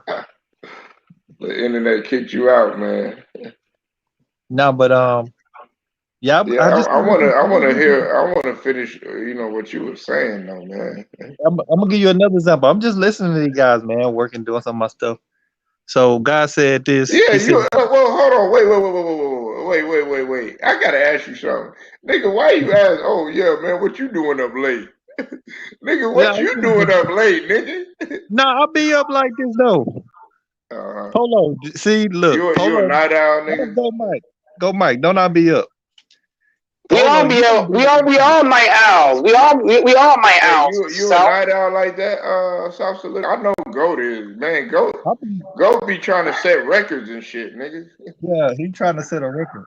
The internet kicked you out, man. No, but yeah. I want to finish. What you were saying, though, man. I'm gonna give you another example. I'm just listening to these guys, man, working, doing some of my stuff. So God said this. Yeah, said, well, hold on, wait. I gotta ask you something, nigga. Why you ask? Oh yeah, man, what you doing up late, nigga? What you doing up late, nigga? Nah, I'll be up like this though. Polo, see, look, you a night owl, nigga. Go, Mike. Don't I be up? We all be up. We all night owls. We all night owls. You a night owl like that, South Salute? I know Goat is, man. Goat be trying to set records and shit, nigga. Yeah, he trying to set a record.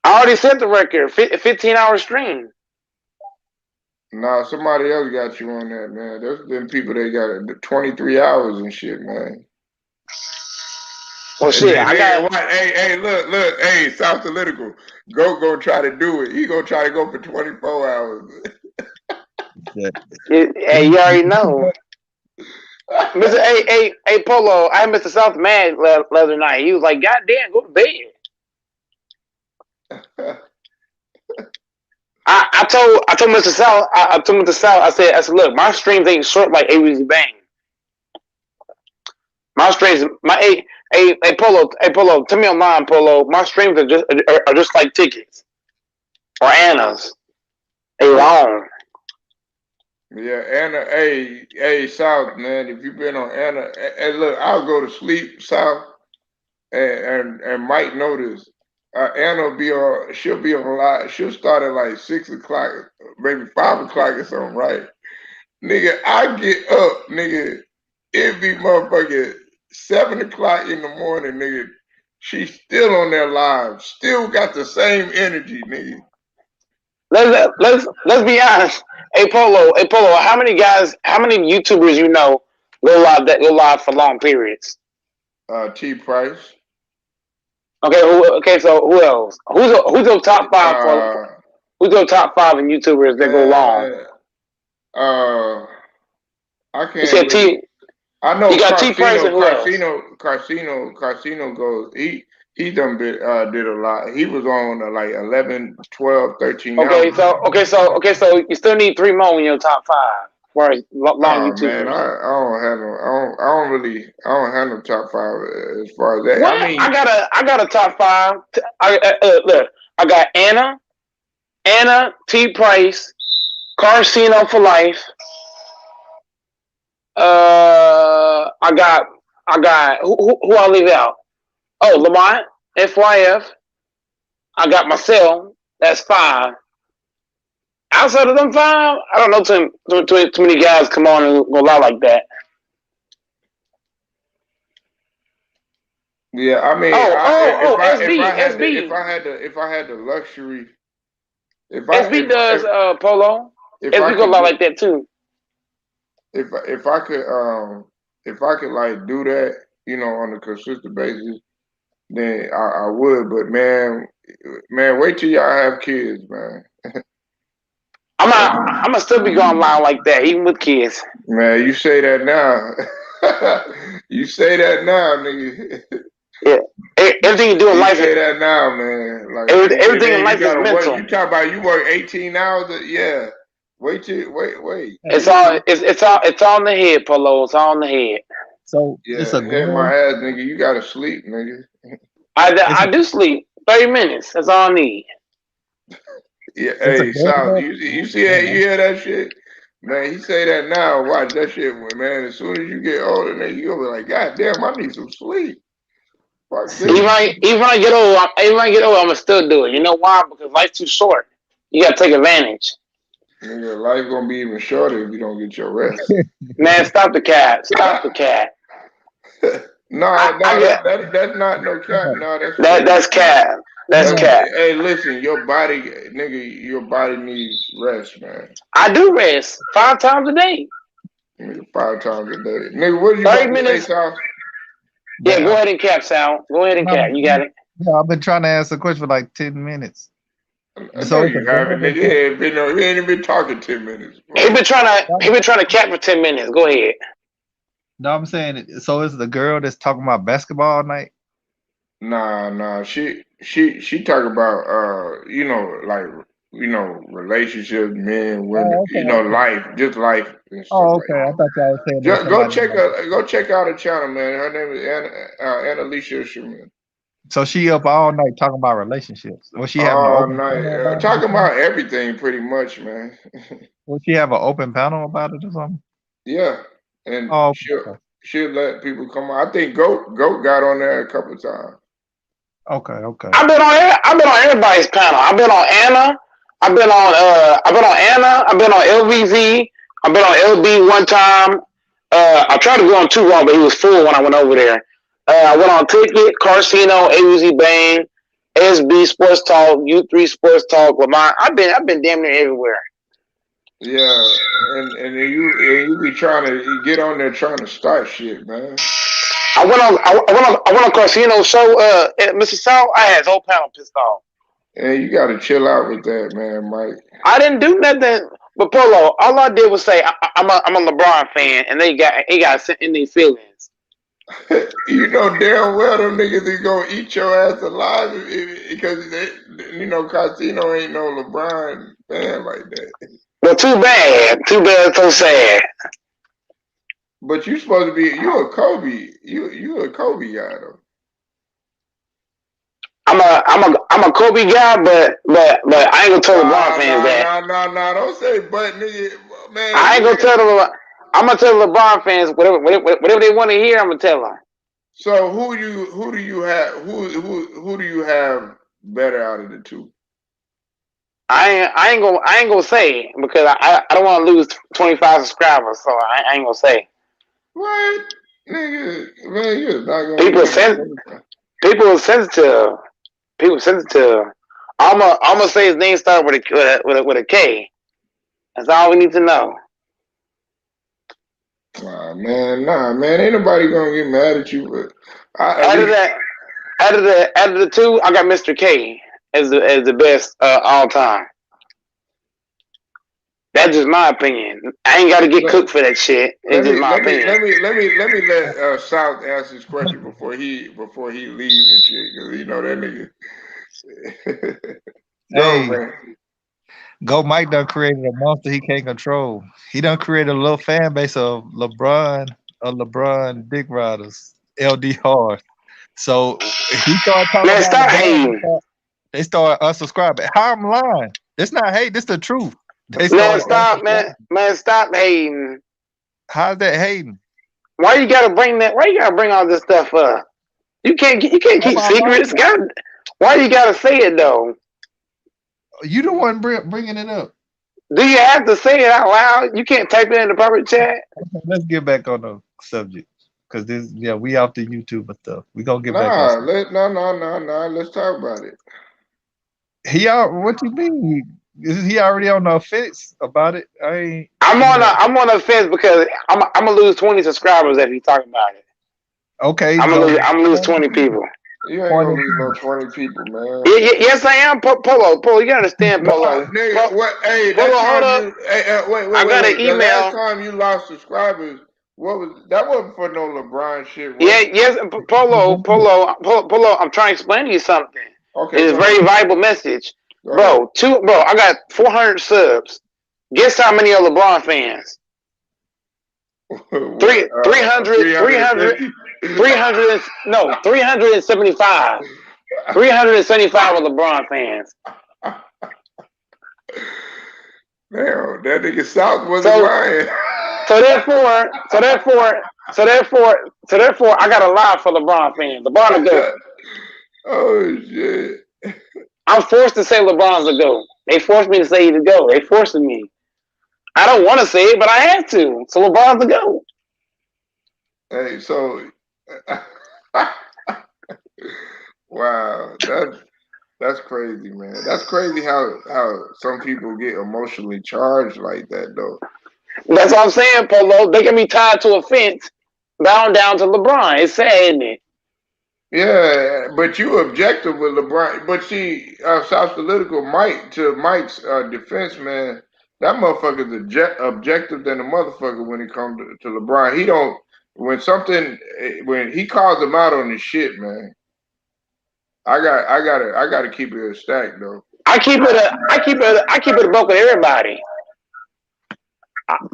I already set the record. 15-hour stream. Nah, somebody else got you on that, man. There's been people that got 23 hours and shit, man. Oh shit, And I then, got. hey, look, hey, South Political. Go gonna try to do it. He gonna try to go for 24 hours. Hey, you already know. Mr. Hey, Polo, I had Mr. South mad the other night. He was like, "God damn, go to bed." I told Mr. South, I told Mr. South, I said, look, my streams ain't short like ABC Bang. My streams, hey, Polo, tell me online, Polo. My streams are just like tickets or Anna's. They long. Yeah, Anna, hey, South, man. If you've been on Anna, hey, look, I'll go to sleep, South, and Mike know this. Anna will be on. She'll be on live. She'll start at like 6 o'clock, maybe 5 o'clock or something, right? Nigga, I get up, nigga. It be motherfucking 7 o'clock in the morning, nigga. She's still on there live. Still got the same energy, nigga. Let's be honest. Hey Polo, how many YouTubers you know go live for long periods? T Price. Okay, so who else? Who's your top five for? Who's your top five in YouTubers that go long? I can't. You said really, T. I know You got T Price and who else? Carcino goes. He done did a lot. He was on like 11, 12, 13 Okay, hours. so you still need three more in your top five for long YouTubers. Man, I don't have no top five as far as that. Well, I mean, I got a top five. Look, I got Anna, T Price, Carcino for life. I got who I leave out? Oh, Lamont, FYF. I got Marcel. That's five. Outside of them five, I don't know too many guys come on and go lie like that. yeah, I mean, if I had the luxury, SB does Polo. SB go lie like that too. If I could like do that, you know, on a consistent basis, then I would. But man, wait till y'all have kids, man. I'm gonna still be going live like that, even with kids. Man, you say that now. You say that now, nigga. Yeah. Everything you do in life. You say that now, man. Like everything in life is mental. You talk about you work 18 hours. Yeah. Wait. It's all in the head, Polo. It's all in the head. So yeah, it's a hit girl. my ass, nigga. You gotta sleep, nigga. I do sleep 30 minutes. That's all I need. Yeah, hey, South, you see that? You hear that shit? Man, he say that now. Watch that shit, man. As soon as you get older, nigga, you gonna be like, God damn, I need some sleep. Even when I get old, I'm gonna still do it. You know why? Because life's too short. You gotta take advantage. Nigga, life gonna be even shorter if you don't get your rest. Man, stop the cat. Stop the cat. That's not no cat. No, that's cat. That's cat. Hey, listen, your body needs rest, man. I do rest 5 times a day. Nigga, 5 times a day. Nigga, what you 30 minutes. South? Yeah, go ahead and cap, Sal. Go ahead and cap. You got it. Yeah, I've been trying to ask a question for like 10 minutes. So you haven't, nigga. He ain't even been talking 10 minutes. He been trying to cap for 10 minutes. Go ahead. No, I'm saying, so is the girl that's talking about basketball all night? Nah. She talk about relationships, men, women, life, just life. And stuff okay. I thought y'all was saying that. Go check out her channel, man. Her name is Annalicia Sherman. So she up all night talking about relationships. Was she having all an open night panel talking about everything, pretty much, man. Will she have an open panel about it or something? Yeah, and she'll let people come on. I think Goat got on there a couple of times. Okay. I've been on everybody's panel. I've been on Anna. I've been on Anna. I've been on LVZ. I've been on LB one time. I tried to go on 2 Raw, but he was full when I went over there. I went on Ticket, Carcino, AUZ Bang, SB Sports Talk, U3 Sports Talk, Lamont. I've been damn near everywhere. Yeah, and you be trying to get on there trying to start shit, man. I went on Carsino's show at Mr. South. I had his whole panel pissed off. Hey, you gotta chill out with that, man, Mike. I didn't do nothing. But Polo, all I did was say I'm a LeBron fan, and he got sent in their feelings. You know damn well them niggas is gonna eat your ass alive because Casino ain't no LeBron fan like that. Well, too bad, so sad. But you supposed to be you a Kobe you a Kobe guy though. I'm a Kobe guy, but I ain't gonna tell LeBron fans that. No, don't say but nigga, man. I ain't gonna tell them. I'm gonna tell LeBron fans whatever they want to hear. I'm gonna tell them. So who do you have better out of the two? I ain't gonna say because I don't want to lose 25 subscribers, so I ain't gonna say. What, nigga? Man, you're not gonna. People are sensitive. People sensitive. I'm gonna say his name started with a K. That's all we need to know. Nah, man, ain't nobody gonna get mad at you. But out of the two, I got Mr. K as the best all time. That's just my opinion. I ain't got to get cooked for that shit. It's just my opinion. Let me let South answer his question before he leaves and shit, because you know that nigga. Go Mike done created a monster he can't control. He done created a little fan base of LeBron dick riders, LDR. So if he started talking about stop hating. They start unsubscribing. How I'm lying? It's not hate, this the truth. Stop hating. How's that hating? Why you gotta bring all this stuff up? You can't keep secrets. Why you gotta say it though? You the one bringing it up. Do you have to say it out loud? You can't type it in the public chat. Let's get back on the subject, because we off the YouTube and stuff. We gonna get back on. Let's talk about it. What you mean? Is he already on the fence about it? I'm on the fence because I'm gonna lose 20 subscribers if you talk about it. Okay, I'm gonna lose 20 people. You ain't gonna lose no 20 people, man. Yes, I am. Polo, you gotta understand, Polo. Nigga, what? Hey, Polo, hold up. Wait. I got an email. The last time you lost subscribers, that wasn't for no LeBron shit. Yes, Polo. I'm trying to explain to you something. Okay, it's a very valuable message, bro. I got 400 subs. Guess how many are LeBron fans? 375. 375 are LeBron fans. Damn, that nigga South wasn't lying. So therefore, I got a lie for LeBron fans. LeBron the GOAT. Oh shit! I'm forced to say LeBron's the GOAT. They forced me to say he's the GOAT. They forced me. I don't want to say it, but I have to. So LeBron's the GOAT. Hey, so wow, that's crazy, man. That's crazy how some people get emotionally charged like that, though. That's what I'm saying, Polo. They can be tied to a fence, bound down to LeBron. It's sad, isn't it? Yeah, but you objective with LeBron. But see, South Political Mike's defense, man, that motherfucker's objective than a motherfucker when it comes to LeBron. He don't when he calls him out on his shit, man. I gotta keep it a stack though. I keep it a buck with everybody.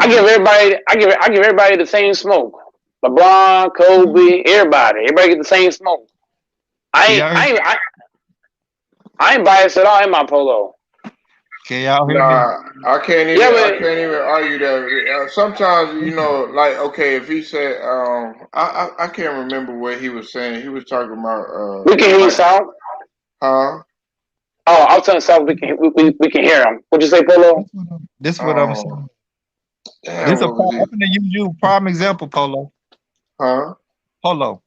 I give everybody the same smoke. LeBron, Kobe, everybody get the same smoke. I ain't biased at all in my Polo. Can y'all hear me? I can't even argue that. Sometimes, like, okay, if he said, I can't remember what he was saying. He was talking about. We can hear you, Sal. Huh? Oh, I was telling Sal we can hear him. What'd you say, Polo? This is what I'm saying. I'm going to use you prime example, Polo. Huh? Polo.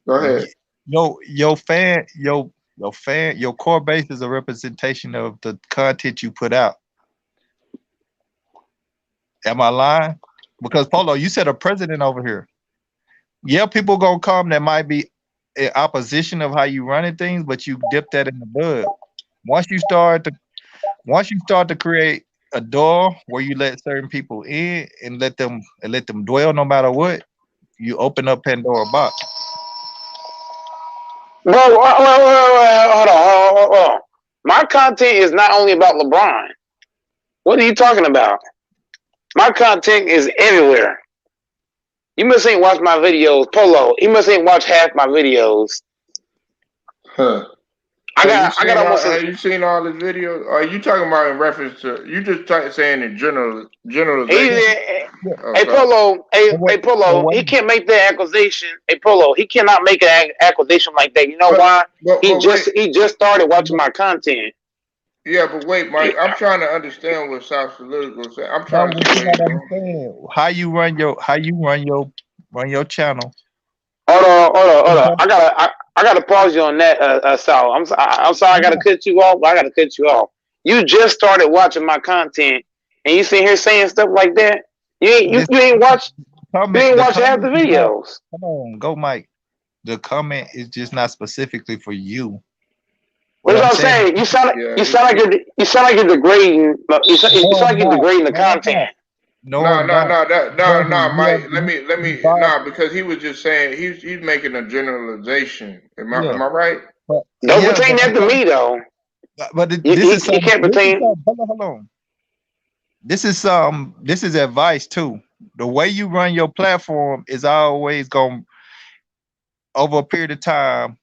Go ahead. Your core base is a representation of the content you put out. Am I lying? Because Polo, you said a president over here. Yeah, people gonna come that might be in opposition of how you running things, but you dip that in the bud. Once you start to once you start to create a door where you let certain people in and let them dwell no matter what, you open up Pandora box. Bro, hold on, hold on. My content is not only about LeBron. What are you talking about? My content is everywhere. You must ain't watch my videos, Polo. You must ain't watch half my videos. Huh. I got almost. Have you seen all his videos? Are you talking about in reference to? You just saying in generalization? Yeah. Hey Okay. Polo, But what, hey but Polo, what he can't make that accusation. Hey Polo, he cannot make an accusation like that. You know But why? but wait. He just started watching my content. Yeah, but wait, Mike. I'm trying to understand what South Political said. I'm no, trying to what see you what he's gotta doing. understand how you run your channel. Hold on. I gotta pause you on that, Sal. I'm sorry. I gotta cut you off. But I gotta cut you off. You just started watching my content, and you sit here saying stuff like that. This You ain't watch comment the half the comment is not videos. come on, go Mike. The comment is just not specifically for you. What That's I'm what I'm saying saying. Yeah. You sound like you're degrading. You no, sound like I'm you're not. degrading the No, I'm content. not. No, No, I'm no, not. no, Because no, Mike. Let you me, biased. because he was just saying he's making a generalization. Yeah, Am I right? but Don't yeah, pertain that to me though. this is He some. can't This is pertain. some. Hold on. This is advice too. The way you run your platform is always going over a period of time.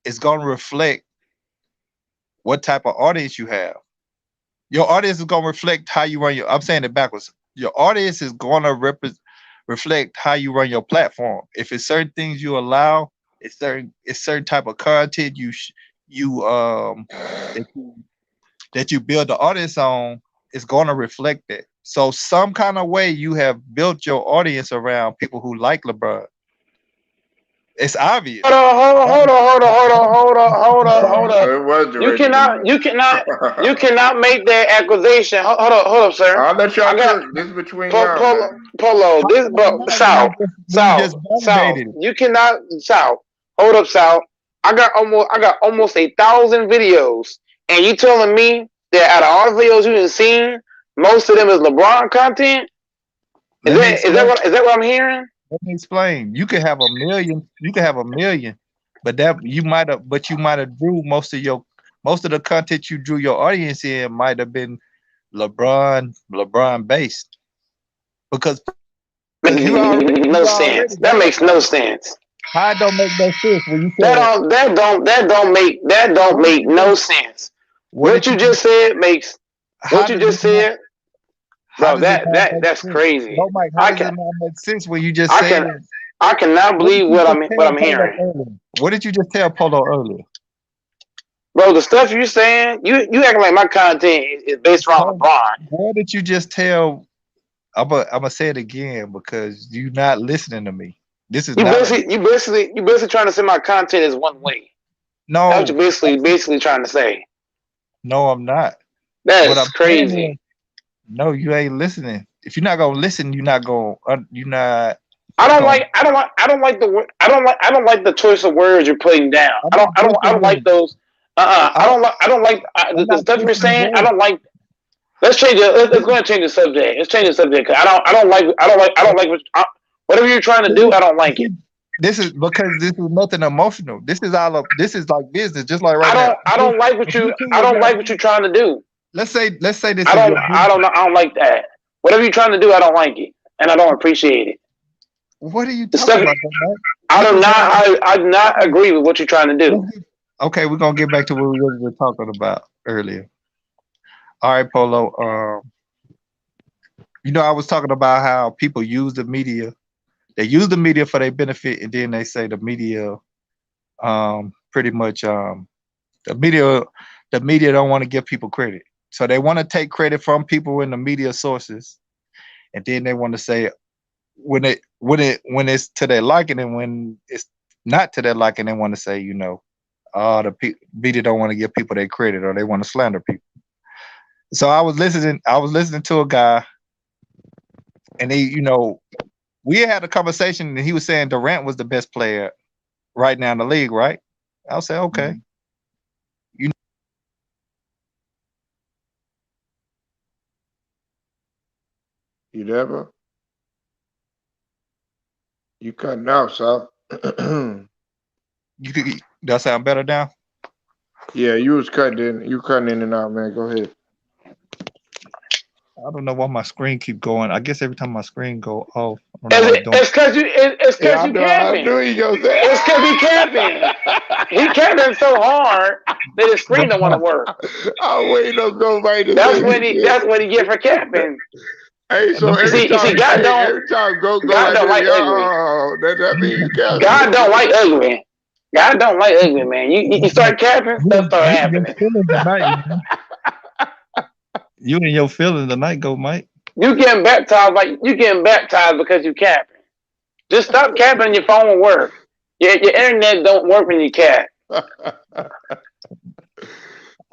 It's going to reflect what type of audience you have. Your audience is going to reflect how you run your. I'm saying it backwards. Your audience is going to reflect how you run your platform. If it's certain things you allow, it's certain type of content you that you that you build the audience on, is going to reflect that. So some kind of way you have built your audience around people who like LeBron. It's Hold obvious. on, How- hold up. It was directed to me. You cannot make that accusation. Hold up, sir. I'll let I y'all got cook. This is between y'all, Polo, man. Polo. how This, can I bro, not when you just South. validated it? You cannot, South. Hold up, South. I got almost 1,000 videos, and you telling me that out of all the videos you've seen, most of them is LeBron content? Let me explain. Is that what I'm hearing? Let me explain. You could have a million. You could have a million, but you might have drew most of the content you drew your audience in might have been LeBron based because No you already sense. That got a makes no following. sense. How it don't make no sense when you said That don't what did make you no just sense. what What did you you just just said makes how what you does it just not said, how bro. does it not make That's sense? crazy. No, Mike, how I does can it not make sense when you just I said can I cannot what did believe you just what tell I'm Polo hearing, earlier? What did you just tell Polo earlier? bro. The stuff you saying, you acting like my content is based around No, LeBron. what did you just tell I'm gonna say it again because you're not listening to me. This is not a You basically trying to say my content is one way. That's what no, you basically trying to say. no, I'm not. That What is I'm saying crazy. is, no, you ain't listening. If you're not gonna listen, you're not gonna, you're not gonna. I don't like the choice of words you're putting down. I'm not I don't like disagreeing. those. I, I don't like I'm the not stuff you're pushing saying. I words. don't like. Let's change it. Let's go ahead and change the subject. Let's change the subject. 'Cause I don't like whatever you're trying to do. I don't like it. See, this is because this is nothing emotional. This is like business, just like right now. If you two I was don't not like what you're trying to do. let's say this is your business. I don't like that. Whatever you're trying to do, I don't like it, and I don't appreciate it. What are you The talking stuff about, though, man? We just had I do not agree with what you're trying to do. okay, we're gonna get back to what we were talking about earlier. All right, Polo. I was talking about how people use the media. They use the media for their benefit, and then they say the media, pretty much, the media, the media don't want to give people credit. So they want to take credit from people in the media sources, and then they want to say when it's to their liking, and when it's not to their liking, they want to say, media don't want to give people their credit, or they want to slander people. So I was listening to a guy, and they, we had a conversation and he was saying Durant was the best player right now in the league, right? I'll say, okay. You You never? You cutting out, Sal. you could that sound better now? Yeah, you was cutting in. You cutting in and out, man. Go ahead. I don't know why my screen keep going. I guess every time my screen go off, I don't know why it's doing. It's cause you it's Yeah, cause I you know. I capping. knew he gonna say. It's cause he capping. He capping so hard that his screen don't want to work. I'm waiting on somebody to That's say what this he shit. that's what he get for capping. Hey, so You every see, time God hey, don't every time go God like don't this, like ugly. yo, that means you got God don't like ugly. God don't like ugly, man. You start capping, stuff start You in your happening. feelings tonight, man. You in your feelings tonight, go Mike. You getting baptized because you capping. Just stop capping and your phone will work. Your internet don't work when you cap.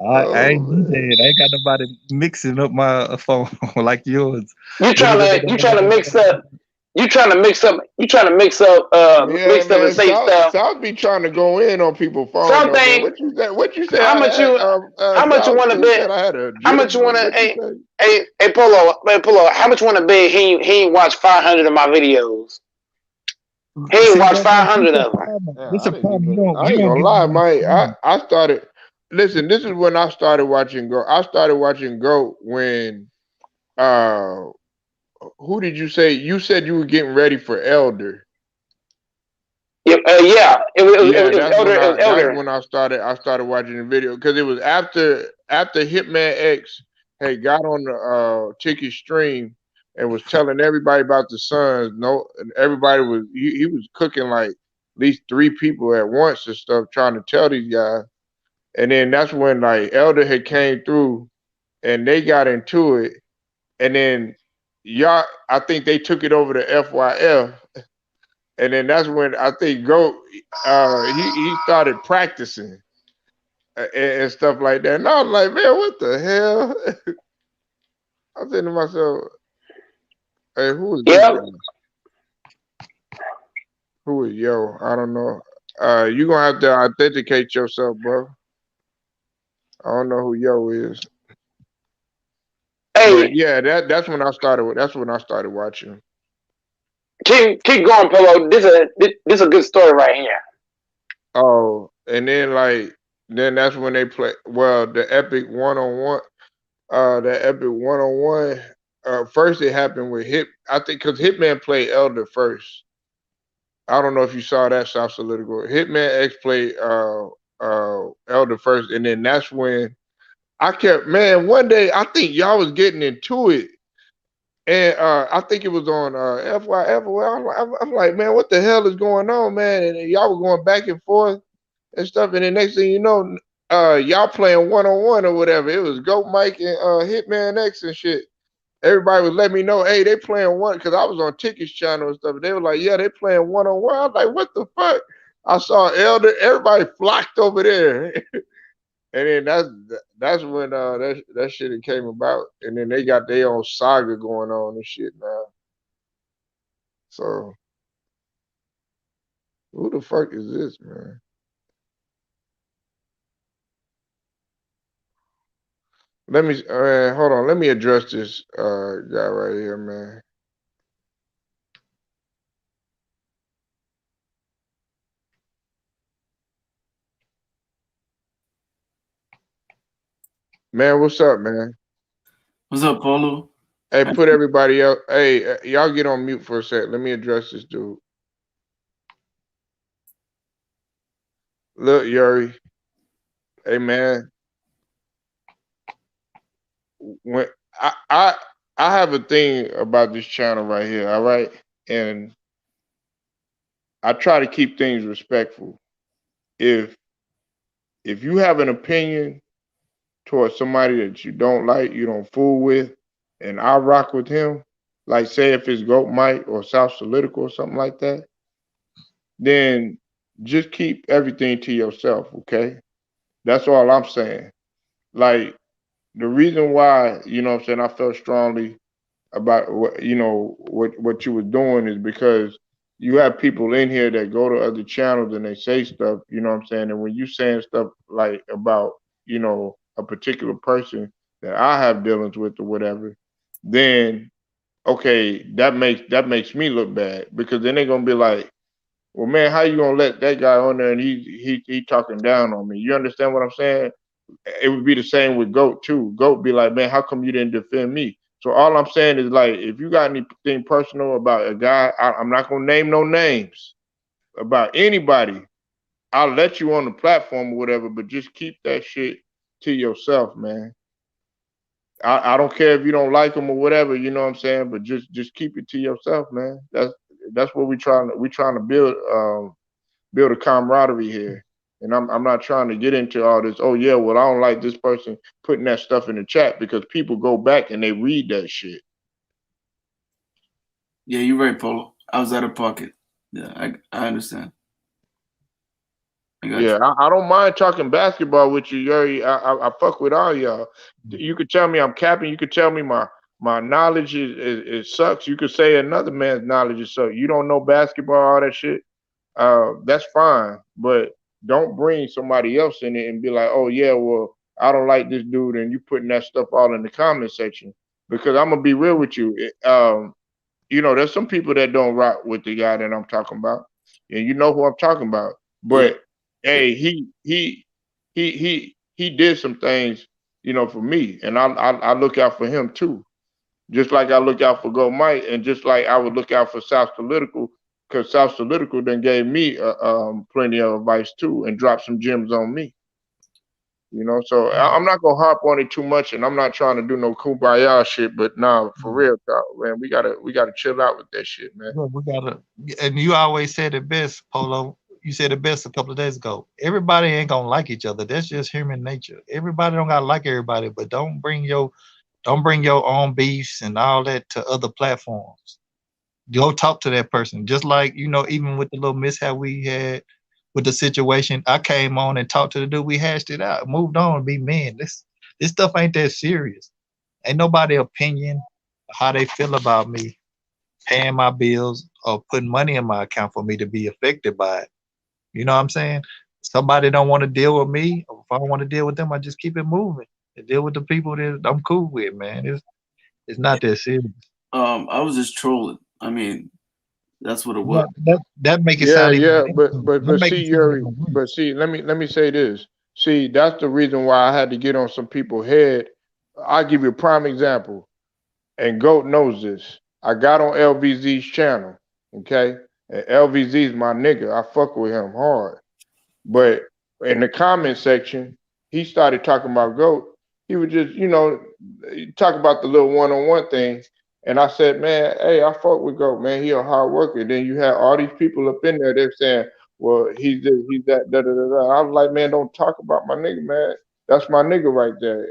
I Oh ain't man. DJing. I ain't got nobody mixing up my phone like yours. You trying to mix up Yeah, mix up and man. say stuff. South be trying to go in on people's phone though, man. Something. What you said? What you say? How much you how much you South? want to You bet? said I had a How gym. much you want to? What you say? Hey, Polo. How much you want to bet? He ain't watched 500 of my videos. He ain't See, watched 500 of them. Yeah, this I a didn't problem. even. I You ain't don't gonna get lie, enough Mike. time. I started. Listen, this is when I started watching Go. I started watching Go when. Uh, who did you say? You said you were getting ready for Elder. Yeah. Yeah, It was elder. It was that's elder. when I started watching the video because it was after Hitman X had got on the Ticket stream and was telling everybody about the Suns. No, and everybody was he was cooking like at least three people at once and stuff, trying to tell these guys. And then that's when like Elder had came through and they got into it. And then y'all, I think they took it over to FYF. And then that's when I think Go he started practicing and stuff like that. And I was like, man, what the hell? I'm thinking to myself, hey, who is this Yep. guy? Who is yo? I don't know. You gonna have to authenticate yourself, bro. I don't know who yo is. But Hey, yeah, that's when I started. That's when I started watching. keep going, Polo. This a good story right here. Oh, and then like then that's when they play. Well, the epic one on one. The epic one on one. First it happened with Hit. I think because Hitman played Elder first. I don't know if you saw that South Political. Hitman X played Elder first, and then that's when I kept man. One day I think y'all was getting into it, and I think it was on FYF. I'm like, man, what the hell is going on, man? And y'all were going back and forth and stuff, and the next thing you know, y'all playing one on one or whatever. It was Goat Mike and Hitman X and shit. Everybody was letting me know, hey, they playing one because I was on Tickets channel and stuff. And they were like, yeah, they playing one on one. I was like, what the fuck? I saw Elder, everybody flocked over there. And then that's when that shit came about. And then they got their own saga going on and shit now. So who the fuck is this, man? Let me hold on. Let me address this guy right here, man. Man, what's up, man? What's up, Polo? Hey, put everybody else. Hey, y'all get on mute for a sec. Let me address this dude. Look, Yuri. Hey, man. When I have a thing about this channel right here. All right, and I try to keep things respectful. If if you have an opinion towards somebody that you don't like, you don't fool with, and I rock with him, like say if it's Goat Mike or South Political or something like that, then just keep everything to yourself, okay? That's all I'm saying. Like the reason why, you know what I'm saying, I felt strongly about what what you were doing is because you have people in here that go to other channels and they say stuff, you know what I'm saying? And when you saying stuff like about, a particular person that I have dealings with or whatever, then okay, that makes me look bad because then they're gonna be like, well, man, how you gonna let that guy on there and he talking down on me? You understand what I'm saying? It would be the same with Goat too. Goat be like, man, how come you didn't defend me? So all I'm saying is like, if you got anything personal about a guy, I'm not gonna name no names about anybody. I'll let you on the platform or whatever, but just keep that shit to yourself, man. I don't care if you don't like them or whatever, you know what I'm saying, but just keep it to yourself, man. That's what we trying to build a camaraderie here. And I'm not trying to get into all this. Oh yeah, well I don't like this person putting that stuff in the chat because people go back and they read that shit. Yeah, you're right, Polo. I was out of pocket. Yeah, I understand. I got Yeah, you. I don't mind talking basketball with you, Yuri. I fuck with all y'all. You could tell me I'm capping. You could tell me my knowledge is sucks. You could say another man's knowledge is sucks. You don't know basketball, all that shit. That's fine, but don't bring somebody else in it and be like, oh yeah, well I don't like this dude, and you putting that stuff all in the comment section because I'm gonna be real with you. There's some people that don't rock with the guy that I'm talking about, and you know who I'm talking about. Yeah. But hey, he did some things, for me, and I look out for him too. Just like I look out for Go Mike, and just like I would look out for South Political, because South Political then gave me plenty of advice too, and dropped some gems on me. So I'm not gonna harp on it too much, and I'm not trying to do no kumbaya shit. But nah, for real, talk, man, we gotta chill out with that shit, man. Look, we gotta, and you always said it best, Polo. You said it best a couple of days ago. Everybody ain't gonna like each other. That's just human nature. Everybody don't gotta like everybody, but don't bring your own beefs and all that to other platforms. Go talk to that person. Just like, even with the little mishap we had with the situation, I came on and talked to the dude. We hashed it out, moved on, be men. This stuff ain't that serious. Ain't nobody opinion how they feel about me paying my bills or putting money in my account for me to be affected by it. You know what I'm saying? Somebody don't want to deal with me. If I don't want to deal with them, I just keep it moving and deal with the people that I'm cool with, man. It's not that serious. I was just trolling. I mean, that's what it was. That make it Yeah, sound even yeah, worse. but That make see, it sound Yuri, even but worse. see, let me say this. See, that's the reason why I had to get on some people's head. I'll give you a prime example, and Goat knows this. I got on LVZ's channel, okay, and LVZ's my nigga. I fuck with him hard. But in the comment section, he started talking about GOAT. He would just, talk about the little one-on-one thing. And I said, man, hey, I fuck with GOAT, man. He a hard worker. Then you have all these people up in there, they're saying, well, he's this, he's that, da da da da. I was like, man, don't talk about my nigga, man. That's my nigga right there.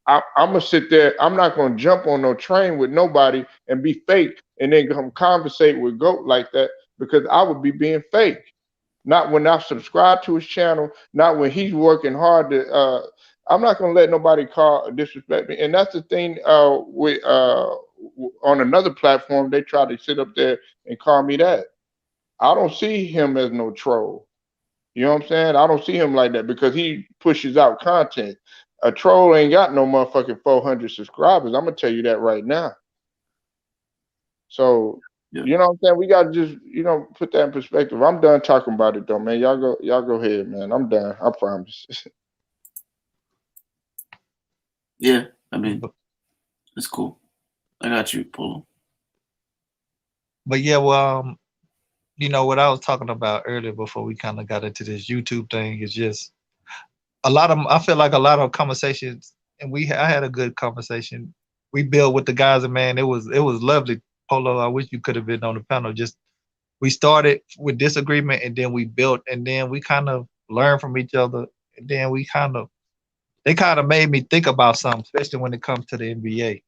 I'm gonna sit there. I'm not gonna jump on no train with nobody and be fake and then come conversate with GOAT like that because I would be being fake. Not when I subscribe to his channel, not when he's working hard to I'm not gonna let nobody call disrespect me. And that's the thing with on another platform, they try to sit up there and call me that. I don't see him as no troll. You know what I'm saying? I don't see him like that because he pushes out content. A troll ain't got no motherfucking 400 subscribers. I'm gonna tell you that right now. So Yeah. you know what I'm saying? We gotta just, put that in perspective. I'm done talking about it though, man. Y'all go ahead, man. I'm done. I promise. Yeah. I mean, it's cool. I got you, Polo. But yeah, well, what I was talking about earlier before we kind of got into this YouTube thing is just I feel like a lot of conversations, and I had a good conversation. We built with the guys, and man, it was lovely. Polo, I wish you could have been on the panel. Just we started with disagreement, and then we built, and then we kind of learned from each other, and then they kind of made me think about something, especially when it comes to the NBA.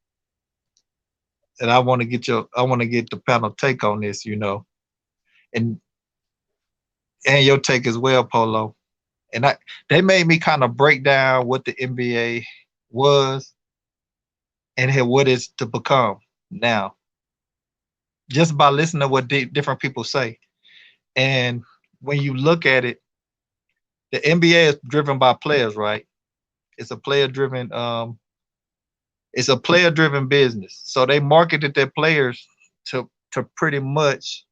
And I want to get the panel take on this, and your take as well, Polo. And they made me kind of break down what the NBA was and what it's to become. now, just by listening to what different people say. And when you look at it, the NBA is driven by players, right? It's a player driven business. So they marketed their players to pretty much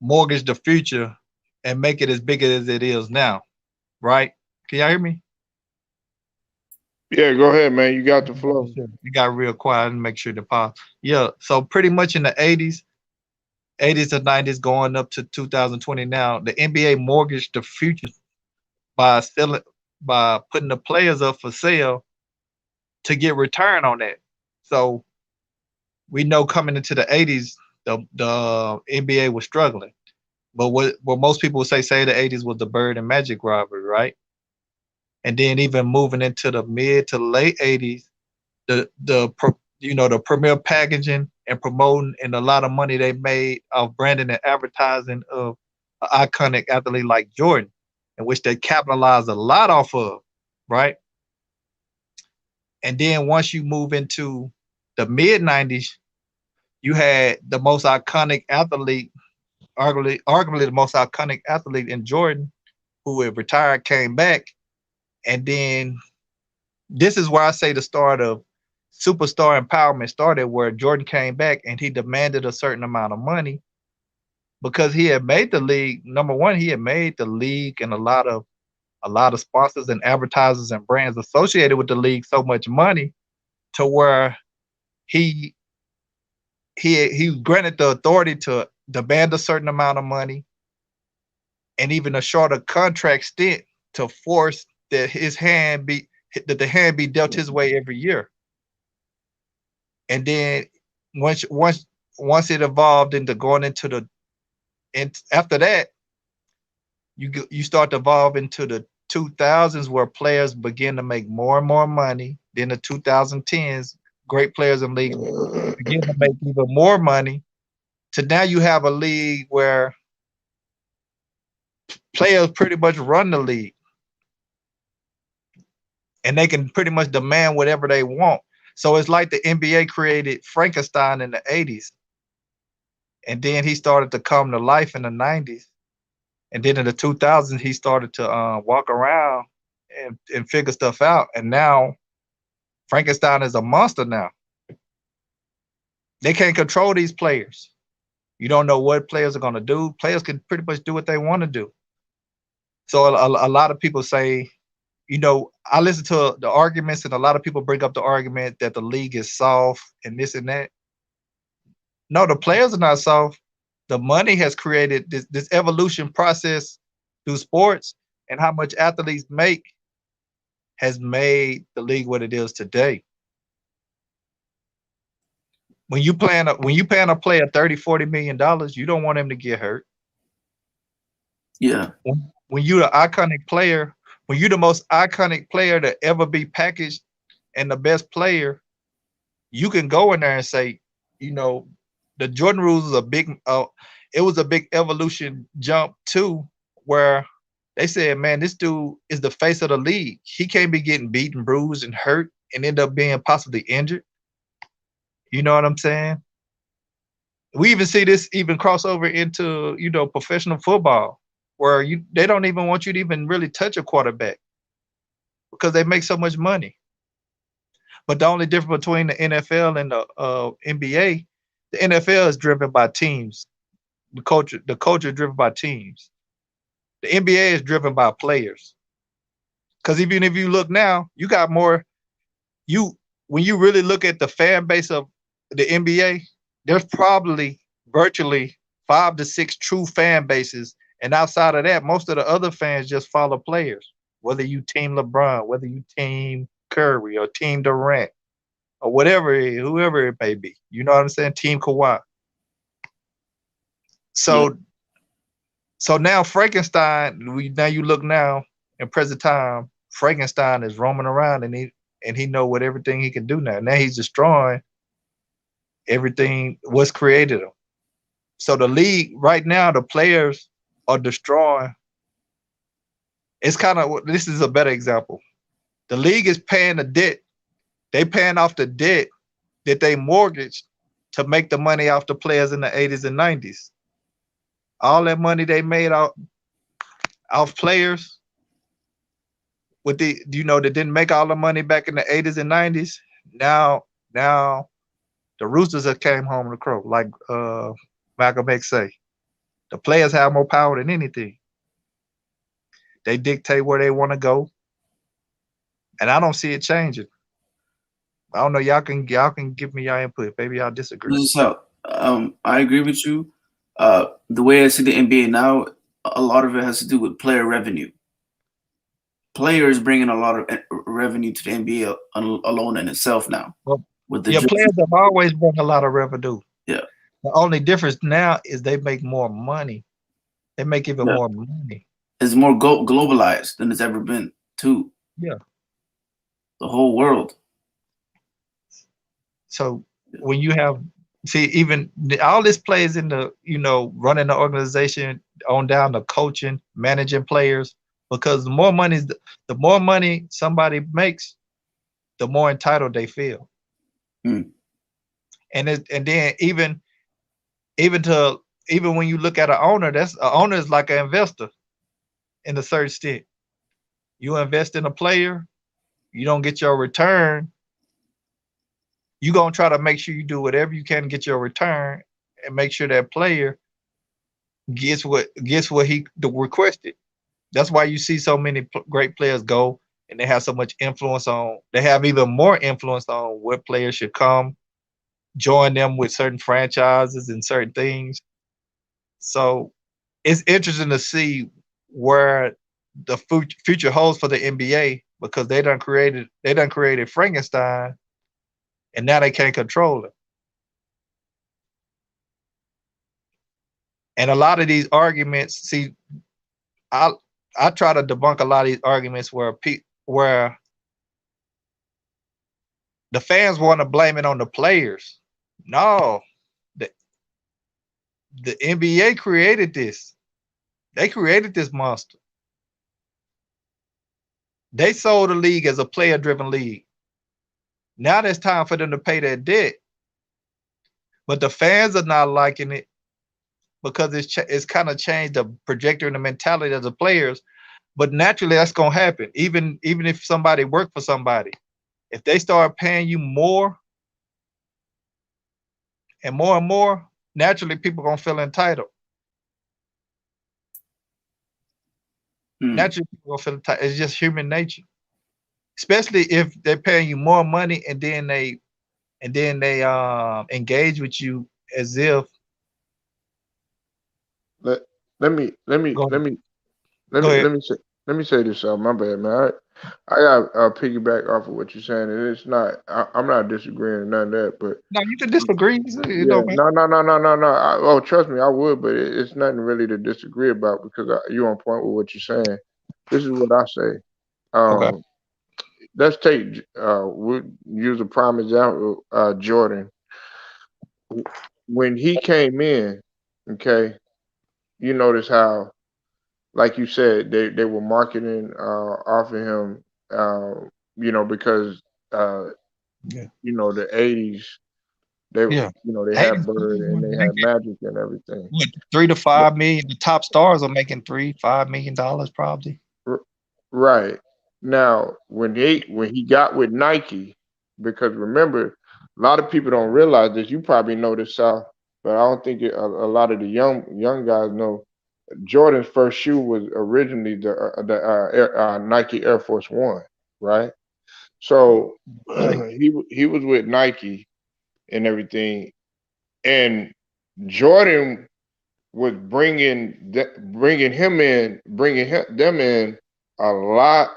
mortgage the future and make it as big as it is now, right? Can y'all hear me? Yeah, go ahead, man. You got the flow. It got real quiet and make sure to pause. Yeah, so pretty much in the 80s to 90s, going up to 2020 now, the NBA mortgaged the future by selling, by putting the players up for sale to get return on that. So we know coming into the 80s, the NBA was struggling. But what most people would say the 80s was the Bird and Magic robbery, right? And then even moving into the mid to late 80s, the premier packaging and promoting and a lot of money they made off branding and advertising of an iconic athlete like Jordan, in which they capitalized a lot off of, right? And then once you move into the mid 90s, you had the most iconic athlete, arguably the most iconic athlete in Jordan, who had retired, came back. And then this is where I say the start of superstar empowerment started, where Jordan came back and he demanded a certain amount of money because he had made the league. Number one, he had made the league and a lot of sponsors and advertisers and brands associated with the league so much money to where he granted the authority to demand a certain amount of money and even a shorter contract stint to force that the hand be dealt his way every year. And then once it evolved into going into and after that, you start to evolve into the 2000s where players begin to make more and more money. Then the 2010s, great players in league begin to make even more money. So now you have a league where players pretty much run the league, and they can pretty much demand whatever they want. So it's like the NBA created Frankenstein in the 80s, and then he started to come to life in the 90s. And then in the 2000s, he started to walk around and figure stuff out. And now Frankenstein is a monster now. They can't control these players. You don't know what players are going to do. Players can pretty much do what they want to do. So a lot of people say, I listen to the arguments, and a lot of people bring up the argument that the league is soft and this and that. No, the players are not soft. The money has created this evolution process through sports, and how much athletes make has made the league what it is today. When you paying a player $30-40 million, you don't want him to get hurt. Yeah. When you're the iconic player, when you're the most iconic player to ever be packaged and the best player, you can go in there and say, the Jordan rules is it was a big evolution jump too, where they said, man, this dude is the face of the league. He can't be getting beaten, bruised, and hurt and end up being possibly injured. You know what I'm saying? We even see this even cross over into, professional football, where they don't even want you to even really touch a quarterback because they make so much money. But the only difference between the NFL and the NBA, the NFL is driven by teams. The culture is driven by teams. The NBA is driven by players. Because even if you look now, you got more. When you really look at the fan base of the NBA, there's probably virtually 5 to 6 true fan bases, and outside of that, most of the other fans just follow players. Whether you team LeBron, whether you team Curry or team Durant, or whoever it may be. You know what I'm saying? Team Kawhi. So now Frankenstein, now you look now in present time, Frankenstein is roaming around and he know what everything he can do now. Now he's destroying everything what's created him. So the league right now, the players are destroying. It's kind of, this is a better example. The league is paying the debt. They paying off the debt that they mortgaged to make the money off the players in the 80s and 90s. All that money they made off players with the that didn't make all the money back in the 80s and 90s. Now the Roosters have came home to crow, like Malcolm X say. The players have more power than anything. They dictate where they want to go, and I don't see it changing. I don't know. Y'all can give me your input. Maybe y'all disagree. This is how I agree with you. The way I see the NBA now, a lot of it has to do with player revenue. Players bringing a lot of revenue to the NBA alone in itself now. Well, with the players have always brought a lot of revenue. Yeah. The only difference now is they make more money. They make even more money. It's more globalized than it's ever been, too. Yeah. The whole world. So when you have, even all this plays in the, running the organization on down to coaching, managing players, because the more money somebody makes, the more entitled they feel. Mm. And then even when you look at an owner, an owner is like an investor in a certain state. You invest in a player, you don't get your return. You're gonna try to make sure you do whatever you can to get your return and make sure that player gets what he requested. That's why you see so many great players go, and they have so much influence on. They have even more influence on what players should come, join them with certain franchises and certain things. So it's interesting to see where the future holds for the NBA, because they done created Frankenstein, and now they can't control it. And a lot of these arguments, I try to debunk a lot of these arguments where the fans want to blame it on the players. No, the NBA created this. They created this monster. They sold the league as a player-driven league. Now it's time for them to pay their debt. But the fans are not liking it because it's kind of changed the trajectory and the mentality of the players. But naturally, that's going to happen. Even if somebody worked for somebody, if they start paying you more and more, naturally people are going to feel entitled. Naturally, people are going to feel entitled. It's just human nature. Especially if they're paying you more money and then they engage with you as if. Let me say this. My bad, man. I got piggyback off of what you're saying, and it's not. I'm not disagreeing with none of that, but no, you can disagree. No. Trust me, I would, but it's nothing really to disagree about because you're on point with what you're saying. This is what I say. Okay. Let's take we'll use a prime example, Jordan. When he came in, okay, you notice how, like you said, they were marketing off of him, because the '80s, they they had Bird and they had Magic and everything. What, 3 to 5 million? The top stars are making $3-5 million probably. Right. Now, when he got with Nike, because remember, a lot of people don't realize this. You probably know this, South, but I don't think a lot of the young guys know. Jordan's first shoe was originally the Nike Air Force One, right? So he was with Nike and everything, and Jordan was bringing them in a lot,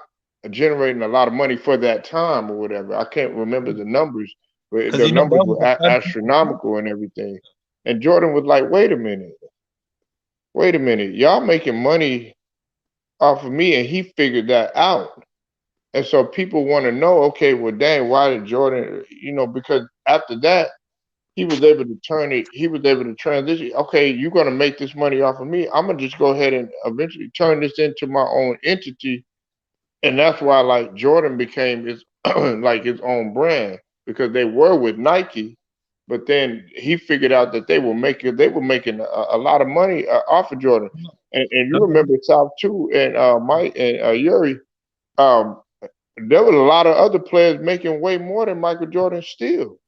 generating a lot of money for that time or whatever. I can't remember the numbers, but the numbers were astronomical and everything. And Jordan was like, wait a minute, y'all making money off of me, and he figured that out. And so people want to know, okay, well, dang, why did Jordan, because after that, he was able to turn it, he was able to transition. Okay, you're going to make this money off of me. I'm going to just go ahead and eventually turn this into my own entity. And that's why, like, Jordan became his, like, his own brand. because they were with Nike, but then he figured out that they were making a lot of money off of Jordan. And you remember South too, and Mike and Yuri. Um, there was a lot of other players making way more than Michael Jordan still.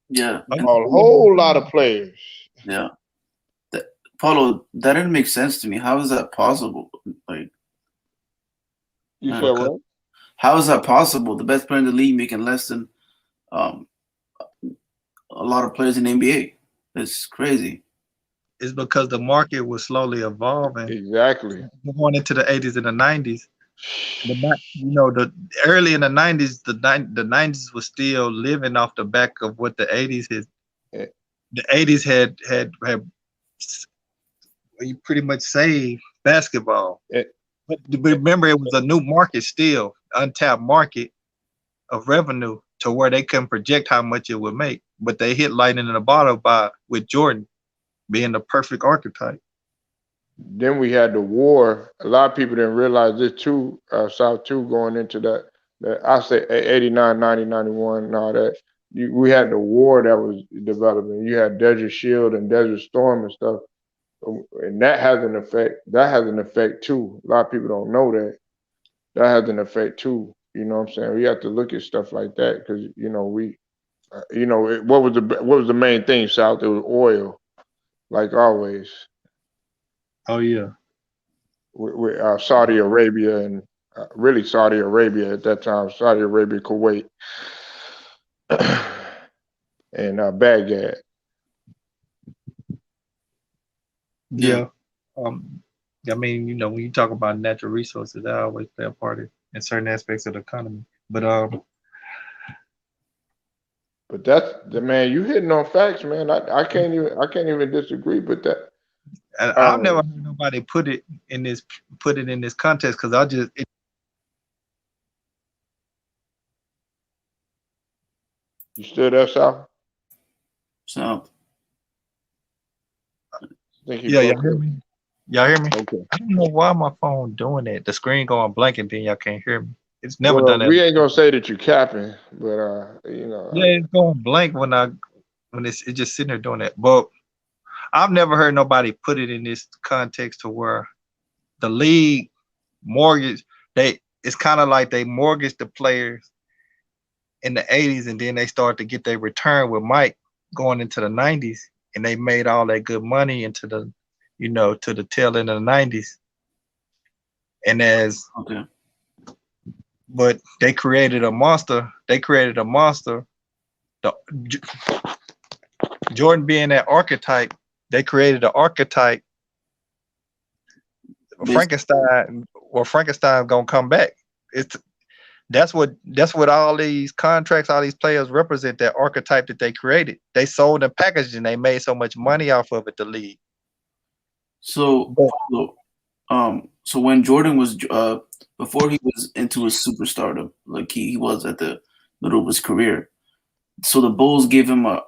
Yeah, A and whole lot of players. yeah, Paulo, that didn't make sense to me. How is that possible? Like, You uh, said what? how is that possible? The best player in the league making less than um, a lot of players in the NBA. It's crazy. It's because the market was slowly evolving Exactly. going into the 80s and the 90s. The early in the 90s, the 90s was still living off the back of what the 80s had. Eh, The 80s had pretty much saved basketball. eh, But remember, it was a new market still, untapped market of revenue to where they couldn't project how much it would make. But they hit lightning in the bottle with Jordan being the perfect archetype. Then we had the war. A lot of people didn't realize this too, South too, going into that I say 89, 90, 91, and all that. We had the war that was developing. You had Desert Shield and Desert Storm and stuff. And that has an effect. That has an effect too. A lot of people don't know that. That has an effect too. You know what I'm saying? We have to look at stuff like that because what was the main thing, South? It was oil, like always. Oh yeah. With Saudi Arabia and really Saudi Arabia at that time, Saudi Arabia, Kuwait, and Baghdad. Yeah. I mean, when you talk about natural resources, that always play a part in certain aspects of the economy. But that's the man. You hitting on facts, man. I can't even disagree with that. I've never heard nobody put it in this context because You still there, Sal? So yeah, y'all hear me? Y'all hear me? Okay. I don't know why my phone doing that. The screen going blank and then y'all can't hear me. It's never done that. We ain't gonna say that you capping, but Yeah, it's going blank when it's just sitting there doing that. But I've never heard nobody put it in this context to where the league mortgage it's kind of like they mortgaged the players in the 80s and then they started to get their return with Mike going into the 90s and they made all that good money into the to the tail end of the 90s. And but they created a monster. Jordan being that archetype, they created an archetype. Frankenstein gonna come back. That's what all these contracts, all these players represent, that archetype that they created. They sold and packaged and they made so much money off of it, the league. So when Jordan was before he was into his superstardom, like he was at the middle of his career, so the Bulls gave him a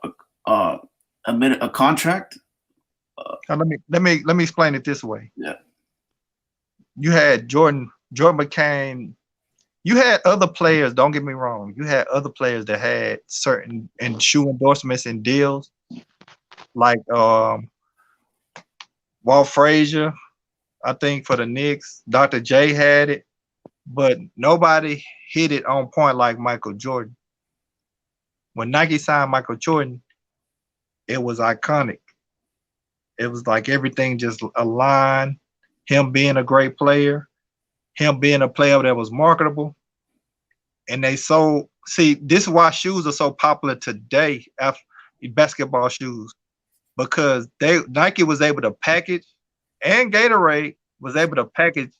contract. Now let me explain it this way. Yeah, you had Jordan became. You had other players. Don't get me wrong. You had other players that had certain shoe endorsements and deals, like Walt Frazier, I think for the Knicks. Dr. J had it, but nobody hit it on point like Michael Jordan. When Nike signed Michael Jordan, it was iconic. It was like everything just aligned. Him being a great player, him being a player that was marketable. And this is why shoes are so popular today, after basketball shoes, because Nike was able to package, and Gatorade was able to package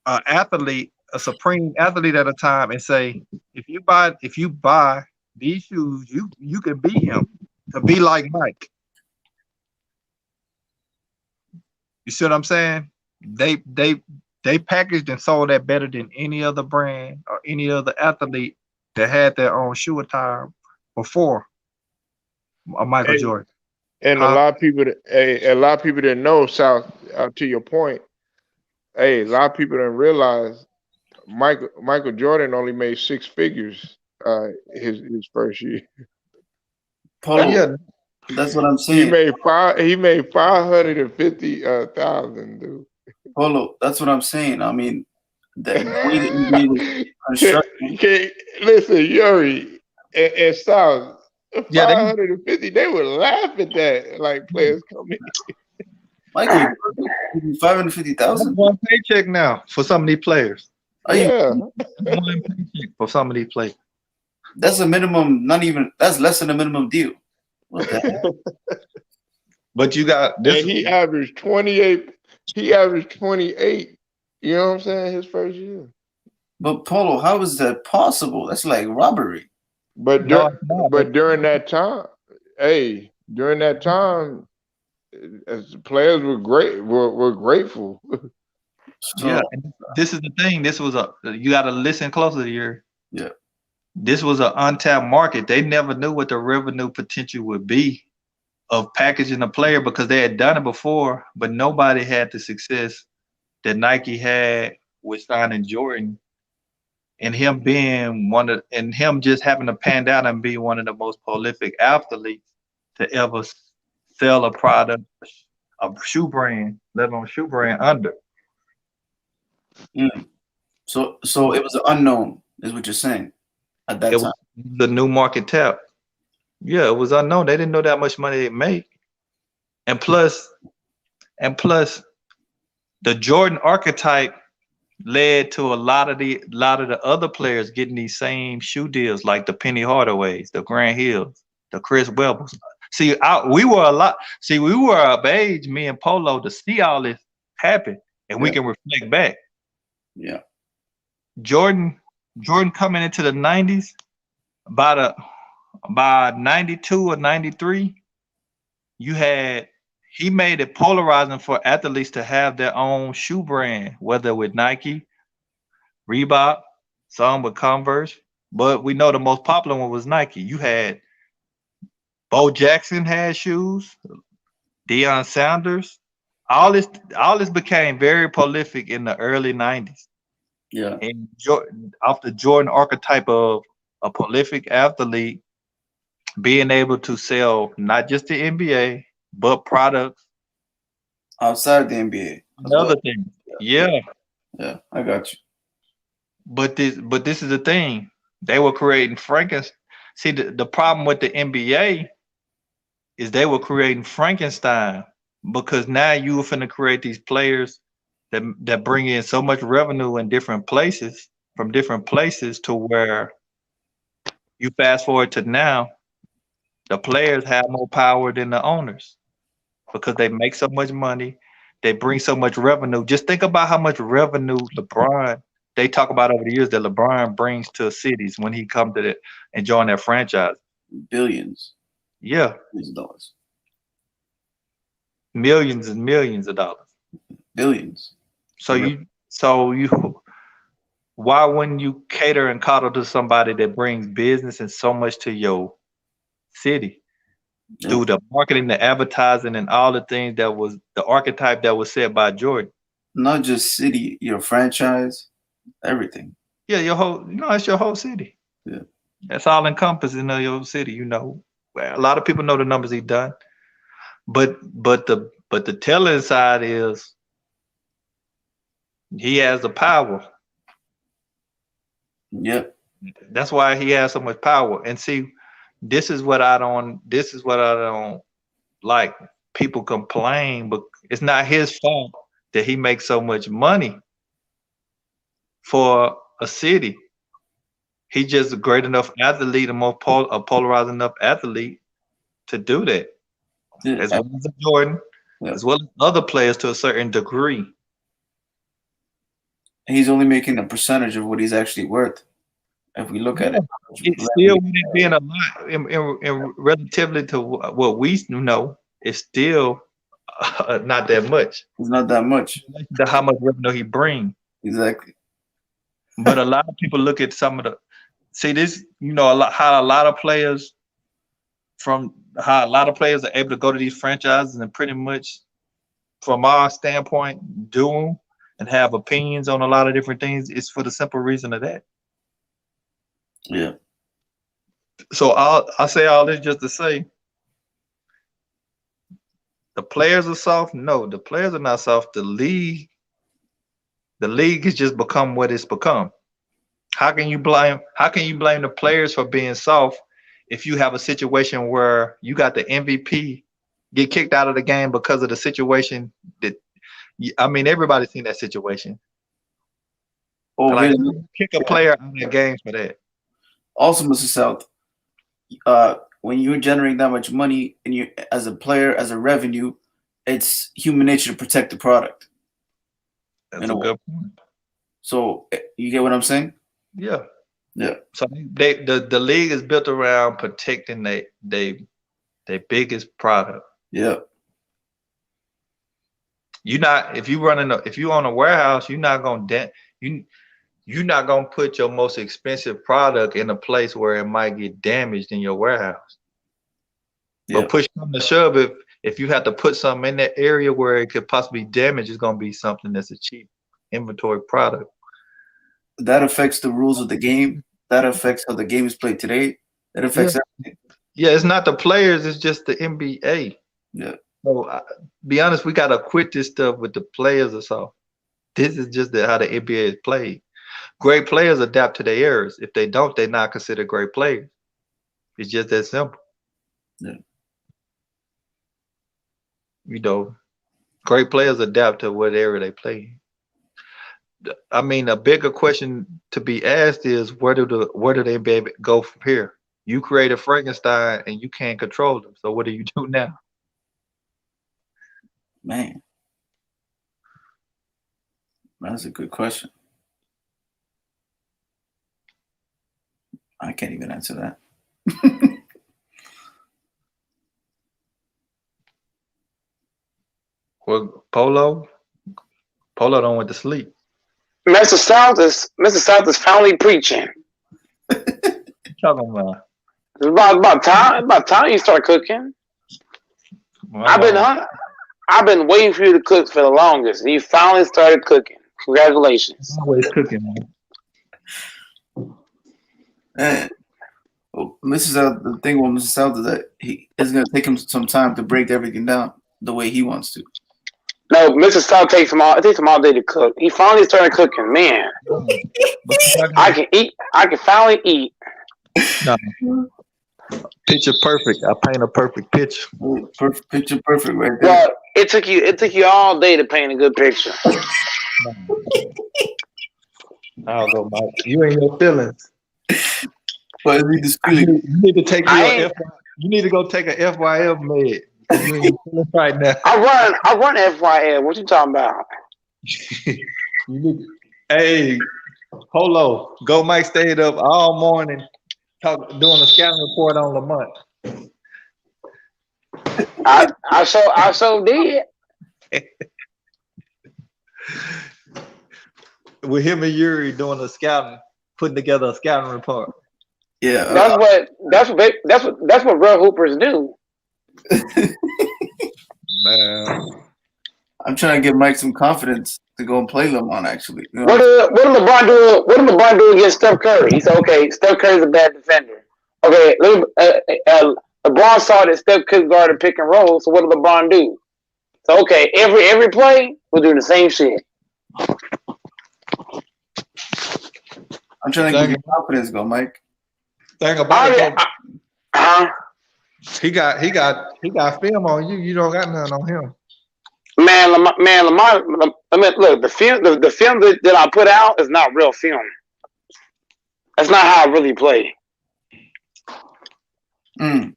an athlete, a supreme athlete at a time, and say, if you buy these shoes, you can be him, to be like Mike. You see what I'm saying? They packaged and sold that better than any other brand or any other athlete that had their own shoe attire before Michael Jordan. And a lot of people didn't know, South, to your point. A lot of people didn't realize Michael Jordan only made six figures his first year. Polo, Yeah, that's what I'm He saying. made 550,000, dude. Polo, that's what I'm saying. I mean, the way the NBA was can, constructed, listen, Yuri and South, yeah, they 550. They would laugh at that, like players coming. Michael, 550,000. that's one paycheck now for some of these players. Are you? Yeah, One paycheck for some of these players. That's a minimum. Not even. That's less than a minimum deal. What the hell? But you got this. and he averaged 28. He averaged 28. You know what I'm saying? His first year. But Polo, how is that possible? That's like robbery. But No, it's not. but during that time, during that time, as the players were great, were grateful. Yeah, So and this is the thing. This was you got to listen closely here. yeah, This was an untapped market. They never knew what the revenue potential would be of packaging a player because they had done it before, but nobody had the success that Nike had with signing Jordan and him being and him just having to pan out and be one of the most prolific athletes to ever sell a product, a shoe brand, let alone shoe brand under. mm. So it was an unknown, is what you're saying at that It time. was the new market tap. Yeah, it was unknown. They didn't know that much money they'd make. And plus, the Jordan archetype led to a lot of the other players getting these same shoe deals, like the Penny Hardaways, the Grant Hills, the Chris Webbers. See, we were of age, me and Polo, to see all this happen, and we Yeah. can reflect back. Yeah. Jordan coming into the 90s, by 92 or 93, he made it polarizing for athletes to have their own shoe brand, whether with Nike, Reebok, some with Converse, but we know the most popular one was Nike. You had Bo Jackson had shoes, Deion Sanders. All this became very prolific in the early 90s. Yeah. And off the Jordan archetype of a prolific athlete being able to sell not just the NBA, but products Outside the NBA and as well. other things. Yeah. Yeah, I got you. But this is the thing. They were creating Frankenstein. See, the problem with the NBA is they were creating Frankenstein because now you were finna create these players that bring in so much revenue in different places from different places to where you fast forward to now, the players have more power than the owners because they make so much money, they bring so much revenue. Just think about how much revenue they talk about over the years that LeBron brings to cities when he comes to and join their franchise. Billions. Yeah, Billions of dollars. millions and millions of dollars. Billions. So why wouldn't you cater and coddle to somebody that brings business and so much to your city through the marketing, the advertising, and all the things that was the archetype that was set by Jordan? Not just city, your franchise, everything. Yeah, it's your whole city. Yeah. That's all encompassing of your city. Well, a lot of people know the numbers he done, but the telling side is he has the power. Yep. That's why he has so much power. And see, this is what I don't like. People complain, but it's not his fault that he makes so much money for a city. He's just a great enough athlete, a polarizing enough athlete to do that. Yeah. As well as Jordan, as well as other players to a certain degree. He's only making a percentage of what he's actually worth. If we look at it, It's still being a lot in relatively to what we know. It's still not that much. It's not that much. To how much revenue he brings. Exactly. But a lot of people look at some of how a lot of players are able to go to these franchises and pretty much, from our standpoint, do them and have opinions on a lot of different things. It's for the simple reason of that. Yeah. So I say all this just to say the players are soft. No, the players are not soft. The league has just become what it's become. How can you blame the players for being soft if you have a situation where you got the MVP get kicked out of the game because of the situation that I mean everybody's seen that situation. Oh, Like here's kick a player out of the game for that. also, Mr. South. When you're generating that much money and you as a player, as a revenue, it's human nature to protect the product. That's a good point. So you get what I'm saying? Yeah. Yeah. So the league is built around protecting their biggest product. Yeah. If you own a warehouse, you're not gonna put your most expensive product in a place where it might get damaged in your warehouse. Yeah. But push come to shove, if you have to put something in that area where it could possibly damage, it's gonna be something that's a cheap inventory product. That affects the rules of the game. That affects how the game is played today. That affects everything. Yeah, it's not the players, it's just the NBA. Yeah. So be honest, we gotta quit this stuff with the players or so. This is just how the NBA is played. Great players adapt to their errors. If they don't, they're not considered great players. It's just that simple. Yeah. You know, great players adapt to whatever they play. I mean, a bigger question to be asked is where do the NBA go from here? You created Frankenstein and you can't control them. So what do you do now? Man, that's a good question. I can't even answer that. Well, Polo don't went to sleep. Mr. South is finally preaching. What you talking about? It's about time you start cooking. I've been waiting for you to cook for the longest, and you finally started cooking. Congratulations. Always cooking, man. And the thing with Mr. South is that it's going to take him some time to break everything down the way he wants to. No, Mr. South takes him all day to cook. He finally started cooking, man. I can eat. I can finally eat. No. Picture perfect. I paint a perfect picture. Picture perfect right there. Well, it took you all day to paint a good picture. I'll go, Mike. You ain't no feelings. But you need to take you need to go take an FYF med. You ain't feelings right now. I run FYF. What you talking about? Hey, Polo, Go Mike stayed up all morning doing a scouting report on Lamont. I so did. With him and Yuri doing putting together a scouting report. Yeah, that's what real hoopers do. Man, I'm trying to give Mike some confidence to go and play Lamont. Actually, you know? What did LeBron do? What did LeBron do against Steph Curry? He said, "Okay, Steph Curry's a bad defender." Okay, LeBron saw that Steph could guard a pick and roll. So what did LeBron do? So okay, every play we're doing the same shit. I'm trying to give you confidence, go Mike. Think about it. He got film on you. You don't got nothing on him. Lamar. I mean, look, the film that I put out is not real film. That's not how I really play. Mm.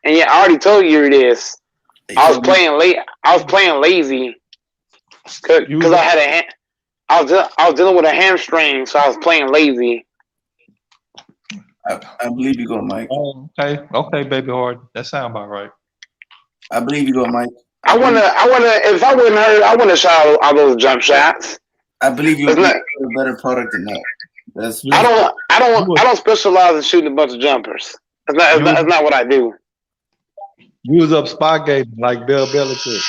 And yeah, I already told you this. I was playing late. I was playing lazy because I was dealing with a hamstring, so I was playing lazy. I believe you go, Mike. Okay, baby hard. That sounds about right. I believe you go, Mike. I wanna. If I wasn't hurt, I wanna shot all those jump shots. I believe you're a better product than that. I don't specialize in shooting a bunch of jumpers. That's not what I do. You was up Spygate like Bill Belichick.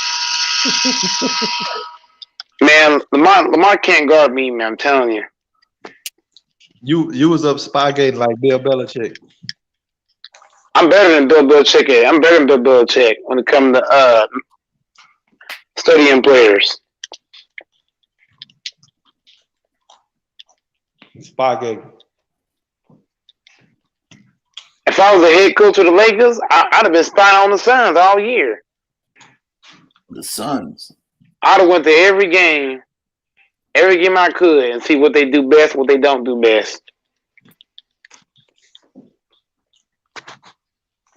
Man, Lamar can't guard me, man. I'm telling you. You was up Spygate like Bill Belichick. I'm better than Bill Belichick. I'm better than Bill Belichick when it comes to studying players. Spygate. If I was the head coach of the Lakers, I'd have been spying on the Suns all year. The Suns. I'd have went to every game I could, and see what they do best, what they don't do best.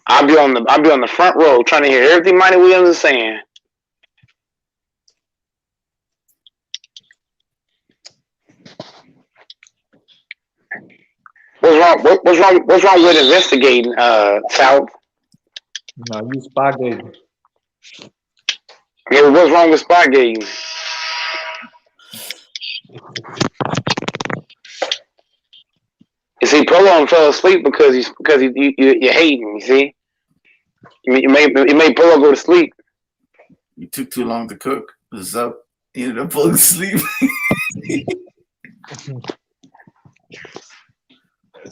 I'd be on the front row trying to hear everything Monty Williams is saying. What's wrong with investigating, South? No, you Spygate. Yeah, what's wrong with Spygate? You see, Polo fell asleep because you hate him. You see, you made Polo go to sleep. You took too long to cook. What's up? You ended up falling asleep.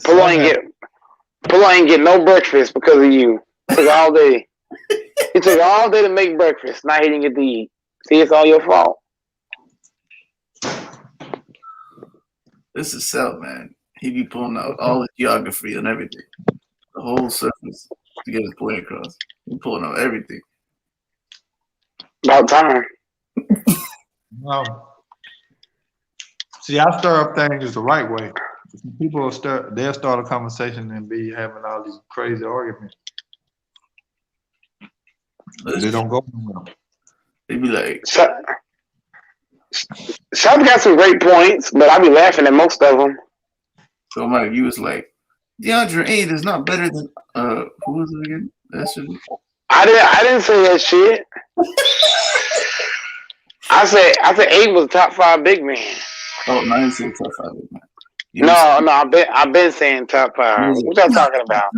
Polo ain't get no breakfast because of you. It took all day. It took all day to make breakfast. Now he didn't get to eat. See, it's all your fault. This is Sal, man. He be pulling out all the geography and everything. The whole surface to get his point across. He pulling out everything. About time. See, I stir up things the right way. People will they'll start a conversation and be having all these crazy arguments. They don't go nowhere. They be like, South got some great points, but I be laughing at most of them. so Mike, you was like, DeAndre Ayton is not better than who was it again? I didn't say that shit. I said Ayton was a top 5 big man. Oh, no, I didn't say top 5 big man. I've been saying top 5. What y'all talking about?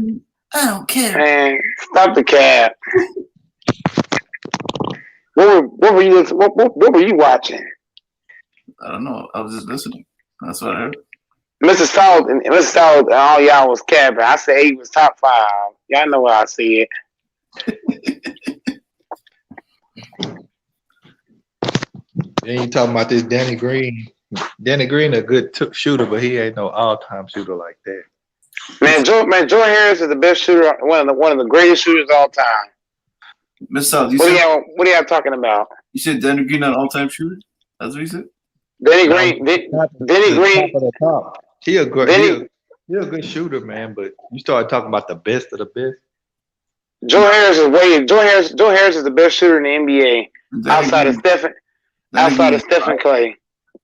I don't care. Man, stop the cap. What were you watching? I don't know. I was just listening. That's what I heard. Mr. Salt and all y'all was capping. I said he was top 5. Y'all know what I said. Then you talking about this Danny Green. Danny Green a good shooter, but he ain't no all-time shooter like that. Man, Joe Harris is the best shooter, one of the greatest shooters of all time. Mr. Salt, What are y'all talking about? You said Danny Green not an all-time shooter? That's what you said? Danny Green. He a good shooter, man. But you start talking about the best of the best. Joe Harris is the best shooter in the NBA outside of Stephen Clay.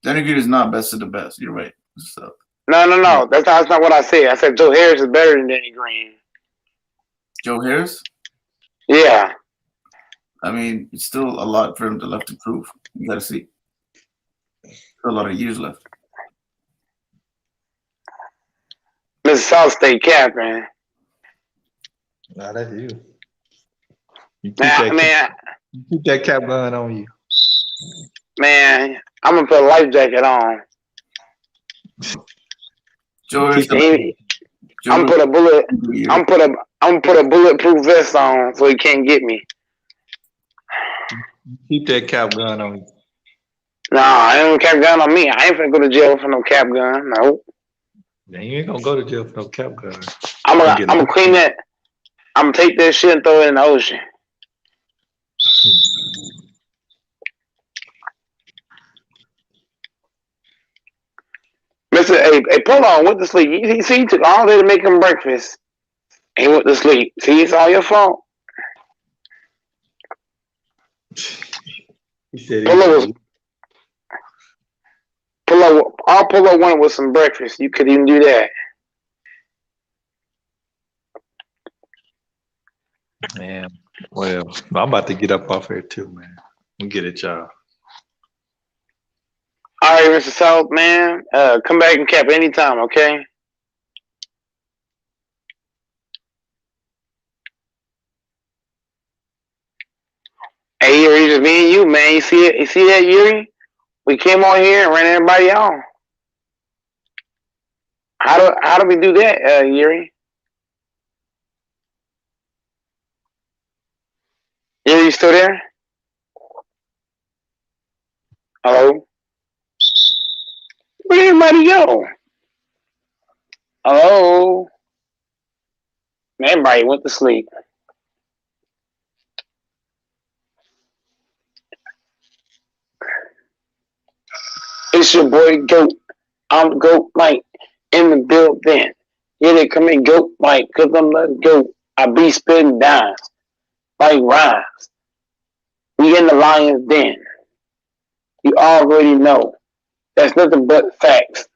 Danny Green is not best of the best. You're right. So. No. That's not what I said. I said Joe Harris is better than Danny Green. Joe Harris? Yeah. I mean, it's still a lot for him to left to prove. You got to see. Still a lot of years left. Mr. South State cap, man. Nah, that's you. You keep that cap gun on you. Man, I'm gonna put a life jacket on. George, I'm put a bulletproof vest on so he can't get me. Keep that cap gun on you. Nah, I ain't no cap gun on me. I ain't finna go to jail for no cap gun. No. Man, you ain't gonna go to jail for no cap gun. I'm gonna clean that. I'm gonna take that shit and throw it in the ocean. Hey, Polo went to sleep. You see, he took all day to make him breakfast. And he went to sleep. See, it's all your fault. He said all Polo wanted was some breakfast. You could even do that. Man, well, I'm about to get up off here too, man. We'll get it, y'all. All right, Mr. South, man. Come back and cap anytime, okay? Hey, Yuri, just me and you, man. You see it? You see that, Yuri? We came on here and ran everybody off. How do we do that, Yuri? Yeah, you still there? Hello? Where everybody go? Hello? Man, everybody went to sleep. It's your boy Goat. I'm Goat Mike in the building. Yeah, they come in Goat Mike because I'm the Goat. I be spitting dimes like rhymes. We in the lion's den. You already know. That's nothing but facts.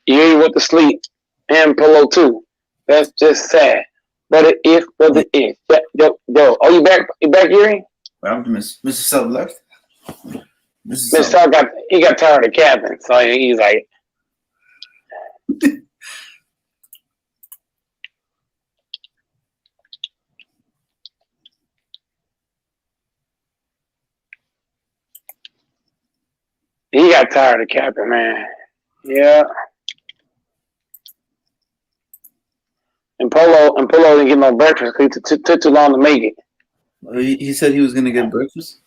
You ain't went to sleep. And Polo too. That's just sad. But it is what it is. Yo. Oh, you back? You back, Yuri? What happened to Mr. Sub left? Mr. Mr. Sub. got tired of capping, so he's like, he got tired of capping, man. Yeah. And Polo didn't get no breakfast because it took too long to make it. He said he was gonna get breakfast.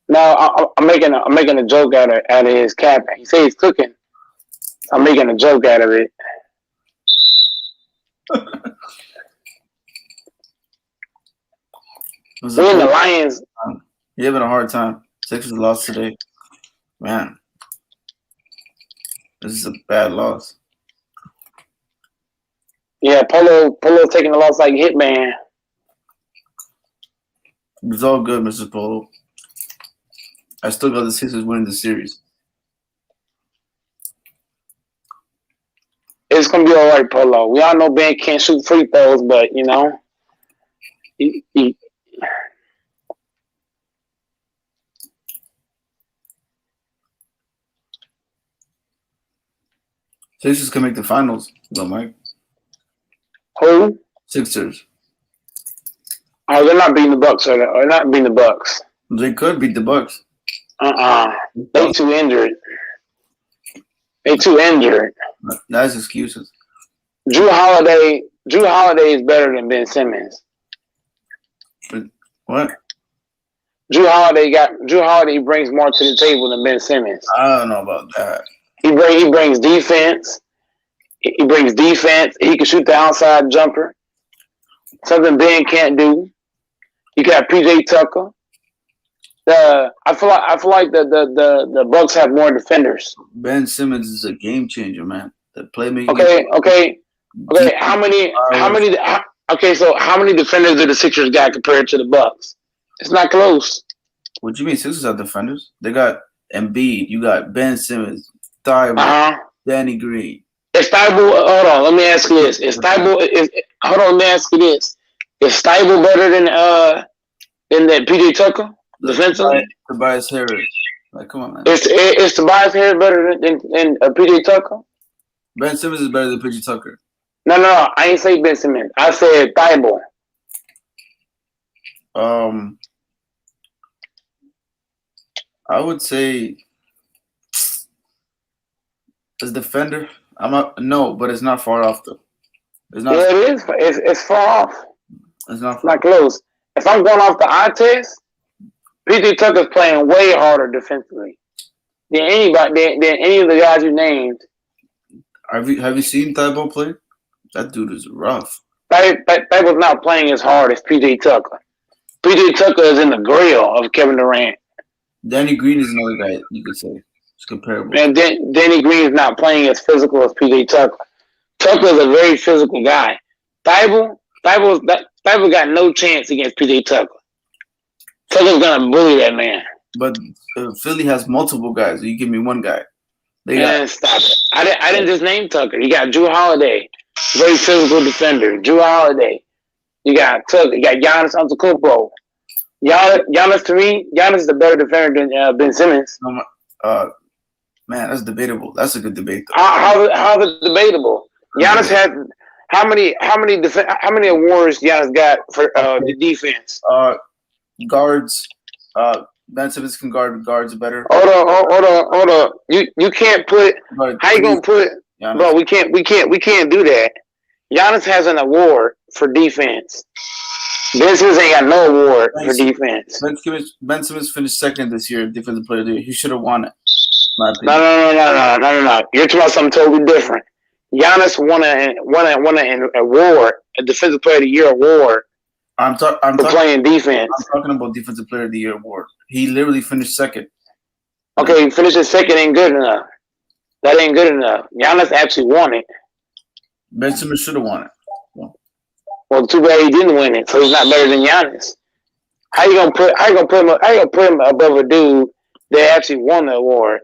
No, I'm making a joke out of his capping. He said he's cooking. I'm making a joke out of it. We're in the Lions. You're having a hard time. Sixers lost today. Man, this is a bad loss. Yeah, Polo taking the loss like Hitman. It's all good, Mr. Polo. I still got the Sixers winning the series. It's gonna be all right, Polo. We all know Ben can't shoot free throws, but you know, he Sixers can make the finals, though, Mike. Who? Sixers. Oh, they're not beating the Bucks, or they're not beating the Bucks. They could beat the Bucks. They too injured. That's excuses. Drew Holiday is better than Ben Simmons. What? Drew Holiday brings more to the table than Ben Simmons. I don't know about that. He brings defense. He brings defense. He can shoot the outside jumper. Something Ben can't do. You got PJ Tucker. I feel like the Bucks have more defenders. Ben Simmons is a game changer, man. The playmaking. Okay. How many defenders do the Sixers got compared to the Bucks? It's not close. What do you mean Sixers have defenders? They got Embiid. You got Ben Simmons, Thybulle, Danny Green. Is Thybulle? Hold on. Let me ask you this. Hold on. Let me ask you this. Is Thybulle better than that PJ Tucker defensively? Tobias Harris. Like, come on, man. Is Tobias Harris better than PJ Tucker? Ben Simmons is better than PJ Tucker. No. I ain't say Ben Simmons. I said Thybulle. I would say as defender, but it's not far off though. It's not. Yeah, it is. It's far off. It's not close. If I'm going off the eye test, PJ Tucker's playing way harder defensively than any of the guys you named. Have you seen Thybulle play? That dude is rough. Thybulle's not playing as hard as PJ Tucker. PJ Tucker is in the grill of Kevin Durant. Danny Green is another guy you could say it's comparable. And Danny Green is not playing as physical as PJ Tucker. Tucker is a very physical guy. Thybulle got no chance against PJ Tucker. Tucker's gonna bully that man. But Philly has multiple guys. You give me one guy. Stop it. I didn't just name Tucker. You got Drew Holiday, very physical defender. Drew Holiday. You got Tucker. You got Giannis Antetokounmpo. Giannis to me, Giannis is a better defender than Ben Simmons. Man, that's debatable. That's a good debate though. How's it debatable? Giannis had how many awards Giannis got for the defense? Guards, Ben Simmons can guard guards better. Hold on. You can't put. How you gonna put? Giannis. Bro, we can't do that. Giannis has an award for defense. Ben Simmons ain't got no award for defense. Ben Simmons finished second this year, defensive player of the year. He should have won it. No. You're talking about something totally different. Giannis won an award, a defensive player of the year award. I'm for playing defense. I'm talking about defensive player of the year award. He literally finished second. Okay, finishing second ain't good enough. That ain't good enough. Giannis actually won it. Ben Simmons should have won it. Well, too bad he didn't win it, so he's not better than Giannis. How you gonna put him above a dude that actually won the award?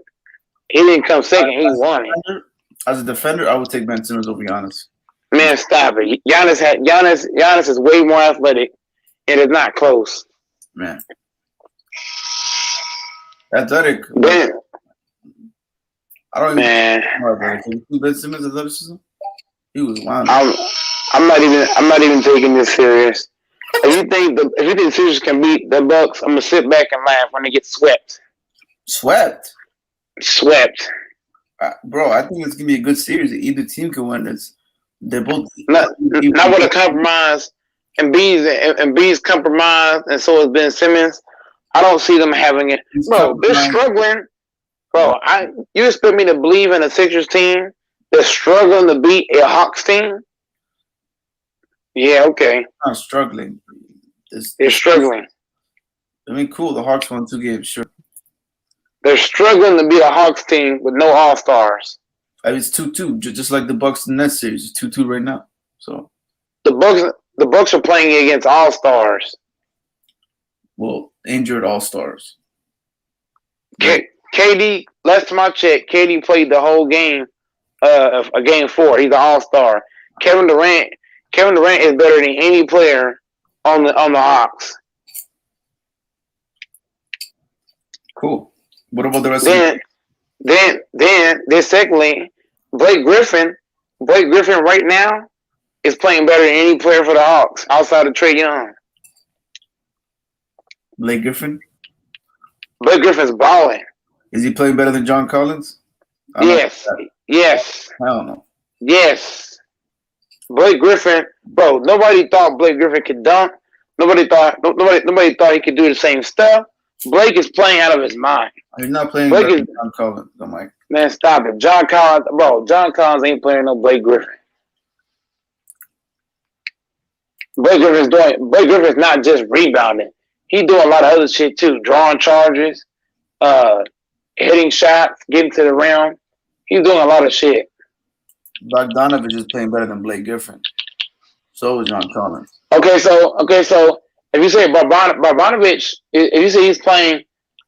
He didn't come second, he won it. As a defender, I would take Ben Simmons over Giannis. Man, stop it. Giannis is way more athletic, and it's not close. Man. Athletic. Ben, I don't man. even Ben Simmons' athleticism? He was wild. I'm not even taking this serious. If you think the Sixers can beat the Bucks, I'm gonna sit back and laugh when they get swept. Swept? Bro, I think it's gonna be a good series. Either team can win this. They're both not with a compromise. And B's compromised, and so has Ben Simmons. I don't see them having it. Bro, they're struggling. Bro, you expect me to believe in a Sixers team that's struggling to beat a Hawks team? Yeah, okay. Not struggling. They're struggling. I mean, cool. The Hawks won 2 games, sure. They're struggling to beat a Hawks team with no All-Stars. I mean, it's 2-2, just like the Bucks and Nets series. It's 2-2 right now. So the Bucks are playing against All-Stars. Well, injured All-Stars. KD, last time I checked, KD played the whole game of game 4. He's an All-Star. Kevin Durant is better than any player on the Hawks. Cool. What about the rest of the Then secondly, Blake Griffin right now is playing better than any player for the Hawks outside of Trae Young. Blake Griffin? Blake Griffin's balling. Is he playing better than John Collins? Yes. I don't know. Yes. Blake Griffin, bro, nobody thought Blake Griffin could dunk. Nobody thought he could do the same stuff. Blake is playing out of his mind. He's not playing better than John Collins. I'm like, man, stop it. John Collins ain't playing no Blake Griffin. Blake Griffin's not just rebounding. He doing a lot of other shit too. Drawing charges, hitting shots, getting to the rim. He's doing a lot of shit. Bogdanovich is playing better than Blake Griffin. So is John Collins. Okay, so if you say Bogdanovich, if you say he's playing,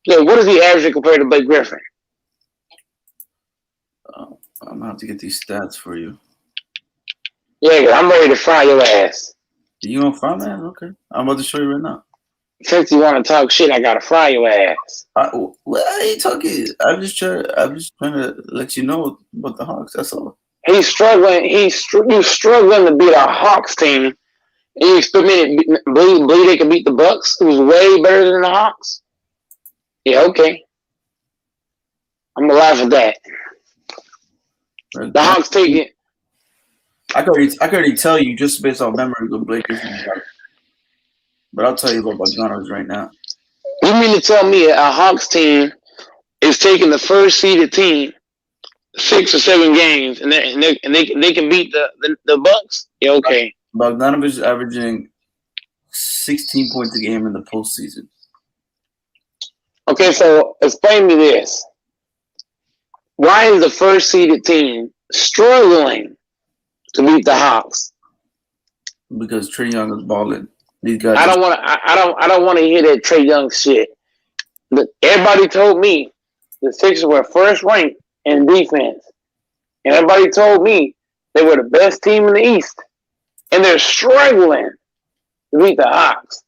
what is he averaging compared to Blake Griffin? I'm gonna have to get these stats for you. Yeah, I'm ready to fry your ass. You gonna fry, man? Okay, I'm about to show you right now. Since you want to talk shit, I gotta fry your ass. What are you talking? I'm just trying to let you know about the Hawks. That's all. He's struggling. He's struggling to beat a Hawks team. And you expect me to believe they can beat the Bucks, who's way better than the Hawks? Yeah, okay. I'm gonna laugh at that. The Hawks take it. I could already tell you just based off memory what Blake is going to do. But I'll tell you about Bogdanovich right now. You mean to tell me a Hawks team is taking the first seeded team 6 or 7 games and they can beat the Bucks? Yeah, okay. Bogdanovich is averaging 16 points a game in the postseason. Okay, so explain me this. Why is the first seeded team struggling to beat the Hawks? Because Trae Young is balling. These guys. I don't want to hear that Trae Young shit. Everybody told me the Sixers were first ranked in defense, and everybody told me they were the best team in the East, and they're struggling to beat the Hawks.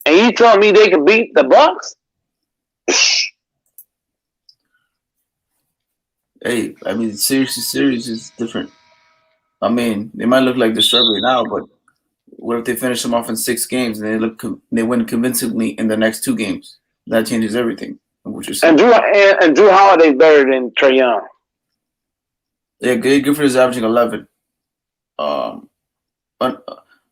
And you telling me they can beat the Bucks? Hey, I mean, series is different. I mean, they might look like they're struggling now, but what if they finish them off in 6 games and they win convincingly in the next 2 games? That changes everything. What you're saying. And Drew Holiday's better than Trae Young. Yeah, Gifford is averaging 11.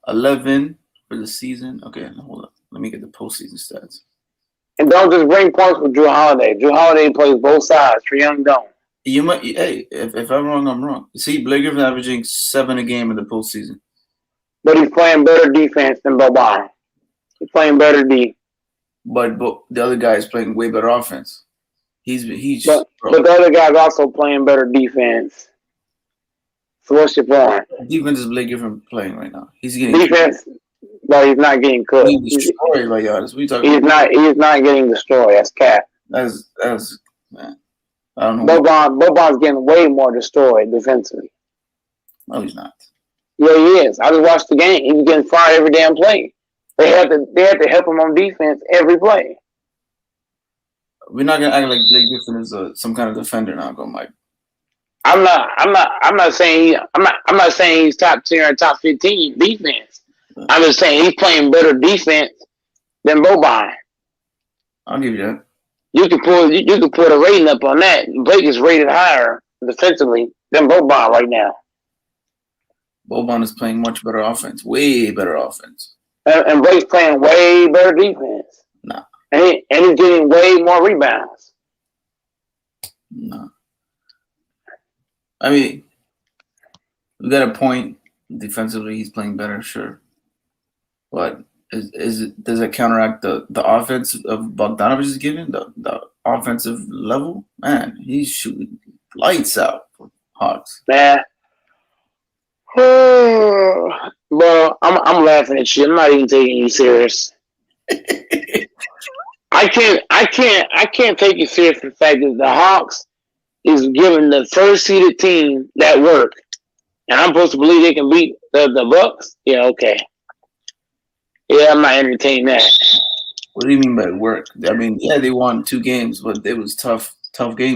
11 for the season. Okay, hold up. Let me get the postseason stats. And don't just bring points with Drew Holiday. Drew Holiday plays both sides. Trae Young don't. You might. Hey, if I'm wrong, I'm wrong. See, Blake Griffin's averaging 7 a game in the postseason. But he's playing better defense than Boban. He's playing better D. But the other guy is playing way better offense. But the other guy's also playing better defense. So what's your point? Defense is Blake Griffin playing right now. He's getting defense, but he's not getting cooked. He's destroyed by Giannis. What are you talking about? He's not getting destroyed. That's cap. That's man. I don't know. Boban's getting way more destroyed defensively. No, he's not. Yeah, he is. I just watched the game. He's getting fired every damn play. They had to help him on defense every play. We're not gonna act like Blake Griffin is some kind of defender now, go Mike. I'm not saying he's top 10 or top 15 defense. I'm just saying he's playing better defense than Boban. I'll give you that. You can put a rating up on that. Blake is rated higher defensively than Boban right now. Boban is playing much better offense, way better offense. And Blake's playing way better defense. No. And he's getting way more rebounds. No. I mean, we got a point. Defensively, he's playing better, sure. But does it counteract the offense of Bogdanovich is giving? The offensive level? Man, he's shooting lights out for Hawks. Man. Well, I'm laughing at you. I'm not even taking you serious. I can't take you serious for the fact that the Hawks is giving the first seeded team that work. And I'm supposed to believe they can beat the Bucks? Yeah, okay. Yeah, I'm not entertaining that. What do you mean by work? I mean, yeah, they won 2 games, but it was tough games.